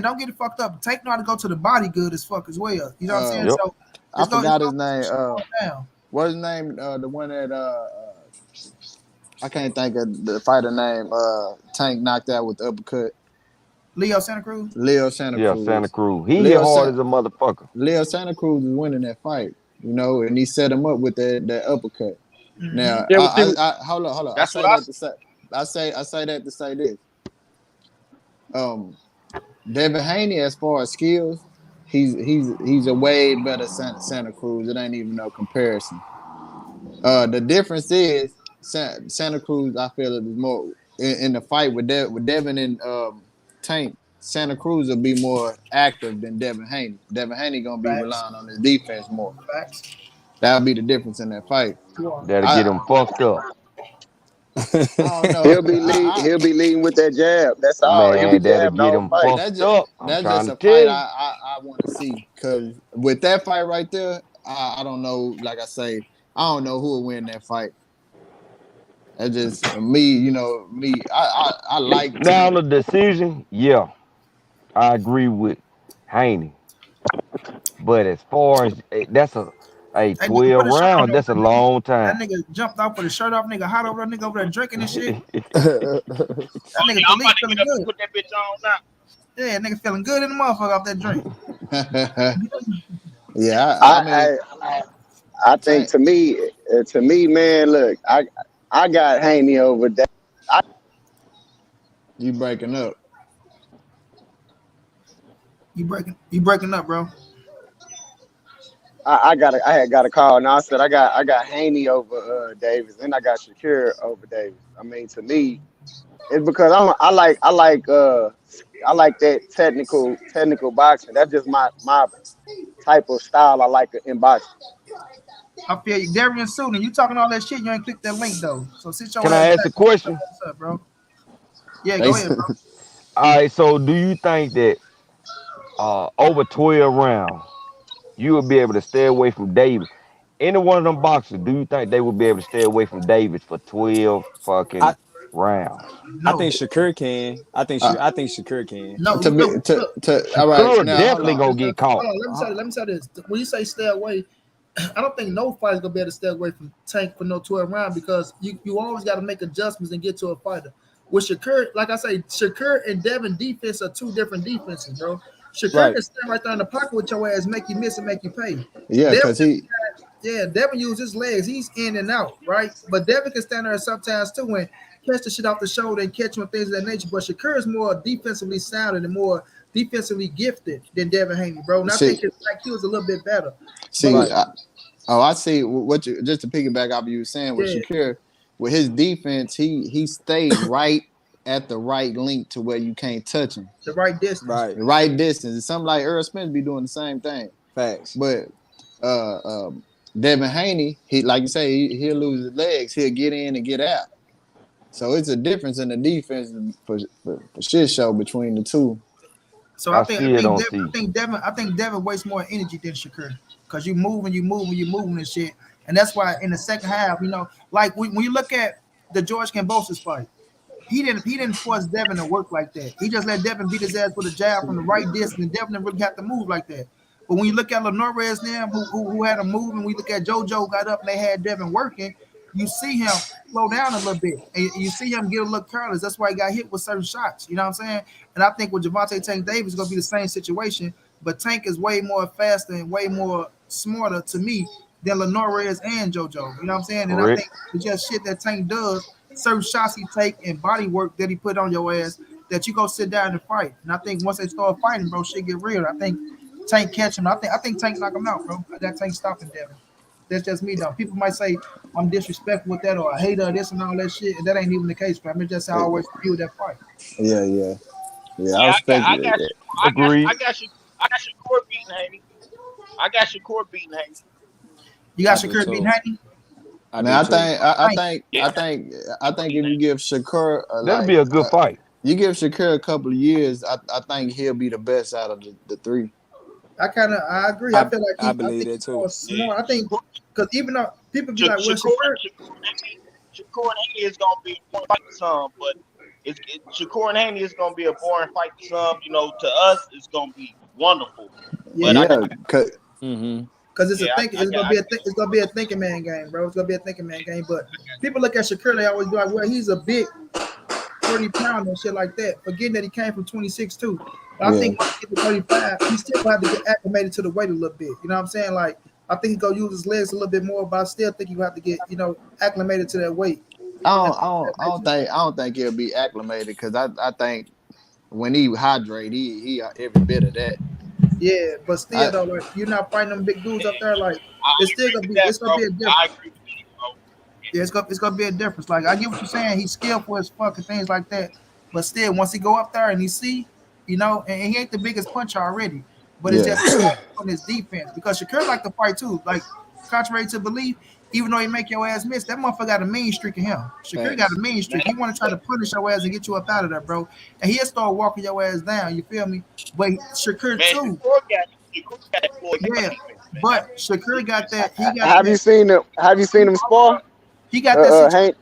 Speaker 1: don't get it fucked up. Tank know how to go to the body good as fuck as well. You know what I'm saying?
Speaker 12: Yep.
Speaker 1: So
Speaker 3: I forgot his name.
Speaker 1: down.
Speaker 3: What's his name? The one that I can't think of the fighter name. Tank knocked out with the uppercut.
Speaker 1: Leo Santa Cruz.
Speaker 3: Leo Santa Cruz.
Speaker 12: Yeah, Santa Cruz. He hit hard as a motherfucker.
Speaker 3: Leo Santa Cruz is winning that fight, you know, and he set him up with that uppercut.
Speaker 1: Mm-hmm.
Speaker 3: Now, hold on.
Speaker 10: That's
Speaker 3: I say that to say this. Devin Haney, as far as skills, he's a way better Santa Cruz. It ain't even no comparison. The difference is Santa Cruz, I feel, is more in the fight with Devin and Tank. Santa Cruz will be more active than Devin Haney. Devin Haney gonna be relying on his defense more.
Speaker 1: Facts.
Speaker 3: That'll be the difference in that fight.
Speaker 12: That'll get him fucked up.
Speaker 3: I don't know.
Speaker 14: He'll be leading with that jab. That's all.
Speaker 12: Man,
Speaker 14: He'll be
Speaker 12: that'll
Speaker 14: jabbing
Speaker 12: get
Speaker 14: all
Speaker 12: him
Speaker 14: fight.
Speaker 12: fucked up.
Speaker 3: That's just a fight I want to see, because with that fight right there, I don't know. Like I say, I don't know who will win that fight. That's just me, you know. Me, I like
Speaker 12: now the decision. Yeah, I agree with Haney. But as far as that's a 12 rounds, that's a long time.
Speaker 1: That nigga jumped off with his shirt off, nigga hot over there, nigga over there drinking and shit. That nigga
Speaker 10: I'm about to
Speaker 1: feeling
Speaker 10: get up
Speaker 1: good.
Speaker 10: and put that bitch on now.
Speaker 1: Yeah, nigga feeling good in the motherfucker off that drink.
Speaker 3: Yeah,
Speaker 14: I think to me, man, look, I got Haney over that.
Speaker 3: You breaking up?
Speaker 1: You breaking up, bro.
Speaker 14: I had got a call. Now I said I got Haney over Davis, and I got Shakir over Davis. I mean, to me, it's because I like that technical boxing. That's just my type of style I like in boxing.
Speaker 1: I feel you. Darian Sudan, you talking all that shit, you ain't clicked that link though. So sit your
Speaker 12: Can I ask a question?
Speaker 1: What's up, bro? Yeah, go ahead, bro.
Speaker 12: All right, so do you think that over 12 rounds, you will be able to stay away from Davis? Any one of them boxers, do you think they will be able to stay away from Davis for 12 fucking rounds?
Speaker 13: No. I think Shakur can. I think Shakur can.
Speaker 1: No,
Speaker 3: all right.
Speaker 12: Shakur definitely gonna get caught.
Speaker 1: Let me say this. When you say stay away, I don't think no fighter's gonna be able to stay away from Tank for no 12 round, because you always got to make adjustments and get to a fighter. With Shakur, like I say, Shakur and Devin defense are two different defenses, bro. Shakur can stand right there in the pocket with your ass, make you miss and make you pay.
Speaker 3: Yeah, because
Speaker 1: Devin uses his legs. He's in and out, right? But Devin can stand there sometimes too and catch the shit off the shoulder and catch him things of that nature. But Shakur is more defensively sounded and more defensively gifted than Devin Haney, bro. And I think his IQ was a little bit better.
Speaker 3: I see what you, just to piggyback off you were saying with Shakur, with his defense, he stayed right at the right length to where you can't touch him.
Speaker 1: The right distance.
Speaker 3: Right. The right distance. It's something like Errol Spence be doing the same thing.
Speaker 13: Facts.
Speaker 3: But Devin Haney, he, like you say, he'll lose his legs. He'll get in and get out. So it's a difference in the defense for shit show between the two.
Speaker 1: So I think Devin wastes more energy than Shakur, because you moving and shit. And that's why in the second half, you know, like when you look at the George Kambosos fight, he didn't force Devin to work like that. He just let Devin beat his ass with a jab from the right distance, and Devin didn't really have to move like that. But when you look at Lenorez now, who had a move, and we look at JoJo got up and they had Devin working, you see him slow down a little bit, and you see him get a little careless. That's why he got hit with certain shots. You know what I'm saying? And I think with Javante Tank Davis is gonna be the same situation, but Tank is way more faster and way more smarter to me than Lenore is and JoJo. You know what I'm saying? And I
Speaker 12: Correct.
Speaker 1: think it's just shit that Tank does, certain shots he take and body work that he put on your ass that you go sit down and fight. And I think once they start fighting, bro, shit get real. I think Tank catch him. I think Tank knock him out, bro. I got Tank stopping Devin. That's just me though. People might say I'm disrespectful with that or I hate this and all that shit, and that ain't even the case, bro. I mean, just how I always view that fight.
Speaker 3: Yeah, yeah, yeah. I
Speaker 10: Yeah,
Speaker 3: respect
Speaker 10: I
Speaker 3: it.
Speaker 10: got you.
Speaker 12: Agreed.
Speaker 10: I got Shakur beating Haney. I got Shakur beating Haney.
Speaker 1: You got
Speaker 13: I do
Speaker 1: Shakur
Speaker 13: too.
Speaker 1: beating Haney?
Speaker 13: I
Speaker 3: Man,
Speaker 13: do
Speaker 3: I
Speaker 13: too.
Speaker 3: think, I
Speaker 1: Tank.
Speaker 3: think,
Speaker 10: Yeah,
Speaker 3: I think, I think if you give Shakur
Speaker 12: That'll be a good fight.
Speaker 3: you give Shakur a couple of years, I think he'll be the best out of the three.
Speaker 1: I agree. I
Speaker 13: I
Speaker 1: feel like
Speaker 13: I
Speaker 1: I
Speaker 13: believe
Speaker 1: think
Speaker 13: that
Speaker 1: he's
Speaker 13: too.
Speaker 1: more smart. I think because even though people be like, well,
Speaker 10: Shakur
Speaker 1: Shakur,
Speaker 10: and Haney is gonna be a boring fight to some, but Shakur and Haney is gonna be a boring fight to some. You know, to us, it's gonna be wonderful. But
Speaker 1: yeah,
Speaker 3: Yeah,
Speaker 13: Mm-hmm.
Speaker 1: because it's a
Speaker 10: yeah,
Speaker 1: think it's gonna be it's gonna be a thinking man game, bro. It's gonna be a thinking man game. But people look at Shakur, they always be like, well, he's a big 30 pound and shit like that, forgetting that he came from 26 too. But I
Speaker 3: yeah.
Speaker 1: think once he get to 35, he still gonna have to get acclimated to the weight a little bit. You know what I'm saying? Like I think he gonna use his legs a little bit more, but I still think you have to get acclimated to that weight.
Speaker 3: I don't think he'll be acclimated because I think when he hydrate, he every bit of that.
Speaker 1: Yeah, but
Speaker 3: I
Speaker 1: still though, like you're not fighting them big dudes up there. Like
Speaker 10: I
Speaker 1: it's still
Speaker 10: agree
Speaker 1: gonna
Speaker 10: with
Speaker 1: be
Speaker 10: that,
Speaker 1: it's gonna
Speaker 10: bro.
Speaker 1: be a
Speaker 10: I
Speaker 1: difference.
Speaker 10: agree with that, bro.
Speaker 1: Yeah, it's gonna be a difference. Like I get what you're saying. He's skillful as fuck and things like that. But still, once he go up there and he see, and he ain't the biggest puncher already. But it's
Speaker 3: yeah.
Speaker 1: just on his defense because Shakur like to fight too. Like contrary to belief, even though he make your ass miss, that motherfucker got a mean streak in him. Shakur got a
Speaker 3: Facts.
Speaker 1: mean
Speaker 10: Man,
Speaker 1: streak. He want to try to punish your ass and get you up out of there, bro. And he'll start walking your ass down. You feel me? But Shakur
Speaker 10: man,
Speaker 1: too,
Speaker 10: Shakur got that Floyd
Speaker 1: yeah.
Speaker 10: defense, man. That
Speaker 1: But Shakur got
Speaker 10: defense.
Speaker 1: that. He got
Speaker 14: Have you
Speaker 1: that.
Speaker 14: seen them? Have you seen them spar?
Speaker 1: He got that situation.
Speaker 14: Hank.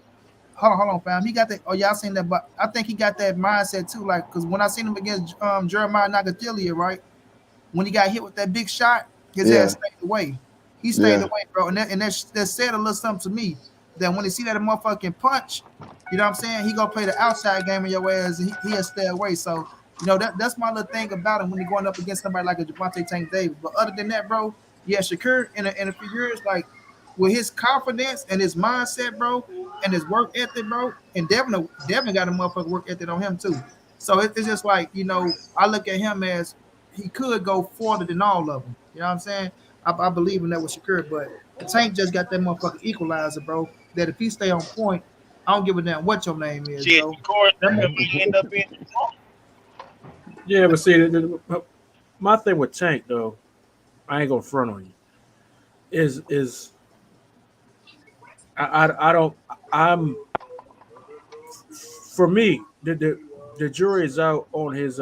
Speaker 1: Hold on, fam. He got that. Oh, y'all seen that, but I think he got that mindset too. Like, cause when I seen him against Jeremiah Nagathilian, right, when he got hit with that big shot, his ass
Speaker 3: Yeah,
Speaker 1: stayed away. He stayed
Speaker 3: yeah.
Speaker 1: away, bro. And that said a little something to me that when he see that motherfucking punch, you know what I'm saying? He gonna play the outside game in your ass, and he'll stay away. So that's my little thing about him when he going up against somebody like a Javante Tank Davis. But other than that, bro, yeah, Shakur in a few years, like with his confidence and his mindset, bro, and his work ethic, bro, and Devin got a motherfucking work ethic on him too. So it's just like I look at him as he could go farther than all of them. You know what I'm saying? I believe in that with Shakur, but Tank just got that motherfucking equalizer, bro. That if he stay on point, I don't give a damn what your name is,
Speaker 10: Shit,
Speaker 1: bro.
Speaker 10: Shakur
Speaker 1: That
Speaker 10: if he end up being
Speaker 11: Yeah, but see, my thing with Tank though, I ain't gonna front on you. Is I don't I'm for me the jury is out on his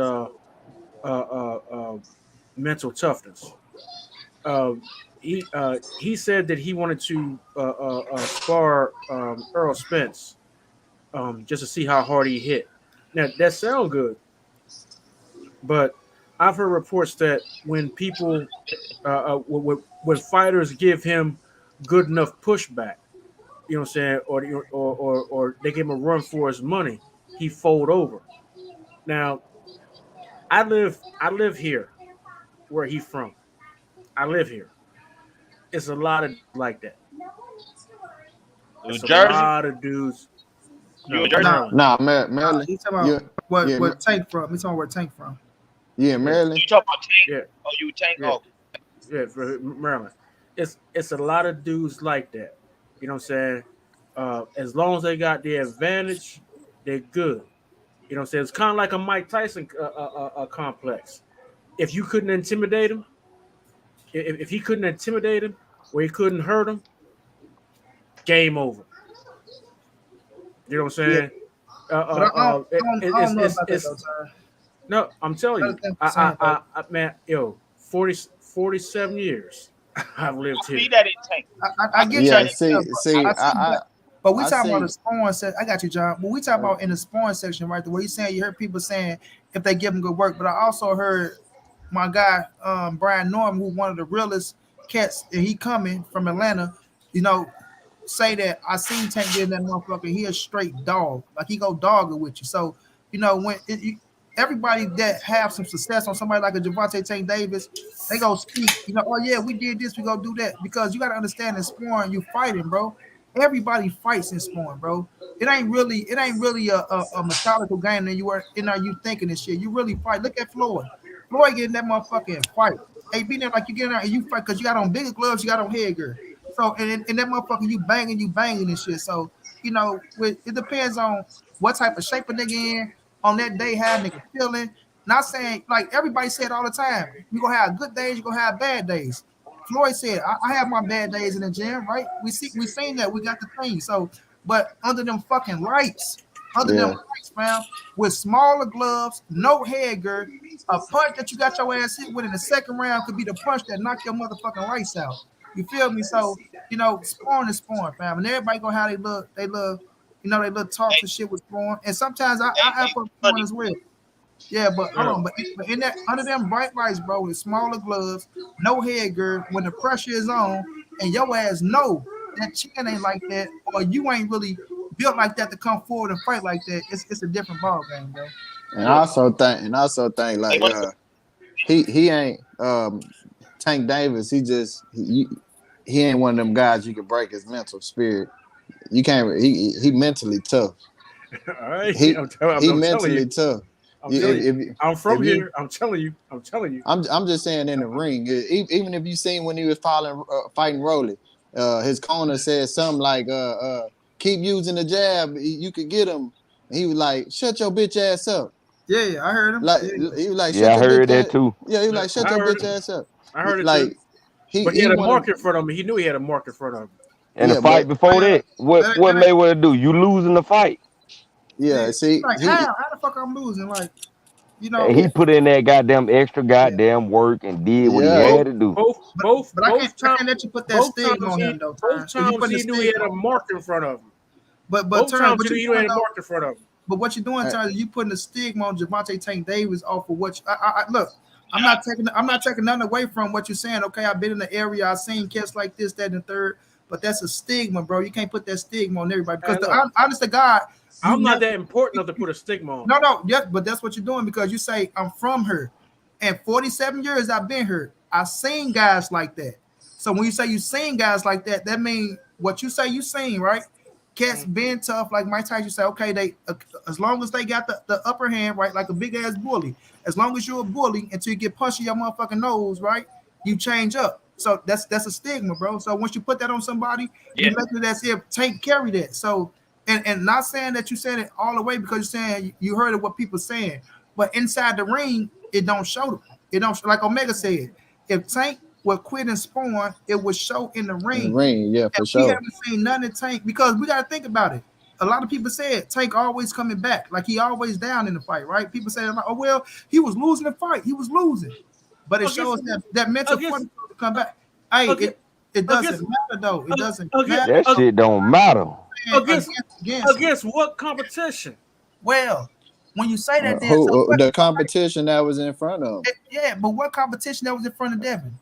Speaker 11: mental toughness. Um, he said that he wanted to spar Earl Spence just to see how hard he hit. Now that sounds good, but I've heard reports that when people when fighters give him good enough pushback, you know what I'm saying, or they give him a run for his money, he fold over. Now I live here where he's from. I live here. It's a lot of like that.
Speaker 10: New
Speaker 11: It's a
Speaker 10: Jersey.
Speaker 11: lot of dudes.
Speaker 10: You
Speaker 11: No,
Speaker 10: in Jersey?
Speaker 1: nah,
Speaker 11: Maryland.
Speaker 3: Nah,
Speaker 1: nah.
Speaker 3: Maryland.
Speaker 1: He talking
Speaker 3: Yeah,
Speaker 1: about what
Speaker 3: yeah,
Speaker 1: what Tank from? He talking about where Tank from?
Speaker 3: yeah,
Speaker 11: Yeah,
Speaker 3: Maryland.
Speaker 10: You talking about Tank?
Speaker 11: yeah,
Speaker 10: Oh, you Tank?
Speaker 11: yeah,
Speaker 10: Oh,
Speaker 11: yeah. For Maryland, it's a lot of dudes like that. You know what I'm saying? As long as they got the advantage, they're good. You know what I'm saying? It's kind of like a Mike Tyson complex. If you couldn't intimidate him, if he couldn't intimidate him, or he couldn't hurt him, game over. You know what I'm
Speaker 1: Yeah,
Speaker 11: saying?
Speaker 1: but I don't know about that
Speaker 11: It's
Speaker 1: though, Ty.
Speaker 11: no. I'm telling
Speaker 1: I
Speaker 11: you,
Speaker 1: understand what you're saying though.
Speaker 11: man, 47 years I've lived
Speaker 10: I see
Speaker 11: here.
Speaker 10: that in Tank.
Speaker 1: I
Speaker 10: I see
Speaker 1: get you.
Speaker 3: Yeah,
Speaker 10: that in
Speaker 1: Yeah,
Speaker 10: Tank.
Speaker 3: see,
Speaker 1: I see that. But we
Speaker 3: I
Speaker 1: talking about the
Speaker 3: see.
Speaker 1: spawn section. I got you, John. But we talk about in the spawn section, right? The way you saying you heard people saying if they give them good work. But I also heard my guy Brian Norm, who one of the realest cats, and he coming from Atlanta, you know, say that I seen Tank get in that motherfucker. He a straight dog. Like he go dog it with you. So when everybody that have some success on somebody like a Javante Tank Davis, they go speak. Oh yeah, we did this. We go do that because you got to understand in sparring, you fighting, bro. Everybody fights in sparring, bro. It ain't really a methodical game than you are. You thinking this shit. You really fight. Look at Floyd. Floyd getting that motherfucking fight. Hey, be there like you get out and you fight because you got on bigger gloves, you got on headgear. So and that motherfucker, you banging and shit. So it depends on what type of shape a nigga in on that day, how nigga feeling. Not saying like everybody said all the time, you gonna have good days, you gonna have bad days. Floyd said, I have my bad days in the gym, right? We seen that, we got the thing. So, but under them fucking lights, fam, with smaller gloves, no headgear, a punch that you got your ass hit with in the second round could be the punch that knocked your motherfucking lights out. You feel me? So, sparring is sparring, fam. And everybody go how they look. They love, they love talks and shit with sparring. And sometimes I have fun as well. Yeah, but hold on, but in that under them bright lights, bro, with smaller gloves, no headgear, when the pressure is on, and your ass know that chin ain't like that, or you ain't really built like that to come forward and fight like that, it's a different ball game, bro.
Speaker 3: And I also think like he ain't Tank Davis. He ain't one of them guys you can break his mental spirit. You can't. He mentally tough.
Speaker 15: All right,
Speaker 3: He
Speaker 15: I'm
Speaker 3: mentally tough.
Speaker 15: I'm from here. I'm telling you.
Speaker 3: I'm just saying in the ring. Even if you seen when he was fighting Rolly, his corner said something like, "Keep using the jab. You could get him." He was like, "Shut your bitch ass up."
Speaker 1: Yeah, I heard him.
Speaker 3: Like he was like, "Shut your
Speaker 12: I heard
Speaker 3: bitch
Speaker 12: that
Speaker 3: ass."
Speaker 12: too.
Speaker 3: Yeah, he was like, "Shut your bitch ass up."
Speaker 15: I heard it
Speaker 3: like,
Speaker 15: too. But he had a mark in front of him. He knew he had a mark in front of him.
Speaker 12: And the fight before that, what Mayweather do? You losing the fight.
Speaker 3: Yeah, see,
Speaker 1: like how the fuck I'm losing? Like,
Speaker 12: And he put in that goddamn work and did what he had to do.
Speaker 1: But I can't let you put that stigma on him though.
Speaker 15: Both times he knew he had a mark in front of him.
Speaker 1: But
Speaker 15: both
Speaker 1: Terence,
Speaker 15: times he knew he had a mark in front of him.
Speaker 1: But what you're doing, Terence, you putting the stigma on Javante Tank Davis off of what look. I'm not taking nothing away from what you're saying. Okay, I've been in the area, I've seen cats like this, that, and the third. But that's a stigma, bro. You can't put that stigma on everybody because honest to God,
Speaker 15: I'm not that important enough to put a stigma on.
Speaker 1: No, yeah, but that's what you're doing because you say I'm from her, and 47 years I've been here. I've seen guys like that. So when you say you seen guys like that, that means what you say you seen, right? Cats being tough, like Mike Tyson, you say, okay, they as long as they got the upper hand, right, like a big ass bully. As long as you're a bully until you get punched in your motherfucking nose, right? You change up. So that's a stigma, bro. So once you put that on somebody, you make it as if Tank carry that. So and not saying that you said it all the way because you're saying you heard of what people saying, but inside the ring, it don't show them. It don't, like Omega said, if Tank would quit and spawn, it would show in the ring.
Speaker 3: In the ring, yeah, for sure.
Speaker 1: We haven't seen none of Tank because we got to think about it. A lot of people said Tank always coming back, like he always down in the fight, right? People say, oh well, he was losing the fight, he was losing, but it shows that mental point to come back. Hey, it doesn't matter though. It doesn't matter.
Speaker 12: That shit don't matter.
Speaker 15: Against what competition?
Speaker 1: Well, when you say that,
Speaker 3: the competition that was in front of him.
Speaker 1: Yeah, but what competition that was in front of Devin?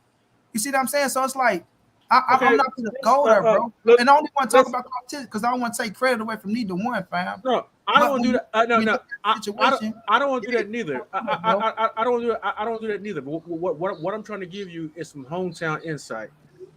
Speaker 1: You see what I'm saying? So it's like I'm not going to go there, bro. And I only want to talk about competition because I don't want to take credit away from neither one, fam.
Speaker 15: No, I don't want to do that. I don't want to do that neither. I don't do that neither. But what I'm trying to give you is some hometown insight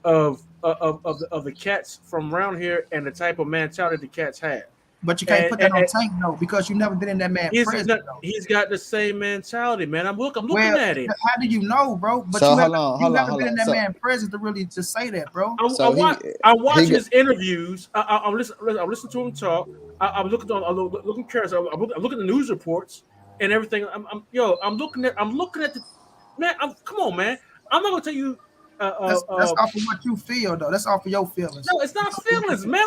Speaker 15: of the cats from around here and the type of mentality the cats have.
Speaker 1: But you can't put that on Tank, no, because you've never been in that man's presence.
Speaker 15: He's got the same mentality, man. I'm looking at it.
Speaker 1: How do you know, bro? But
Speaker 3: so
Speaker 1: you've never been in that man's presence to really just say that, bro.
Speaker 15: I watch his interviews. I'm listening to him talk. I'm looking curious. I'm looking at the news reports and everything. I'm looking at the man. Come on, man. I'm not gonna tell you.
Speaker 1: That's off of what you feel, though. That's off of your feelings.
Speaker 15: No, it's not feelings, man.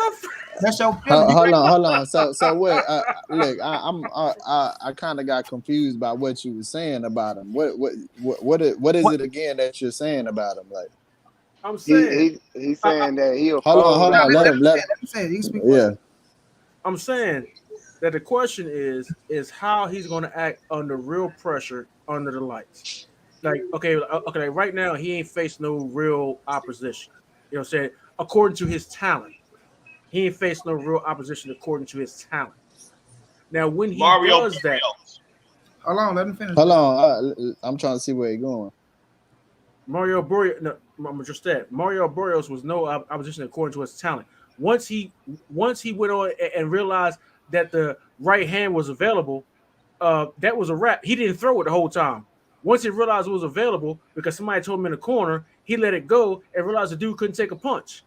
Speaker 1: That's your feelings.
Speaker 3: Hold on. So what? Look, I kind of got confused by what you were saying about him. What is it again that you're saying about him? Like,
Speaker 15: I'm saying
Speaker 14: he's saying that he'll.
Speaker 3: Hold on. Let him
Speaker 1: say it.
Speaker 3: Yeah.
Speaker 15: I'm saying that the question is how he's going to act under real pressure under the lights. Like, okay, right now he ain't faced no real opposition. You know what I'm saying? According to his talent. he ain't faced no real opposition according to his talent. Now, when he
Speaker 10: Mario
Speaker 15: does that,
Speaker 1: hold on, let me finish.
Speaker 3: Hold on, I'm trying to see where he's going.
Speaker 15: Mario Boreas, no, I'm just that Mario Boreas was no opposition according to his talent. Once he went on and realized that the right hand was available, that was a wrap. He didn't throw it the whole time. Once he realized it was available because somebody told him in the corner, he let it go and realized the dude couldn't take a punch.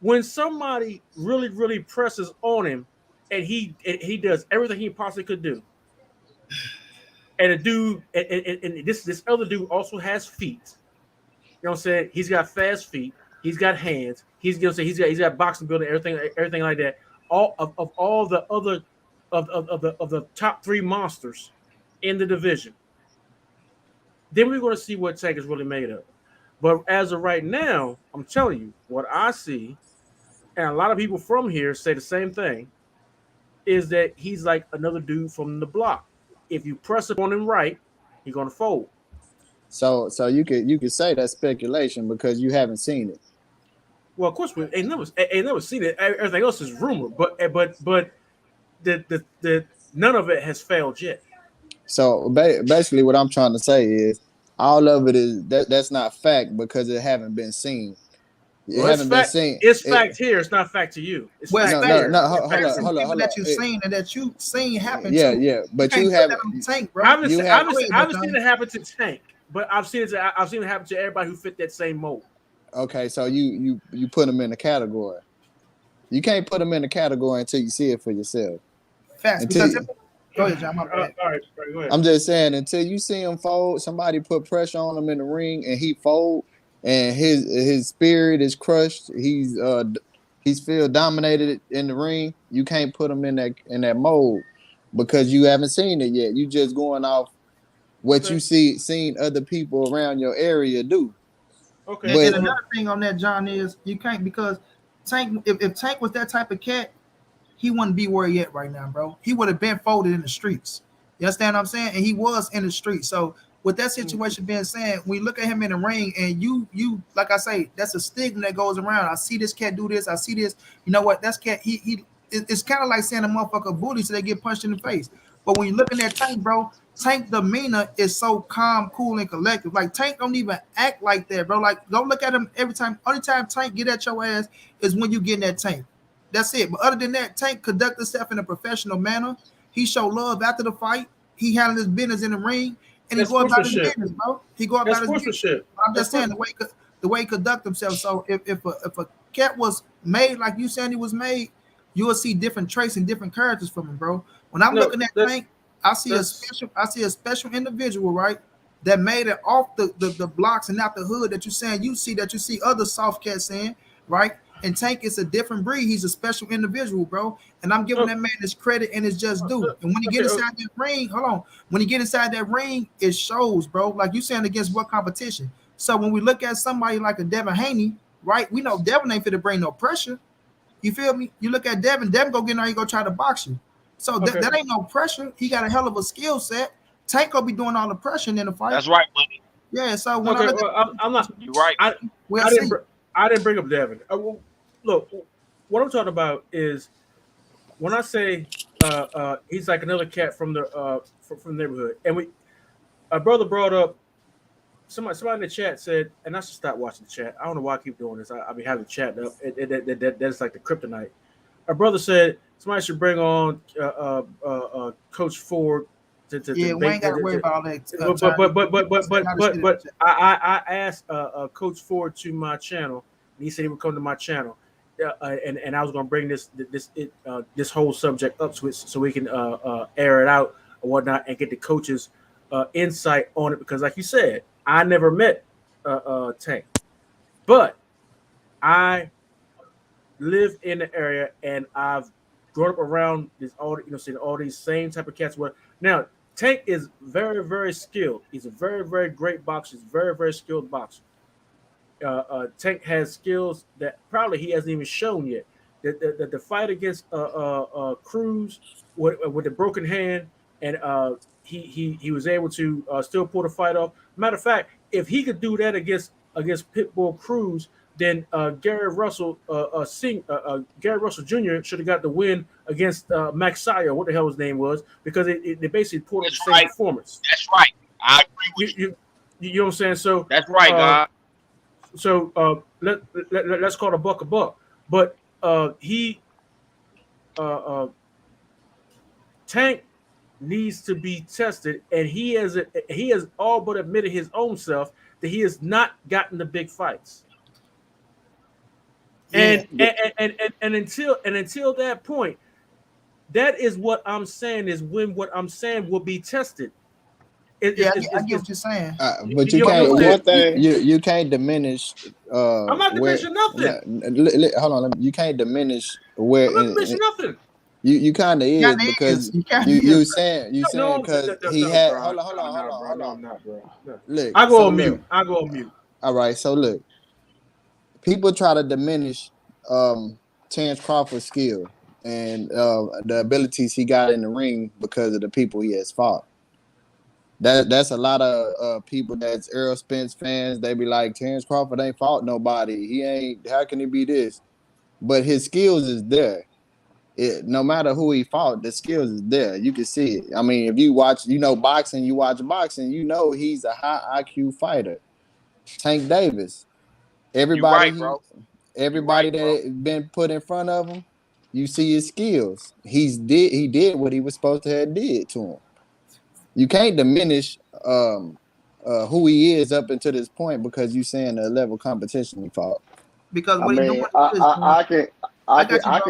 Speaker 15: When somebody really, really presses on him, and he does everything he possibly could do, and a dude, and this other dude also has feet. You know what I'm saying? He's got fast feet. He's got hands. He's got boxing building, everything like that. All of all the other of the top 3 monsters in the division. Then we're going to see what Tank is really made of. But as of right now, I'm telling you what I see, and a lot of people from here say the same thing, is that he's like another dude from the block. If you press up on him right, he's going to fold.
Speaker 3: So you could say that's speculation because you haven't seen it.
Speaker 15: Well, of course, we ain't never seen it. Everything else is rumor, but the none of it has failed yet.
Speaker 3: So basically, what I'm trying to say is all of it is that's not fact because it haven't been seen. It haven't been seen.
Speaker 15: It's fact here. It's not fact to you. It's
Speaker 1: well,
Speaker 15: fact
Speaker 1: there.
Speaker 3: No. Hold on.
Speaker 1: That you've seen and that you've seen happen.
Speaker 3: Yeah,
Speaker 1: too.
Speaker 3: yeah. But you
Speaker 1: haven't.
Speaker 3: Tank,
Speaker 1: bro.
Speaker 15: I haven't seen it happen to Tank, but I've seen it happen to everybody who fit that same mold.
Speaker 3: Okay, so you put them in a category. You can't put them in a category until you see it for yourself.
Speaker 1: Facts. Go ahead, John. All right,
Speaker 15: go ahead.
Speaker 3: I'm just saying, until you see him fold, somebody put pressure on him in the ring, and he fold, and his spirit is crushed. He's feel dominated in the ring. You can't put him in that mold because you haven't seen it yet. You just going off what you seen other people around your area do.
Speaker 15: Okay.
Speaker 1: And another thing on that, John, is you can't because Tank. If Tank was that type of cat, he wouldn't be where he at right now, bro. He would have been folded in the streets. You understand what I'm saying? And he was in the streets. So with that situation being said, we look at him in the ring, and you like I say, that's a stigma that goes around. I see this cat do this. I see this. You know what? That's cat. It's kind of like saying a motherfucker bully so they get punched in the face. But when you're looking at Tank, bro, Tank demeanor is so calm, cool, and collective. Like Tank don't even act like that, bro. Like go look at him every time. Only time Tank get at your ass is when you get in that Tank. That's it. But other than that, Tank conduct himself in a professional manner. He show love after the fight. He handle his business in the ring, and he go about his business, bro. He go about his business. I'm just saying the way he conduct himself. So if a cat was made like you saying he was made, you will see different traits and different characters from him, bro. When I'm looking at Tank, I see a special individual, right? That made it off the blocks and not the hood that you're saying you see other soft cats saying, right? And Tank is a different breed. He's a special individual, bro. And I'm giving that man his credit and his just due. And when he get inside that ring, when he get inside that ring, it shows, bro. Like you saying against what competition? So when we look at somebody like a Devin Haney, right? We know Devin ain't fit to bring no pressure. You feel me? You look at Devin go get in there, he go try to box you. So that ain't no pressure. He got a hell of a skill set. Tank will be doing all the pressure in the fight.
Speaker 10: That's right, buddy.
Speaker 1: Yeah. So when
Speaker 15: I'm not.
Speaker 10: You're right.
Speaker 15: I didn't bring up Devin. Look, what I'm talking about is when I say he's like another cat from the neighborhood, and a brother brought up somebody in the chat said, and I should stop watching the chat. I don't know why I keep doing this. I be having the chat up. That's like the kryptonite. A brother said somebody should bring on Coach Ford. We ain't got to worry about all that. But I asked Coach Ford to my channel, and he said he would come to my channel, and I was going to bring this whole subject up to it so we can air it out or whatnot and get the coach's insight on it because, like you said, I never met Tank, but I live in the area and I've grown up around seeing all these same type of cats. Where now Tank is very, very skilled. He's a very, very great boxer. He's a very, very skilled boxer. Tank has skills that probably he hasn't even shown yet. The fight against Cruz with the broken hand, and he was able to still pull the fight off. Matter of fact, if he could do that against Pitbull Cruz, then Gary Russell Gary Russell Jr. should have got the win against Max Sire, what the hell his name was, because they basically pulled up the same performance.
Speaker 10: That's right. I agree with
Speaker 15: you. You know what I'm saying? So
Speaker 10: that's right, God.
Speaker 15: So let's call a buck, but Tank needs to be tested, and he has all but admitted his own self that he has not gotten the big fights. And until that point, that is what I'm saying is when what I'm saying will be tested.
Speaker 1: I get what you're saying.
Speaker 3: But you can't. You can't diminish.
Speaker 15: I'm not diminishing nothing.
Speaker 3: Hold on. You can't diminish where.
Speaker 15: I'm not diminishing nothing.
Speaker 3: You kind of is because you saying because he had. Hold on. Look,
Speaker 15: I go on mute.
Speaker 3: All right. So look, people try to diminish Terence Crawford's skill and the abilities he got in the ring because of the people he has fought. That's a lot of people that's Errol Spence fans. They be like, Terence Crawford ain't fought nobody. He ain't. How can he be this? But his skills is there. No matter who he fought, the skills is there. You can see it. I mean, if you watch, boxing, you watch boxing, he's a high IQ fighter. Tank Davis. Everybody, that been put in front of him, you see his skills. He did what he was supposed to have did to him. You can't diminish who he is up until this point because you saying the level of competition he fought.
Speaker 1: Because
Speaker 14: what I can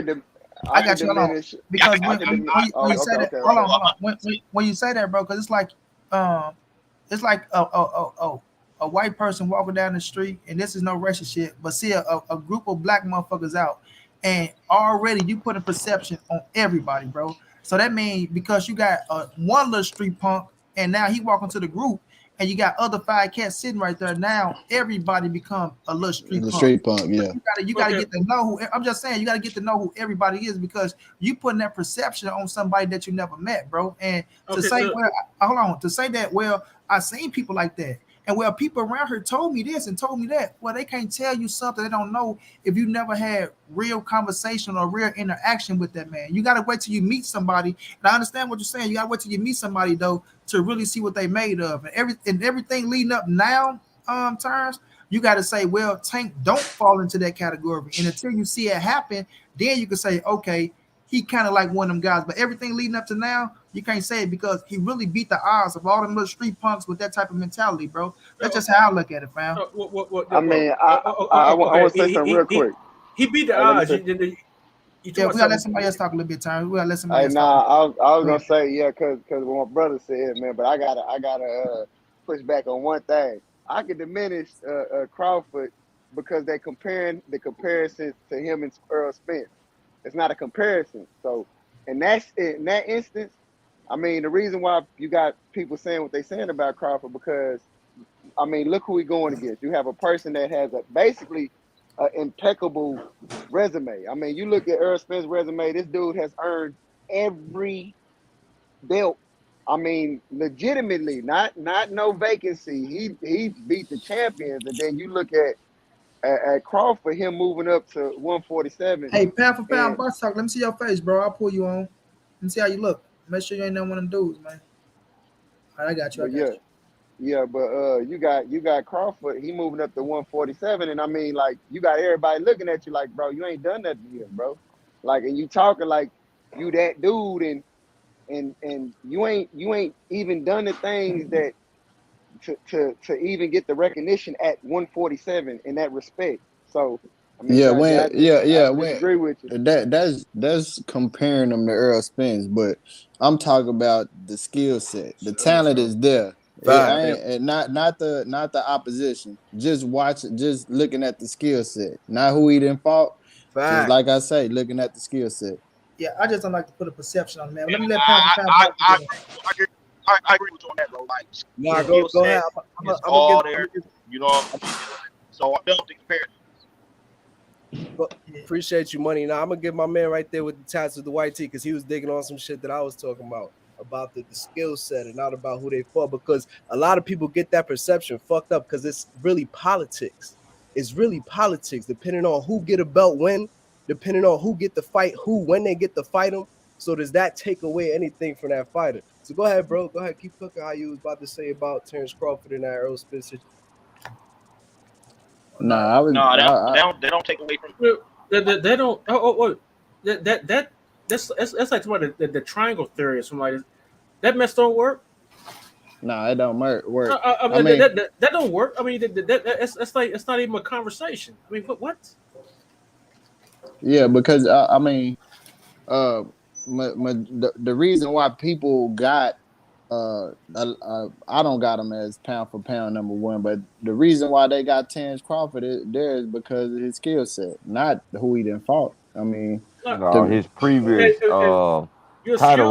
Speaker 14: diminish.
Speaker 1: Because when you say that, hold on. When you say that, bro, because it's like a white person walking down the street, and this is no racial shit, but see a group of black motherfuckers out, and already you put a perception on everybody, bro. So that means because you got one little street punk, and now he walking to the group, and you got other 5 cats sitting right there. Now everybody become a little street punk.
Speaker 3: Street punk, yeah.
Speaker 1: You gotta get to know who. I'm just saying, you gotta get to know who everybody is because you putting that perception on somebody that you never met, bro. And to say, to say that, well, I seen people like that. And well, people around here told me this and told me that. Well, they can't tell you something they don't know if you never had real conversation or real interaction with that man. You got to wait till you meet somebody. And I understand what you're saying. You got to wait till you meet somebody, though, to really see what they made of. And everything leading up now, Terence, you got to say, well, Tank don't fall into that category. And until you see it happen, then you can say, okay, he kind of like one of them guys. But everything leading up to now, you can't say it because he really beat the odds of all them little street punks with that type of mentality, bro. That's just how I look at it, fam.
Speaker 14: I mean, I want to say something real quick.
Speaker 15: He beat the odds.
Speaker 1: We gotta let somebody else talk a little bit, Terence. We gotta let somebody else
Speaker 14: talk. I was gonna say, yeah, because what my brother said, man, but I gotta push back on one thing. I can diminish Crawford because they're comparing the comparison to him and Errol Spence. It's not a comparison. So in that instance, I mean, the reason why you got people saying what they're saying about Crawford because, I mean, look who we're going against. You have a person that has basically an impeccable resume. I mean, you look at Errol Spence's resume, this dude has earned every belt. I mean, legitimately, not no vacancy. He beat the champions, and then you look at Crawford, him moving up to 147.
Speaker 1: Hey, pound for pound, box talk. Let me see your face, bro. I'll pull you on. Let me see how you look. Make sure you ain't none one of them dudes, man. All right, I got you.
Speaker 14: Yeah, but you got Crawford. He moving up to 147, and I mean, like, you got everybody looking at you like, bro, you ain't done nothing here, bro. Like, and you talking like you that dude, and you ain't even done the things that to even get the recognition at 147 in that respect. So I mean, I agree with you.
Speaker 3: That's comparing them to Errol Spence, but I'm talking about the skill set. The talent is there. Not the opposition. Just looking at the skill set, not who he didn't fought. Just like I say, looking at the skill set.
Speaker 1: Yeah, I just don't like to put a perception on, man. Let me let
Speaker 10: I agree with you on that, bro. Like, go ahead. It's all there. You know, so I don't compare.
Speaker 16: Appreciate you, money. Now I'm gonna give my man right there with the tats of the white tee because he was digging on some shit that I was talking about the skill set and not about who they fought, because a lot of people get that perception fucked up because it's really politics. it's really politics, depending on who get a belt when, depending on who get the fight, who when they get to fight them. So does that take away anything from that fighter? So go ahead, bro. Go ahead, keep cooking how you was about to say about Terence Crawford and that Errol Spence.
Speaker 3: Nah,
Speaker 10: they don't take away from.
Speaker 15: They don't. That's like somebody the triangle theory or something like this. That mess don't work.
Speaker 3: Nah, it don't work.
Speaker 15: I mean, that don't work. I mean, that's like it's not even a conversation. I mean, what?
Speaker 3: Yeah, because I mean, the reason why people got I don't got him as pound for pound number one, but the reason why they got Terence Crawford is because of his skill set, not who he didn't fought. I mean,
Speaker 12: his previous title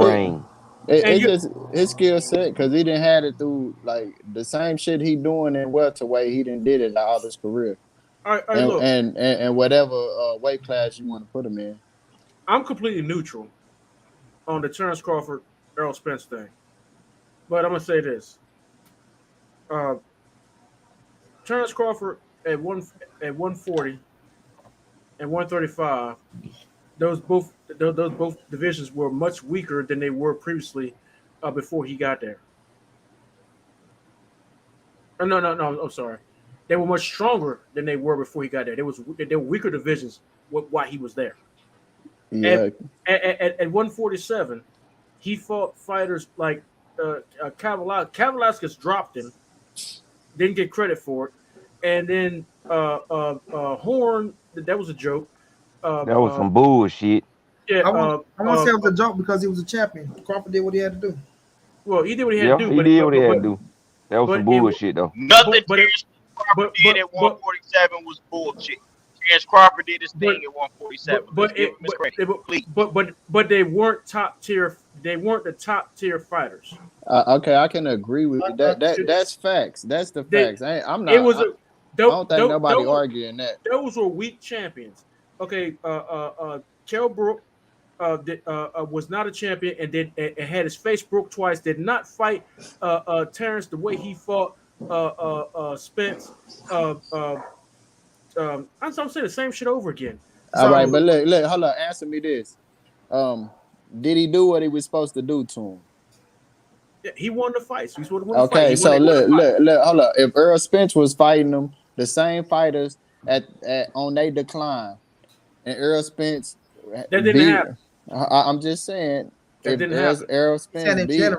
Speaker 12: reign.
Speaker 3: It's just his skill set because he didn't had it through like the same shit he doing in welterweight. He didn't did it all his career. And whatever weight class you want to put him in.
Speaker 15: I'm completely neutral on the Terence Crawford Errol Spence thing, but I'm gonna say this: Terence Crawford at 140 and 135. Those both divisions were much weaker than they were previously before he got there. No. I'm sorry. They were much stronger than they were before he got there. They were weaker divisions while he was there.
Speaker 3: Yeah.
Speaker 15: At 147, he fought fighters like Kavaliauskas dropped him, didn't get credit for it, and then Horn, that was a joke.
Speaker 12: That was some bullshit.
Speaker 15: Yeah,
Speaker 1: I want to say it was a joke because he was a champion. Crawford did what he had to do.
Speaker 15: Well, he did what he had to do.
Speaker 12: He did what he had to do. That was some bullshit, though.
Speaker 10: Nothing Terence Crawford did at 147 was bullshit. Terence Crawford did his thing at 147.
Speaker 15: But they weren't top tier. They weren't the top tier fighters.
Speaker 3: Okay, I can agree with that. That's facts. That's the facts. I'm not. I don't think nobody arguing that.
Speaker 15: Those were weak champions. Okay, Kell Brook was not a champion and had his face broke twice. Did not fight Terence the way he fought Spence. I'm saying the same shit over again.
Speaker 3: All right, but look, hold on. Answer me this: did he do what he was supposed to do to him?
Speaker 15: Yeah, he won the fight. So he's won the
Speaker 3: fight. Okay, so look, hold up. If Errol Spence was fighting them, the same fighters on their decline. And Errol Spence
Speaker 15: that didn't happen.
Speaker 3: I'm just saying
Speaker 15: that didn't happen.
Speaker 3: Errol Spence beat him,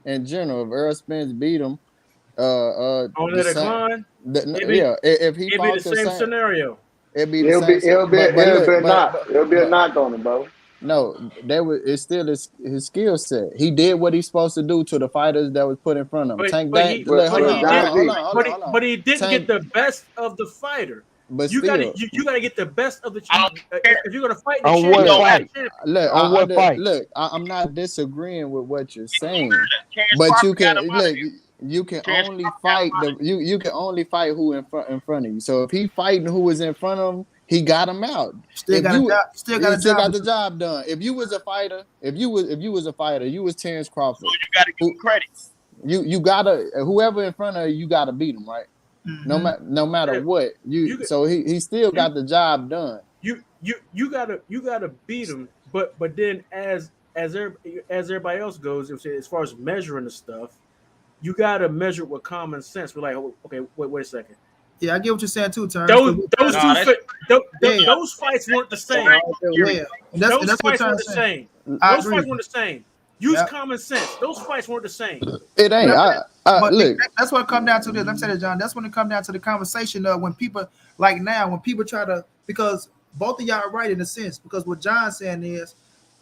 Speaker 3: in general, if Errol Spence beat him
Speaker 15: on the decline,
Speaker 3: if he
Speaker 15: it'd be the same scenario.
Speaker 14: It'll be a knock on him, bro.
Speaker 3: No, it's still his skill set. He did what he's supposed to do to the fighters that was put in front of him.
Speaker 15: But he didn't get the best of the fighter.
Speaker 3: But
Speaker 15: you gotta get the best of the champion. If you're gonna fight the
Speaker 12: on
Speaker 15: champion,
Speaker 12: what fight?
Speaker 3: Look, I'm not disagreeing with what you're saying, but you can only fight you can only fight who in front of you. So if he fighting who was in front of him, he got him out. Still got the job done. If you was a fighter, you was Terence Crawford.
Speaker 10: So you gotta give him credit.
Speaker 3: You gotta whoever in front of you gotta beat him, right? Mm-hmm. No matter what so he still got the job done.
Speaker 15: You gotta beat him, but then as everybody else goes, as far as measuring the stuff, you gotta measure with common sense. We're like, okay, wait a second.
Speaker 1: Yeah, I get what you're saying too, Terence.
Speaker 15: Those fights weren't the same. Those fights weren't the same. Those fights weren't the same. Use common sense. Those fights weren't the same.
Speaker 3: It ain't. Look.
Speaker 1: That's what it comes down to. Let me say that, John. That's when it comes down to the conversation of when people like now, when people try to, because both of y'all are right in a sense. Because what John's saying is,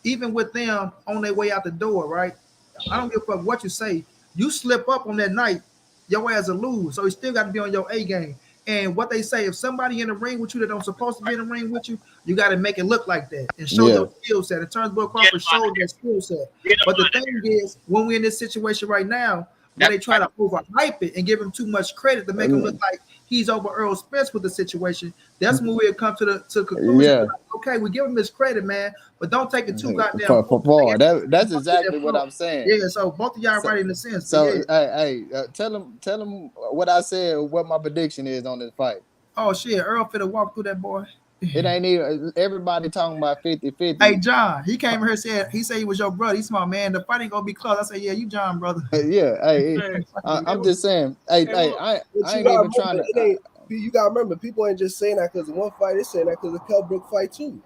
Speaker 1: even with them on their way out the door, right? I don't give a fuck what you say. You slip up on that night, your ass will lose. So you still got to be on your A game. And what they say, if somebody in the ring with you that don't supposed to be in the ring with you, you got to make it look like that and show your skill set. And Terence Crawford showed their skill set. But the thing is, when we're in this situation right now, when they try to overhype it and give him too much credit to make him look like he's over Errol Spence with the situation, that's when we'll come to the conclusion. Yeah. Like, okay, we give him his credit, man, but don't take it too goddamn
Speaker 3: far. That's exactly what I'm saying.
Speaker 1: Yeah, so both of y'all right in the sense.
Speaker 3: So, hey, tell him what I said, what my prediction is on this fight.
Speaker 1: Oh shit, Earl finna walk through that boy.
Speaker 3: It ain't even everybody talking about 50-50.
Speaker 1: Hey John, he came here said he was your brother. He's my man. The fight ain't gonna be close. I said, yeah, you John, brother.
Speaker 3: Yeah, hey, I'm just saying. Hey, I ain't even trying to.
Speaker 16: You gotta remember, people ain't just saying that because of one fight. They're saying that because of Kell Brook fight too.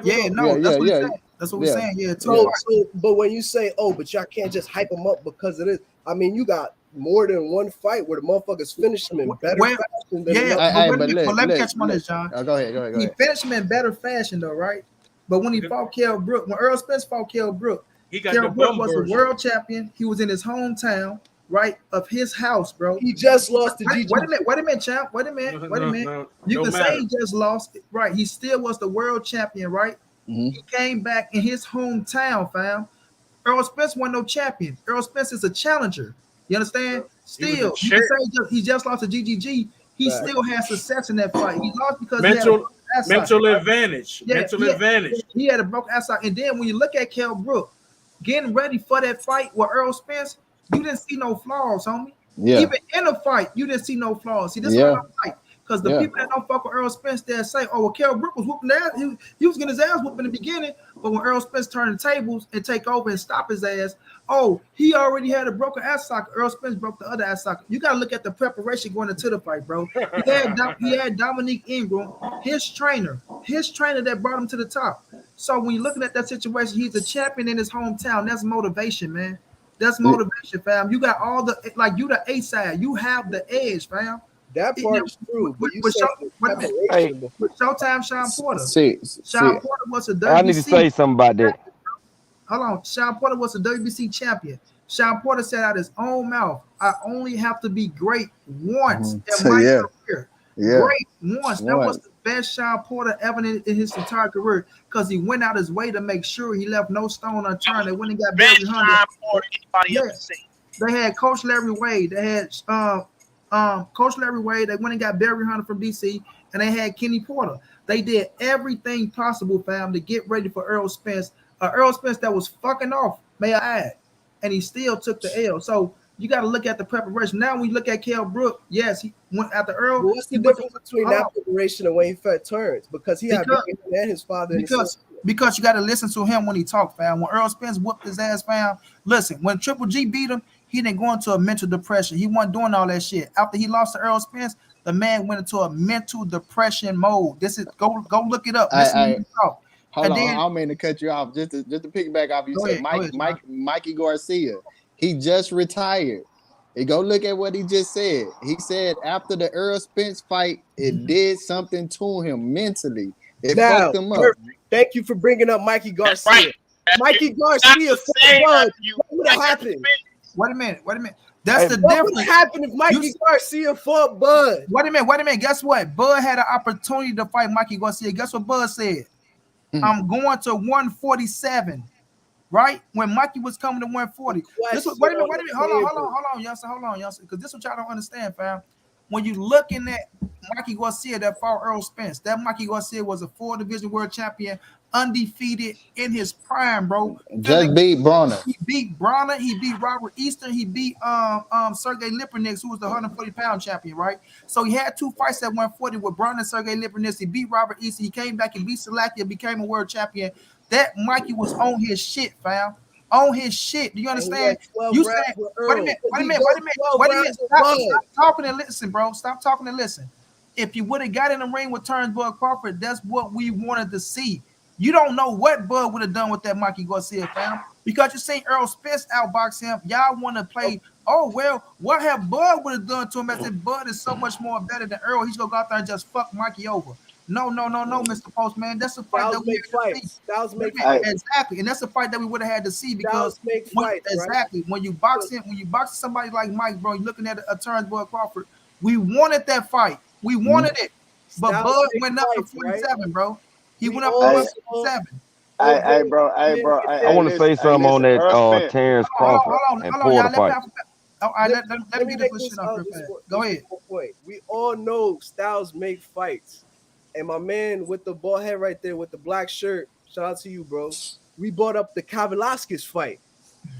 Speaker 1: Yeah, no, that's what we're saying. That's what we're saying. Yeah, too.
Speaker 16: So, but when you say, oh, but y'all can't just hype them up because of this. I mean, you got more than one fight where the motherfuckers finished him in better fashion than
Speaker 1: but let me catch him on this, John.
Speaker 3: Go ahead.
Speaker 1: He finished him in better fashion though, right? But when he fought Kell Brook, when Errol Spence fought Kell Brook, Kell Brook was the world champion. He was in his hometown, right, of his house, bro.
Speaker 16: He just lost to GG.
Speaker 1: Wait a minute, champ. Wait a minute. You can say he just lost, right? He still was the world champion, right?
Speaker 3: Mm-hmm.
Speaker 1: He came back in his hometown, fam. Errol Spence wasn't no champion. Errol Spence is a challenger. You understand? Still, you can say he just lost to GGG. He still has success in that fight. He lost because
Speaker 15: mental
Speaker 1: advantage. He had a broken ass socket. And then when you look at Kell Brook getting ready for that fight with Errol Spence, you didn't see no flaws, homie.
Speaker 3: Yeah.
Speaker 1: Even in a fight, you didn't see no flaws. See, this is what I like. Because the people that don't fuck with Errol Spence, they'll say, oh, well, Kell Brook was whooping ass. He was getting his ass whooped in the beginning. But when Errol Spence turned the tables and take over and stop his ass, oh, he already had a broken ass socket. Errol Spence broke the other ass socket. You got to look at the preparation going into the fight, bro. He had Dominique Ingram, his trainer that brought him to the top. So when you're looking at that situation, he's a champion in his hometown. That's motivation, man. That's motivation, fam. You got all the, like, you the A side. You have the edge, fam.
Speaker 16: That part is true. But you
Speaker 1: with Showtime, Sean Porter. Sean Porter was a WBC.
Speaker 12: I need to say something about that.
Speaker 1: Hold on. Sean Porter was a WBC champion. Sean Porter said out his own mouth, I only have to be great once in my career. Great once. That was the best Sean Porter ever in his entire career because he went out his way to make sure he left no stone unturned. They went and got Barry Hunter. They had Coach Larry Wade. They had Coach Larry Wade. They went and got Barry Hunter from DC, and they had Kenny Porter. They did everything possible, fam, to get ready for Errol Spence. Errol Spence that was fucking off, may I add, and he still took the L. So you got to look at the preparation. Now, when you look at Kell Brook, yes, he went after Earl.
Speaker 16: Well, what's the difference between that preparation and when he fought Terence? Because he had and his father.
Speaker 1: Because you got to listen to him when he talked, fam. When Errol Spence whooped his ass, fam, listen, when Triple G beat him, he didn't go into a mental depression. He wasn't doing all that shit. After he lost to Errol Spence, the man went into a mental depression mode. This is go look it up.
Speaker 3: Hold on, I don't mean to cut you off. Just to piggyback off you said, Mikey Garcia, he just retired. And go look at what he just said. He said after the Errol Spence fight, it did something to him mentally. It fucked him up.
Speaker 16: Perfect. Thank you for bringing up Mikey Garcia.
Speaker 10: Right.
Speaker 16: Mikey Garcia, what would have happened?
Speaker 1: Wait a minute. That's the difference.
Speaker 16: What would happen if Mikey Garcia fought Bud?
Speaker 1: Wait a minute. Guess what? Bud had an opportunity to fight Mikey Garcia. Guess what Bud said? I'm going to 147. Right? When Mikey was coming to 140. Wait a minute. Hold on, Yasser. Because this is what y'all don't understand, fam. When you looking at Mikey Garcia that fought Errol Spence, that Mikey Garcia was a 4-division world champion, undefeated in his prime, bro.
Speaker 3: Just beat Bronner.
Speaker 1: He beat Bronner. He beat Robert Easton. He beat Sergey Lipinets, who was the 140-pound champion, right? So he had 2 fights at 140 with Bronner and Sergey Lipinets. He beat Robert Easton. He came back and beat Salakia, became a world champion. That Mikey was on his shit, fam. On his shit. Do you understand? You said, wait a minute. Stop talking and listen, bro. Stop talking and listen. If you would have got in the ring with Terence Crawford, that's what we wanted to see. You don't know what Bud would have done with that Mikey Garcia, fam. Because you seen Errol Spence outbox him. Y'all want to play, oh, well, what have Bud would have done to him? I said, Bud is so much more better than Errol. He's going to go out there and just fuck Mikey over. No, Mr. Postman. That's a fight that we had to see. Exactly. And that's a fight that we would have had to see because when you box somebody like Mike, bro, you're looking at a Terence Crawford. We wanted that fight. We wanted it. But Bud went up to 47, bro. He went up to 47.
Speaker 14: Hey, bro.
Speaker 12: I want to say something on that Terence Crawford and Porter fight.
Speaker 1: Let me get this shit up real fast. Go ahead.
Speaker 16: We all know styles make fights. And my man with the bald head right there with the black shirt, shout out to you, bro. We brought up the Cav Velasquez fight.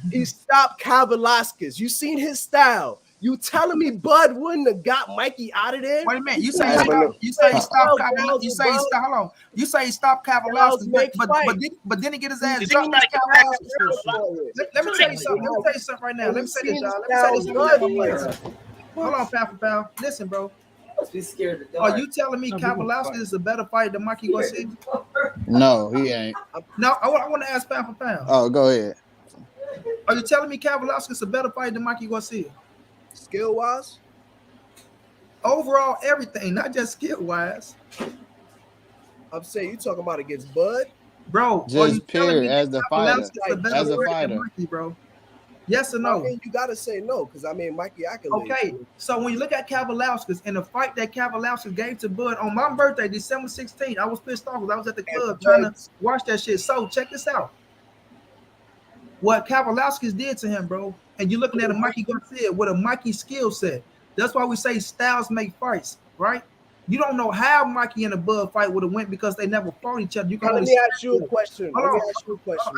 Speaker 16: He stopped Cav Velasquez. You seen his style. You telling me Bud wouldn't have got Mikey out of there?
Speaker 1: Wait a minute. You say
Speaker 14: Hey, but
Speaker 1: stop.
Speaker 14: look,
Speaker 1: You say stop.
Speaker 16: Styles
Speaker 1: You
Speaker 16: and
Speaker 1: say
Speaker 16: Bud.
Speaker 1: stop. Hold on. You say stop
Speaker 16: Styles
Speaker 1: Kavalauskas,
Speaker 16: make fight.
Speaker 1: but then he get his ass
Speaker 10: It
Speaker 1: dropped.
Speaker 10: seems like
Speaker 1: Let me tell you something. Let me tell you something right now. Let me say this, y'all. Let me say this. Hold on, Pal. Listen, bro.
Speaker 17: Be scared to die.
Speaker 1: Are you telling me Kavalauskas is a better fight than Mikey Garcia?
Speaker 3: No, he ain't.
Speaker 1: No, I want to ask pound for pound.
Speaker 3: Oh, go ahead.
Speaker 1: Are you telling me Kavalauskas is a better fight than Mikey Garcia?
Speaker 16: Skill wise?
Speaker 1: Overall, everything, not just skill wise.
Speaker 16: I'm saying you talking about against Bud?
Speaker 1: Bro,
Speaker 3: just period as the fighter.
Speaker 1: As a fighter. Mikey, bro. Yes or no?
Speaker 16: I mean, you gotta say no, because I mean, Mikey, I can.
Speaker 1: Okay, so when you look at Kavalauskas and the fight that Kavalauskas gave to Bud on my birthday, December 16th, I was pissed off because I was at the club trying to watch that shit. So check this out. What Kavalauskas did to him, bro, and you're looking at a Mikey Garcia with a Mikey skill set. That's why we say styles make fights, right? You don't know how Mikey and the Bud fight would have went because they never fought each other. You can
Speaker 16: let me ask you a question.
Speaker 1: I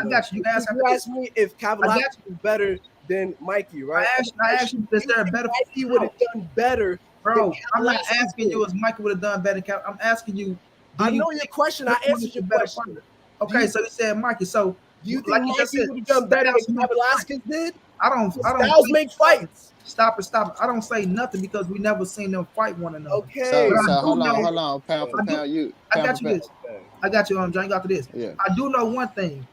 Speaker 1: got you. You guys
Speaker 16: you ask me if Kavalauskas is better than Mikey, right?
Speaker 1: I asked you, is there a better?
Speaker 16: Mikey would have done better,
Speaker 1: bro. I'm not asking you if Mikey would have done better. I'm asking you.
Speaker 16: I know your question. I answered your question.
Speaker 1: Okay, so you said Mikey. So
Speaker 16: do you think Mikey would have done better than Kavalauskas did?
Speaker 1: I don't.
Speaker 16: Styles make fights.
Speaker 1: Stop it. I don't say nothing because we never seen them fight one another.
Speaker 3: Okay. So hold on. Pound for pound,
Speaker 1: I got you. I got you. John, you got to this.
Speaker 3: Yeah.
Speaker 1: I do know one thing.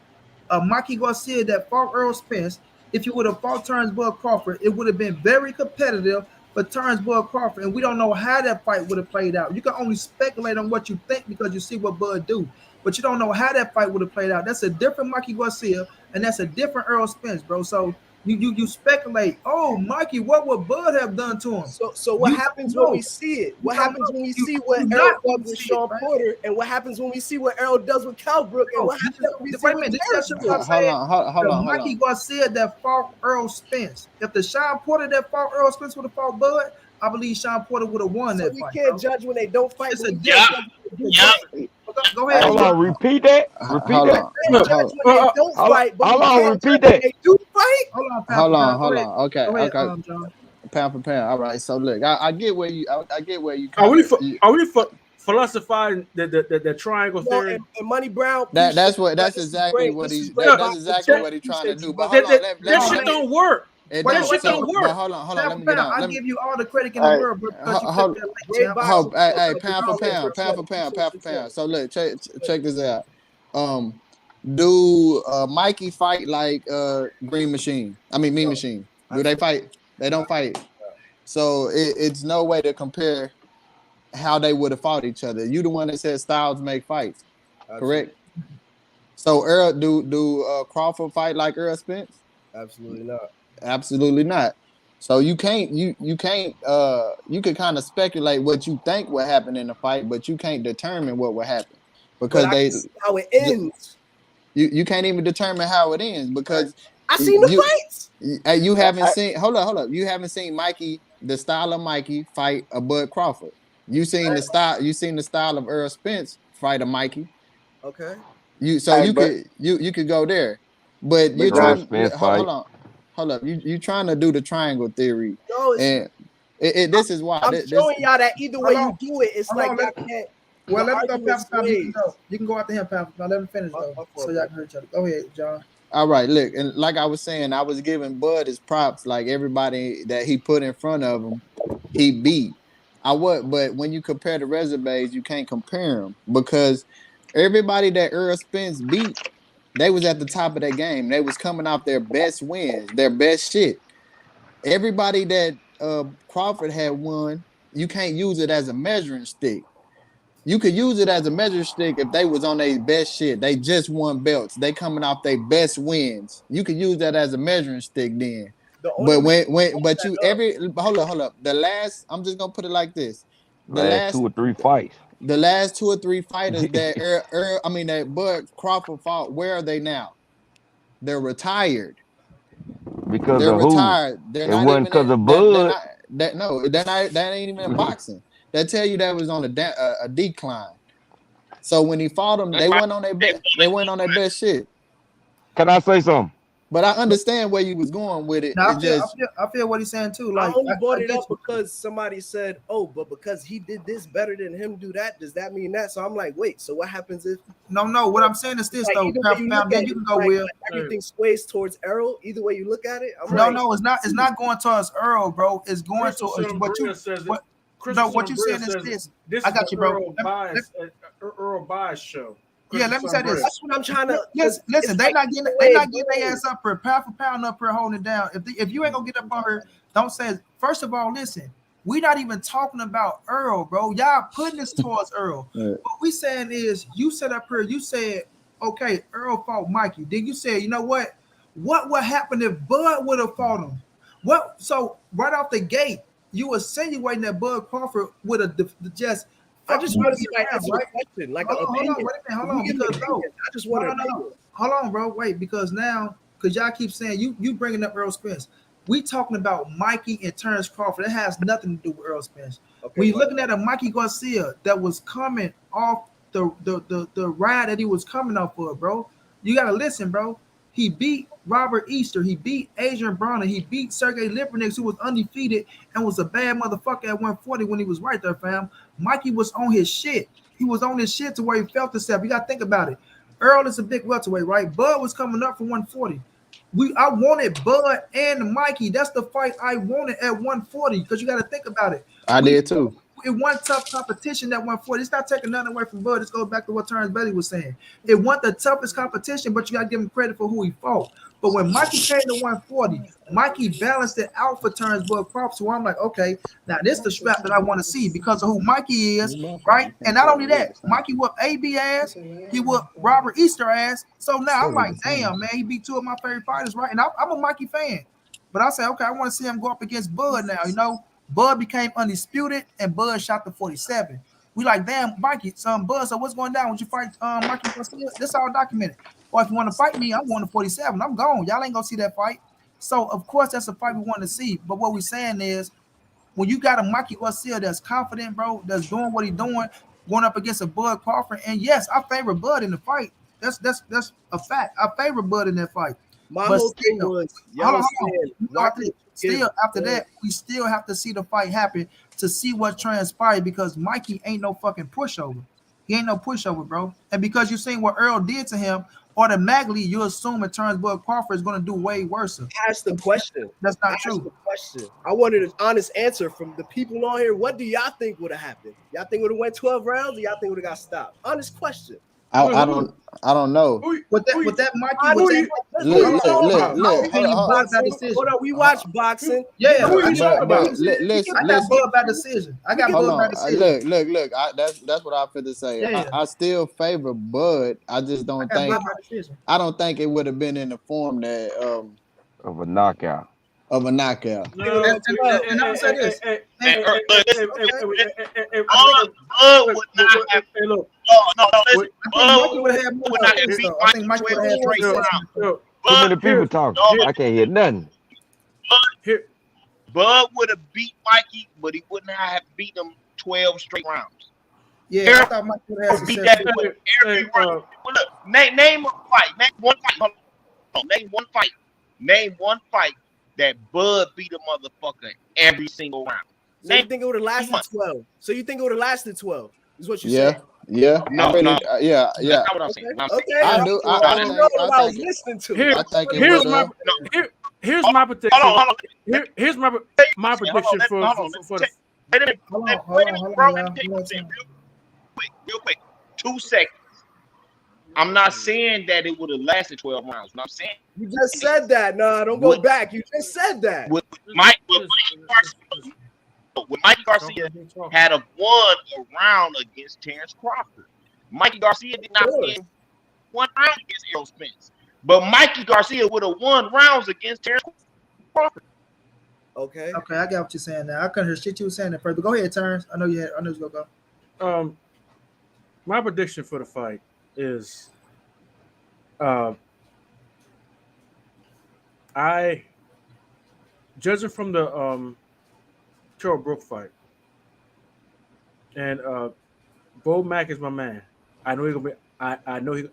Speaker 1: Mikey Garcia that fought Errol Spence. If you would have fought Terence Bud Crawford, it would have been very competitive for Terence Bud Crawford, and we don't know how that fight would have played out. You can only speculate on what you think because you see what Bud do, but you don't know how that fight would have played out. That's a different Mikey Garcia, and that's a different Errol Spence, bro. So you speculate. Oh, Mikey, what would Bud have done to him?
Speaker 16: So what happens when we see it? What happens when we see what Errol does with Sean Porter, and what happens when we see what Errol does with Cal Brook, and what happens when we see what Terence does?
Speaker 3: Hold on.
Speaker 1: Mikey Garcia that fought Errol Spence. If the Sean Porter that fought Errol Spence would have fought Bud, I believe Sean Porter would have won that fight.
Speaker 16: We can't judge when they don't fight.
Speaker 1: It's a difference.
Speaker 12: Go ahead. Hold on, repeat that. Repeat that. Hold on, repeat that.
Speaker 3: Hold on. Okay. Pound for pound. All right. So look, I get where you. I get where you.
Speaker 15: Are we philosophizing the triangle theory?
Speaker 16: And Money Brown.
Speaker 3: That's exactly what he's trying to do. But hold on,
Speaker 15: that shit don't work.
Speaker 3: That shit don't work. Hold on. Let me get on.
Speaker 1: I'll give you all the credit in the world, but
Speaker 3: hey, pound for pound. So look, check this out. Do Mikey fight like Mean Machine? Do they fight? They don't fight. So it's no way to compare how they would have fought each other. You the one that said styles make fights, correct? So Errol, do Crawford fight like Errol Spence? Absolutely not. So you can't you can kind of speculate what you think will happen in the fight, but you can't determine what will happen because
Speaker 16: how it ends.
Speaker 3: You can't even determine how it ends because
Speaker 16: I seen the fights.
Speaker 3: You haven't seen. Hold up. You haven't seen Mikey, the style of Mikey fight a Bud Crawford. You seen the style. You seen the style of Errol Spence fight a Mikey.
Speaker 16: Okay.
Speaker 3: You could go there, but you're trying. Hold up. You trying to do the triangle theory, and this is why.
Speaker 16: I'm showing y'all that either way you do it, it's like y'all can't.
Speaker 1: Well, let me go. You can go after him, Pam. Now let me finish though, so y'all can hear each other. Go ahead, John.
Speaker 3: All right, look, and like I was saying, I was giving Bud his props. Like everybody that he put in front of him, he beat. But when you compare the resumes, you can't compare them because everybody that Errol Spence beat, they was at the top of their game. They was coming off their best wins, their best shit. Everybody that Crawford had won, you can't use it as a measuring stick. You could use it as a measuring stick if they was on their best shit. They just won belts. They coming off their best wins. You could use that as a measuring stick then. Hold up. I'm just gonna put it like this. The last
Speaker 12: 2 or 3 fights.
Speaker 3: The last 2 or 3 fighters that that Bud Crawford fought, where are they now? They're retired.
Speaker 12: Because
Speaker 3: they're
Speaker 12: of
Speaker 3: retired.
Speaker 12: Who? It wasn't because of Bud.
Speaker 3: That ain't even in boxing. They tell you that was on a decline. So when he fought them, they went on their best. They went on their best shit.
Speaker 12: Can I say something?
Speaker 3: But I understand where you was going with it.
Speaker 1: Now,
Speaker 3: It just
Speaker 1: I feel what he's saying too.
Speaker 16: I
Speaker 1: Like,
Speaker 16: only brought
Speaker 1: I
Speaker 16: it
Speaker 1: get
Speaker 16: up
Speaker 1: you.
Speaker 16: because somebody said, "Oh, but because he did this better than him do that, does that mean that?" So I'm like, "Wait, so what happens if?"
Speaker 1: No. What I'm saying is this
Speaker 16: Like
Speaker 1: though.
Speaker 16: either way you look
Speaker 1: Then
Speaker 16: at
Speaker 1: you
Speaker 16: it,
Speaker 1: can go
Speaker 16: like,
Speaker 1: Will.
Speaker 16: everything sways towards Errol. Either way you look at it, I'm
Speaker 1: No,
Speaker 16: like,
Speaker 1: no, it's not. It's not going towards Earl, bro. It's going
Speaker 15: Crystal
Speaker 1: to
Speaker 15: Sun
Speaker 1: what you
Speaker 15: Bria says
Speaker 1: what.
Speaker 15: Crystal
Speaker 1: No, what
Speaker 15: Sun
Speaker 1: you
Speaker 15: Bria
Speaker 1: saying is
Speaker 15: says
Speaker 1: this.
Speaker 15: this
Speaker 1: I
Speaker 15: is
Speaker 1: got
Speaker 15: the
Speaker 1: you, bro.
Speaker 15: Earl Bias show.
Speaker 1: Yeah, let me say this.
Speaker 16: that's what I'm trying to.
Speaker 1: Listen, they
Speaker 16: like
Speaker 1: not
Speaker 16: either
Speaker 1: getting
Speaker 16: way
Speaker 1: they
Speaker 16: it
Speaker 1: not getting their
Speaker 16: goes.
Speaker 1: ass up for pound for pound up here holding it down. If you ain't gonna get up on her, don't say it. First of all, listen, we not even talking about Earl, bro. Y'all putting this towards Earl. What we saying is you said up here, you said, okay, Earl fought Mikey. Then you said, you know what? What would happen if Bud would have fought him? What so right off the gate, you insinuating that Bud Crawford would have just
Speaker 16: I just want to see like answer the question, like an
Speaker 1: hold on,
Speaker 16: opinion.
Speaker 1: wait a minute, hold
Speaker 16: You
Speaker 1: on,
Speaker 16: give an
Speaker 1: because
Speaker 16: opinion. I just want an opinion.
Speaker 1: hold on, bro, wait, because now, because y'all keep saying you bringing up Earl Spence. We talking about Mikey and Terence Crawford. That has nothing to do with Earl Spence.
Speaker 16: Okay,
Speaker 1: we looking at a Mikey Garcia that was coming off the ride that he was coming off of, bro. You gotta listen, bro. He beat Robert Easter. He beat Adrian Brown. He beat Sergey Lipinets, who was undefeated and was a bad motherfucker at 140 when he was right there, fam. Mikey was on his shit. He was on his shit to where he felt himself. You got to think about it. Earl is a big welterweight, right? Bud was coming up from 140. I wanted Bud and Mikey. That's the fight I wanted at 140 because you got to think about it.
Speaker 3: I did too.
Speaker 1: It wasn't tough competition at 140. It's not taking nothing away from Bud. This goes back to what Terence Bailey was saying. It wasn't the toughest competition, but you got to give him credit for who he fought. But when Mikey came to 140, Mikey balanced it out for Terence Bud Crawford. So I'm like, okay, now this is the strap that I want to see because of who Mikey is, right? And not only that, Mikey whooped AB ass, he whooped Robert Easter ass. So now I'm like, damn, man, he beat two of my favorite fighters, right? And I'm a Mikey fan. But I said, okay, I want to see him go up against Bud now, you know? Bud became undisputed, and Bud shot the 47. We like, damn, Mikey, Bud, so what's going down? Would you fight Mikey Garcia? This all documented. Or if you want to fight me, I'm going to 47. I'm gone. Y'all ain't going to see that fight. So, of course, that's a fight we want to see. But what we're saying is, when you got a Mikey Garcia that's confident, bro, that's doing what he's doing, going up against a Bud Crawford, and yes, I favor Bud in the fight. That's a fact. I favor Bud in that fight.
Speaker 16: My
Speaker 1: but
Speaker 16: whole thing
Speaker 1: still,
Speaker 16: was, y'all saying,
Speaker 1: still after that, we still have to see the fight happen to see what transpired because Mikey ain't no fucking pushover. He ain't no pushover, bro. And because you seen what Earl did to him, automatically you assume it turns Bud Crawford is going to do way worse.
Speaker 16: Ask the question.
Speaker 1: That's not true.
Speaker 16: The question. I wanted an honest answer from the people on here. What do y'all think would have happened? Y'all think would have went 12 rounds, or y'all think would have got stopped? Honest question.
Speaker 3: I don't know.
Speaker 1: With that Mikey,
Speaker 16: hold on, we watch boxing.
Speaker 1: Yeah,
Speaker 16: who
Speaker 3: you talking about?
Speaker 1: I got Bud by decision. I got Bud by decision.
Speaker 3: Look. That's what I feel to say.
Speaker 1: Yeah.
Speaker 3: I still favor Bud. I just don't think. I don't think it would have been in the form that
Speaker 12: of a knockout.
Speaker 3: Of a knockout.
Speaker 1: No, and I'm gonna say this.
Speaker 10: Bud would not have. Bud would not have beat Mikey 12 straight rounds.
Speaker 12: Too many people talking. I can't hear nothing.
Speaker 10: Bud would have beat Mikey, but he wouldn't have beat him 12 straight rounds.
Speaker 1: Yeah, I thought Mikey would have
Speaker 10: beat that with every round. Look, name a fight. Name one fight. Name one fight that Bud beat a motherfucker every single round.
Speaker 16: So you think it would have lasted 12? So you think it would have lasted 12? Is what you said?
Speaker 3: Yeah.
Speaker 10: No.
Speaker 3: Yeah.
Speaker 10: That's not what I'm saying.
Speaker 16: Okay.
Speaker 3: I do.
Speaker 16: I was listening to.
Speaker 15: Here's my prediction.
Speaker 10: Hold on.
Speaker 15: Here's my prediction for the.
Speaker 10: Wait a minute, bro. Real quick. 2 seconds. I'm not saying that it would have lasted 12 rounds. I'm saying
Speaker 16: you just said that. No, don't go back. You just said that.
Speaker 10: When Mikey Garcia had a won a round against Terence Crawford. Mikey Garcia did not win 1 round against Errol Spence. But Mikey Garcia would have won rounds against Terence Crawford.
Speaker 16: Okay,
Speaker 1: I got what you're saying now. I couldn't hear shit you were saying at first. But go ahead, Terence. I know you was gonna
Speaker 15: go. My prediction for the fight is judging from the Terrell Brook fight, and Bo Mack is my man. I know he's gonna be. I know he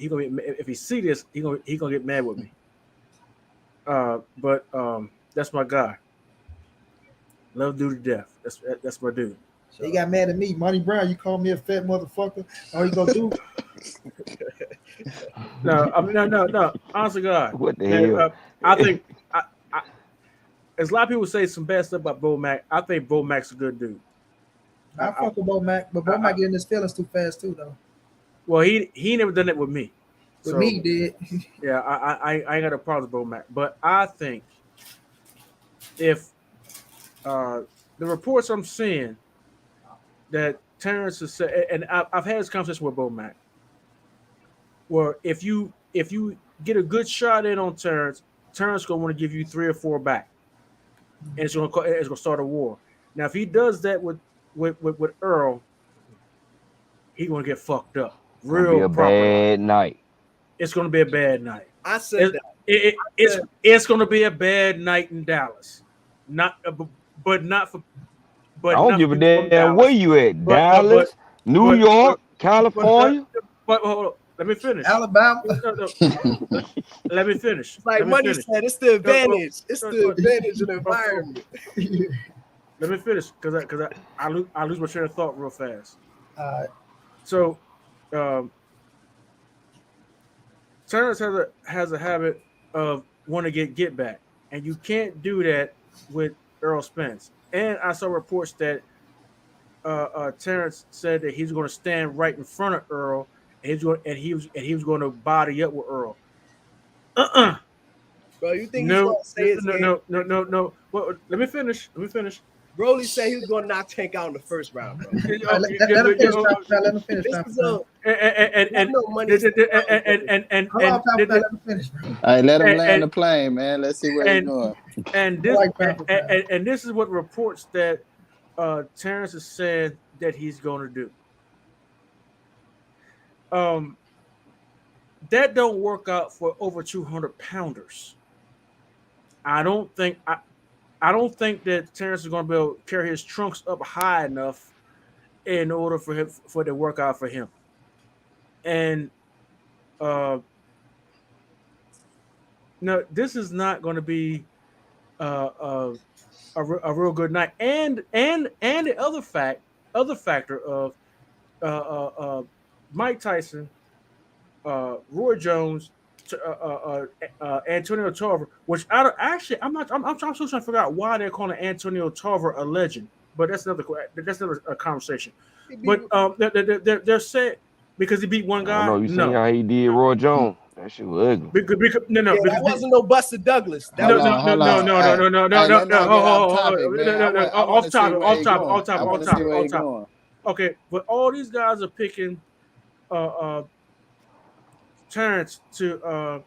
Speaker 15: gonna be. If he see this, he gonna get mad with me. But that's my guy. Love dude to death. That's my dude.
Speaker 1: He got mad at me, Monty Brown. You call me a fat motherfucker. All you gonna do?
Speaker 15: No, I mean, no. Honestly, God,
Speaker 12: What the
Speaker 15: man,
Speaker 12: hell?
Speaker 15: I think as a lot of people say some bad stuff about Bo Mac, I think Bo Mac's a good dude.
Speaker 1: I fuck with Bo Mac, but Bo Mac getting his feelings too fast too, though.
Speaker 15: Well, he never done it with me.
Speaker 1: With me, he did.
Speaker 15: Yeah, I ain't got a problem with Bo Mac, but I think if the reports I'm seeing that Terence has said, and I've had this conversation with Bo Mac, where if you get a good shot in on Terence gonna want to give you 3 or 4 back, and it's gonna start a war. Now, if he does that with Errol, he gonna get fucked up.
Speaker 12: Gonna be a bad night.
Speaker 15: It's gonna be a bad night.
Speaker 16: I said
Speaker 15: it's gonna be a bad night in Dallas. Not, but not for. But
Speaker 12: I don't give a damn where you at. Dallas, New York, California.
Speaker 15: But hold on. Let me finish.
Speaker 1: Alabama.
Speaker 15: Let me finish.
Speaker 16: Like Money said, it's the advantage. It's the advantage of the environment.
Speaker 15: Let me finish because I lose my train of thought real fast. So, Terence has a habit of wanting to get back, and you can't do that with Errol Spence. And I saw reports that Terence said that he's going to stand right in front of Errol, and he was going to body up with Errol.
Speaker 16: Bro, you think he's going to say his game?
Speaker 15: No. Well, let me finish.
Speaker 16: Broly said he was going to knock Tank out in the first round, bro.
Speaker 1: Let him finish.
Speaker 3: Hey, let him land the plane, man. Let's see where he's going.
Speaker 15: And this is what reports that Terence has said that he's going to do. That don't work out for over 200 pounders. I don't think that Terence is going to be able to carry his trunks up high enough in order for it to work out for him. And no, this is not going to be a real good night. And the other factor of Mike Tyson, Roy Jones, Antonio Tarver, which I'm still trying to figure out why they're calling Antonio Tarver a legend, but that's another conversation. But they're saying because he beat one guy.
Speaker 12: No, you seen how he did Roy Jones? That shit was ugly.
Speaker 16: That wasn't no Buster Douglas.
Speaker 15: No. Off topic. Okay, but all these guys are picking Terence to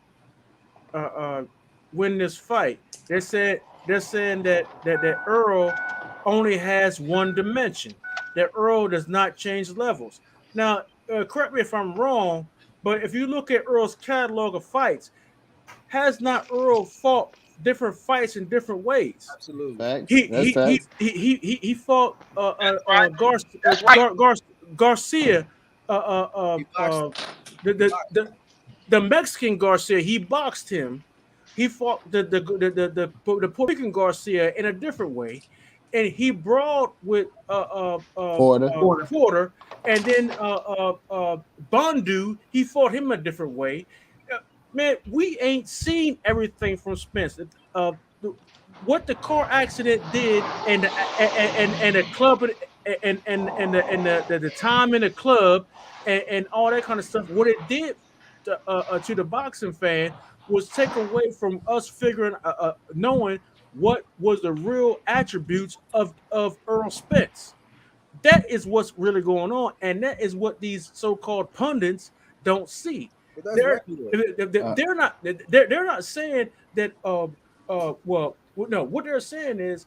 Speaker 15: win this fight. They're saying that Errol only has one dimension. That Errol does not change levels. Now, correct me if I'm wrong, but if you look at Errol's catalog of fights, has not Errol fought different fights in different ways?
Speaker 16: Absolutely.
Speaker 15: He fought Garcia. The Mexican Garcia, he boxed him. He fought the Puerto Rican Garcia in a different way, and he brawled with Porter, and then Bondu, he fought him a different way. Man, we ain't seen everything from Spence. What the car accident did, and the club, and the time in the club, and all that kind of stuff. What it did to the boxing fan was take away from us figuring, knowing what was the real attributes of Errol Spence. That is what's really going on, and that is what these so-called pundits don't see. They're not saying that. No. What they're saying is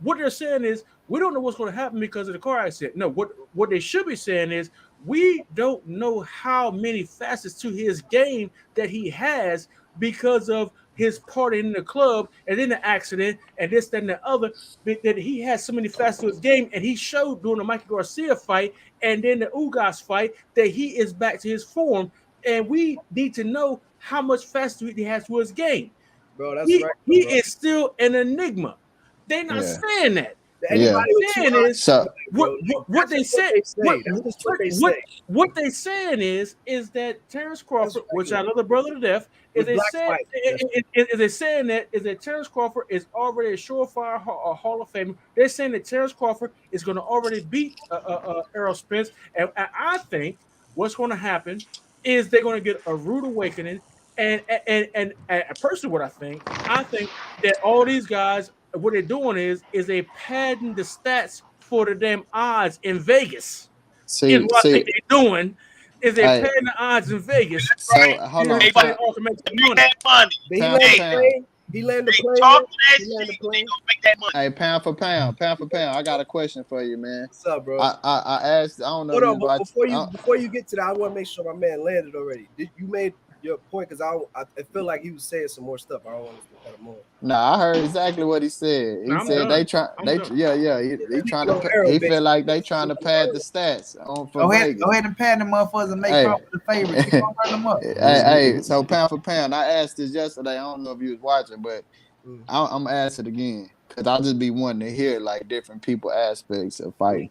Speaker 15: what they're saying is we don't know what's going to happen because of the car accident. No, what they should be saying is we don't know how many facets to his game that he has because of his part in the club and then the accident and this, that, and the other. That he has so many facets to his game, and he showed during the Mikey Garcia fight and then the Ugas fight that he is back to his form. And we need to know how much faster he has to his game.
Speaker 16: Bro, that's
Speaker 15: He
Speaker 16: right.
Speaker 15: he
Speaker 16: bro.
Speaker 15: is still an enigma. They're not saying that.
Speaker 16: Anybody
Speaker 15: What
Speaker 16: with
Speaker 15: they're saying is
Speaker 3: So
Speaker 15: what they said.
Speaker 16: That's just what they say.
Speaker 15: What they saying is that Terence Crawford, which I love the brother to death, is
Speaker 16: With
Speaker 15: they
Speaker 16: black
Speaker 15: said
Speaker 16: fight.
Speaker 15: is they saying that Terence Crawford is already a surefire Hall of Famer. They're saying that Terence Crawford is going to already beat Errol Spence, and I think what's going to happen is they're going to get a rude awakening. And personally, what I think that all these guys, what they're doing is they padding the stats for the damn odds in Vegas. Is what I think they're doing. Is they padding the odds in Vegas?
Speaker 3: So hold on,
Speaker 15: everybody all can make that money.
Speaker 16: But he landed the plane. He landed the plane. He landed the plane.
Speaker 3: Hey, pound for pound. I got a question for you, man.
Speaker 16: What's up, bro?
Speaker 3: I asked. I don't know.
Speaker 16: Hold on, before you get to that, I want to make sure my man landed already. You made your point because I feel like he was saying some more stuff. I don't want to cut him more.
Speaker 3: Nah, I heard exactly what he said. He said they trying. He trying to. He feel like they trying to pad the stats on for Vegas.
Speaker 1: Go ahead and pad them motherfuckers and make Crawford the favorite. Keep on running them up.
Speaker 3: Hey, so pound for pound. I asked this yesterday. I don't know if you was watching, but I'm gonna ask it again because I'll just be wanting to hear like different people aspects of fighting.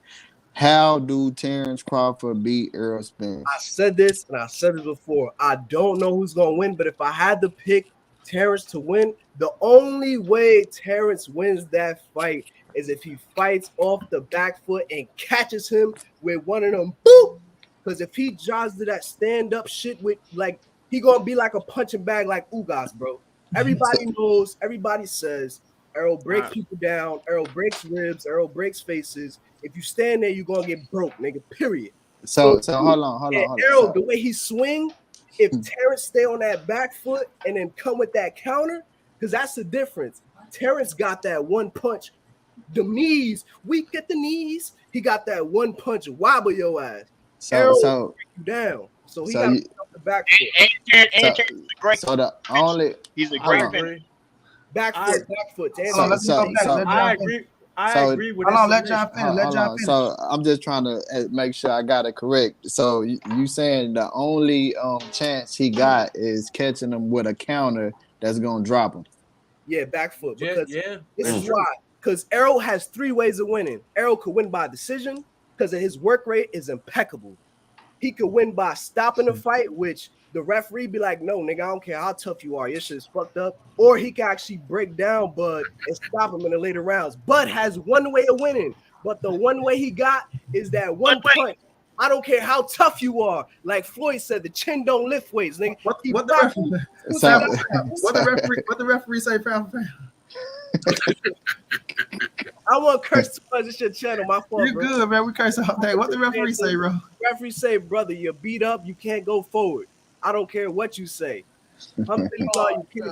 Speaker 3: How do Terence Crawford beat Errol Spence?
Speaker 16: I said this and I said it before. I don't know who's gonna win, but if I had to pick Terence to win, the only way Terence wins that fight is if he fights off the back foot and catches him with one of them boop. Because if he jogs to that stand-up shit with like he gonna be like a punching bag like Ugas, bro. Everybody knows, everybody says Errol breaks people down, Errol breaks ribs, Errol breaks faces. If you stand there, you're gonna get broke, nigga. Period.
Speaker 3: So hold on.
Speaker 16: Errol, the way he swing, if Terence stay on that back foot and then come with that counter, because that's the difference. Terence got that one punch, the knees, weak at the knees. He got that one punch, wobble your ass. Errol will break you down. So he got to off the back foot.
Speaker 10: He's a great
Speaker 16: back foot.
Speaker 15: I agree. I agree with
Speaker 1: that. Let John finish.
Speaker 3: So I'm just trying to make sure I got it correct. So you saying the only chance he got is catching him with a counter that's gonna drop him?
Speaker 16: Yeah, back foot. Because this is why. Because Errol has 3 ways of winning. Errol could win by decision because his work rate is impeccable. He could win by stopping the fight, which the referee be like, no, nigga, I don't care how tough you are. Your shit is fucked up. Or he can actually break down Bud and stop him in the later rounds. Bud has one way of winning, but the one way he got is that one punch. I don't care how tough you are. Like Floyd said, the chin don't lift weights, nigga.
Speaker 1: What the referee say, pound for pound?
Speaker 16: I won't curse too much. It's your channel. My fault.
Speaker 1: You good, man. We curse all day. What the referee say, bro?
Speaker 16: Referee say, brother, you're beat up. You can't go forward. I don't care what you say. You can't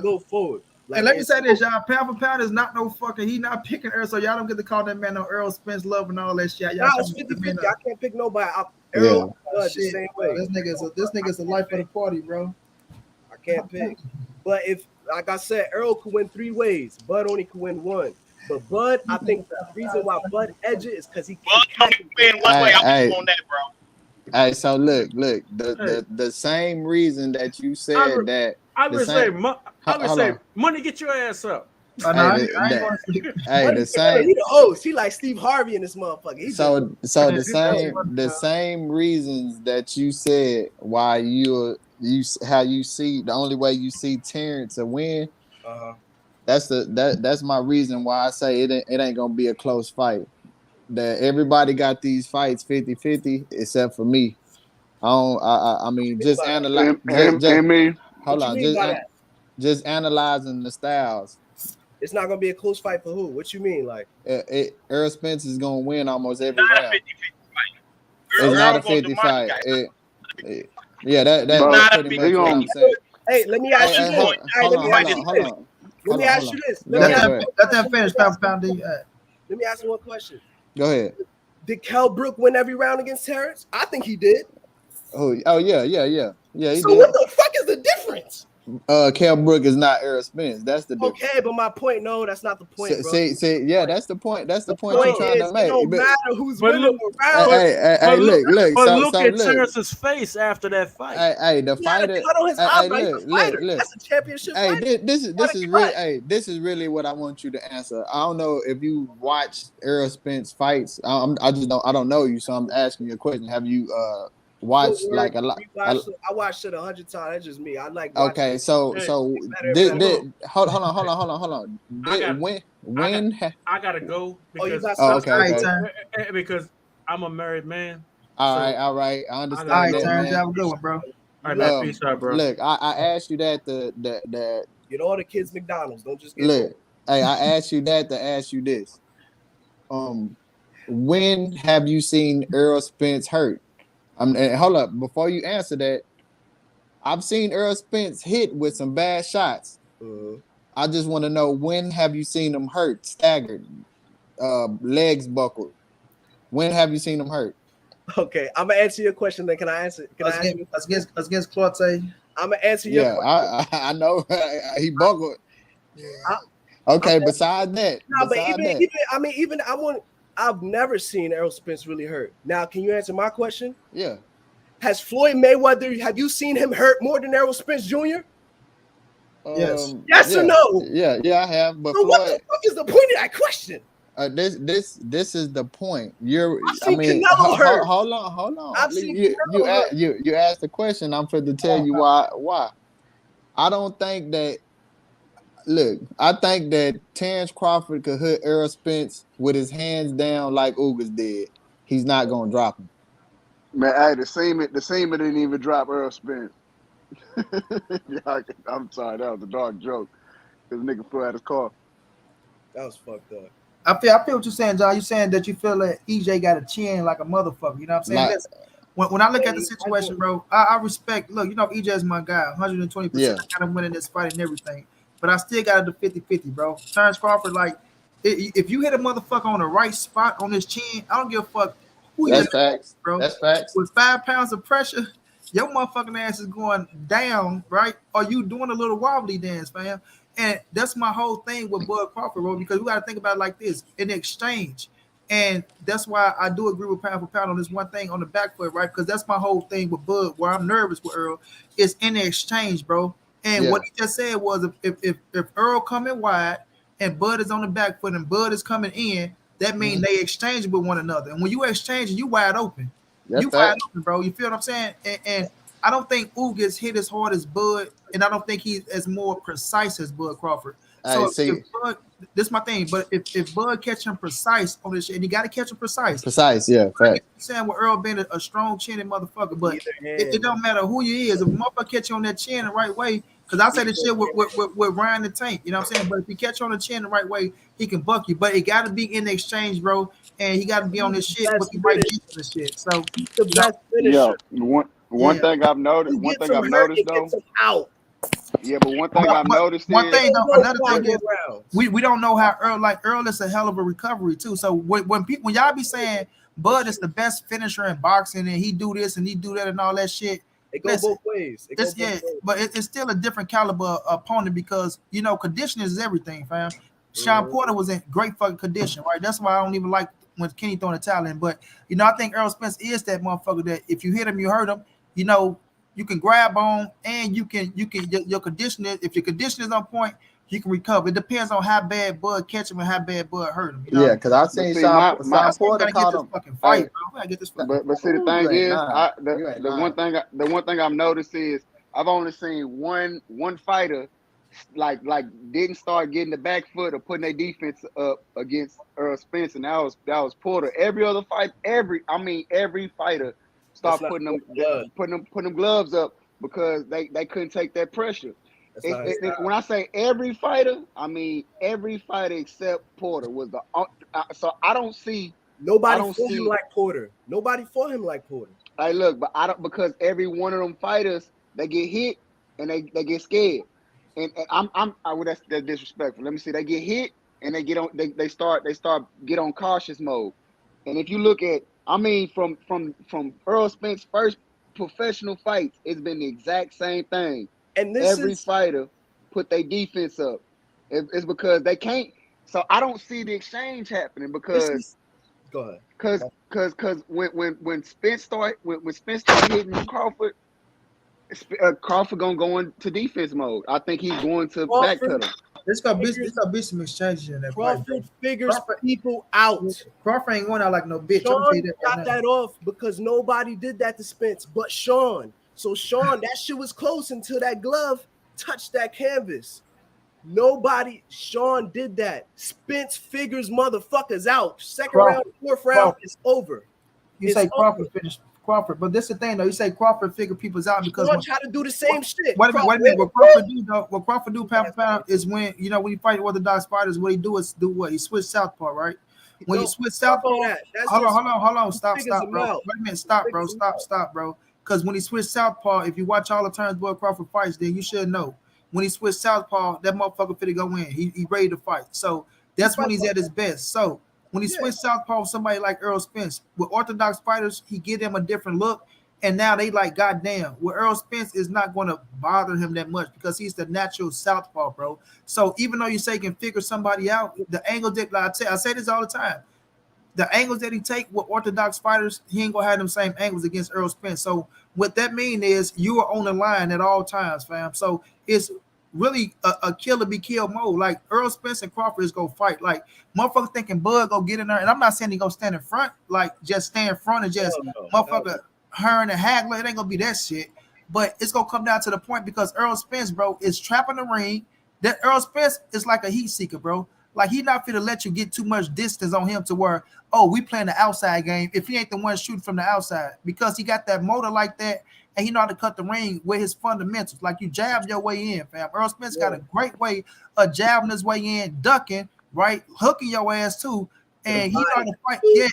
Speaker 16: go forward.
Speaker 1: Like, and let me say this, y'all. Pound for pound is not no fucking. He not picking Errol, so y'all don't get to call that man no Errol Spence love and all that shit. Y'all
Speaker 16: it's 50-50. I can't pick nobody. Errol, the same way.
Speaker 1: This nigga's the life of the party, bro.
Speaker 16: I can't pick. But if, like I said, Errol could win 3 ways. Bud only could win 1. But Bud, I think the reason why Bud edge it is because he can't
Speaker 10: win one way. I'm on that, bro.
Speaker 3: Hey, so look, the same reason that you said
Speaker 15: I would say, money, get your ass up.
Speaker 3: The same.
Speaker 16: He the host. He like Steve Harvey in this motherfucker.
Speaker 3: So the same reasons that you said why how you see the only way you see Terence a win. That's my reason why I say it ain't gonna be a close fight. That everybody got these fights 50-50 except for me. I mean, just analyze. Hold on, just analyzing the styles.
Speaker 16: It's not gonna be a close fight for who? What you mean, like?
Speaker 3: Errol Spence is gonna win almost every round. It's not a 50 fight. That's pretty much what I'm saying.
Speaker 16: Hey, let me ask you this. Let me ask you this.
Speaker 1: Let them finish, pound.
Speaker 16: Let me ask you one question.
Speaker 3: Go ahead.
Speaker 16: Did Kell Brook win every round against Terence? I think he did.
Speaker 3: Oh yeah. He
Speaker 16: so
Speaker 3: did.
Speaker 16: what the fuck is the difference?
Speaker 3: Kell Brook is not Errol Spence. That's the difference.
Speaker 16: Okay, but my point, no, that's not the point, bro.
Speaker 3: See, yeah, that's the point. That's the point
Speaker 16: Point
Speaker 3: you're trying
Speaker 16: is,
Speaker 3: to make.
Speaker 16: it don't matter who's
Speaker 15: But
Speaker 16: winning
Speaker 15: look,
Speaker 16: the round.
Speaker 3: Hey, look.
Speaker 15: but
Speaker 3: So
Speaker 15: look at
Speaker 3: look.
Speaker 15: Terence's face after that fight.
Speaker 3: Hey, the
Speaker 16: He had a
Speaker 3: fighter.
Speaker 16: cut on his eye, but he's a fighter.
Speaker 3: Look.
Speaker 16: That's a championship
Speaker 3: Hey,
Speaker 16: fight.
Speaker 3: this is really. Hey, this is really what I want you to answer. I don't know if you watched Errol Spence fights. I just don't. I don't know you, so I'm asking you a question. Have you watched like a lot?
Speaker 16: I watched it 100 times. That's just me. I like watching.
Speaker 3: Okay, so hold on.
Speaker 15: I gotta go because because I'm a married man.
Speaker 3: All right. I understand.
Speaker 1: All right, Terence, have a good one, bro.
Speaker 15: All right, man. Peace out, bro.
Speaker 3: Look, I asked you that
Speaker 16: get all the kids McDonald's. Don't just get
Speaker 3: look. Hey, I asked you that to ask you this. When have you seen Errol Spence hurt? And hold up, before you answer that, I've seen Errol Spence hit with some bad shots. I just want to know, when have you seen him hurt, staggered, legs buckled? When have you seen him hurt?
Speaker 16: Okay, I'm gonna answer your question. Then can I answer? Can I answer?
Speaker 1: Against Clotte?
Speaker 16: I'm gonna answer your question.
Speaker 3: I know he buckled. Okay, besides that,
Speaker 16: I've never seen Errol Spence really hurt. Now, can you answer my question?
Speaker 3: Yeah.
Speaker 16: Has Floyd Mayweather? Have you seen him hurt more than Errol Spence Jr.?
Speaker 1: Yes.
Speaker 16: Yes or no?
Speaker 3: Yeah, I have. But
Speaker 16: so
Speaker 3: Floyd,
Speaker 16: what the fuck is the point of that question?
Speaker 3: This is the point.
Speaker 16: Canelo hurt.
Speaker 3: Hold on.
Speaker 16: I've seen Canelo hurt.
Speaker 3: You asked the question. I'm for to tell you why. I don't think that. Look, I think that Terence Crawford could hit Errol Spence with his hands down like Ugas did. He's not gonna drop him.
Speaker 14: Man, hey, the semen didn't even drop Errol Spence. I'm sorry, that was a dark joke. This nigga flew out his car.
Speaker 16: That was fucked up.
Speaker 1: I feel what you're saying, John. You're saying that you feel that EJ got a chin like a motherfucker. You know what I'm saying? When I look at the situation, bro, I respect. Look, EJ is my guy, 120%. I got him winning this fight and everything. But I still got it to 50-50, bro. Terence Crawford, if you hit a motherfucker on the right spot on his chin, I don't give a fuck who you hit, bro.
Speaker 3: That's facts.
Speaker 1: With 5 pounds of pressure, your motherfucking ass is going down, right? Or you doing a little wobbly dance, fam. And that's my whole thing with Bud Crawford, bro, because we got to think about it like this, in exchange. And that's why I do agree with pound for pound on this one thing on the back foot, right? Because that's my whole thing with Bud, where I'm nervous with Errol, is in the exchange, bro. And what he just said was if Errol coming wide and Bud is on the back foot and Bud is coming in, that means they exchange with one another. And when you exchange, you wide open. Wide open, bro. You feel what I'm saying? And I don't think Ugas hit as hard as Bud, and I don't think he's as more precise as Bud Crawford. So if Bud, this is my thing, but if Bud catch him precise on this shit, and you got to catch him precise.
Speaker 3: Yeah, fact.
Speaker 1: Saying with Errol being a strong chinning motherfucker, but it don't matter who you is. If a motherfucker catch you on that chin the right way, because I say this shit with Ryan the Tank, you know what I'm saying? But if he catch you on the chin the right way, he can buck you. But it got to be in the exchange, bro, and he got to be on this shit with the right this shit. So
Speaker 16: the best finisher.
Speaker 14: One thing I've noticed. One thing I've noticed though. Yeah, but one thing I've noticed.
Speaker 1: Another thing is we don't know how Errol is a hell of a recovery too. So when y'all be saying Bud is the best finisher in boxing and he do this and he do that and all that shit,
Speaker 16: it goes both ways.
Speaker 1: But it's still a different caliber opponent because conditioning is everything, fam. Sean Porter was in great fucking condition, right? That's why I don't even like when Kenny throwing the talent. But I think Errol Spence is that motherfucker that if you hit him, you hurt him. You can grab on and you can your conditioning. If your conditioning is on point, you can recover. It depends on how bad Bud catch him and how bad Bud hurt him.
Speaker 3: Yeah, because I've seen Sean Porter caught him.
Speaker 1: Fight, bro. We gotta get this
Speaker 14: but see, the thing is, the one thing I've noticed is I've only seen one fighter like didn't start getting the back foot or putting their defense up against Errol Spence, and that was Porter. Every other fight, every fighter start putting them gloves up because they couldn't take that pressure. When I say every fighter, I mean every fighter except Porter was the. So I don't see
Speaker 16: nobody for him like Porter. Nobody for him like Porter.
Speaker 14: Hey, look, but I don't, because every one of them fighters they get hit and they get scared. And that's disrespectful. Let me see. They get hit and they get on. They start get on cautious mode. And if you look at, from Errol Spence's first professional fights, it's been the exact same thing.
Speaker 16: And this
Speaker 14: every
Speaker 16: is
Speaker 14: fighter put their defense up. It's because they can't. So I don't see the exchange happening because
Speaker 16: go ahead.
Speaker 14: Because when Spence started hitting Crawford, Crawford gonna go into defense mode. I think he's going to backpedal.
Speaker 1: There's gonna be some exchanges in that fight.
Speaker 16: Crawford figures people out.
Speaker 1: Crawford ain't going out like no bitch.
Speaker 16: Sean got that off because nobody did that to Spence but Sean. So Sean, that shit was close until that glove touched that canvas. Sean did that. Spence figures motherfuckers out. Second round, fourth round, it's over.
Speaker 1: You say Crawford finished Crawford, but this is the thing though. You say Crawford figure people's out because
Speaker 16: Sean try to do the same shit.
Speaker 1: Wait a minute. What Crawford do though? What Crawford do pound for pound is when when you fight orthodox fighters, what he do is do what? He switch southpaw, right? When you switch southpaw, hold on, stop, bro. Wait a minute, stop, bro. Because when he switched southpaw, if you watch all the times Boy Crawford fights, then you should know. When he switched southpaw, that motherfucker finna go in. He ready to fight. So that's when he's at his best. So when he switched southpaw, somebody like Errol Spence, with orthodox fighters, he give them a different look. And now they like, goddamn, well, Errol Spence is not going to bother him that much because he's the natural southpaw, bro. So even though you say he can figure somebody out, the angle that I say this all the time, the angles that he take with orthodox fighters, he ain't gonna have them same angles against Errol Spence. So what that mean is you are on the line at all times, fam. So it's really a kill or be killed mode. Like Errol Spence and Crawford is gonna fight. Like motherfucker thinking Bud go get in there, and I'm not saying he gonna stand in front, like just stand in front and just motherfucker Hearn and Hagler. It ain't gonna be that shit. But it's gonna come down to the point because Errol Spence, bro, is trapping the ring. That Errol Spence is like a heat seeker, bro. Like he not finna let you get too much distance on him to where, oh, we playing the outside game if he ain't the one shooting from the outside, because he got that motor like that and he know how to cut the ring with his fundamentals. Like you jab your way in, fam. Errol Spence got a great way of jabbing his way in, ducking, right, hooking your ass too, and he know how to fight. Yeah,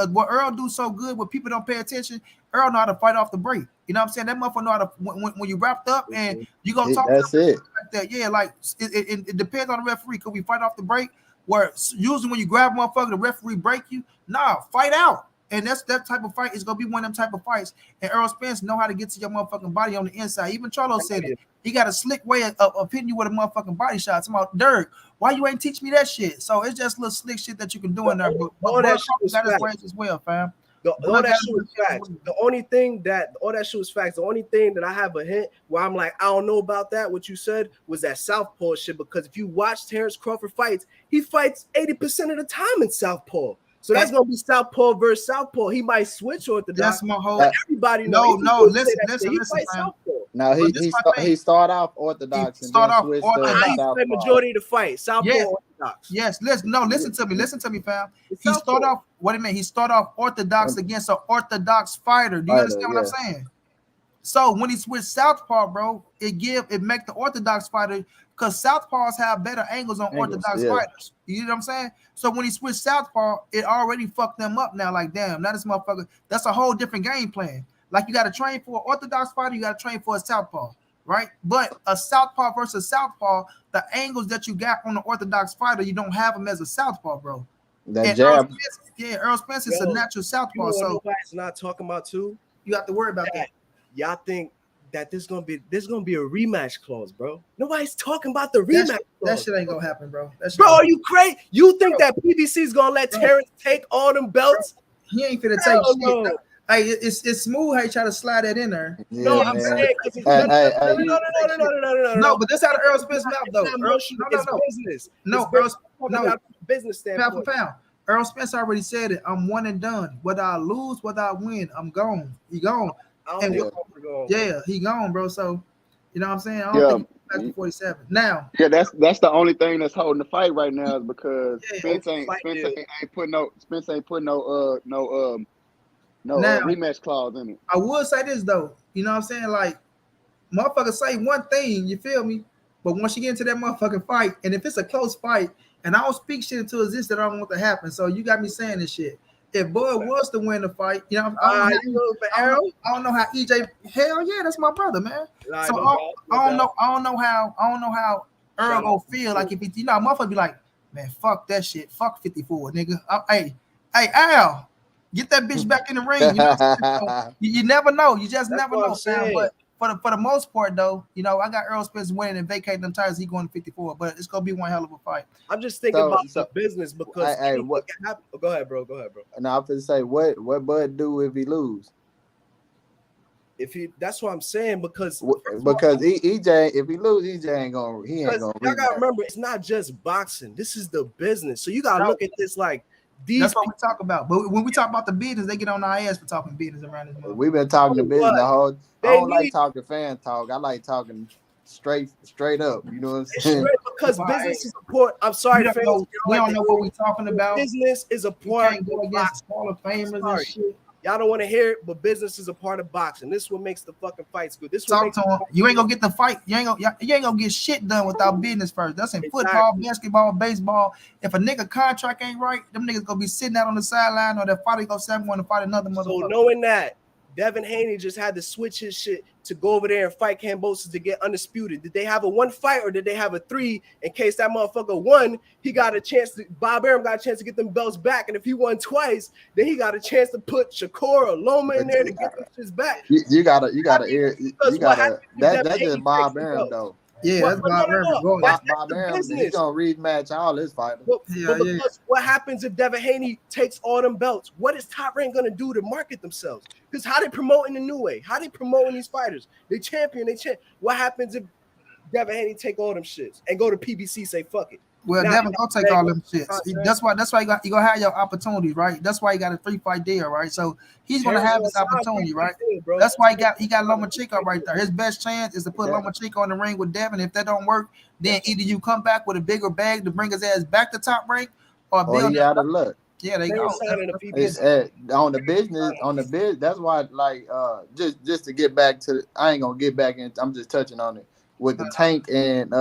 Speaker 1: what Earl do so good when people don't pay attention, Earl know how to fight off the break. You know what I'm saying? That motherfucker know how to when you wrapped up and you gonna talk
Speaker 3: that's it.
Speaker 1: Like that. Yeah, like it depends on the referee. Could we fight off the break? Where usually when you grab motherfucker, the referee break you. Nah, fight out. And that's that type of fight is gonna be one of them type of fights. And Errol Spence know how to get to your motherfucking body on the inside. Even Charlo said it. He got a slick way of hitting you with a motherfucking body shot. It's about Dirk. Why you ain't teach me that shit? So it's just little slick shit that you can do in there. But all that shit got his ways as well, fam.
Speaker 16: All that shit was facts. The only thing that all that shit was facts. The only thing that I have a hint where I'm like, I don't know about that. What you said was that southpaw shit. Because if you watch Terence Crawford fights, he fights 80% of the time in southpaw. So that's gonna be southpaw versus southpaw. He might switch orthodox.
Speaker 1: That's my whole.
Speaker 16: Everybody knows.
Speaker 1: Listen.
Speaker 3: No, he start off orthodox and then switch to southpaw.
Speaker 16: Majority of the fight, southpaw orthodox.
Speaker 1: Yes, listen to me, fam. He start off. What a minute. He start off orthodox against an orthodox fighter. Do you understand what I'm saying? So when he switched southpaw, bro, it make the orthodox fighter, because southpaws have better angles on orthodox fighters. You know what I'm saying? So when he switched southpaw, it already fucked them up now. Like, damn, now this motherfucker, that's a whole different game plan. Like, you got to train for an orthodox fighter, you got to train for a southpaw, right? But a southpaw versus southpaw, the angles that you got on the orthodox fighter, you don't have them as a southpaw, bro.
Speaker 3: That jab.
Speaker 1: Errol Spence is a natural southpaw. So
Speaker 16: nobody's not talking about too.
Speaker 1: You have to worry about that.
Speaker 16: Y'all think that there's gonna be a rematch clause, bro? Nobody's talking about the rematch clause.
Speaker 1: That shit ain't gonna happen, bro.
Speaker 16: Bro, are you crazy? You think that PBC is gonna let Terence take all them belts?
Speaker 1: He ain't finna take shit. Hey, it's smooth how you try to slide that in there.
Speaker 3: Yeah, no, I'm saying
Speaker 1: no, but this out of Errol Spence mouth though. No,
Speaker 16: business standpoint.
Speaker 1: Pound. Errol Spence already said it. I'm one and done. Whether I lose, whether I win, I'm gone. He gone. He gone, bro. So you know what I'm saying? I don't think he's back to 47. Now.
Speaker 14: Yeah, that's the only thing that's holding the fight right now is because Spence ain't putting no rematch clause in it.
Speaker 1: I would say this though, you know what I'm saying? Like, motherfuckers say one thing, you feel me? But once you get into that motherfucking fight, and if it's a close fight, and I don't speak shit into existence that I don't want to happen, so you got me saying this shit. If Bud was to win the fight, you know, I don't know how EJ. Hell yeah, that's my brother, man. So I don't know how Earl gonna feel like if he, you know, motherfucker be like, man, fuck that shit, fuck 54, nigga. Hey, Al. Get that bitch back in the ring. You know, you never know. You just never know, Sam. But for the most part though, you know, I got Errol Spence winning and vacating them titles. He going to 54, but it's gonna be one hell of a fight.
Speaker 16: I'm just thinking about the business because
Speaker 3: what?
Speaker 16: can happen. Go ahead, bro.
Speaker 3: Now I'm gonna say what Bud do if he lose?
Speaker 16: If he, that's what I'm saying because
Speaker 3: EJ, if he lose, EJ ain't gonna
Speaker 16: y'all gotta remember, it's not just boxing. This is the business. So you gotta look at this like these.
Speaker 1: That's what we talk about. But when we talk about the business, they get on our ass for talking business around this.
Speaker 3: We've been talking the business the whole. I don't like talking fan talk. I like talking straight up. You know what I'm saying?
Speaker 16: Because business is important. I'm sorry,
Speaker 1: we
Speaker 16: fans.
Speaker 1: We don't know what we're talking about.
Speaker 16: Business is a part.
Speaker 1: You can't go against Hall of Famers and shit.
Speaker 16: Y'all don't want to hear it, but business is a part of boxing. This is what makes the fucking fights good. This
Speaker 1: talk to him. You ain't gonna get the fight. You ain't gonna get shit done without business first. That's in football, basketball, baseball. If a nigga contract ain't right, them niggas gonna be sitting out on the sideline, or their fighter gonna say I'm going to fight another motherfucker.
Speaker 16: So knowing that, Devin Haney just had to switch his shit to go over there and fight Kambosos to get undisputed. Did they have a 1 fight or did they have a 3? In case that motherfucker won, he got a chance to. Bob Arum got a chance to get them belts back, and if he won twice, then he got a chance to put Shakur or Loma in there to get them shits back.
Speaker 3: You gotta that's just Bob Arum though.
Speaker 1: Yeah, that's Bob Arum.
Speaker 3: Bob Arum, he's gonna rematch all his fighters.
Speaker 16: But what happens if Devin Haney takes all them belts? What is Top Rank gonna do to market themselves? Because how they promoting the new way? How they promoting these fighters? They champion. What happens if Devin Haney take all them shits and go to PBC, say fuck it?
Speaker 1: Well, Devin gonna take all them shits. That's why you gonna have your opportunities, right? That's why you got a 3-fight deal, right? So he's gonna have his opportunity, right? That's why he got Lomachenko right there. His best chance is to put Lomachenko in the ring with Devin. If that don't work, then either you come back with a bigger bag to bring his ass back to Top Rank, or
Speaker 3: he out of luck.
Speaker 1: Yeah, they go.
Speaker 3: On the business. That's why, like, just to get back to, I ain't gonna get back in. I'm just touching on it with the Tank and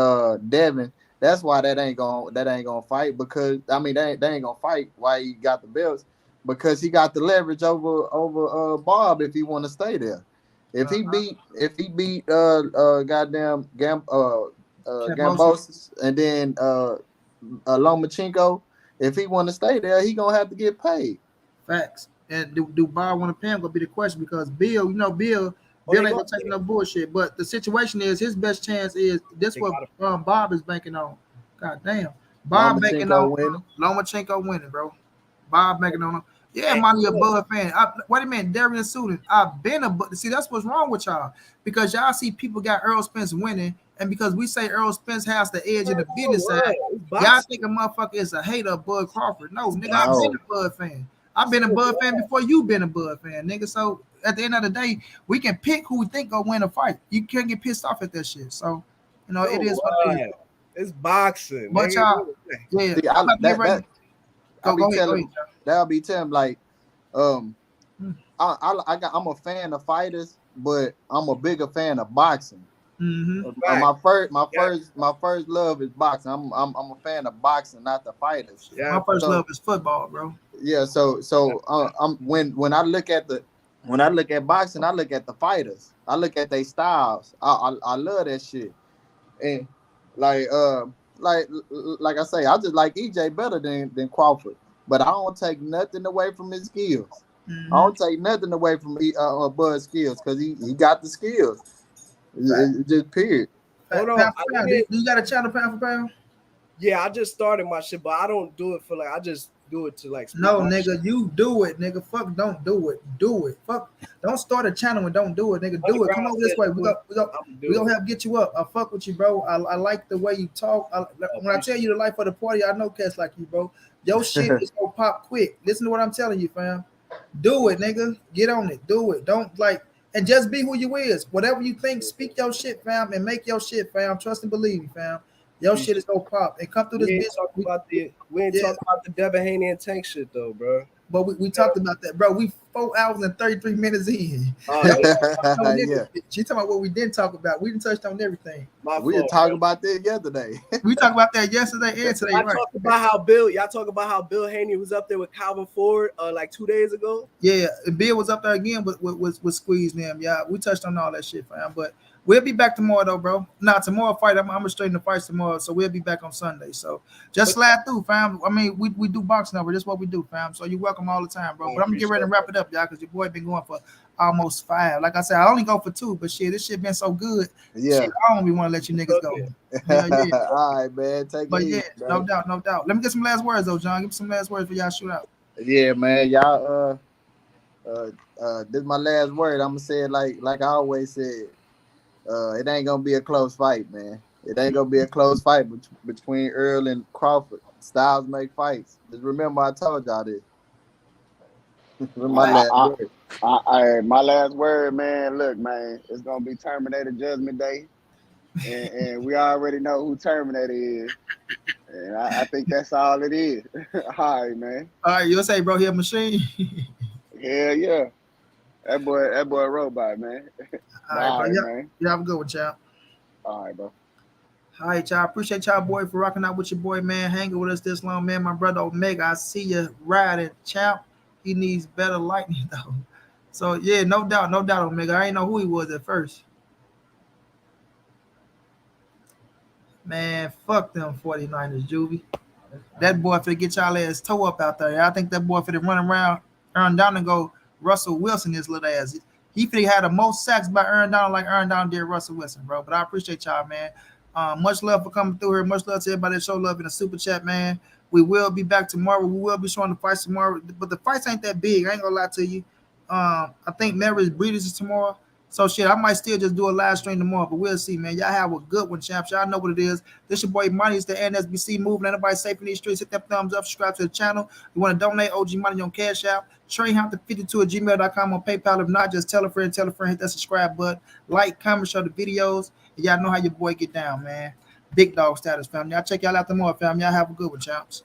Speaker 3: Devin. That's why that ain't gonna fight, because I mean they ain't gonna fight while he got the belts, because he got the leverage over Bob if he want to stay there. If he beat goddamn Kambosos and then Lomachenko, if he want to stay there, he gonna have to get paid.
Speaker 1: Facts. And do Bob want to pay him gonna be the question, because Bill, Bill ain't gonna take no bullshit. But the situation is his best chance is this what Bob is banking on. God damn. Bob banking on Lomachenko winning, bro. Bob banking on him. Yeah, Monty a Bud fan. Wait a minute, Darian Sutton. I've been see, that's what's wrong with y'all. Because y'all see people got Errol Spence winning, and because we say Errol Spence has the edge in the business side, y'all think a motherfucker is a hater of Bud Crawford. No, nigga, I've been a Bud fan. I've been a Bud fan before you've been a Bud fan, nigga. So at the end of the day, we can pick who we think gonna win a fight. You can't get pissed off at that shit. So, it is what it is.
Speaker 16: It's boxing.
Speaker 1: But y'all,
Speaker 3: I'll be telling like, I'm a fan of fighters, but I'm a bigger fan of boxing.
Speaker 1: Mm-hmm.
Speaker 3: My first love is boxing. I'm a fan of boxing, not the fighters.
Speaker 1: Yeah, my first love is football, bro.
Speaker 3: Yeah, so when I look at boxing, I look at the fighters. I look at their styles. I love that shit. And like I say, I just like EJ better than Crawford. But I don't take nothing away from his skills. Mm-hmm. I don't take nothing away from Bud's skills, because he got the skills. It's just period.
Speaker 16: Hold on.
Speaker 1: You got a channel pound for pound?
Speaker 16: Yeah, I just started my shit, but I don't do it for I just do it to
Speaker 1: No, nigga, you do it, nigga. Fuck, don't do it. Do it. Fuck, don't start a channel and don't do it, nigga. Do it. Come over this way. We gonna help get you up. I fuck with you, bro. I like the way you talk. When I tell you the life of the party, I know cats like you, bro. Your shit is gonna pop quick. Listen to what I'm telling you, fam. Do it, nigga. Get on it. Do it. Don't and just be who you is. Whatever you think, speak your shit, fam, and make your shit, fam. Trust and believe me, fam. Your shit is gonna pop and come through this bitch.
Speaker 16: We ain't talking about the Devin Haney and Tank shit though, bro.
Speaker 1: But we talked about that, bro. We 4 hours and 33 minutes in.
Speaker 3: Yeah.
Speaker 1: She talking about what we didn't talk about. We didn't touch on everything.
Speaker 3: We were talking about that yesterday.
Speaker 1: We talked about that yesterday and today.
Speaker 16: Y'all talk about how Bill Haney was up there with Calvin Ford like 2 days ago.
Speaker 1: Yeah, and Bill was up there again with Squeeze them. Yeah, we touched on all that shit, fam. But We'll be back tomorrow though, bro. Nah, tomorrow fight. I'm gonna straighten the fights tomorrow, so we'll be back on Sunday. So just slide through, fam. I mean, we do boxing over. That's what we do, fam. So you're welcome all the time, bro. But I'm gonna get ready to wrap it up, y'all, because your boy been going for almost 5. Like I said, I only go for 2, but shit, this shit been so good.
Speaker 3: Yeah.
Speaker 1: Shit, I don't even want to let you niggas go. Yeah.
Speaker 3: All right, man. Take
Speaker 1: But
Speaker 3: it
Speaker 1: yeah,
Speaker 3: easy, bro.
Speaker 1: no doubt. Let me get some last words though, John. Give me some last words for y'all shoot out.
Speaker 3: Yeah, man. Y'all this is my last word. I'm gonna say it like I always said. It ain't gonna be a close fight, man. It ain't gonna be a close fight between Errol and Crawford. Styles make fights. Just remember I told y'all this.
Speaker 6: My last word, man. Look, man, it's gonna be Terminator Judgment Day, and we already know who Terminator is, and I think that's all it is. All right, man.
Speaker 1: All right, you'll say, bro, he a machine.
Speaker 6: Hell yeah, that boy, a robot, man.
Speaker 1: All right, bro.
Speaker 6: Man.
Speaker 1: You have a good one, y'all.
Speaker 6: All right, bro.
Speaker 1: All right, y'all. Appreciate y'all, boy, for rocking out with your boy, man. Hanging with us this long, man. My brother Omega, I see you riding, champ. He needs better lightning, though. So, yeah, no doubt, Omega. I ain't know who he was at first. Man, fuck them 49ers, Juvie. That boy finna get y'all ass toe up out there. I think that boy finna run around, Aaron Donald, and go Russell Wilson, his little ass. He finna had the most sacks by Aaron Donald like Aaron Donald did Russell Wilson, bro. But I appreciate y'all, man. Much love for coming through here. Much love to everybody that show love in the super chat, man. We will be back tomorrow. We will be showing the fights tomorrow, but the fights ain't that big. I ain't gonna lie to you. I think Mary's Breeders is tomorrow. So shit, I might still just do a live stream tomorrow, but we'll see, man. Y'all have a good one, champs. Y'all know what it is. This your boy Money. It's the NSBC moving. Everybody safe in these streets. Hit that thumbs up. Subscribe to the channel. You want to donate OG Money on Cash App. TreyHampton52 at gmail.com on PayPal. If not, just tell a friend. Hit that subscribe button. Like, comment, share the videos. And y'all know how your boy get down, man. Big dog status, fam. Y'all check y'all out tomorrow, fam. Y'all have a good one, champs.